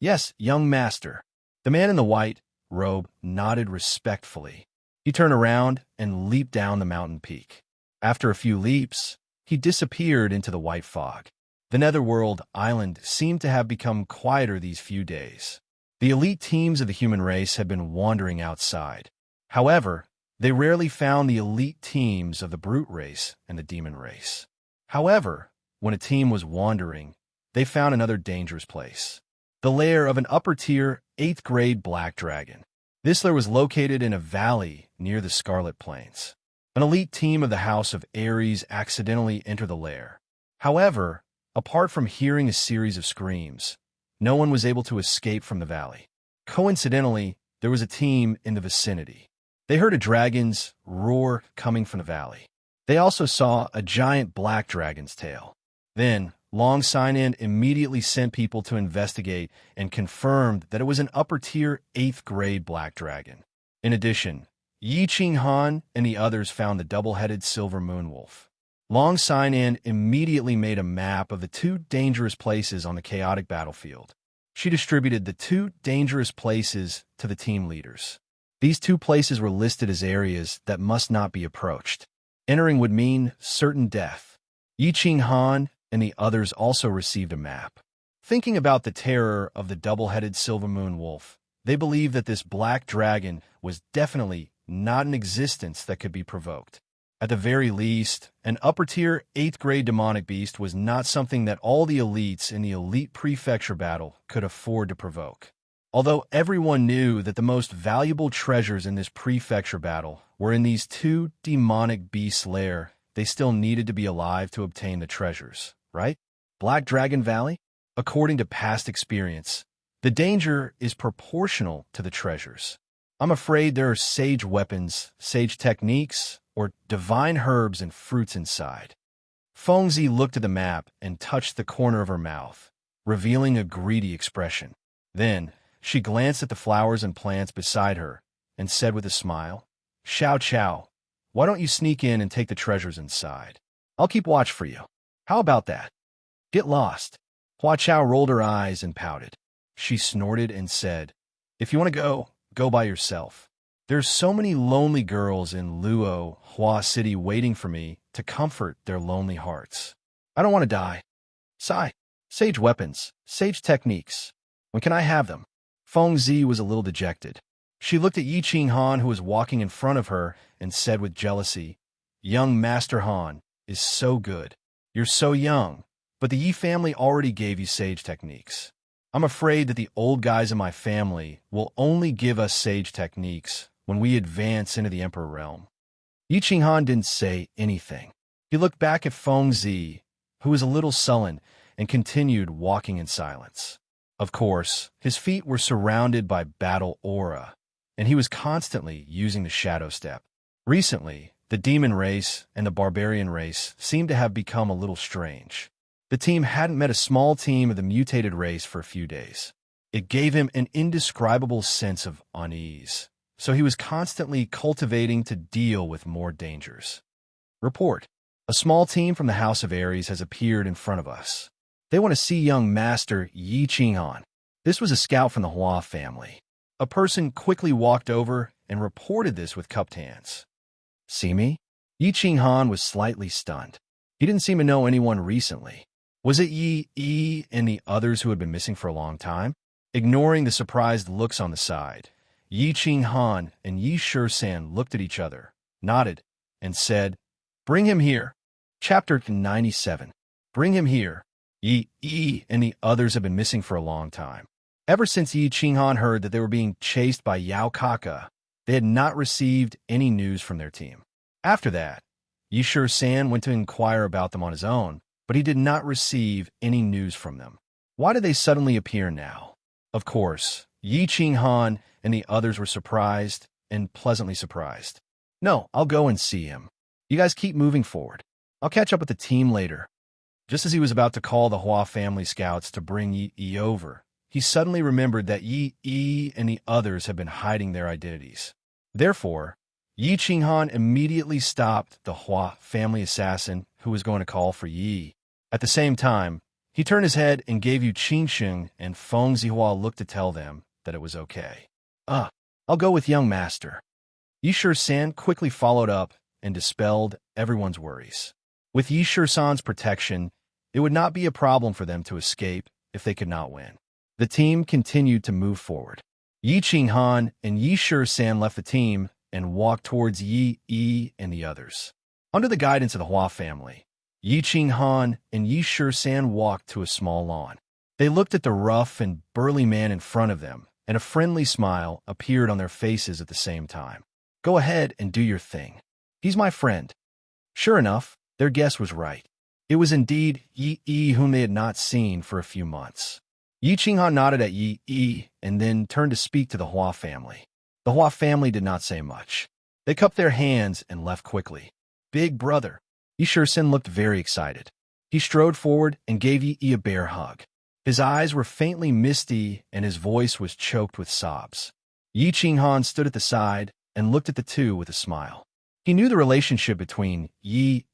Yes, young master. The man in the white robe nodded respectfully. He turned around and leaped down the mountain peak. After a few leaps, he disappeared into the white fog. The Netherworld Island seemed to have become quieter these few days. The elite teams of the human race had been wandering outside. However, they rarely found the elite teams of the brute race and the demon race. However, when a team was wandering, they found another dangerous place. The lair of an upper-tier, 8th-grade black dragon. This lair was located in a valley near the Scarlet Plains. An elite team of the House of Ares accidentally entered the lair. However, apart from hearing a series of screams, no one was able to escape from the valley. Coincidentally, there was a team in the vicinity. They heard a dragon's roar coming from the valley. They also saw a giant black dragon's tail. Then, Long Sign-In immediately sent people to investigate and confirmed that it was an upper-tier 8th-grade black dragon. In addition, Yi Qinghan and the others found the double-headed silver moonwolf. Long Sign-In immediately made a map of the 2 dangerous places on the chaotic battlefield. She distributed the 2 dangerous places to the team leaders. These 2 places were listed as areas that must not be approached. Entering would mean certain death. Yi Qinghan and the others also received a map. Thinking about the terror of the double-headed silver moon wolf, they believed that this black dragon was definitely not an existence that could be provoked. At the very least, an upper-tier 8th-grade demonic beast was not something that all the elites in the elite prefecture battle could afford to provoke. Although everyone knew that the most valuable treasures in this prefecture battle were in these 2 demonic beasts' lair, they still needed to be alive to obtain the treasures, right? Black Dragon Valley? According to past experience, the danger is proportional to the treasures. I'm afraid there are sage weapons, sage techniques, or divine herbs and fruits inside. Fengzi looked at the map and touched the corner of her mouth, revealing a greedy expression. Then, she glanced at the flowers and plants beside her and said with a smile, Xiao Qiao, why don't you sneak in and take the treasures inside? I'll keep watch for you. How about that? Get lost. Hua Qiao rolled her eyes and pouted. She snorted and said, If you want to go, go by yourself. There's so many lonely girls in Luo, Hua City waiting for me to comfort their lonely hearts. I don't want to die. Sigh. Sage weapons, sage techniques. When can I have them? Fengzi was a little dejected. She looked at Yi Qinghan, who was walking in front of her, and said with jealousy, Young Master Han is so good. You're so young, but the Yi family already gave you sage techniques. I'm afraid that the old guys in my family will only give us sage techniques when we advance into the Emperor realm. Yi Qinghan didn't say anything. He looked back at Fengzi, who was a little sullen, and continued walking in silence. Of course, his feet were surrounded by battle aura, and he was constantly using the shadow step. Recently, the demon race and the barbarian race seemed to have become a little strange. The team hadn't met a small team of the mutated race for a few days. It gave him an indescribable sense of unease, so he was constantly cultivating to deal with more dangers. Report. A small team from the House of Aries has appeared in front of us. They want to see young Master Yi Qinghan. This was a scout from the Hua family. A person quickly walked over and reported this with cupped hands. See me? Yi Qinghan was slightly stunned. He didn't seem to know anyone recently. Was it Yi and the others who had been missing for a long time? Ignoring the surprised looks on the side, Yi Qinghan and Yi Shisan looked at each other, nodded, and said, "Bring him here." Chapter 97. Bring him here. Yi and the others have been missing for a long time. Ever since Yi Qinghan heard that they were being chased by Yao Kaka, they had not received any news from their team. After that, Yi Shisan went to inquire about them on his own, but he did not receive any news from them. Why did they suddenly appear now? Of course, Yi Qinghan and the others were surprised and pleasantly surprised. "No, I'll go and see him. You guys keep moving forward. I'll catch up with the team later." Just as he was about to call the Hua family scouts to bring Yi over, he suddenly remembered that Yi and the others had been hiding their identities. Therefore, Yi Qinghan immediately stopped the Hua family assassin who was going to call for Yi. At the same time, he turned his head and gave Yu Qingsheng and Feng Zihua a look to tell them that it was okay. I'll go with young master." Yi Shisan quickly followed up and dispelled everyone's worries. With Yi Shisan's protection, it would not be a problem for them to escape if they could not win. The team continued to move forward. Yi Qinghan and Yi Shisan left the team and walked towards Yi and the others. Under the guidance of the Hua family, Yi Qinghan and Yi Shisan walked to a small lawn. They looked at the rough and burly man in front of them, and a friendly smile appeared on their faces at the same time. "Go ahead and do your thing. He's my friend." Sure enough, their guess was right. It was indeed Yi whom they had not seen for a few months. Yi Qinghan nodded at Yi and then turned to speak to the Hua family. The Hua family did not say much. They cupped their hands and left quickly. "Big brother." Yi Shisan looked very excited. He strode forward and gave Yi a bear hug. His eyes were faintly misty and his voice was choked with sobs. Yi Qinghan stood at the side and looked at the two with a smile. He knew the relationship between Yi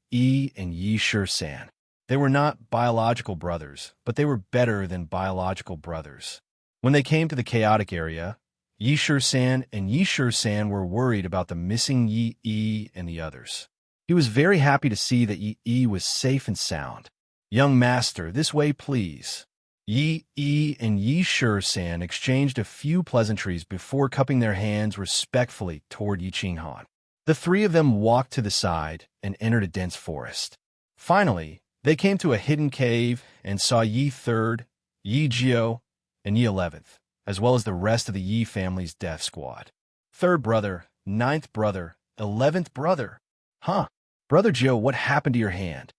and Yi Shisan. They were not biological brothers, but they were better than biological brothers. When they came to the chaotic area, Yi Shisan and Yi Shisan were worried about the missing Yi and the others. He was very happy to see that Yi was safe and sound. "Young master, this way, please." Yi and Yi Shisan exchanged a few pleasantries before cupping their hands respectfully toward Yi Qinghan. The three of them walked to the side and entered a dense forest. Finally, they came to a hidden cave and saw Yi 3rd, Yi Jiao, and Yi 11th, as well as the rest of the Yi family's death squad. "Third brother, 9th brother, 11th brother. Huh? Brother Jiao, what happened to your hand?"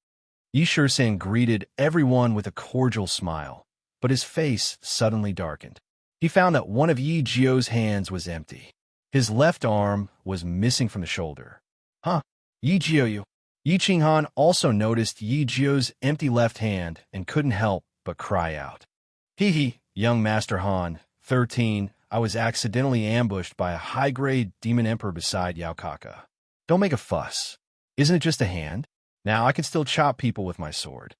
Yi Shisan greeted everyone with a cordial smile, but his face suddenly darkened. He found that one of Yi Jiao's hands was empty. His left arm was missing from the shoulder. "Huh? Yi Jiao." Yi Qinghan also noticed Yi Jiao's empty left hand and couldn't help but cry out. "Hee, young Master Han, 13, I was accidentally ambushed by a high-grade demon emperor beside Yao Kaka. Don't make a fuss. Isn't it just a hand? Now I can still chop people with my sword."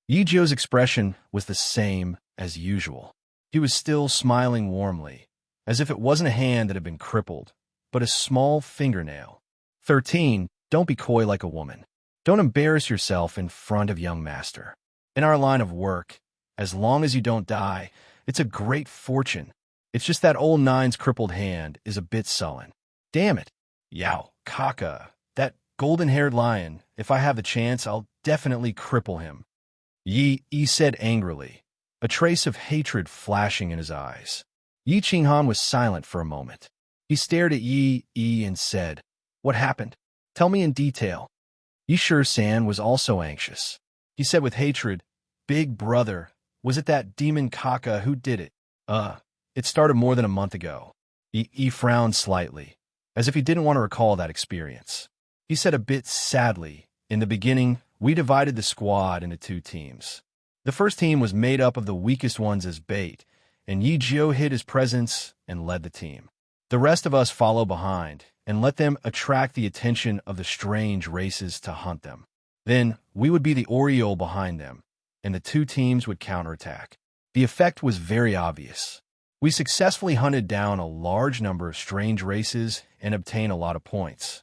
Yi Jiao's expression was the same as usual. He was still smiling warmly, as if it wasn't a hand that had been crippled, but a small fingernail. 13, don't be coy like a woman. Don't embarrass yourself in front of young master. In our line of work, as long as you don't die, it's a great fortune. It's just that old Nine's crippled hand is a bit sullen. Damn it. Yao Kaka, that golden-haired lion, if I have the chance, I'll definitely cripple him. Yi said angrily, a trace of hatred flashing in his eyes. Yi Qinghan was silent for a moment. He stared at Yi and said, "What happened? Tell me in detail." Yi Shisan was also anxious. He said with hatred, "Big brother, was it that demon Kaka who did it?" It started more than a month ago." Yi frowned slightly, as if he didn't want to recall that experience. He said a bit sadly, "In the beginning, we divided the squad into two teams. The first team was made up of the weakest ones as bait, and Yi Jiao hid his presence and led the team. The rest of us followed behind and let them attract the attention of the strange races to hunt them. Then we would be the Oriole behind them, and the two teams would counterattack. The effect was very obvious. We successfully hunted down a large number of strange races and obtained a lot of points.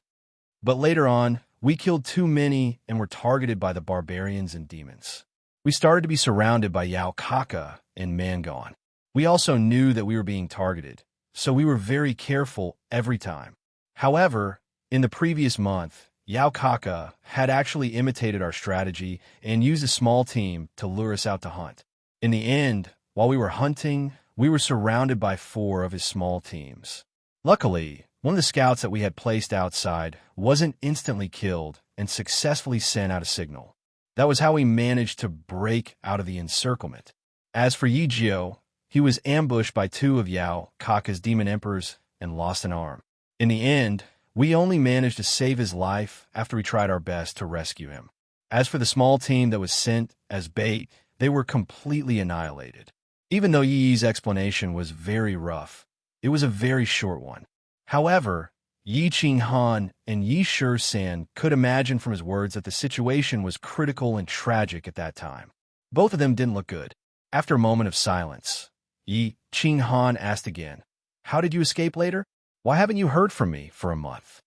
But later on, we killed too many and were targeted by the barbarians and demons. We started to be surrounded by Yao Kaka and Mangon. We also knew that we were being targeted, so we were very careful every time. However, in the previous month, Yao Kaka had actually imitated our strategy and used a small team to lure us out to hunt. In the end, while we were hunting, we were surrounded by 4 of his small teams. Luckily, one of the scouts that we had placed outside wasn't instantly killed and successfully sent out a signal. That was how we managed to break out of the encirclement. As for Yi Jiao, he was ambushed by 2 of Yao Kaka's demon emperors and lost an arm. In the end, we only managed to save his life after we tried our best to rescue him. As for the small team that was sent as bait, they were completely annihilated. Even though Yi's explanation was very rough, it was a very short one. However, Yi Qinghan and Yi Shisan could imagine from his words that the situation was critical and tragic at that time. Both of them didn't look good. After a moment of silence, Yi Qinghan asked again, "How did you escape later? Why haven't you heard from me for a month?"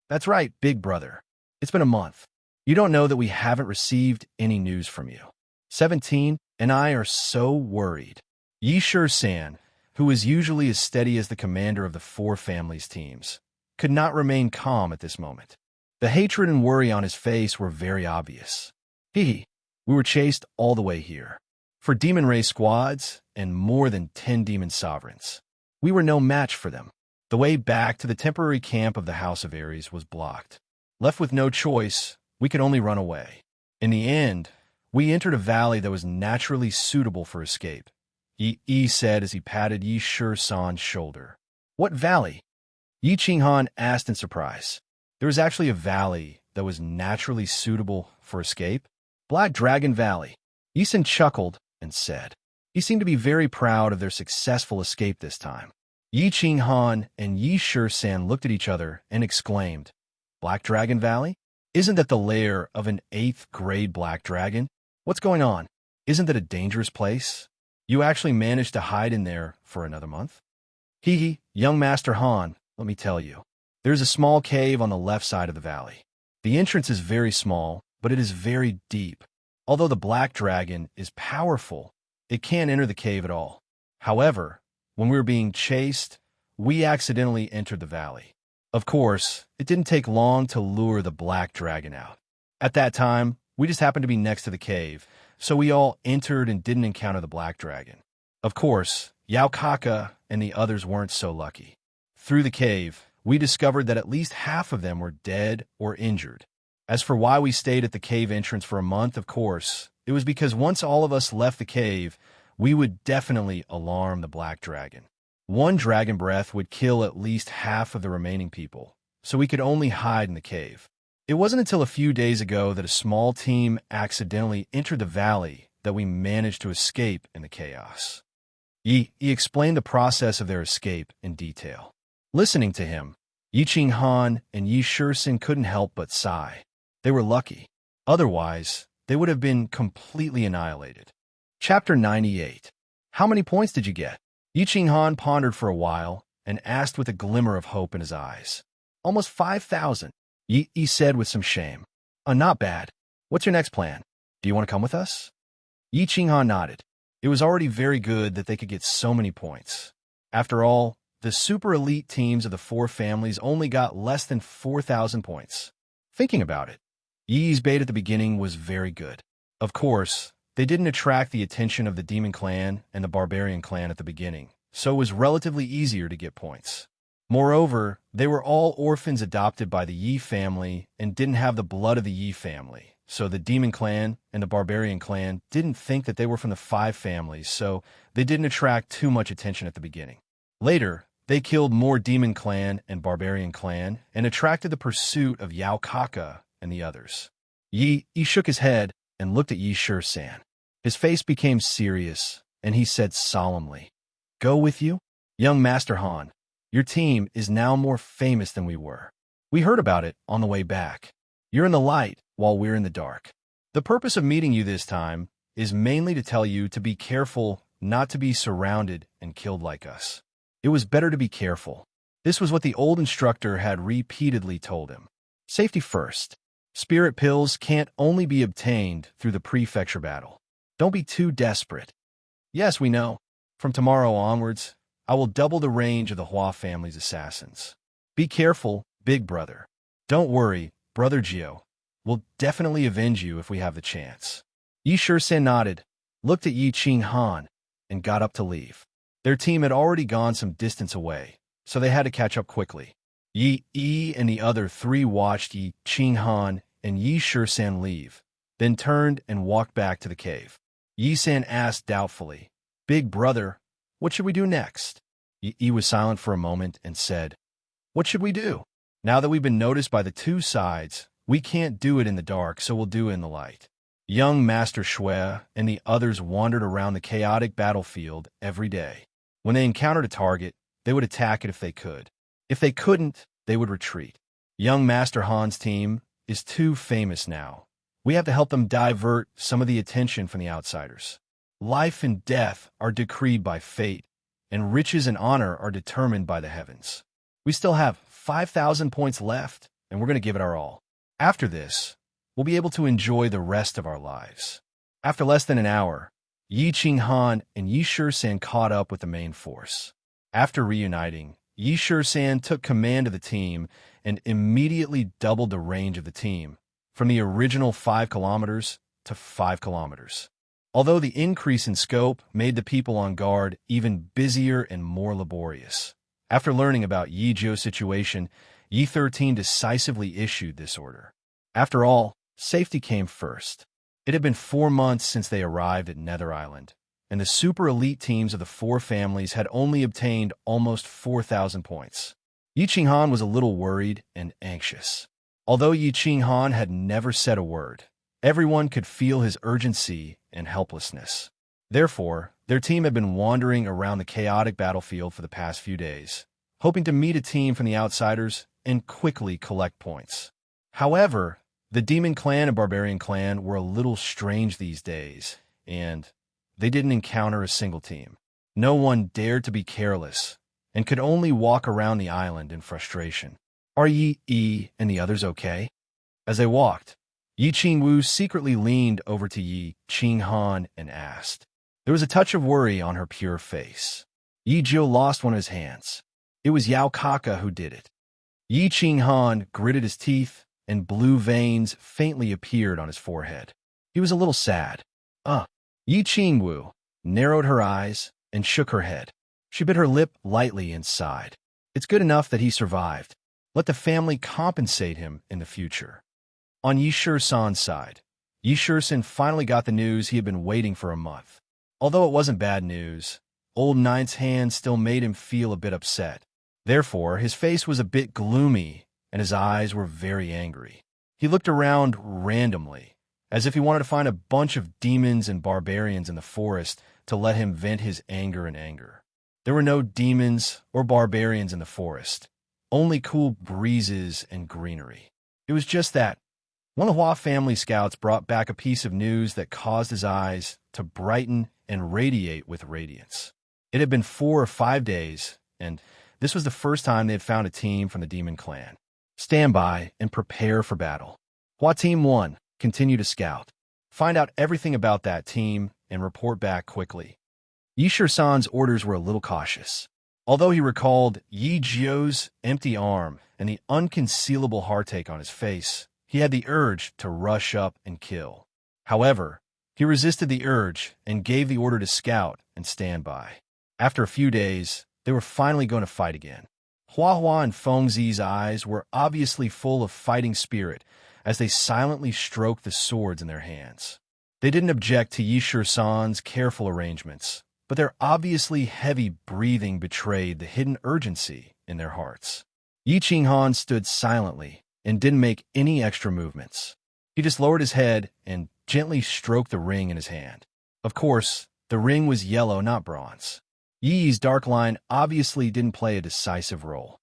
"That's right, big brother. It's been a month. You don't know that we haven't received any news from you. 17 and I are so worried." Yi Shisan, who was usually as steady as the commander of the 4 families' teams, could not remain calm at this moment. The hatred and worry on his face were very obvious. We were chased all the way here. For demon race squads and more than 10 demon sovereigns. We were no match for them. The way back to the temporary camp of the House of Ares was blocked. Left with no choice, we could only run away. In the end, we entered a valley that was naturally suitable for escape. Yi said as he patted Yi Shisan's shoulder. "What valley?" Yi Qinghan asked in surprise. There was actually a valley that was naturally suitable for escape. "Black Dragon Valley." Yisan chuckled and said. He seemed to be very proud of their successful escape this time. Yi Qinghan and Yi Shisan looked at each other and exclaimed, "Black Dragon Valley? Isn't that the lair of an 8th grade black dragon? What's going on? Isn't that a dangerous place? You actually managed to hide in there for another month?" Young Master Han, let me tell you. There's a small cave on the left side of the valley. The entrance is very small, but it is very deep. Although the black dragon is powerful, it can't enter the cave at all. However, when we were being chased, we accidentally entered the valley. Of course, it didn't take long to lure the black dragon out. At that time, we just happened to be next to the cave, so we all entered and didn't encounter the black dragon. Of course, Yao Kaka and the others weren't so lucky. Through the cave, we discovered that at least half of them were dead or injured. As for why we stayed at the cave entrance for a month, of course, it was because once all of us left the cave, we would definitely alarm the black dragon. One dragon breath would kill at least half of the remaining people, so we could only hide in the cave. It wasn't until a few days ago that a small team accidentally entered the valley that we managed to escape in the chaos. He explained the process of their escape in detail. Listening to him, Yi Qinghan and Yi Shisan couldn't help but sigh. They were lucky. Otherwise, they would have been completely annihilated. Chapter 98. How many points did you get? Yi Qinghan pondered for a while and asked with a glimmer of hope in his eyes. Almost 5,000. Yi said with some shame. Not bad. What's your next plan? Do you want to come with us? Yi Qinghan nodded. It was already very good that they could get so many points. After all, the super elite teams of the 4 families only got less than 4,000 points. Thinking about it, Yi's bait at the beginning was very good. Of course, they didn't attract the attention of the Demon Clan and the Barbarian Clan at the beginning, so it was relatively easier to get points. Moreover, they were all orphans adopted by the Yi family and didn't have the blood of the Yi family, so the Demon Clan and the Barbarian Clan didn't think that they were from the 5 families, so they didn't attract too much attention at the beginning. Later, they killed more Demon Clan and Barbarian Clan and attracted the pursuit of Yao Kaka and the others. Yi shook his head and looked at Yi Shisan. His face became serious, and he said solemnly, "Go with you? Young Master Han, your team is now more famous than we were. We heard about it on the way back. You're in the light, while we're in the dark. The purpose of meeting you this time is mainly to tell you to be careful not to be surrounded and killed like us. It was better to be careful. This was what the old instructor had repeatedly told him. Safety first. Spirit pills can't only be obtained through the prefecture battle. Don't be too desperate. Yes, we know. From tomorrow onwards, I will double the range of the Hua family's assassins. Be careful, big brother. Don't worry, brother Gio. We'll definitely avenge you if we have the chance. Yi Shisan nodded, looked at Yi Qing Han, and got up to leave. Their team had already gone some distance away, so they had to catch up quickly. Yi and the other three watched Yi Qing Han and Yi Shisan leave, then turned and walked back to the cave. Yi San asked doubtfully, "Big brother, what should we do next?" Yi was silent for a moment and said, "What should we do? Now that we've been noticed by the two sides, we can't do it in the dark, so we'll do it in the light." Young Master Shui and the others wandered around the chaotic battlefield every day. When they encountered a target, they would attack it if they could. If they couldn't, they would retreat. Young Master Han's team is too famous now. We have to help them divert some of the attention from the outsiders. Life and death are decreed by fate, and riches and honor are determined by the heavens. We still have 5,000 points left, and we're going to give it our all. After this, we'll be able to enjoy the rest of our lives. After less than an hour, Yi Qing Han and Yi Shisan caught up with the main force. After reuniting, Yi Shisan took command of the team and immediately doubled the range of the team, from the original 5 kilometers to 5 kilometers. Although the increase in scope made the people on guard even busier and more laborious. After learning about Yi Zhou's situation, Yi 13 decisively issued this order. After all, safety came first. It had been 4 months since they arrived at Nether Island, and the super elite teams of the 4 families had only obtained almost 4,000 points. Yi Qing Han was a little worried and anxious. Although Yi Qing Han had never said a word, everyone could feel his urgency and helplessness. Therefore, their team had been wandering around the chaotic battlefield for the past few days, hoping to meet a team from the outsiders and quickly collect points. However, the Demon Clan and Barbarian Clan were a little strange these days, and they didn't encounter a single team. No one dared to be careless, and could only walk around the island in frustration. "Are Yi and the others okay?" As they walked, Yi Qingwu secretly leaned over to Yi Qing Han and asked. There was a touch of worry on her pure face. Yi Zhou lost one of his hands. It was Yao Kaka who did it. Yi Qing Han gritted his teeth, and blue veins faintly appeared on his forehead. He was a little sad. Yi Qingwu narrowed her eyes and shook her head. She bit her lip lightly and sighed. It's good enough that he survived. Let the family compensate him in the future. On Yi Shisan's side, Yi Shisan finally got the news he had been waiting for a month. Although it wasn't bad news, Old Ninth's hand still made him feel a bit upset. Therefore, his face was a bit gloomy, and his eyes were very angry. He looked around randomly, as if he wanted to find a bunch of demons and barbarians in the forest to let him vent his anger and anger. There were no demons or barbarians in the forest, only cool breezes and greenery. It was just that one of the Hua family scouts brought back a piece of news that caused his eyes to brighten and radiate with radiance. It had been 4 or 5 days, and this was the first time they had found a team from the Demon Clan. Stand by and prepare for battle. Hua Team 1, continue to scout. Find out everything about that team and report back quickly. Yi Shisan's orders were a little cautious. Although he recalled Yi Zhou's empty arm and the unconcealable heartache on his face, he had the urge to rush up and kill. However, he resisted the urge and gave the order to scout and stand by. After a few days, they were finally going to fight again. Hua and Fengzi's eyes were obviously full of fighting spirit as they silently stroked the swords in their hands. They didn't object to Yi Shisan's careful arrangements, but their obviously heavy breathing betrayed the hidden urgency in their hearts. Yi Qing Han stood silently and didn't make any extra movements. He just lowered his head and gently stroked the ring in his hand. Of course, the ring was yellow, not bronze. Yi's dark line obviously didn't play a decisive role.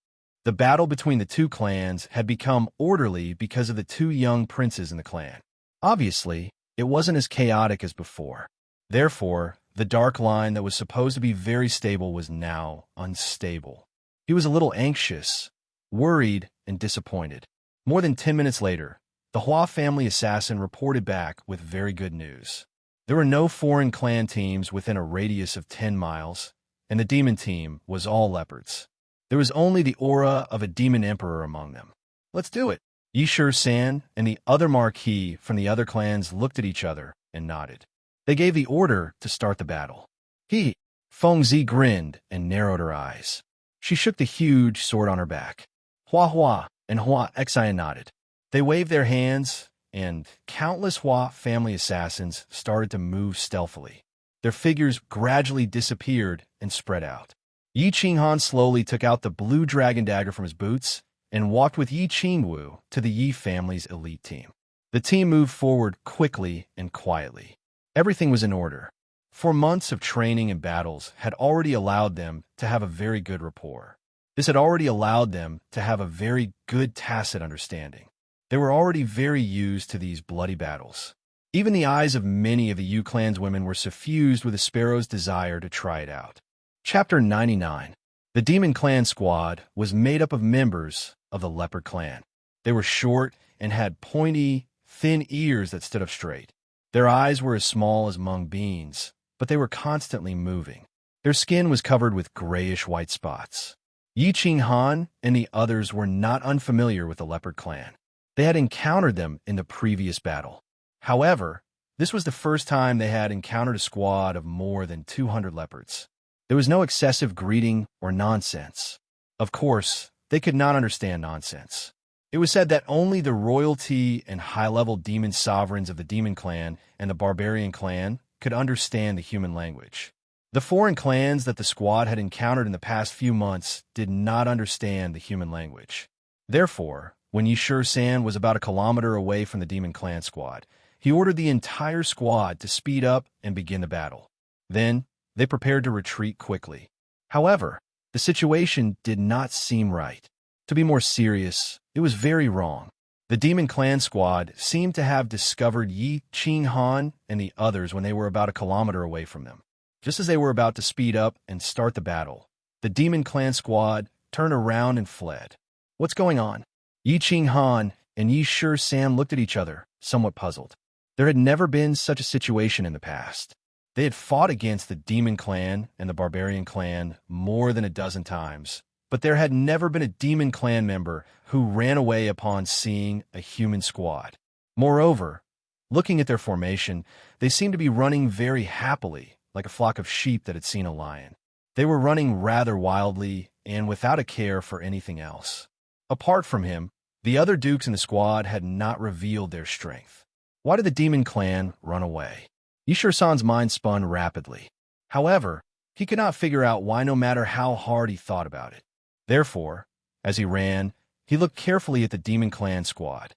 The battle between the two clans had become orderly because of the two young princes in the clan. Obviously, it wasn't as chaotic as before. Therefore, the dark line that was supposed to be very stable was now unstable. He was a little anxious, worried, and disappointed. More than 10 minutes later, the Hua family assassin reported back with very good news. There were no foreign clan teams within a radius of 10 miles, and the demon team was all leopards. There was only the aura of a demon emperor among them. Let's do it. Yishur San and the other marquis from the other clans looked at each other and nodded. They gave the order to start the battle. Fengzi grinned and narrowed her eyes. She shook the huge sword on her back. Hua Hua and Hua Xia nodded. They waved their hands, and countless Hua family assassins started to move stealthily. Their figures gradually disappeared and spread out. Yi Qinghan slowly took out the blue dragon dagger from his boots and walked with Yi Qingwu to the Yi family's elite team. The team moved forward quickly and quietly. Everything was in order. 4 months of training and battles had already allowed them to have a very good rapport. This had already allowed them to have a very good tacit understanding. They were already very used to these bloody battles. Even the eyes of many of the Yu clan's women were suffused with the sparrow's desire to try it out. Chapter 99. The Demon Clan squad was made up of members of the Leopard clan. They were short and had pointy, thin ears that stood up straight. Their eyes were as small as mung beans, but they were constantly moving. Their skin was covered with grayish-white spots. Yi Qinghan and the others were not unfamiliar with the Leopard clan. They had encountered them in the previous battle. However, this was the first time they had encountered a squad of more than 200 leopards. There was no excessive greeting or nonsense. Of course, they could not understand nonsense. It was said that only the royalty and high-level demon sovereigns of the Demon Clan and the Barbarian Clan could understand the human language. The foreign clans that the squad had encountered in the past few months did not understand the human language. Therefore, when Yishur San was about a kilometer away from the Demon Clan squad, he ordered the entire squad to speed up and begin the battle. Then, they prepared to retreat quickly. However, the situation did not seem right. To be more serious, it was very wrong. The Demon Clan squad seemed to have discovered Yi Qinghan and the others when they were about a kilometer away from them. Just as they were about to speed up and start the battle, the Demon Clan squad turned around and fled. What's going on? Yi Qinghan and Yishur San looked at each other, somewhat puzzled. There had never been such a situation in the past. They had fought against the Demon Clan and the Barbarian Clan more than a dozen times, but there had never been a Demon Clan member who ran away upon seeing a human squad. Moreover, looking at their formation, they seemed to be running very happily, like a flock of sheep that had seen a lion. They were running rather wildly and without a care for anything else. Apart from him, the other dukes in the squad had not revealed their strength. Why did the Demon Clan run away? Yishur San's mind spun rapidly. However, he could not figure out why no matter how hard he thought about it. Therefore, as he ran, he looked carefully at the Demon Clan squad.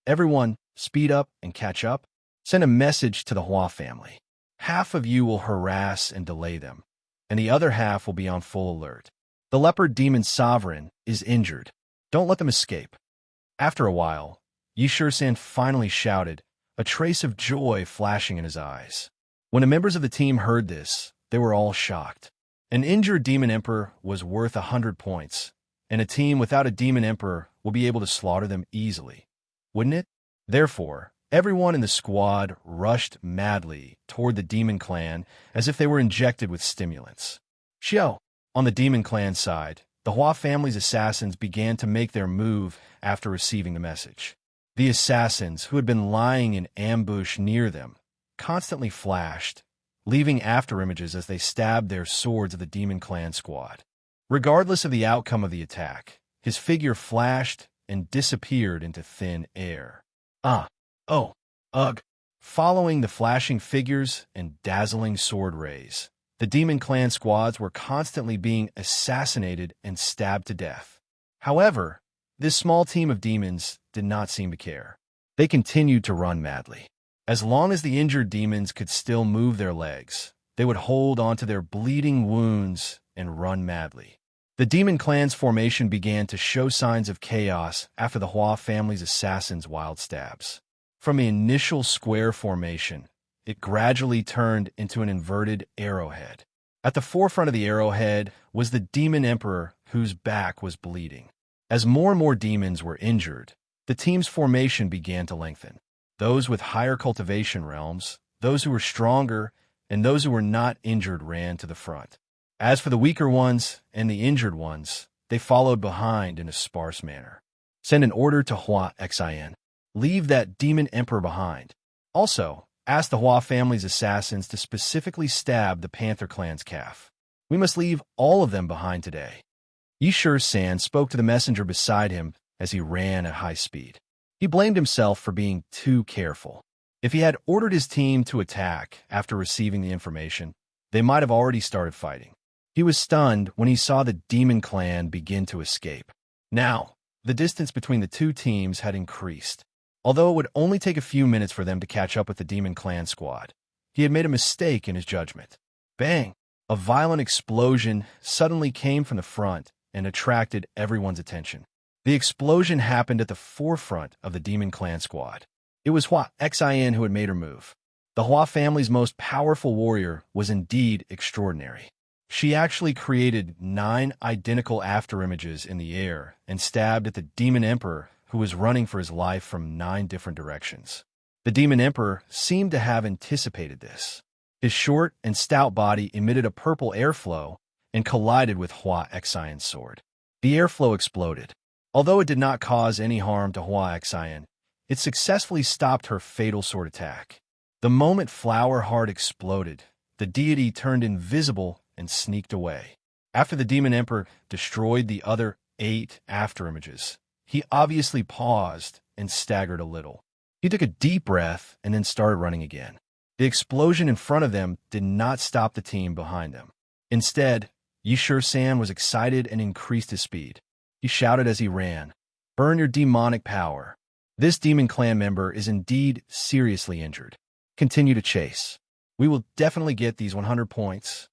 Everyone, speed up and catch up. Send a message to the Hua family. Half of you will harass and delay them, and the other half will be on full alert. The leopard demon sovereign is injured. Don't let them escape. After a while, Yishur San finally shouted, a trace of joy flashing in his eyes. When the members of the team heard this, they were all shocked. An injured demon emperor was worth 100 points, and a team without a demon emperor will be able to slaughter them easily, wouldn't it? Therefore, everyone in the squad rushed madly toward the Demon Clan as if they were injected with stimulants. On the Demon Clan side, the Hua family's assassins began to make their move after receiving the message. The assassins, who had been lying in ambush near them, constantly flashed, leaving afterimages as they stabbed their swords at the Demon Clan squad. Regardless of the outcome of the attack, his figure flashed and disappeared into thin air. Following the flashing figures and dazzling sword rays, the Demon Clan squads were constantly being assassinated and stabbed to death. However, this small team of demons did not seem to care. They continued to run madly. As long as the injured demons could still move their legs, they would hold onto their bleeding wounds and run madly. The Demon Clan's formation began to show signs of chaos after the Hua family's assassins' wild stabs. From the initial square formation, it gradually turned into an inverted arrowhead. At the forefront of the arrowhead was the Demon Emperor, whose back was bleeding. As more and more demons were injured, the team's formation began to lengthen. Those with higher cultivation realms, those who were stronger, and those who were not injured ran to the front. As for the weaker ones and the injured ones, they followed behind in a sparse manner. Send an order to Hua Xin. Leave that Demon Emperor behind. Also, ask the Hua family's assassins to specifically stab the Panther clan's calf. We must leave all of them behind today. Yishur San spoke to the messenger beside him as he ran at high speed. He blamed himself for being too careful. If he had ordered his team to attack after receiving the information, they might have already started fighting. He was stunned when he saw the Demon Clan begin to escape. Now, the distance between the two teams had increased. Although it would only take a few minutes for them to catch up with the Demon Clan squad, he had made a mistake in his judgment. Bang! A violent explosion suddenly came from the front and attracted everyone's attention. The explosion happened at the forefront of the Demon Clan squad. It was Hua Xin who had made her move. The Hua family's most powerful warrior was indeed extraordinary. She actually created 9 identical afterimages in the air and stabbed at the Demon Emperor, who was running for his life from 9 different directions. The Demon Emperor seemed to have anticipated this. His short and stout body emitted a purple airflow and collided with Hua Xion's sword. The airflow exploded. Although it did not cause any harm to Hua Xion, it successfully stopped her fatal sword attack. The moment Flower Heart exploded, the deity turned invisible and sneaked away. After the Demon Emperor destroyed the other 8 afterimages, he obviously paused and staggered a little. He took a deep breath and then started running again. The explosion in front of them did not stop the team behind them. Instead, Yishur San was excited and increased his speed. He shouted as he ran, "Burn your demonic power. This Demon Clan member is indeed seriously injured. Continue to chase. We will definitely get these 100 points."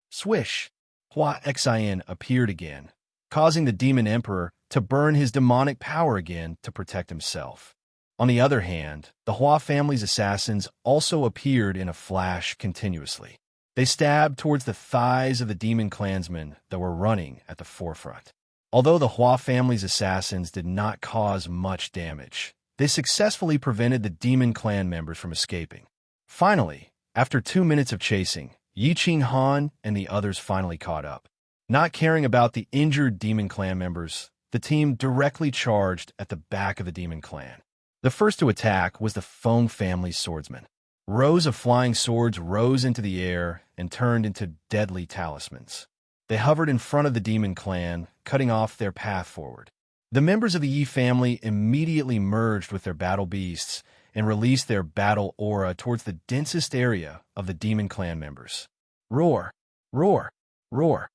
Swish! Hua Xian appeared again, causing the Demon Emperor to burn his demonic power again to protect himself. On the other hand, the Hua family's assassins also appeared in a flash continuously. They stabbed towards the thighs of the Demon Clansmen that were running at the forefront. Although the Hua family's assassins did not cause much damage, they successfully prevented the Demon Clan members from escaping. Finally, after 2 minutes of chasing, Yiqing Han and the others finally caught up. Not caring about the injured Demon Clan members, the team directly charged at the back of the Demon Clan. The first to attack was the Feng family's swordsman. Rows of flying swords rose into the air and turned into deadly talismans. They hovered in front of the Demon Clan, cutting off their path forward. The members of the Yi family immediately merged with their battle beasts and released their battle aura towards the densest area of the Demon Clan members. Roar! Roar! Roar!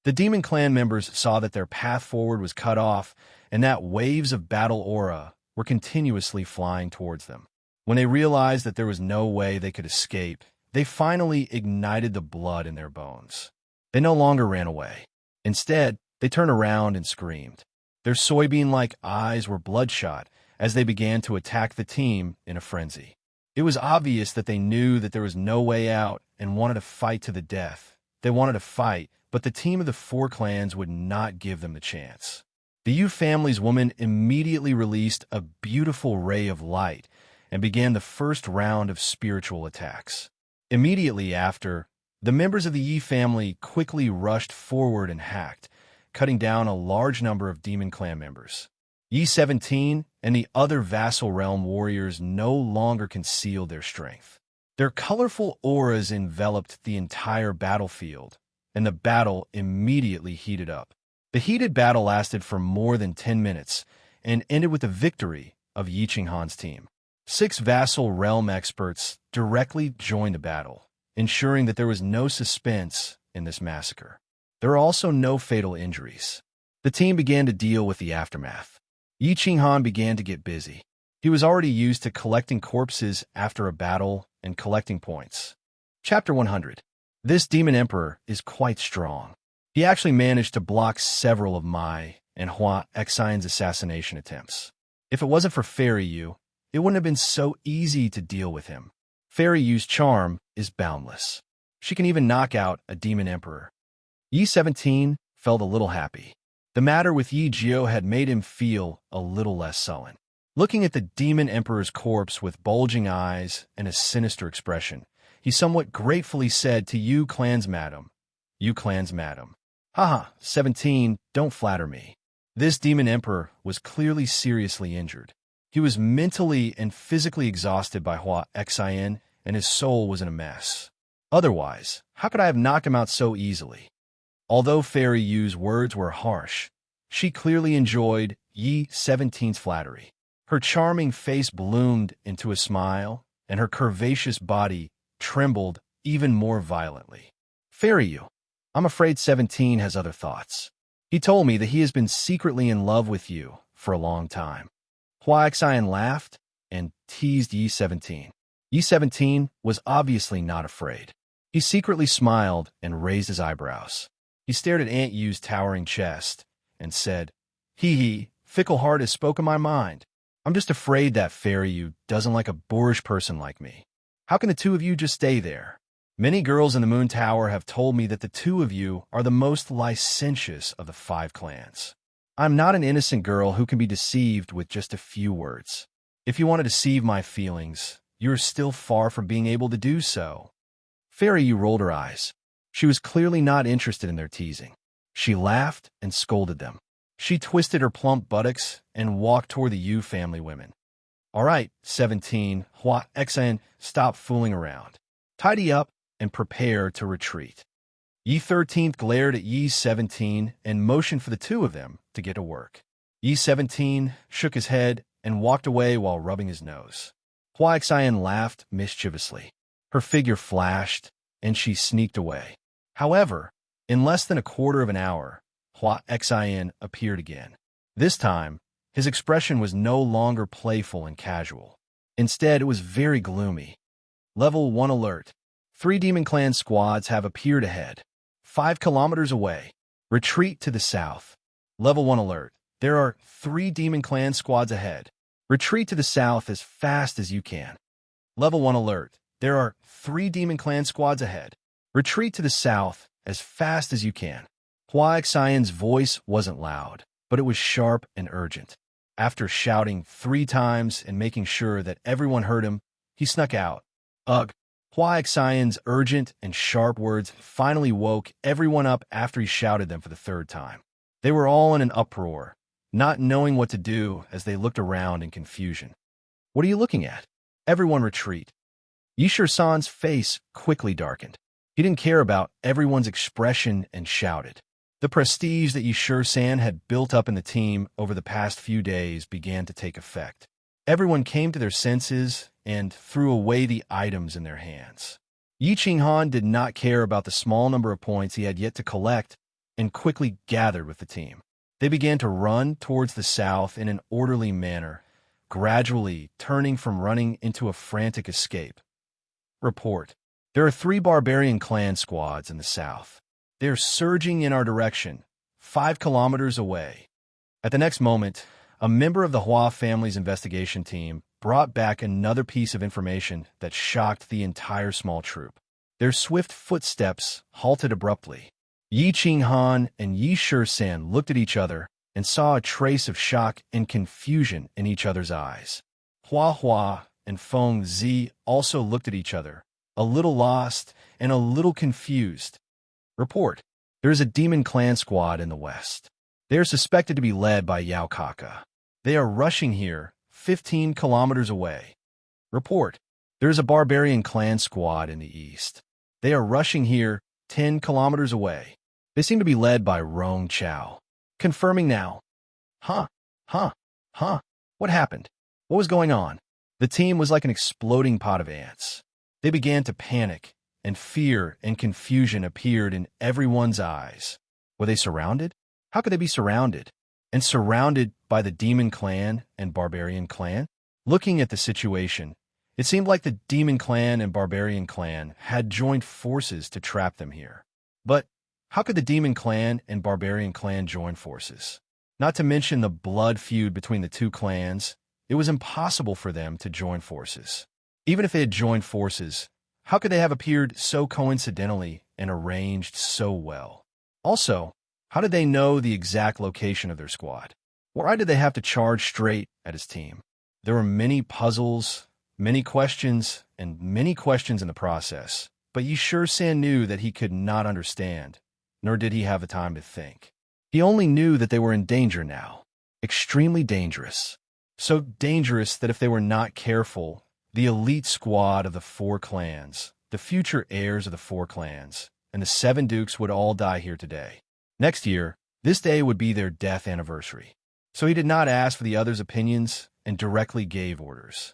The Demon Clan members saw that their path forward was cut off and that waves of battle aura were continuously flying towards them. When they realized that there was no way they could escape, they finally ignited the blood in their bones. They no longer ran away. Instead, they turned around and screamed. Their soybean-like eyes were bloodshot as they began to attack the team in a frenzy. It was obvious that they knew that there was no way out and wanted to fight to the death. They wanted to fight, but the team of the 4 clans would not give them the chance. The Yu family's woman immediately released a beautiful ray of light and began the first round of spiritual attacks. Immediately after, the members of the Yi family quickly rushed forward and hacked, cutting down a large number of Demon Clan members. Yi 17 and the other vassal realm warriors no longer concealed their strength. Their colorful auras enveloped the entire battlefield, and the battle immediately heated up. The heated battle lasted for more than 10 minutes and ended with the victory of Yiqing Han's team. 6 vassal realm experts directly joined the battle, ensuring that there was no suspense in this massacre. There were also no fatal injuries. The team began to deal with the aftermath. Yiqing Han began to get busy. He was already used to collecting corpses after a battle and collecting points. Chapter 100. This Demon Emperor is quite strong. He actually managed to block several of Mai and Hua Xian's assassination attempts. If it wasn't for Fairy Yu, it wouldn't have been so easy to deal with him. Fairy Yu's charm is boundless. She can even knock out a demon emperor. Yi 17 felt a little happy. The matter with Yi Jiao had made him feel a little less sullen. Looking at the demon emperor's corpse with bulging eyes and a sinister expression, he somewhat gratefully said to Yu Clan's madam, "Yu Clan's madam. Haha, 17, don't flatter me." This demon emperor was clearly seriously injured. He was mentally and physically exhausted by Hua Xian, and his soul was in a mess. Otherwise, how could I have knocked him out so easily? Although Fairy Yu's words were harsh, she clearly enjoyed Yi 17's flattery. Her charming face bloomed into a smile, and her curvaceous body trembled even more violently. "Fairy Yu, I'm afraid 17 has other thoughts. He told me that he has been secretly in love with you for a long time." Hua Xian laughed and teased Yi 17. Yi 17 was obviously not afraid. He secretly smiled and raised his eyebrows. He stared at Aunt Yu's towering chest and said, "Hee hee, fickle heart has spoken my mind. I'm just afraid that Fairy Yu doesn't like a boorish person like me. How can the two of you just stay there? Many girls in the Moon Tower have told me that the two of you are the most licentious of the 5 clans. I'm not an innocent girl who can be deceived with just a few words. If you want to deceive my feelings, you're still far from being able to do so." Fairy Yu rolled her eyes. She was clearly not interested in their teasing. She laughed and scolded them. She twisted her plump buttocks and walked toward the Yu family women. "All right, 17, Hua Xian, stop fooling around. Tidy up and prepare to retreat." Yi 13 glared at Yi 17 and motioned for the two of them to get to work. Yi 17 shook his head and walked away while rubbing his nose. Hua Xian laughed mischievously. Her figure flashed, and she sneaked away. However, in less than a quarter of an hour, Hua Xian appeared again. This time, his expression was no longer playful and casual. Instead, it was very gloomy. Level 1 alert. 3 Demon Clan squads have appeared ahead. 5 kilometers away. Retreat to the south. Level 1 alert. There are 3 Demon Clan squads ahead. Retreat to the south as fast as you can. Level 1 alert. There are 3 Demon Clan squads ahead. Retreat to the south as fast as you can. Hua Xian's voice wasn't loud, but it was sharp and urgent. After shouting 3 times and making sure that everyone heard him, he snuck out. Ugh. Hua Xian's urgent and sharp words finally woke everyone up after he shouted them for the 3rd time. They were all in an uproar, not knowing what to do as they looked around in confusion. "What are you looking at? Everyone retreat." Yishur San's face quickly darkened. He didn't care about everyone's expression and shouted. The prestige that Yishur San had built up in the team over the past few days began to take effect. Everyone came to their senses and threw away the items in their hands. Yi Qinghan did not care about the small number of points he had yet to collect and quickly gathered with the team. They began to run towards the south in an orderly manner, gradually turning from running into a frantic escape. Report. There are 3 barbarian clan squads in the south. They are surging in our direction, 5 kilometers away. At the next moment, a member of the Hua family's investigation team brought back another piece of information that shocked the entire small troop. Their swift footsteps halted abruptly. Yi Qinghan and Yi San looked at each other and saw a trace of shock and confusion in each other's eyes. Hua and Feng Zi also looked at each other, a little lost and a little confused. Report. There is a demon clan squad in the west. They are suspected to be led by Yao Kaka. They are rushing here, 15 kilometers away. Report. There is a barbarian clan squad in the east. They are rushing here, 10 kilometers away. They seem to be led by Rong Chao. Confirming now. Huh. What happened? What was going on? The team was like an exploding pot of ants. They began to panic, and fear and confusion appeared in everyone's eyes. Were they surrounded? How could they be surrounded? And surrounded by the Demon Clan and Barbarian Clan? Looking at the situation, it seemed like the Demon Clan and Barbarian Clan had joined forces to trap them here. But How could the Demon Clan and Barbarian Clan join forces? Not to mention the blood feud between the two clans, it was impossible for them to join forces. Even if they had joined forces, how could they have appeared so coincidentally and arranged so well? Also, how did they know the exact location of their squad? Why did they have to charge straight at his team? There were many puzzles, many questions, and many questions in the process, but Yi-Shur-san knew that he could not understand, nor did he have the time to think. He only knew that they were in danger now, extremely dangerous. So dangerous that if they were not careful, the elite squad of the 4 clans, the future heirs of the 4 clans, and the 7 dukes would all die here today. Next year, this day would be their death anniversary. So he did not ask for the others' opinions and directly gave orders.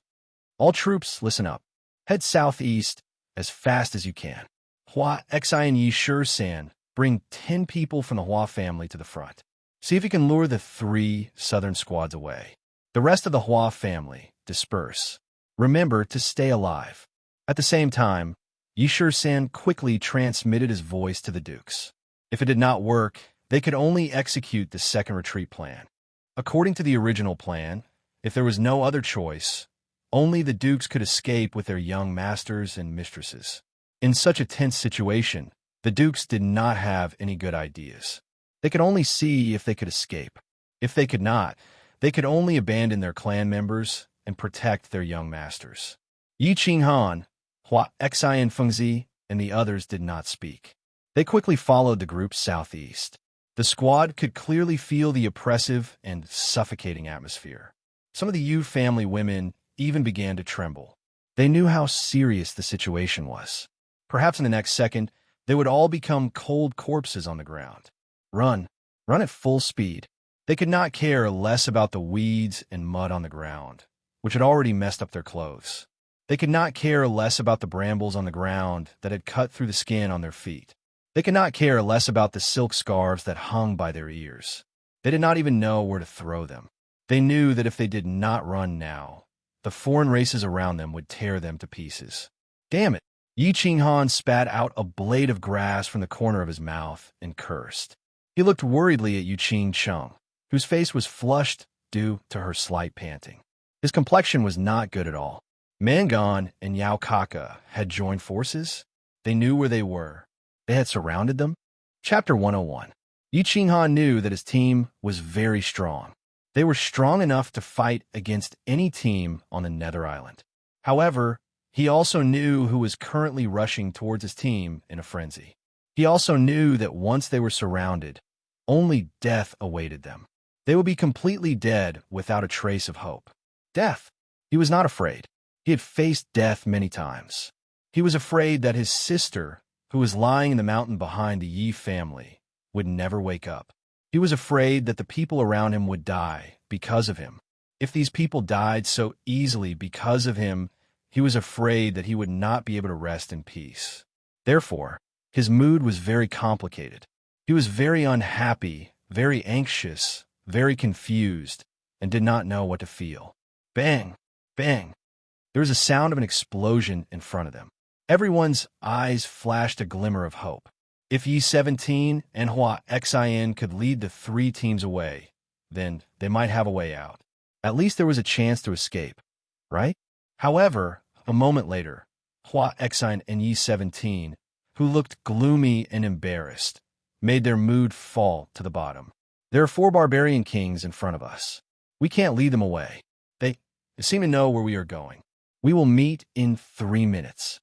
All troops, listen up. Head southeast as fast as you can. Hua Xi and Yi-Shur-san, bring 10 people from the Hua family to the front. See if you can lure the 3 southern squads away. The rest of the Hua family, disperse. Remember to stay alive. At the same time, Yi-Shur-san quickly transmitted his voice to the dukes. If it did not work, they could only execute the second retreat plan. According to the original plan, if there was no other choice, only the dukes could escape with their young masters and mistresses. In such a tense situation, the dukes did not have any good ideas. They could only see if they could escape. If they could not, they could only abandon their clan members and protect their young masters. Yi Qinghan, Hua Xi and Fengzi, and the others did not speak. They quickly followed the group southeast. The squad could clearly feel the oppressive and suffocating atmosphere. Some of the Yu family women even began to tremble. They knew how serious the situation was. Perhaps in the next second, they would all become cold corpses on the ground. Run at full speed. They could not care less about the weeds and mud on the ground, which had already messed up their clothes. They could not care less about the brambles on the ground that had cut through the skin on their feet. They could not care less about the silk scarves that hung by their ears. They did not even know where to throw them. They knew that if they did not run now, the foreign races around them would tear them to pieces. Damn it! Yi Qinghan spat out a blade of grass from the corner of his mouth and cursed. He looked worriedly at Yu Qingcheng, whose face was flushed due to her slight panting. His complexion was not good at all. Mangon and Yao Kaka had joined forces. They knew where they were. They had surrounded them. Chapter 101. Yi Qinghan knew that his team was very strong. They were strong enough to fight against any team on the Nether Island. However, he also knew who was currently rushing towards his team in a frenzy. He also knew that once they were surrounded, only death awaited them. They would be completely dead without a trace of hope. Death. He was not afraid. He had faced death many times. He was afraid that his sister, who was lying in the mountain behind the Yi family, would never wake up. He was afraid that the people around him would die because of him. If these people died so easily because of him, he was afraid that he would not be able to rest in peace. Therefore, his mood was very complicated. He was very unhappy, very anxious, very confused, and did not know what to feel. Bang! Bang! There was a sound of an explosion in front of them. Everyone's eyes flashed a glimmer of hope. If Yi-17 and Hua Xin could lead the 3 teams away, then they might have a way out. At least there was a chance to escape, right? However, a moment later, Hua Xin and Yi-17, who looked gloomy and embarrassed, made their mood fall to the bottom. There are 4 barbarian kings in front of us. We can't lead them away. They seem to know where we are going. We will meet in 3 minutes.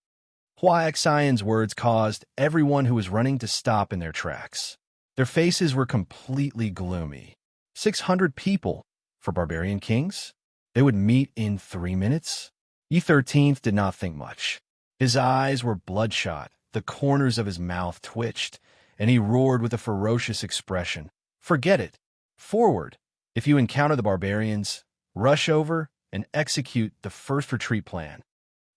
Hua Xion's words caused everyone who was running to stop in their tracks. Their faces were completely gloomy. 600 people for barbarian kings? They would meet in 3 minutes? Yi-13th did not think much. His eyes were bloodshot, the corners of his mouth twitched, and he roared with a ferocious expression. Forget it. Forward. If you encounter the barbarians, rush over and execute the first retreat plan.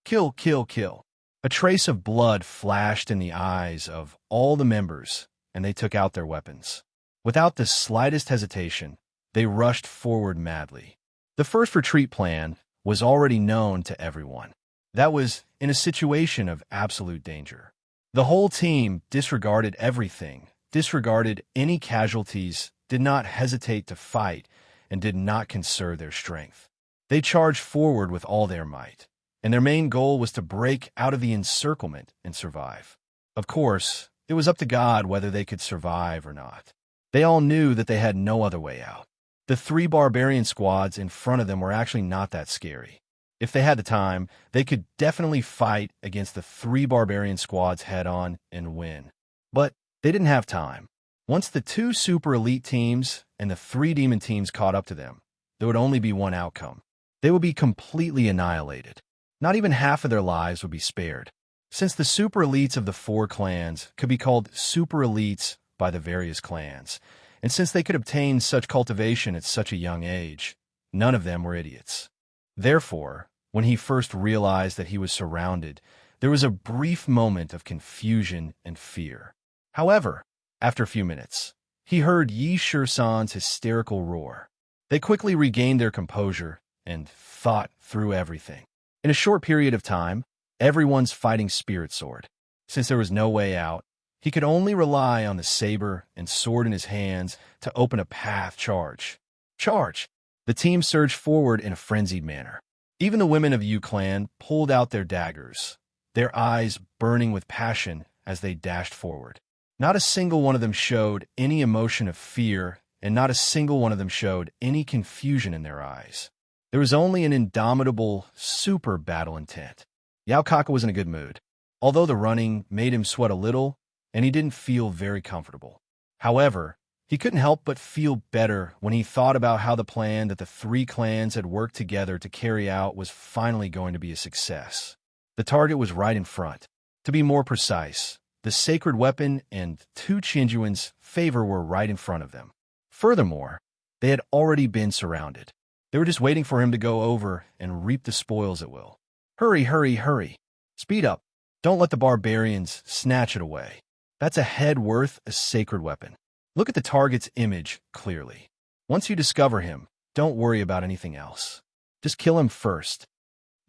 Kill, kill, kill. A trace of blood flashed in the eyes of all the members, and they took out their weapons. Without the slightest hesitation, they rushed forward madly. The first retreat plan was already known to everyone. That was in a situation of absolute danger. The whole team disregarded everything disregarded any casualties, did not hesitate to fight, and did not conserve their strength. They charged forward with all their might, and their main goal was to break out of the encirclement and survive. Of course, it was up to God whether they could survive or not. They all knew that they had no other way out. The 3 barbarian squads in front of them were actually not that scary. If they had the time, they could definitely fight against the 3 barbarian squads head-on and win. But they didn't have time. Once the 2 super elite teams and the 3 demon teams caught up to them, there would only be one outcome. They would be completely annihilated. Not even half of their lives would be spared. Since the super elites of the 4 clans could be called super elites by the various clans, and since they could obtain such cultivation at such a young age, none of them were idiots. Therefore, when he first realized that he was surrounded, there was a brief moment of confusion and fear. However, after a few minutes, he heard Yi Shursan's hysterical roar. They quickly regained their composure and thought through everything. In a short period of time, everyone's fighting spirit sword. Since there was no way out, he could only rely on the saber and sword in his hands to open a path. Charge! Charge! The team surged forward in a frenzied manner. Even the women of Yu Clan pulled out their daggers, their eyes burning with passion as they dashed forward. Not a single one of them showed any emotion of fear, and not a single one of them showed any confusion in their eyes. There was only an indomitable, super battle intent. Yaokaka was in a good mood, although the running made him sweat a little, and he didn't feel very comfortable. However, he couldn't help but feel better when he thought about how the plan that the 3 clans had worked together to carry out was finally going to be a success. The target was right in front. To be more precise, the sacred weapon and 2 Chinjuan's favor were right in front of them. Furthermore, they had already been surrounded. They were just waiting for him to go over and reap the spoils at will. Hurry, hurry, hurry. Speed up. Don't let the barbarians snatch it away. That's a head worth a sacred weapon. Look at the target's image clearly. Once you discover him, don't worry about anything else. Just kill him first.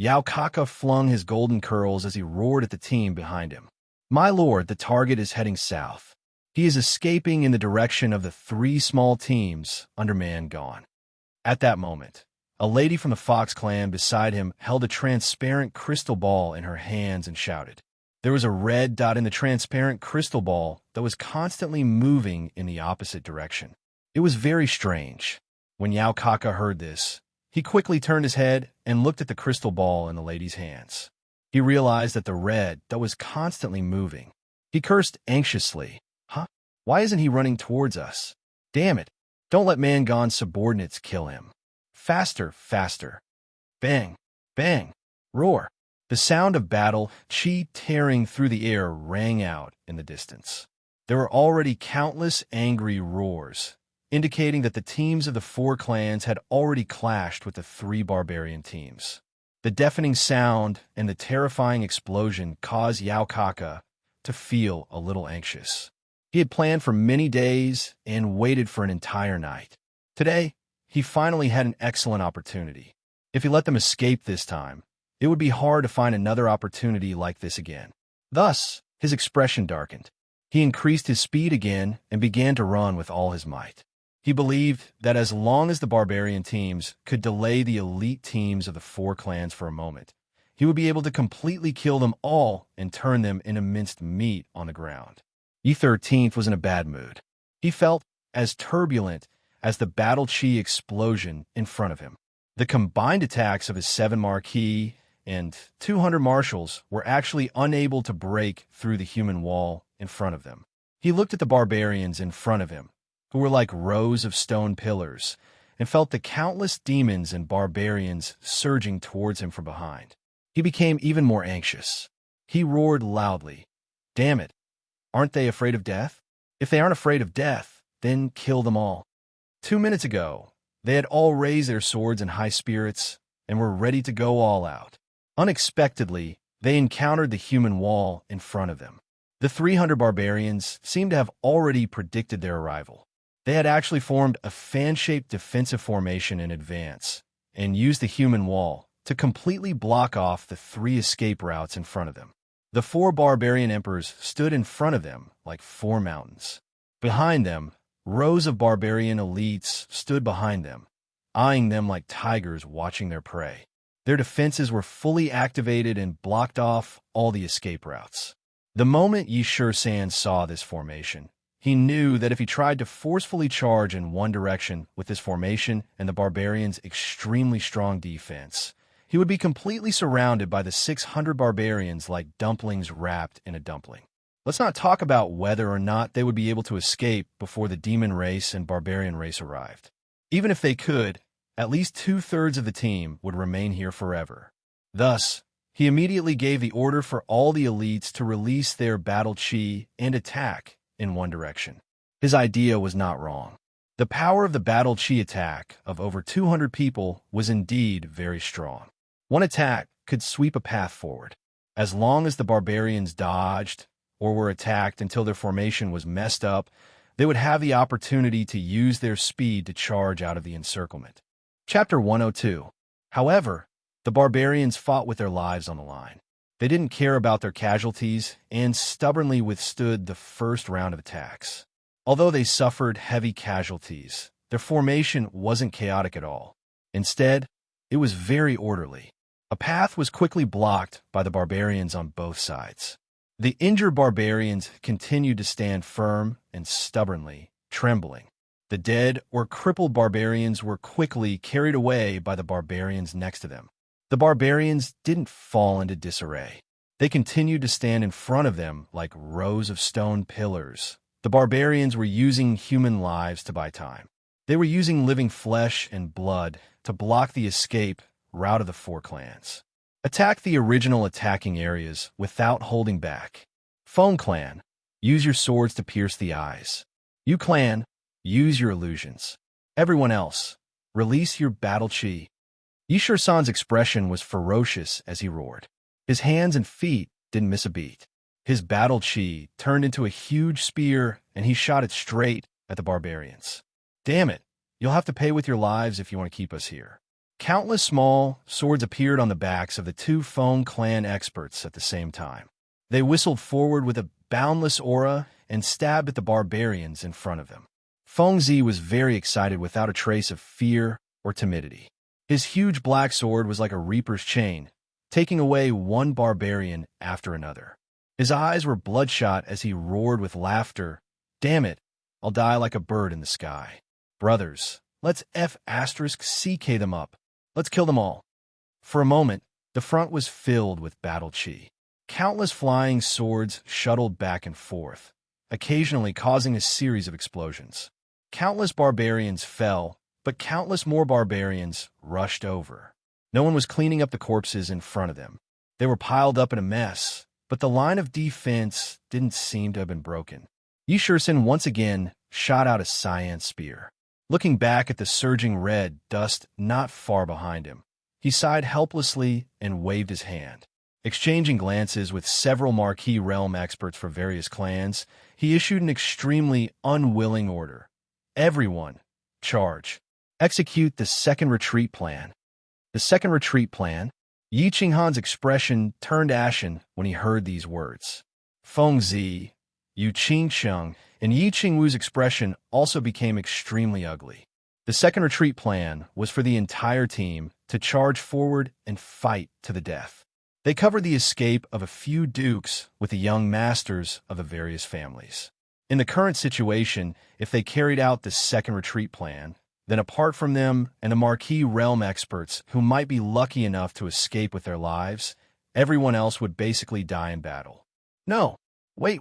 Yaokaka flung his golden curls as he roared at the team behind him. My lord, the target is heading south. He is escaping in the direction of the 3 small teams under Mangon. At that moment, a lady from the Fox clan beside him held a transparent crystal ball in her hands and shouted. There was a red dot in the transparent crystal ball that was constantly moving in the opposite direction. It was very strange. When Yaokaka heard this, he quickly turned his head and looked at the crystal ball in the lady's hands. He realized that the red dot was constantly moving. He cursed anxiously. Huh? Why isn't he running towards us? Damn it. Don't let Mangon's subordinates kill him. Faster, faster. Bang, bang, roar. The sound of battle, chi tearing through the air, rang out in the distance. There were already countless angry roars, indicating that the teams of the 4 clans had already clashed with the 3 barbarian teams. The deafening sound and the terrifying explosion caused Yaokaka to feel a little anxious. He had planned for many days and waited for an entire night. Today, he finally had an excellent opportunity. If he let them escape this time, it would be hard to find another opportunity like this again. Thus, his expression darkened. He increased his speed again and began to run with all his might. He believed that as long as the barbarian teams could delay the elite teams of the 4 clans for a moment, he would be able to completely kill them all and turn them into minced meat on the ground. E13th was in a bad mood. He felt as turbulent as the battle chi explosion in front of him. The combined attacks of his 7 Marquis and 200 marshals were actually unable to break through the human wall in front of them. He looked at the barbarians in front of him, who were like rows of stone pillars, and felt the countless demons and barbarians surging towards him from behind. He became even more anxious. He roared loudly, "Damn it! Aren't they afraid of death? If they aren't afraid of death, then kill them all." 2 minutes ago, they had all raised their swords in high spirits and were ready to go all out. Unexpectedly, they encountered the human wall in front of them. The 300 barbarians seemed to have already predicted their arrival. They had actually formed a fan-shaped defensive formation in advance and used the human wall to completely block off the 3 escape routes in front of them. The 4 barbarian emperors stood in front of them like 4 mountains. Behind them, rows of barbarian elites stood behind them, eyeing them like tigers watching their prey. Their defenses were fully activated and blocked off all the escape routes. The moment Yi Shur-san saw this formation, he knew that if he tried to forcefully charge in one direction with this formation and the barbarians' extremely strong defense, he would be completely surrounded by the 600 barbarians like dumplings wrapped in a dumpling. Let's not talk about whether or not they would be able to escape before the demon race and barbarian race arrived. Even if they could, at least 2/3 of the team would remain here forever. Thus, he immediately gave the order for all the elites to release their battle chi and attack in one direction. His idea was not wrong. The power of the battle chi attack of over 200 people was indeed very strong. One attack could sweep a path forward. As long as the barbarians dodged or were attacked until their formation was messed up, they would have the opportunity to use their speed to charge out of the encirclement. Chapter 102. However, the barbarians fought with their lives on the line. They didn't care about their casualties and stubbornly withstood the first round of attacks. Although they suffered heavy casualties, their formation wasn't chaotic at all. Instead, it was very orderly. A path was quickly blocked by the barbarians on both sides. The injured barbarians continued to stand firm and stubbornly, trembling. The dead or crippled barbarians were quickly carried away by the barbarians next to them. The barbarians didn't fall into disarray. They continued to stand in front of them like rows of stone pillars. The barbarians were using human lives to buy time. They were using living flesh and blood to block the escape route of the four clans. Attack the original attacking areas without holding back. Foam Clan, use your swords to pierce the eyes. You Clan, use your illusions. Everyone else, release your battle chi. Yi Shur-san's expression was ferocious as he roared. His hands and feet didn't miss a beat. His battle chi turned into a huge spear, and he shot it straight at the barbarians. Damn it, you'll have to pay with your lives if you want to keep us here. Countless small swords appeared on the backs of the two Foam Clan experts at the same time. They whistled forward with a boundless aura and stabbed at the barbarians in front of them. Feng Zi was very excited without a trace of fear or timidity. His huge black sword was like a reaper's chain, taking away one barbarian after another. His eyes were bloodshot as he roared with laughter. Damn it, I'll die like a bird in the sky. Brothers, let's F***CK them up. Let's kill them all. For a moment, the front was filled with battle chi. Countless flying swords shuttled back and forth, occasionally causing a series of explosions. Countless barbarians fell, but countless more barbarians rushed over. No one was cleaning up the corpses in front of them. They were piled up in a mess, but the line of defense didn't seem to have been broken. Yi Shur-san once again shot out a cyan spear. Looking back at the surging red dust not far behind him, he sighed helplessly and waved his hand. Exchanging glances with several marquee realm experts for various clans, he issued an extremely unwilling order. Everyone, charge. Execute the second retreat plan. The second retreat plan? Yi Qinghan's expression turned ashen when he heard these words. Feng Zi, Yu Qingsheng, and Yi Qingwu's expression also became extremely ugly. The second retreat plan was for the entire team to charge forward and fight to the death. They covered the escape of a few dukes with the young masters of the various families. In the current situation, if they carried out the second retreat plan, then apart from them and the marquee realm experts who might be lucky enough to escape with their lives, everyone else would basically die in battle. No, wait.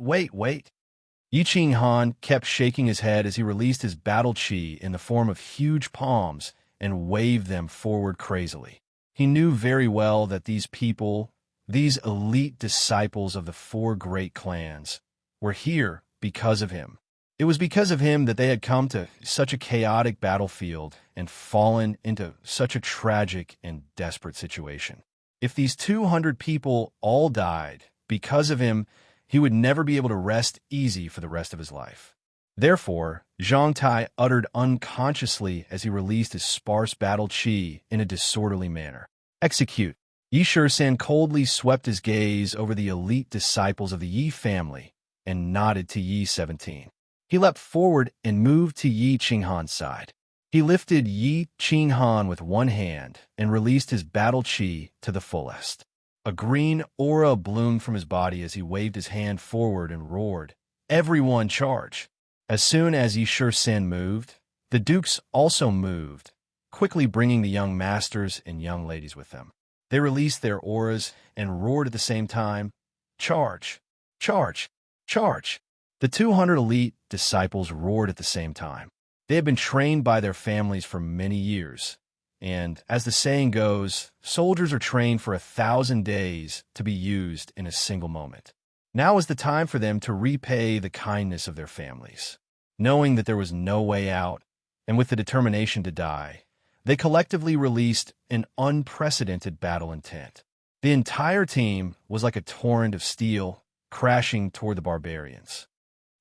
Yi Qinghan kept shaking his head as he released his battle chi in the form of huge palms and waved them forward crazily. He knew very well that these people, these elite disciples of the four great clans, were here because of him. It was because of him that they had come to such a chaotic battlefield and fallen into such a tragic and desperate situation. If these 200 people all died because of him, he would never be able to rest easy for the rest of his life. Therefore, Zhang Tai uttered unconsciously as he released his sparse battle chi in a disorderly manner. Execute. Yi Shur-san coldly swept his gaze over the elite disciples of the Yi family and nodded to Yi 17. He leapt forward and moved to Yi Qinghan's side. He lifted Yi Qinghan with one hand and released his battle chi to the fullest. A green aura bloomed from his body as he waved his hand forward and roared, "Everyone charge!" As soon as Yi Shur-san moved, the dukes also moved, quickly bringing the young masters and young ladies with them. They released their auras and roared at the same time, "Charge! Charge! Charge!" The 200 elite disciples roared at the same time. They had been trained by their families for many years, and, as the saying goes, soldiers are trained for 1,000 days to be used in a single moment. Now was the time for them to repay the kindness of their families. Knowing that there was no way out, and with the determination to die, they collectively released an unprecedented battle intent. The entire team was like a torrent of steel crashing toward the barbarians.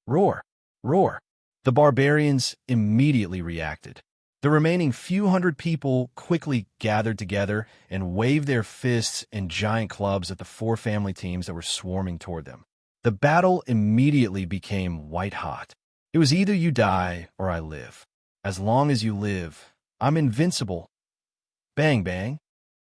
Roar! Roar! The barbarians immediately reacted. The remaining few hundred people quickly gathered together and waved their fists and giant clubs at the four family teams that were swarming toward them. The battle immediately became white-hot. It was either you die or I live. As long as you live, I'm invincible. Bang, bang.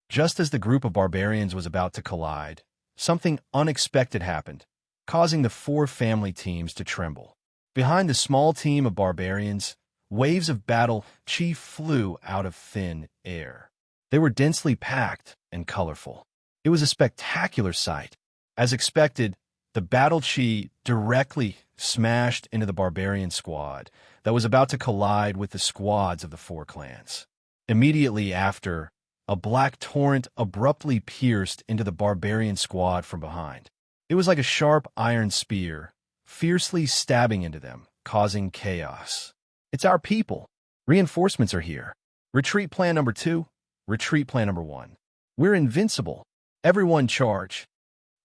Just as the group of barbarians was about to collide, something unexpected happened, causing the four family teams to tremble. Behind the small team of barbarians, waves of battle chi flew out of thin air. They were densely packed and colorful. It was a spectacular sight. As expected, the battle chi directly smashed into the barbarian squad that was about to collide with the squads of the four clans. Immediately after, a black torrent abruptly pierced into the barbarian squad from behind. It was like a sharp iron spear, fiercely stabbing into them, causing chaos. "It's our people. Reinforcements are here. Retreat plan number 2, retreat plan number 1. We're invincible. Everyone charge."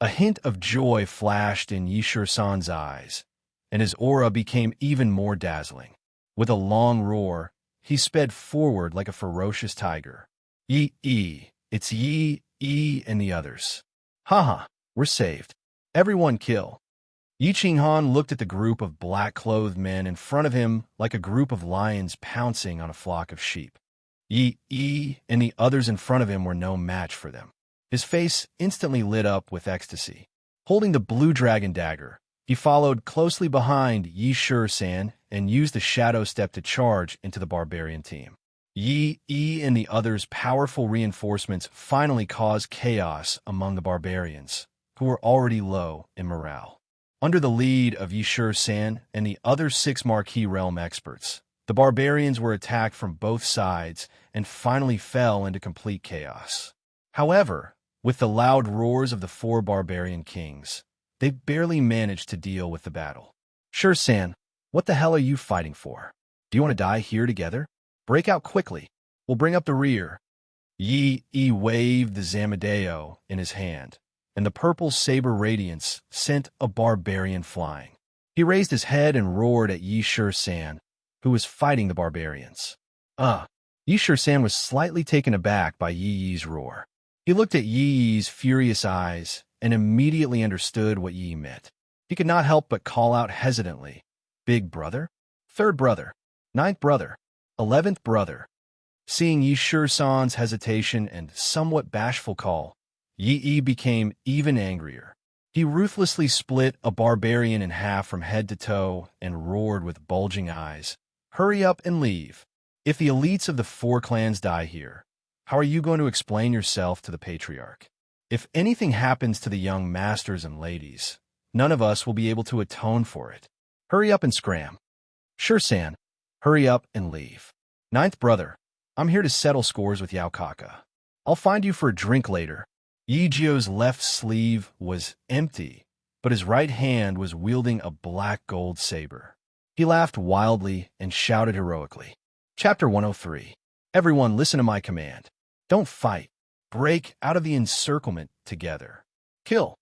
A hint of joy flashed in Yi Shur-san's eyes, and his aura became even more dazzling. With a long roar, he sped forward like a ferocious tiger. "Yi, it's Yi and the others. Haha, we're saved. Everyone kill." Yi Qinghan looked at the group of black-clothed men in front of him like a group of lions pouncing on a flock of sheep. Yi and the others in front of him were no match for them. His face instantly lit up with ecstasy. Holding the blue dragon dagger, he followed closely behind Yi Shur-san and used the shadow step to charge into the barbarian team. Yi and the others' powerful reinforcements finally caused chaos among the barbarians, who were already low in morale. Under the lead of Yi Shur-san and the other 6 Marquis Realm experts, the barbarians were attacked from both sides and finally fell into complete chaos. However, with the loud roars of the 4 barbarian kings, they barely managed to deal with the battle. "Shur-san, what the hell are you fighting for? Do you want to die here together? Break out quickly. We'll bring up the rear." Yi waved the Zamadeo in his hand, and the purple saber radiance sent a barbarian flying. He raised his head and roared at Yi Shur-san, who was fighting the barbarians. Yi Shur-san was slightly taken aback by Yi's roar. He looked at Yi's furious eyes and immediately understood what Yi meant. He could not help but call out hesitantly, "Big brother? 3rd brother? 9th brother? 11th brother?" Seeing Yi Shur-san's hesitation and somewhat bashful call, Yi became even angrier. He ruthlessly split a barbarian in half from head to toe and roared with bulging eyes, "Hurry up and leave. If the elites of the 4 clans die here, how are you going to explain yourself to the patriarch? If anything happens to the young masters and ladies, none of us will be able to atone for it. Hurry up and scram. Shur-san, hurry up and leave. 9th brother, I'm here to settle scores with Yao Kaka. I'll find you for a drink later." Yi Jio's left sleeve was empty, but his right hand was wielding a black gold saber. He laughed wildly and shouted heroically. Chapter 103. Everyone listen to my command. Don't fight. Break out of the encirclement together. Kill.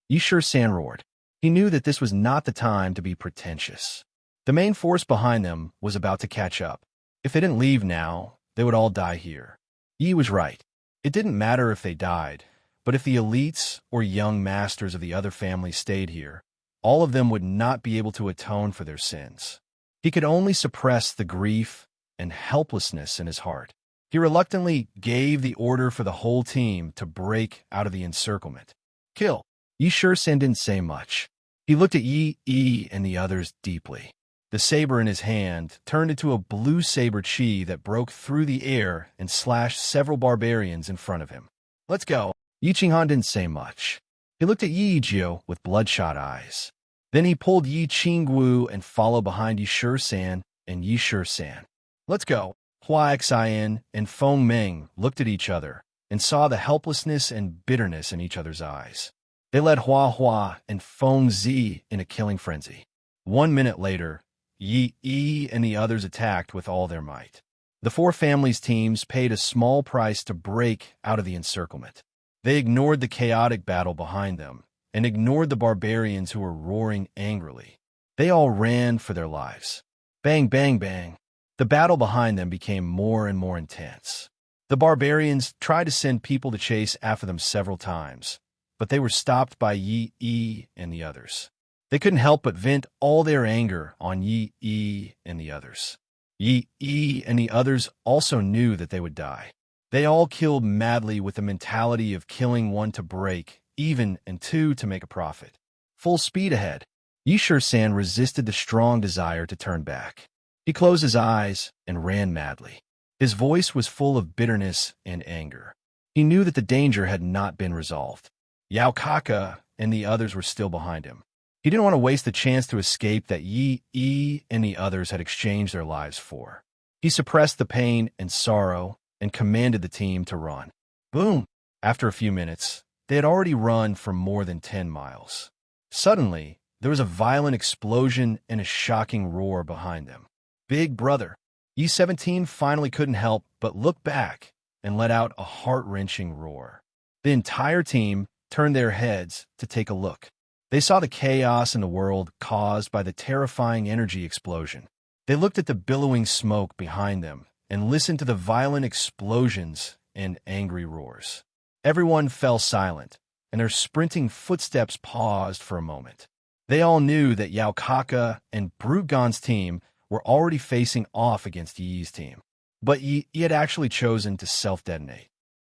Yi Shur-san roared. He knew that this was not the time to be pretentious. The main force behind them was about to catch up. If they didn't leave now, they would all die here. Yi was right. It didn't matter if they died, but if the elites or young masters of the other families stayed here, all of them would not be able to atone for their sins. He could only suppress the grief and helplessness in his heart. He reluctantly gave the order for the whole team to break out of the encirclement. Kill. Yi Shisan didn't say much. He looked at Yi and the others deeply. The saber in his hand turned into a blue saber chi that broke through the air and slashed several barbarians in front of him. Let's go. Yi Qinghan didn't say much. He looked at Yi Jiu with bloodshot eyes. Then he pulled Yi Qingwu and followed behind Yi Shisan and Yi Shisan. Let's go. Hua Xian and Feng Meng looked at each other and saw the helplessness and bitterness in each other's eyes. They led Hua and Feng Zi in a killing frenzy. 1 minute later, Yi and the others attacked with all their might. The four families' teams paid a small price to break out of the encirclement. They ignored the chaotic battle behind them and ignored the barbarians who were roaring angrily. They all ran for their lives. Bang, bang, bang. The battle behind them became more and more intense. The barbarians tried to send people to chase after them several times, but they were stopped by Yi and the others. They couldn't help but vent all their anger on Yi and the others. Yi and the others also knew that they would die. They all killed madly with the mentality of killing one to break even and two to make a profit. Full speed ahead. Yi Shisan resisted the strong desire to turn back. He closed his eyes and ran madly. His voice was full of bitterness and anger. He knew that the danger had not been resolved. Yao Kaka and the others were still behind him. He didn't want to waste the chance to escape that Yi and the others had exchanged their lives for. He suppressed the pain and sorrow and commanded the team to run. Boom! After a few minutes, they had already run for more than 10 miles. Suddenly, there was a violent explosion and a shocking roar behind them. Big brother. Yi-17 finally couldn't help but look back and let out a heart-wrenching roar. The entire team turned their heads to take a look. They saw the chaos in the world caused by the terrifying energy explosion. They looked at the billowing smoke behind them and listened to the violent explosions and angry roars. Everyone fell silent, and their sprinting footsteps paused for a moment. They all knew that Yao Kaka and Brutgon's team were already facing off against Yi's team. But Yi had actually chosen to self-detonate.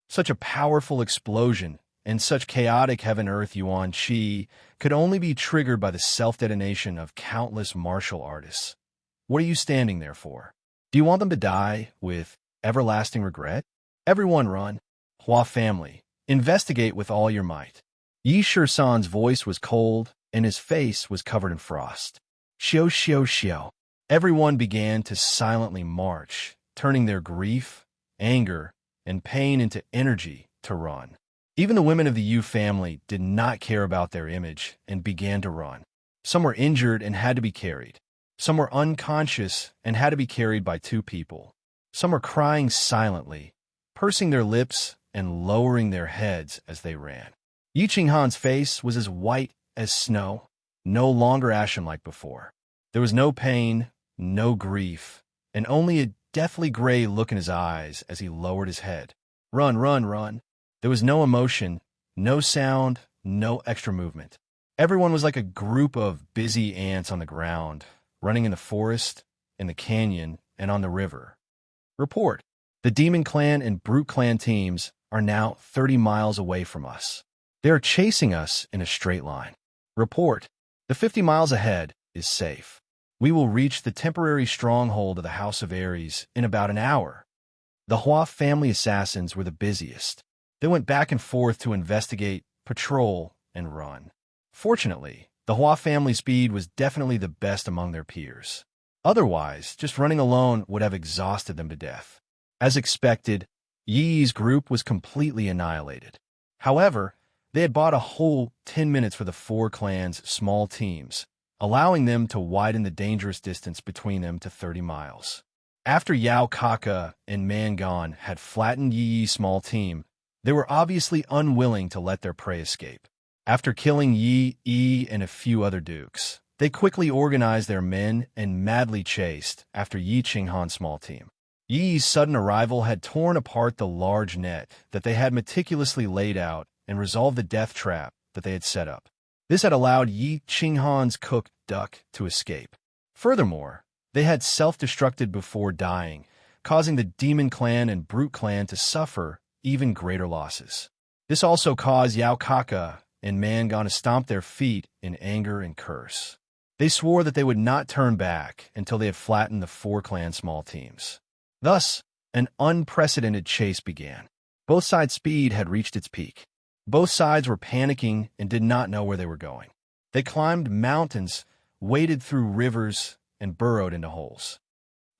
Such a powerful explosion and such chaotic heaven-earth yuan chi could only be triggered by the self-detonation of countless martial artists. What are you standing there for? Do you want them to die with everlasting regret? Everyone run. Hua family, investigate with all your might. Yi Shisan's voice was cold and his face was covered in frost. Xiao, xiao, xiao. Everyone began to silently march, turning their grief, anger, and pain into energy to run. Even the women of the Yu family did not care about their image and began to run. Some were injured and had to be carried. Some were unconscious and had to be carried by 2 people. Some were crying silently, pursing their lips and lowering their heads as they ran. Yi Qinghan's face was as white as snow, no longer ashen like before. There was no pain, no grief, and only a deathly gray look in his eyes as he lowered his head. Run, run, run. There was no emotion, no sound, no extra movement. Everyone was like a group of busy ants on the ground, running in the forest, in the canyon, and on the river. Report. The Demon Clan and Brute Clan teams are now 30 miles away from us. They are chasing us in a straight line. Report. The 50 miles ahead is safe. We will reach the temporary stronghold of the House of Ares in about an hour. The Hua family assassins were the busiest. They went back and forth to investigate, patrol, and run. Fortunately, the Hua family speed was definitely the best among their peers. Otherwise, just running alone would have exhausted them to death. As expected, Yi's group was completely annihilated. However, they had bought a whole 10 minutes for the 4 clans' small teams, allowing them to widen the dangerous distance between them to 30 miles. After Yao Kaka and Mangon had flattened Yi's small team, they were obviously unwilling to let their prey escape. After killing Yi and a few other dukes, they quickly organized their men and madly chased after Yi Qinghan's small team. Yi's sudden arrival had torn apart the large net that they had meticulously laid out and resolved the death trap that they had set up. This had allowed Yi Qinghan's cooked duck to escape. Furthermore, they had self-destructed before dying, causing the Demon Clan and Brute Clan to suffer even greater losses. This also caused Yao Kaka and Mangon to stomp their feet in anger and curse. They swore that they would not turn back until they had flattened the four clan small teams. Thus, an unprecedented chase began. Both sides' speed had reached its peak. Both sides were panicking and did not know where they were going. They climbed mountains, waded through rivers, and burrowed into holes.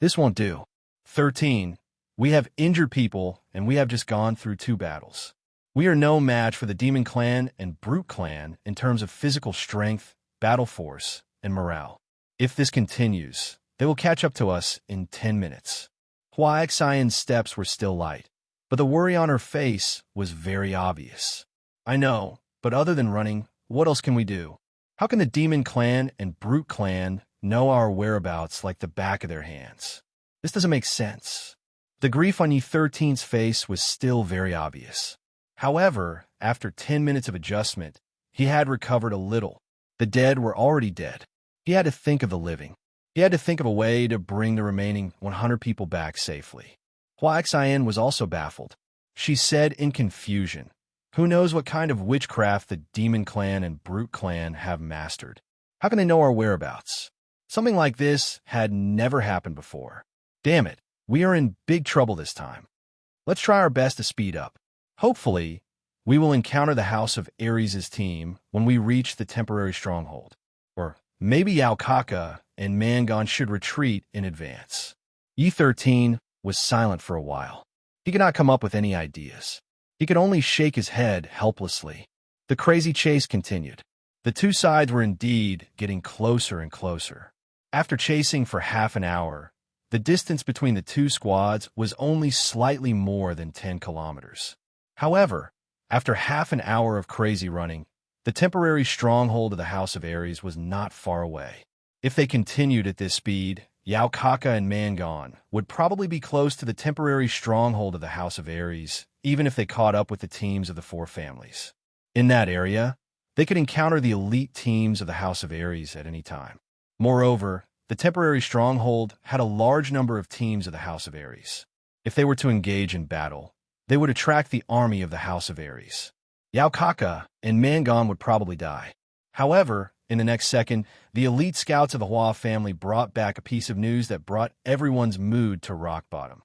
This won't do. 13. We have injured people, and we have just gone through 2 battles. We are no match for the Demon Clan and Brute Clan in terms of physical strength, battle force, and morale. If this continues, they will catch up to us in 10 minutes. Hua Xian's steps were still light, but the worry on her face was very obvious. I know, but other than running, what else can we do? How can the Demon Clan and Brute Clan know our whereabouts like the back of their hands? This doesn't make sense. The grief on Yi 13's face was still very obvious. However, after 10 minutes of adjustment, he had recovered a little. The dead were already dead. He had to think of the living. He had to think of a way to bring the remaining 100 people back safely. Hua Xian was also baffled. She said in confusion, "Who knows what kind of witchcraft the Demon Clan and Brute Clan have mastered? How can they know our whereabouts? Something like this had never happened before. Damn it, we are in big trouble this time. Let's try our best to speed up. Hopefully, we will encounter the House of Ares' team when we reach the temporary stronghold. Or maybe Yao Kaka and Mangon should retreat in advance." Yi 13 was silent for a while. He could not come up with any ideas. He could only shake his head helplessly. The crazy chase continued. The 2 sides were indeed getting closer and closer. After chasing for half an hour, the distance between the 2 squads was only slightly more than 10 kilometers. However, after half an hour of crazy running, the temporary stronghold of the House of Ares was not far away. If they continued at this speed, Yao Kaka and Mangon would probably be close to the temporary stronghold of the House of Ares, even if they caught up with the teams of the 4 families. In that area, they could encounter the elite teams of the House of Ares at any time. Moreover, the temporary stronghold had a large number of teams of the House of Ares. If they were to engage in battle, they would attract the army of the House of Ares. Yao Kaka and Mangon would probably die. However, in the next second, the elite scouts of the Hua family brought back a piece of news that brought everyone's mood to rock bottom.